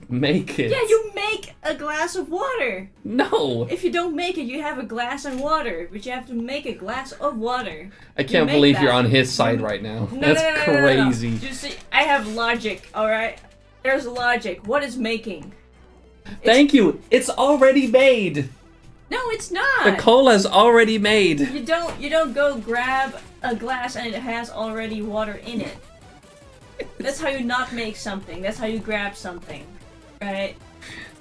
make it. Yeah, you make a glass of water. No. If you don't make it, you have a glass and water, but you have to make a glass of water. I can't make believe that. you're on his side right now. No, That's no. crazy. You see, I have logic, alright? There's logic. What is making? Thank you. It's already made. No, it's not. The cola's already made. You don't go grab a glass and it has already water in it. That's how you not make something. That's how you grab something, right?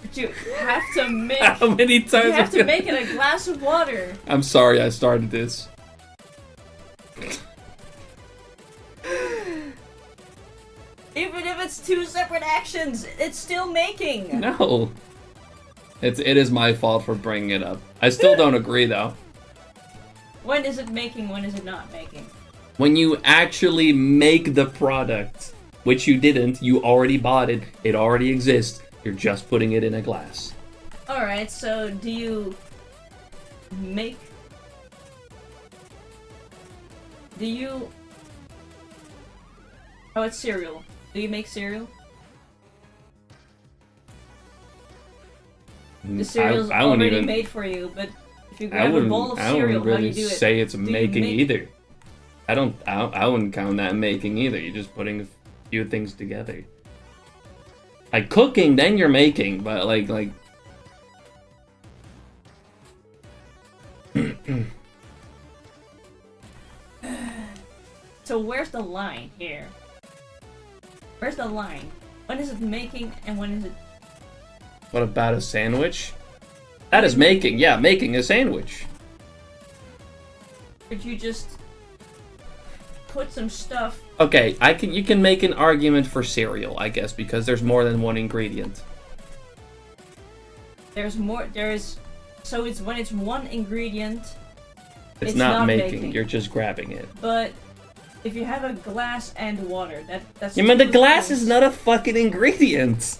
But you have to make. How many times? You have to make it a glass of water. I'm sorry I started this. Even if it's two separate actions, it's still making. No. It is my fault for bringing it up. I still don't agree though. When is it making? When is it not making? When you actually make the product, which you didn't, you already bought it, it already exists, you're just putting it in a glass. Alright, so do you make... Do you... Oh, it's cereal. Do you make cereal? The cereal's I wouldn't already even, made for you, but if you I grab a wouldn't, bowl of I cereal, wouldn't how do really you do it? say it's Do you making make- either. I wouldn't count that making either. You're just putting a few things together. Like cooking, then you're making, but like So where's the line here? Where's the line? When is it making and when is it... what about a sandwich? That is making, yeah, making a sandwich. Could you just put some stuff... Okay, you can make an argument for cereal, I guess, because there's more than one ingredient. So it's when it's one ingredient, It's It's not not making, making. you're just grabbing it. but if you have a glass and water, that's... Yeah, man, the two glass things. is not a fucking ingredient.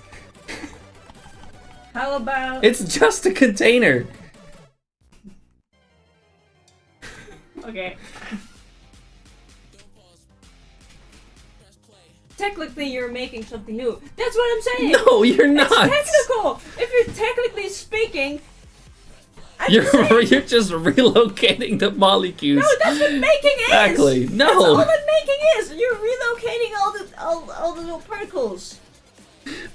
How about... It's just a container. Okay. Technically, you're making something new. That's what I'm saying! No, you're not. It's technical! If you're technically speaking... I'm You're saying... you're just relocating the molecules. No, that's what making is! Exactly. No. That's all that making is! You're relocating all the little particles.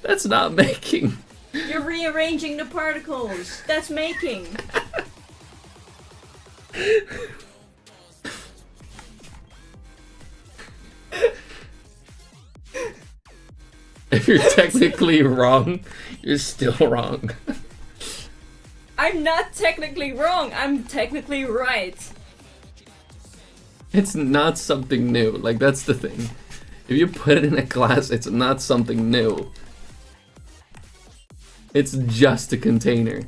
That's not making. You're rearranging the particles. That's making. If you're technically wrong, you're still wrong. I'm not technically wrong. I'm technically right. It's not something new. Like, that's the thing. If you put it in a glass, it's not something new. It's just a container.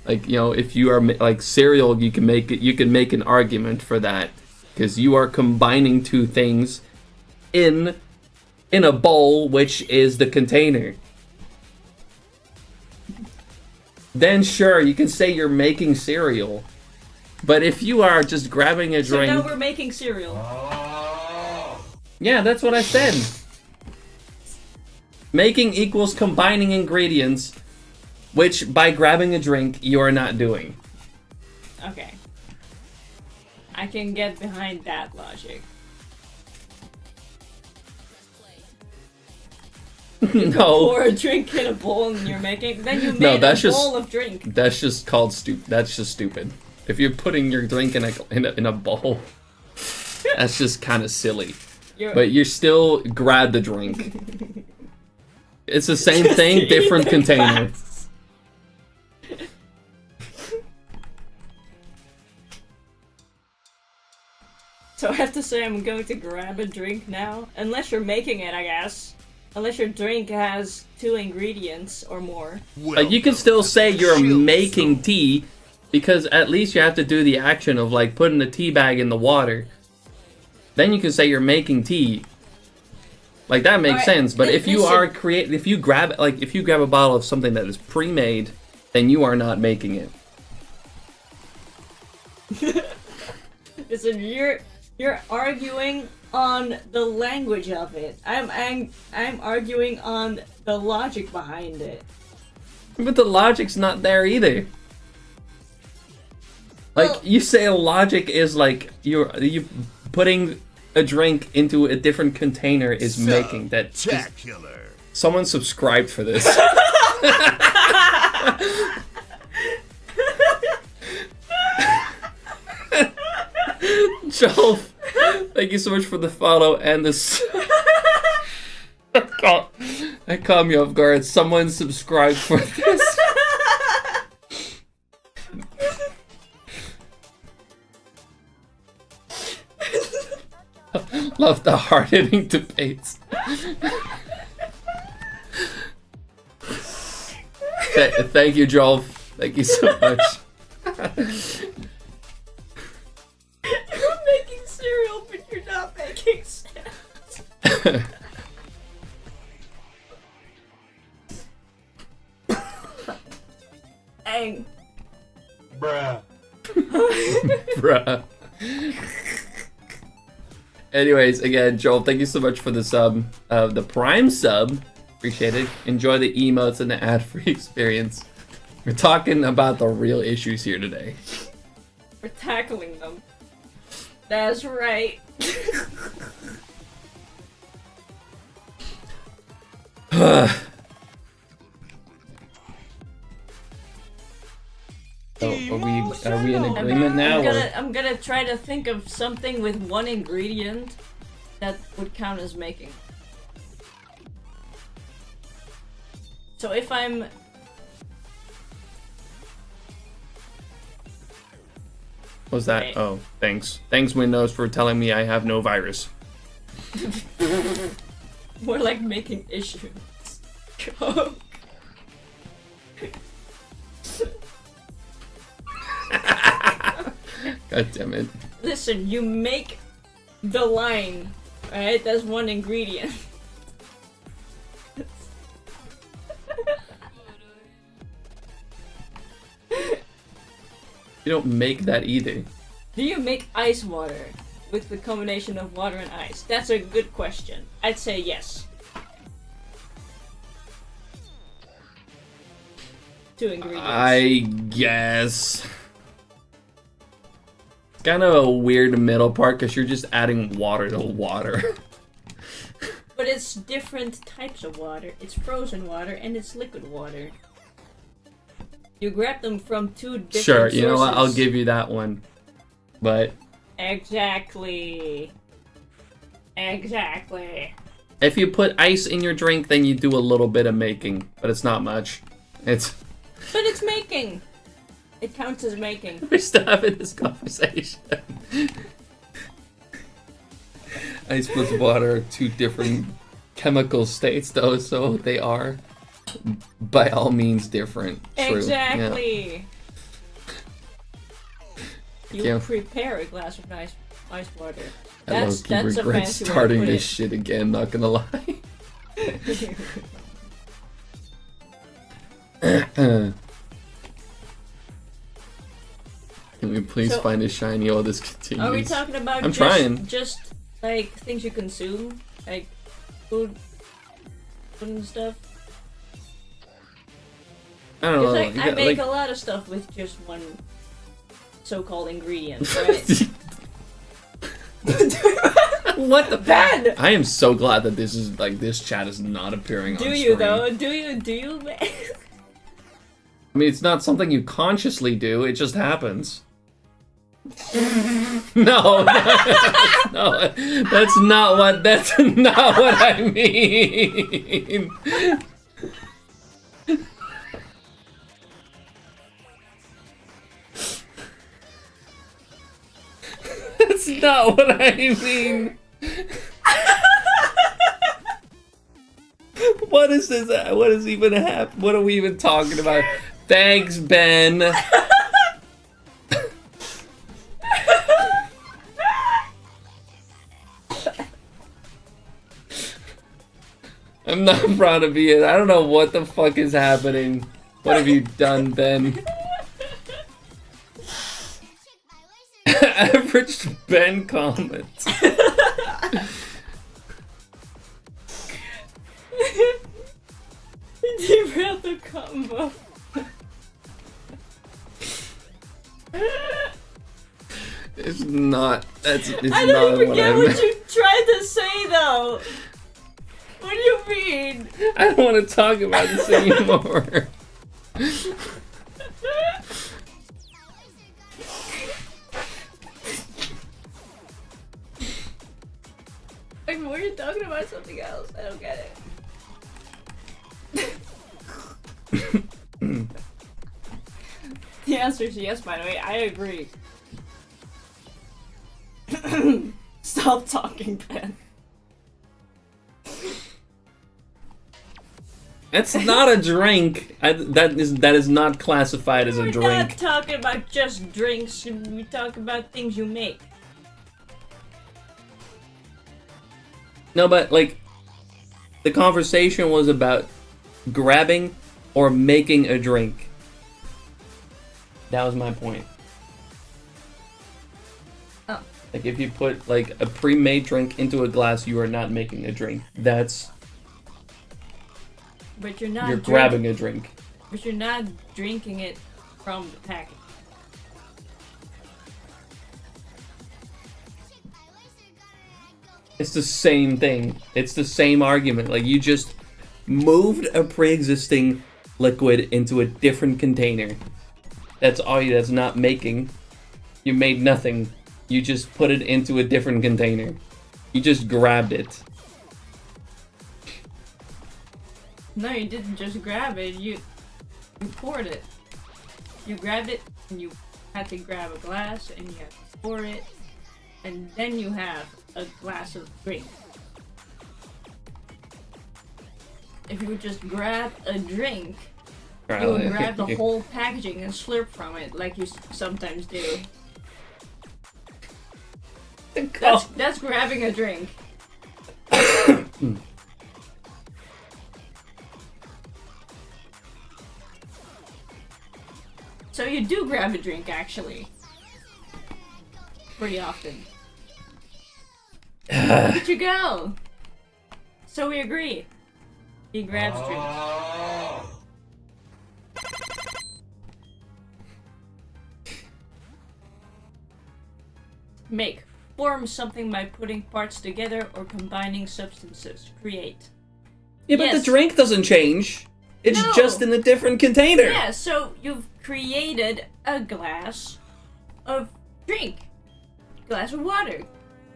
Like, you know, if you are like cereal, you can make it. You can make an argument for that because you are combining two things in a bowl, which is the container. Then sure, you can say you're making cereal. But if you are just grabbing a So drink, now we're making cereal. yeah, that's what I said. Making equals combining ingredients, which by grabbing a drink, you are not doing. Okay. I can get behind that logic. No, Pour a drink in a bowl and you're making... Then you made No, that's a just- bowl of drink. that's just called stupid. That's just stupid. If you're putting your drink in a bowl, that's just kind of silly. but you still grab the drink. It's the same thing, different container. So I have to say I'm going to grab a drink now? Unless you're making it, I guess. Unless your drink has 2 ingredients or more. You can still say you're making tea, because at least you have to do the action of like putting the tea bag in the water. Then you can say you're making tea. Like that makes sense. But if you are if you grab a bottle of something that is pre-made, then you are not making it. Listen, you're arguing on the language of it. I'm arguing on the logic behind it. But the logic's not there either. Like, well, you say logic is like you putting a drink into a different container is making that. Spectacular. Someone subscribed for this. Joel, thank you so much for the follow and this. That caught me off guard. Someone subscribed for this. Love the hard-hitting debates. Thank you, Joel. Thank you so much. You're making cereal, but you're not making sense. Dang. Bruh. Bruh. Anyways, again, Joel, thank you so much for the sub, the Prime sub. Appreciate it. Enjoy the emotes and the ad-free experience. We're talking about the real issues here today. We're tackling them. That's right. So are we in agreement now? I'm gonna try to think of something with 1 ingredient that would count as making. So if I'm... What's that? Wait. Oh, thanks. Thanks, Windows, for telling me I have no virus. More like making issues. God damn it. Listen, you make the line, right? That's 1 ingredient. You don't make that either. Do you make ice water with the combination of water and ice? That's a good question. I'd say yes. 2 ingredients. I guess. It's kind of a weird middle part because you're just adding water to water. But it's different types of water. It's frozen water and it's liquid water. You grab them from 2 different sources. You know what? I'll give you that one. But... Exactly. Exactly. If you put ice in your drink, then you do a little bit of making. But it's not much. But it's making. It counts as making. We're still having this conversation. Ice plus water are 2 different chemical states, though, so they are... by all means different. True. Exactly. Yeah. You prepare a glass of ice water. I That's a regret fancy starting way to put this shit again, not gonna lie. Can we please find a shiny while this continues? Are we talking about just like things you consume? Like food and stuff? I don't know. I make a lot of stuff with just 1 so-called ingredient, right? What the Ben? I am so glad that this chat is not appearing on screen. Do you though? Do you? I mean, it's not something you consciously do, it just happens. No, no, that's not what I mean. That's not what I mean. What is this? What is even happening? What are we even talking about? Thanks, Ben. I'm not proud of you. I don't know what the fuck is happening. What have you done, Ben? Average Ben comments. Derailed the combo. It's not. It's I not don't even what get I what meant. you tried to say though. What do you mean? I don't want to talk about this anymore. Like, were you talking about something else? I don't get it. The answer is yes, by the way. I agree. Stop talking, Ben. It's not a drink. That is not classified as a We're drink. not talking about just drinks. We talk about things you make. No, but like, the conversation was about grabbing or making a drink. That was my point. Oh. Like, if you put like a pre-made drink into a glass, you are not making a drink. That's But you're not. you're grabbing a drink. But you're not drinking it from the packet. It's the same thing. It's the same argument. Like, you just moved a pre-existing liquid into a different container. That's all. That's not making. You made nothing. You just put it into a different container. You just grabbed it. No, you didn't just grab it. You poured it. You grabbed it, and you had to grab a glass, and you had to pour it, and then you have a glass of drink. If you would just grab a drink, you would grab the whole packaging and slurp from it, like you sometimes do. That's grabbing a drink. So you do grab a drink, actually. Pretty often. Look at you go! So we agree. He grabs drinks. Make. Form something by putting parts together or combining substances. Create. Yeah, but Yes. the drink doesn't change. It's No. just in a different container. Yeah, so you've created a glass of drink. Glass of water.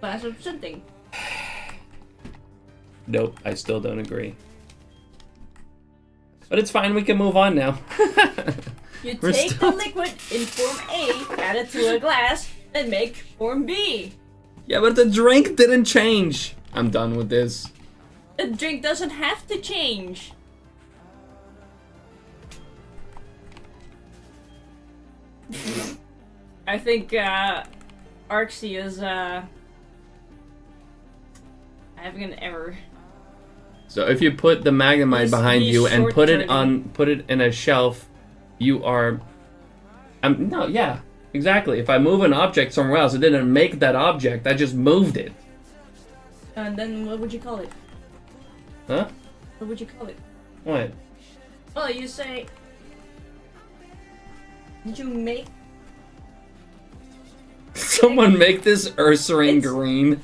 Glass of something. Nope, I still don't agree. But it's fine, we can move on now. You We're take the still- liquid in form A, add it to a glass, and make form B. Yeah, but the drink didn't change. I'm done with this. The drink doesn't have to change. I think Arxie is having an error. So if you put the Magnemite He's- behind he's you and put it short-turning. put it in a shelf, you are. No, yeah, exactly. If I move an object somewhere else, it didn't make that object. I just moved it. And then what would you call it? Huh? What would you call it? What? Well, you say. Did you make? Someone make this Ursaring It's- green.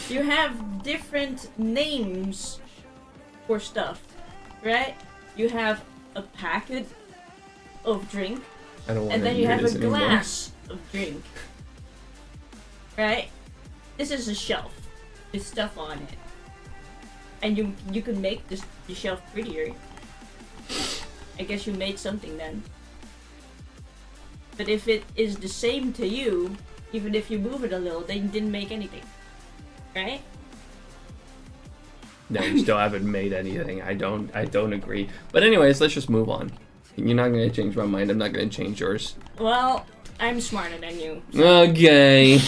You have different names for stuff, right? You have a packet of drink, I don't want and then to you hear have this a anymore. glass of drink. Right? This is a shelf with stuff on it. And you can make the shelf prettier. I guess you made something then. But if it is the same to you, even if you move it a little, then you didn't make anything. Right? No, you still haven't made anything. I don't agree. But anyways, let's just move on. You're not gonna change my mind. I'm not gonna change yours. Well, I'm smarter than you. Okay.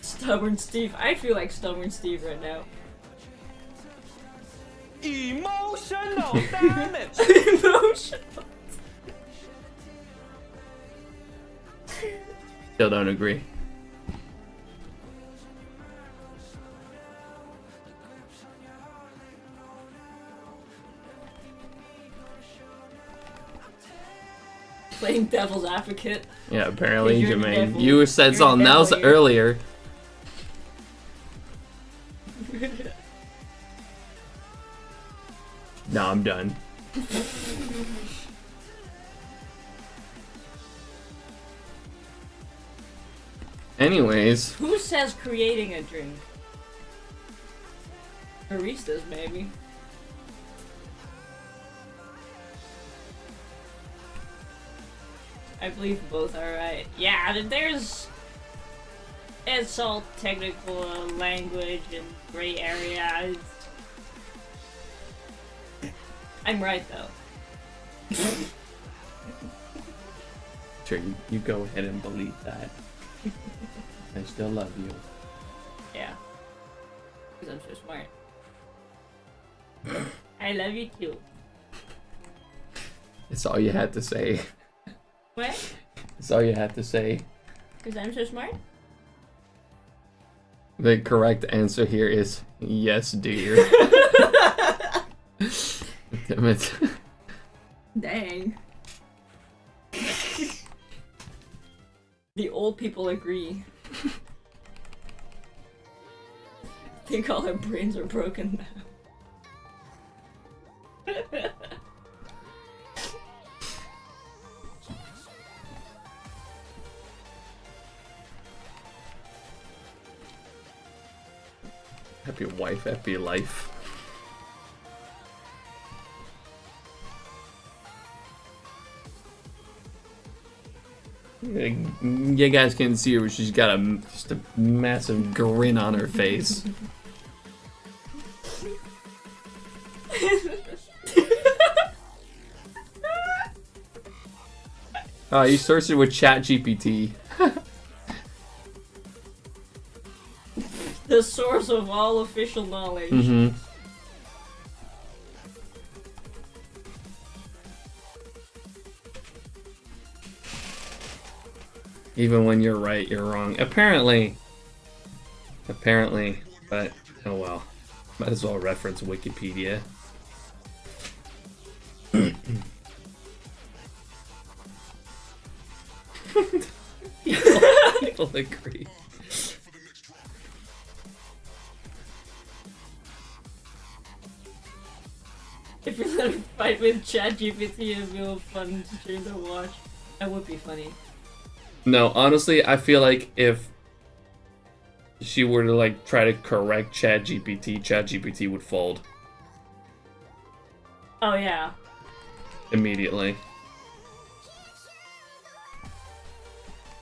Stubborn Steve. I feel like Stubborn Steve right now. Emotional damage. Emotional. Still don't agree. Playing devil's advocate. Yeah, apparently, You're the Jermaine. devil. You said You're the something devil else here. earlier. No, I'm done. Anyways, Who says creating a drink? Baristas, maybe. I believe both are right. Yeah, it's all technical language and gray area. I'm right though. sure, you go ahead and believe that. I still love you. Yeah. Because I'm so smart. I love you too. It's all you had to say. What? That's all you had to say. Because I'm so smart? The correct answer here is yes, dear. Damn it. Dang. The old people agree. Think all our brains are broken now. Happy wife, happy life. You guys can't see her, but she's got just a massive grin on her face. Oh, you searched it with ChatGPT. The source of all official knowledge. Mm-hmm. Even when you're right, you're wrong. Apparently. Apparently. But, oh well. Might as well reference Wikipedia. People agree. If we let her fight with ChatGPT, it would be fun stream to watch. That would be funny. No, honestly, I feel like if she were to like try to correct ChatGPT would fold Oh yeah. immediately.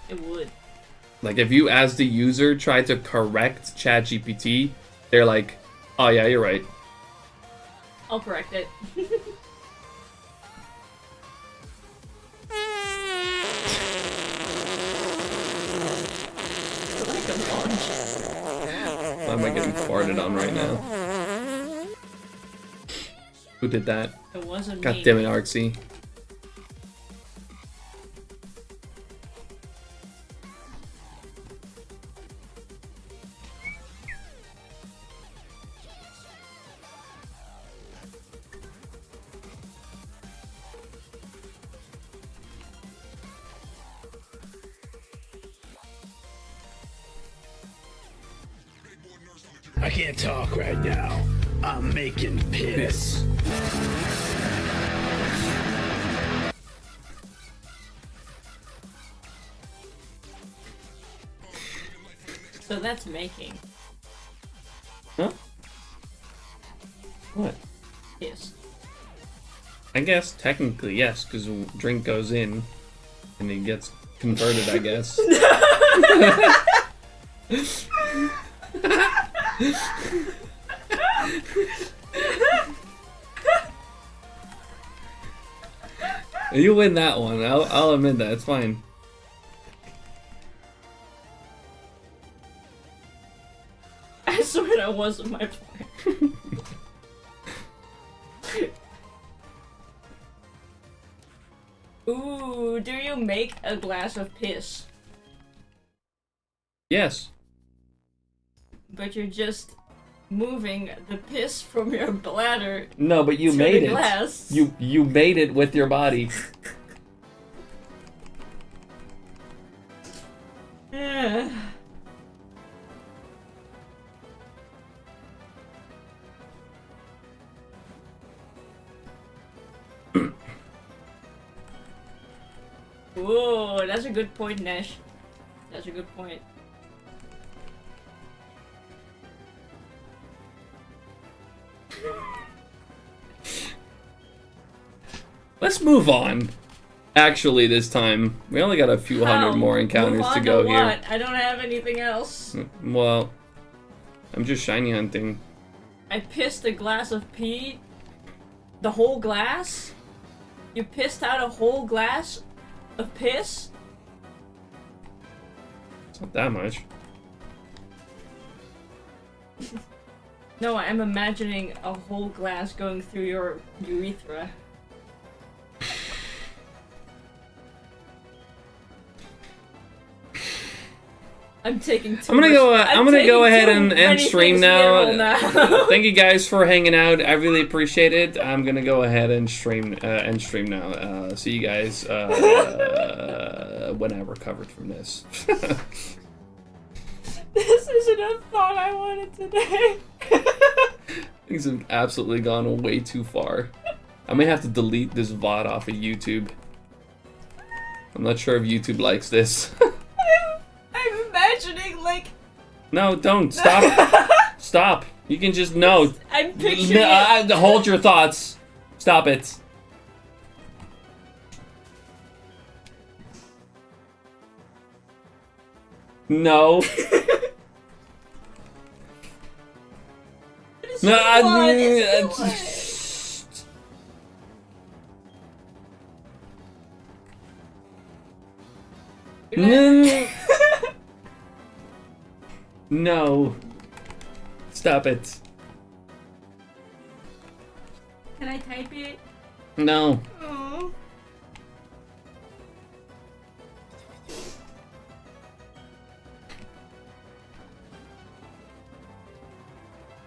It would. Like if you as the user try to correct ChatGPT, they're like, "Oh yeah, you're right." I'll correct it. Like a launch. Why am I getting farted on right now? Who did that? It wasn't God me. damn it, Arksy. I can't talk right now. I'm making piss. So that's making. Huh? What? Yes. I guess technically yes, because a drink goes in and it gets converted, I guess. You win that one. I'll admit that. It's fine. I swear that wasn't my plan. Ooh, do you make a glass of piss? Yes. But you're just moving the piss from your bladder. No, but you to made the it. Glass. You made it with your body. Whoa, that's a good point, Nash. That's a good point. Let's move on. Actually, this time we only got a few hundred more encounters to go here. What? I don't have anything else. Well, I'm just shiny hunting. I pissed a glass of pee. The whole glass? You pissed out a whole glass of piss? It's not that much. No, I'm imagining a whole glass going through your urethra. I'm taking too I'm gonna much- go. I'm gonna go ahead taking and too many stream things now. literal now. Thank you guys for hanging out. I really appreciate it. I'm gonna go ahead and stream now. See you guys when I recovered from this. This isn't a thought I wanted today. Things have absolutely gone way too far. I may have to delete this VOD off of YouTube. I'm not sure if YouTube likes this. I'm imagining, like... No, don't. Stop. Stop. You can just, no. I'm picturing it. Hold your thoughts. Stop it. No. No, No. Stop it. Can I type it? No. Oh.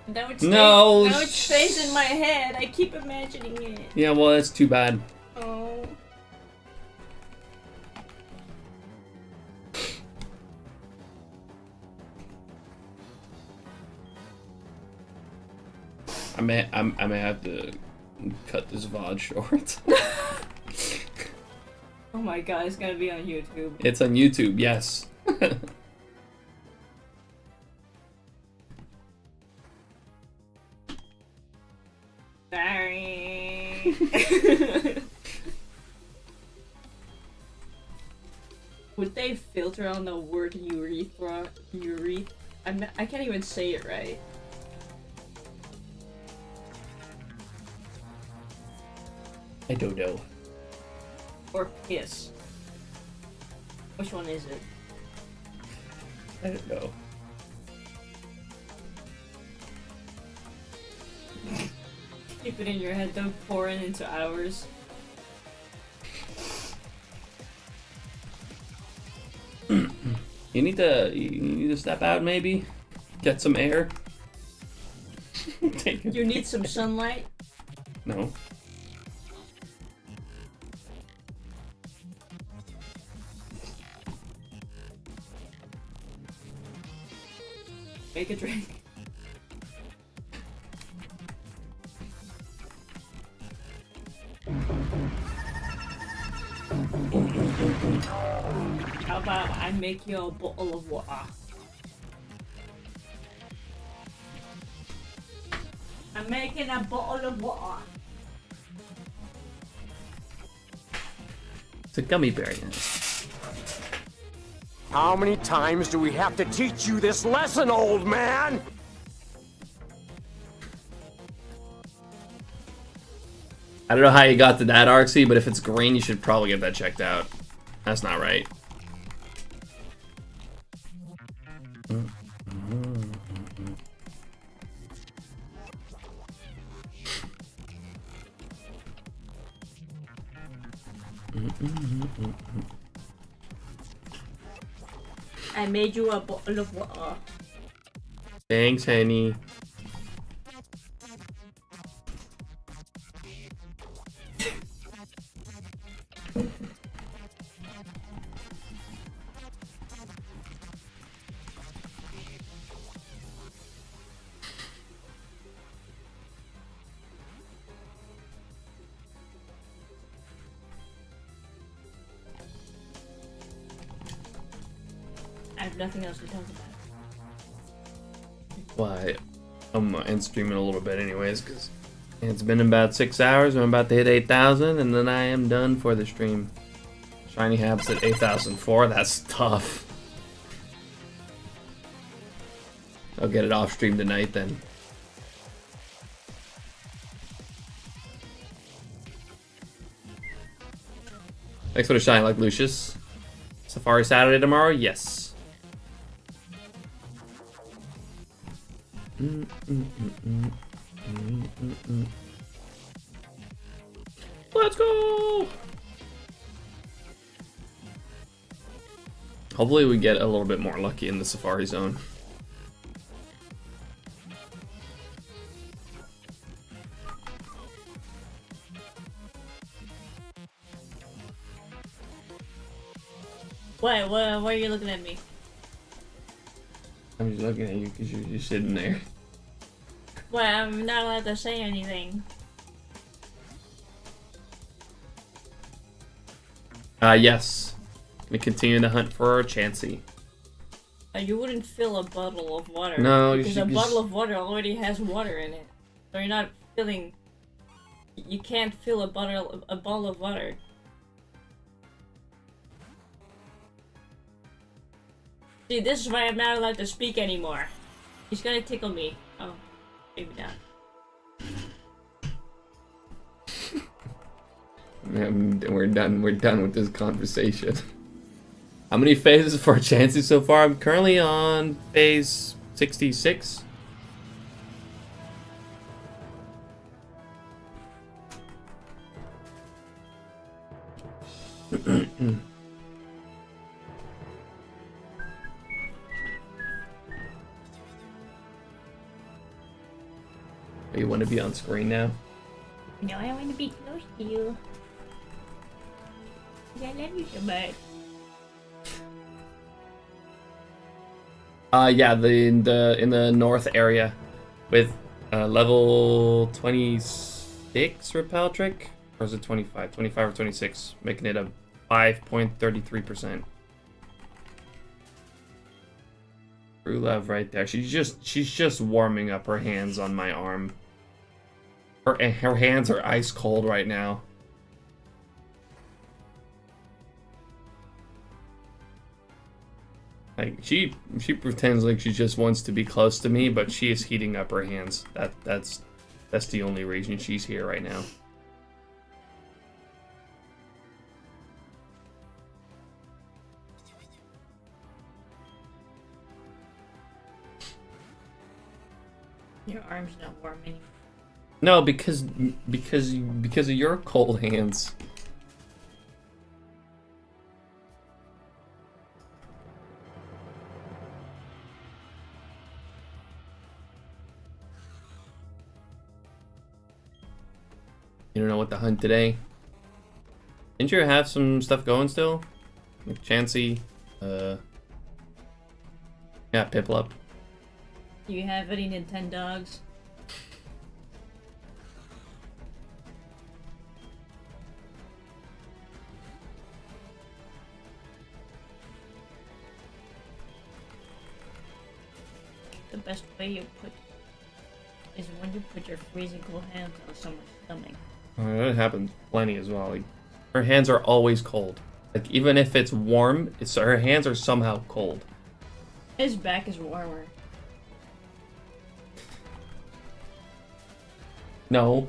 Now it stays, No. now it stays in my head. I keep imagining it. Yeah, well, that's too bad. Oh. I may have to cut this VOD short. Oh my god, it's gonna be on YouTube. It's on YouTube, yes. Sorry. Would they filter on the word urethra? I can't even say it right. I don't know. Or piss. Which one is it? I don't know. Keep it in your head, don't pour it into ours. You need to step out, maybe? Get some air? Take it. You need some sunlight? No. Make a drink. How about I make you a bottle of water? I'm making a bottle of water. It's a gummy bear. How many times do we have to teach you this lesson, old man? I don't know how you got to that, Arxie, but if it's green, you should probably get that checked out. That's not right. I made you a bottle of water. Thanks, honey. I have nothing else to talk about. Why? I'm end streaming a little bit anyways, because it's been about 6 hours. I'm about to hit 8,000, and then I am done for the stream. Shiny Habs at 8,004. That's tough. I'll get it off stream tonight then. Thanks for the shine, like Lucius. Safari Saturday tomorrow? Yes. Let's go! Hopefully we get a little bit more lucky in the Safari Zone. Why are you looking at me? I'm just looking at you because you're just sitting there. Well, I'm not allowed to say anything. Yes. We continue to hunt for Chansey. You wouldn't fill a bottle of water. No, you because should a just... bottle of water already has water in it. So you're not filling. You can't fill a bottle of water. See, this is why I'm not allowed to speak anymore. He's gonna tickle me. Oh, maybe not. We're done with this conversation. How many phases for Chansey so far? I'm currently on phase 66. You want to be on screen now? No, I want to be close to you. I love you so much. Yeah, in the north area with level 26 repel trick, or is it 25? 25 or 26, making it a 5.33%. True love right there. She's just warming up her hands on my arm. Her hands are ice cold right now. Like she pretends like she just wants to be close to me, but she is heating up her hands. That's the only reason she's here right now. Your arm's not warm anymore. No, because of your cold hands. You don't know what to hunt today? Didn't you have some stuff going still? Like Chansey, yeah, Piplup. Do you have any Nintendogs? the best way you put is when you put your freezing cold hands on someone's stomach. That happens plenty as well. Like, her hands are always cold. Like, even if it's warm, her hands are somehow cold. His back is warmer. No.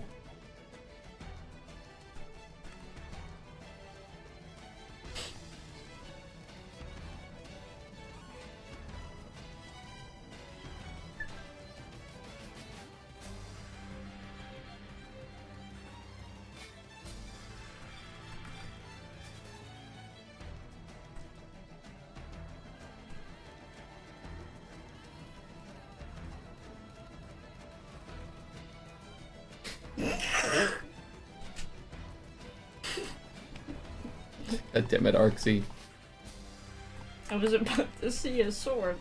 God damn it, Arxie. I was about to see a sword.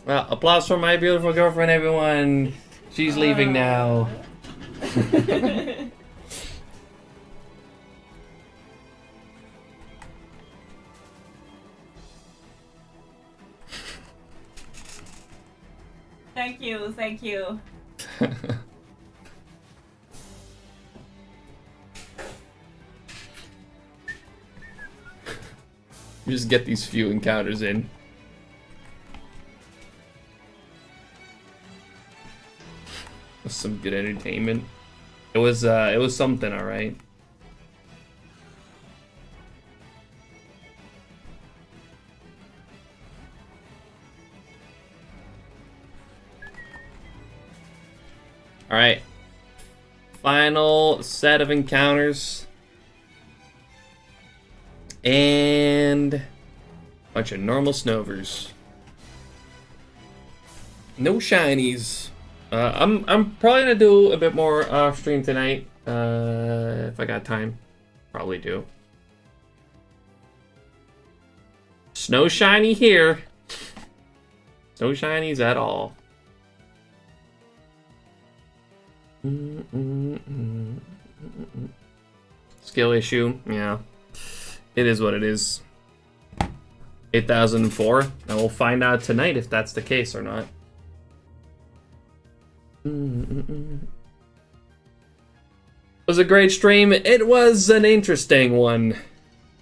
Well, applause for my beautiful girlfriend, everyone. She's leaving now. Thank you, thank you. You just get these few encounters in. With some good entertainment. It was something, alright. Alright. Final set of encounters. And bunch of normal snovers. No shinies. I'm probably gonna do a bit more off stream tonight. If I got time. Probably do. Snow shiny here. No shinies at all. Skill issue, yeah. It is what it is. 8004. And we'll find out tonight if that's the case or not. It was a great stream. It was an interesting one.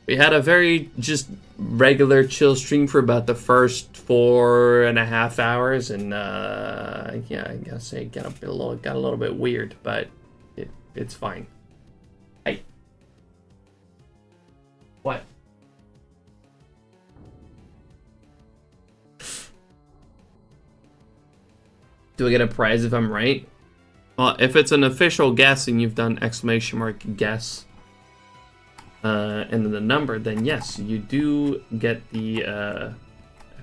We had a very just regular chill stream for about the first 4.5 hours, and yeah, I gotta say it got a little bit weird, but it's fine. Hey, what? Do I get a prize if I'm right? Well, if it's an official guess and you've done exclamation mark guess and then the number, then yes, you do get the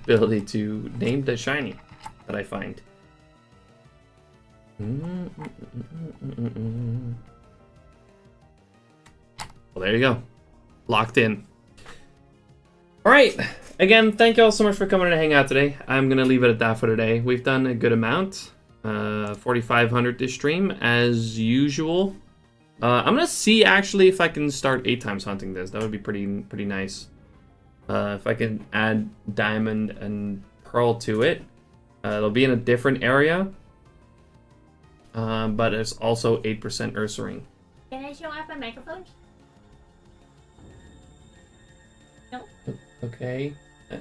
ability to name the shiny that I find. Well, there you go. Locked in. Alright, again, thank you all so much for coming to hang out today. I'm going to leave it at that for today. We've done a good amount. 4,500 this stream, as usual. I'm going to see, actually, if I can start 8 times hunting this. That would be pretty nice. If I can add Diamond and Pearl to it. It'll be in a different area. But it's also 8% Ursaring. Can I show off my microphone? No. Okay.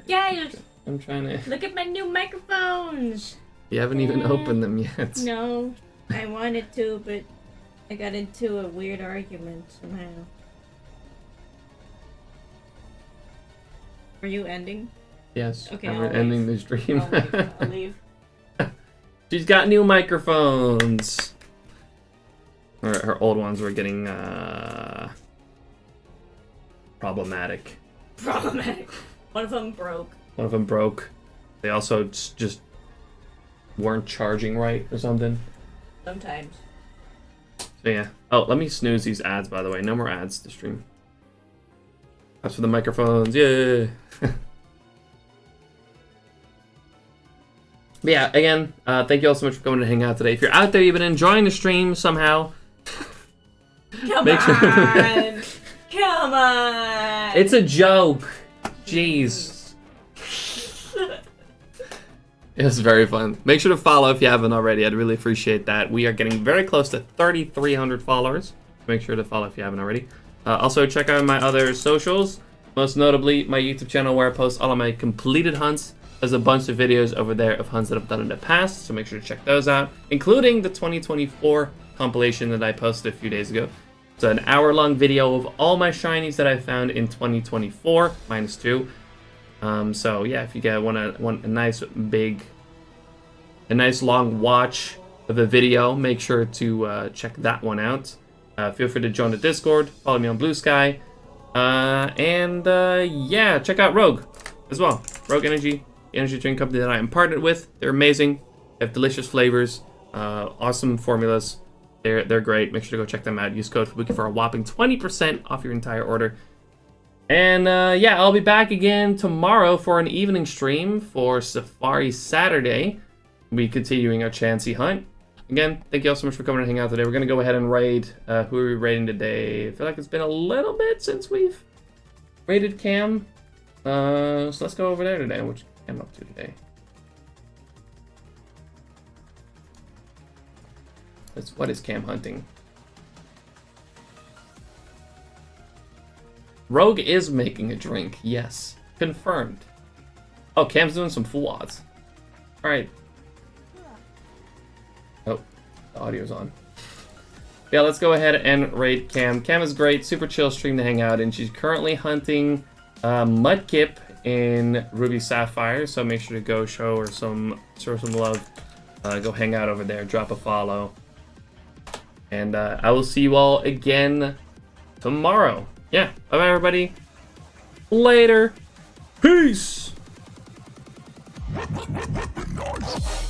Guys, I'm trying to... look at my new microphones. You haven't even opened them yet. No, I wanted to, but I got into a weird argument somehow. Are you ending? Yes. Okay, We're ending the stream. I'll leave. She's got new microphones. Her old ones were getting problematic. Problematic. One of them broke. One of them broke. They also just weren't charging right or something. Sometimes. So yeah. Oh, let me snooze these ads, by the way. No more ads to stream. That's for the microphones. Yeah. But yeah, again, thank you all so much for coming to hang out today. If you're out there, you've been enjoying the stream somehow. Come on! Come on. It's a joke. Jeez. It was very fun. Make sure to follow if you haven't already. I'd really appreciate that. We are getting very close to 3,300 followers. Make sure to follow if you haven't already. Also, check out my other socials. Most notably, my YouTube channel where I post all of my completed hunts. There's a bunch of videos over there of hunts that I've done in the past, so make sure to check those out, including the 2024 compilation that I posted a few days ago. It's an hour-long video of all my shinies that I found in 2024, -2. So yeah, if you guys want a nice long watch of a video, make sure to check that one out. Feel free to join the Discord, follow me on Blue Sky, and yeah, check out Rogue as well. Rogue Energy drink company that I am partnered with. They're amazing. They have delicious flavors, awesome formulas. They're great. Make sure to go check them out. Use code FUBUKI for a whopping 20% off your entire order. And yeah, I'll be back again tomorrow for an evening stream for Safari Saturday. We'll be continuing our Chansey hunt. Again, thank you all so much for coming and hanging out today. We're going to go ahead and raid. Who are we raiding today? I feel like it's been a little bit since we've raided Cam. So let's go over there today. Which I'm up to today. What is Cam hunting? Rogue is making a drink. Yes. Confirmed. Oh, Cam's doing some full odds. Alright. Oh, the audio's on. Yeah, let's go ahead and raid Cam. Cam is great. Super chill stream to hang out in. She's currently hunting Mudkip in Ruby Sapphire, so make sure to go show her some love. Go hang out over there. Drop a follow. And I will see you all again tomorrow. Yeah, bye-bye, everybody. Later. Peace. Nice.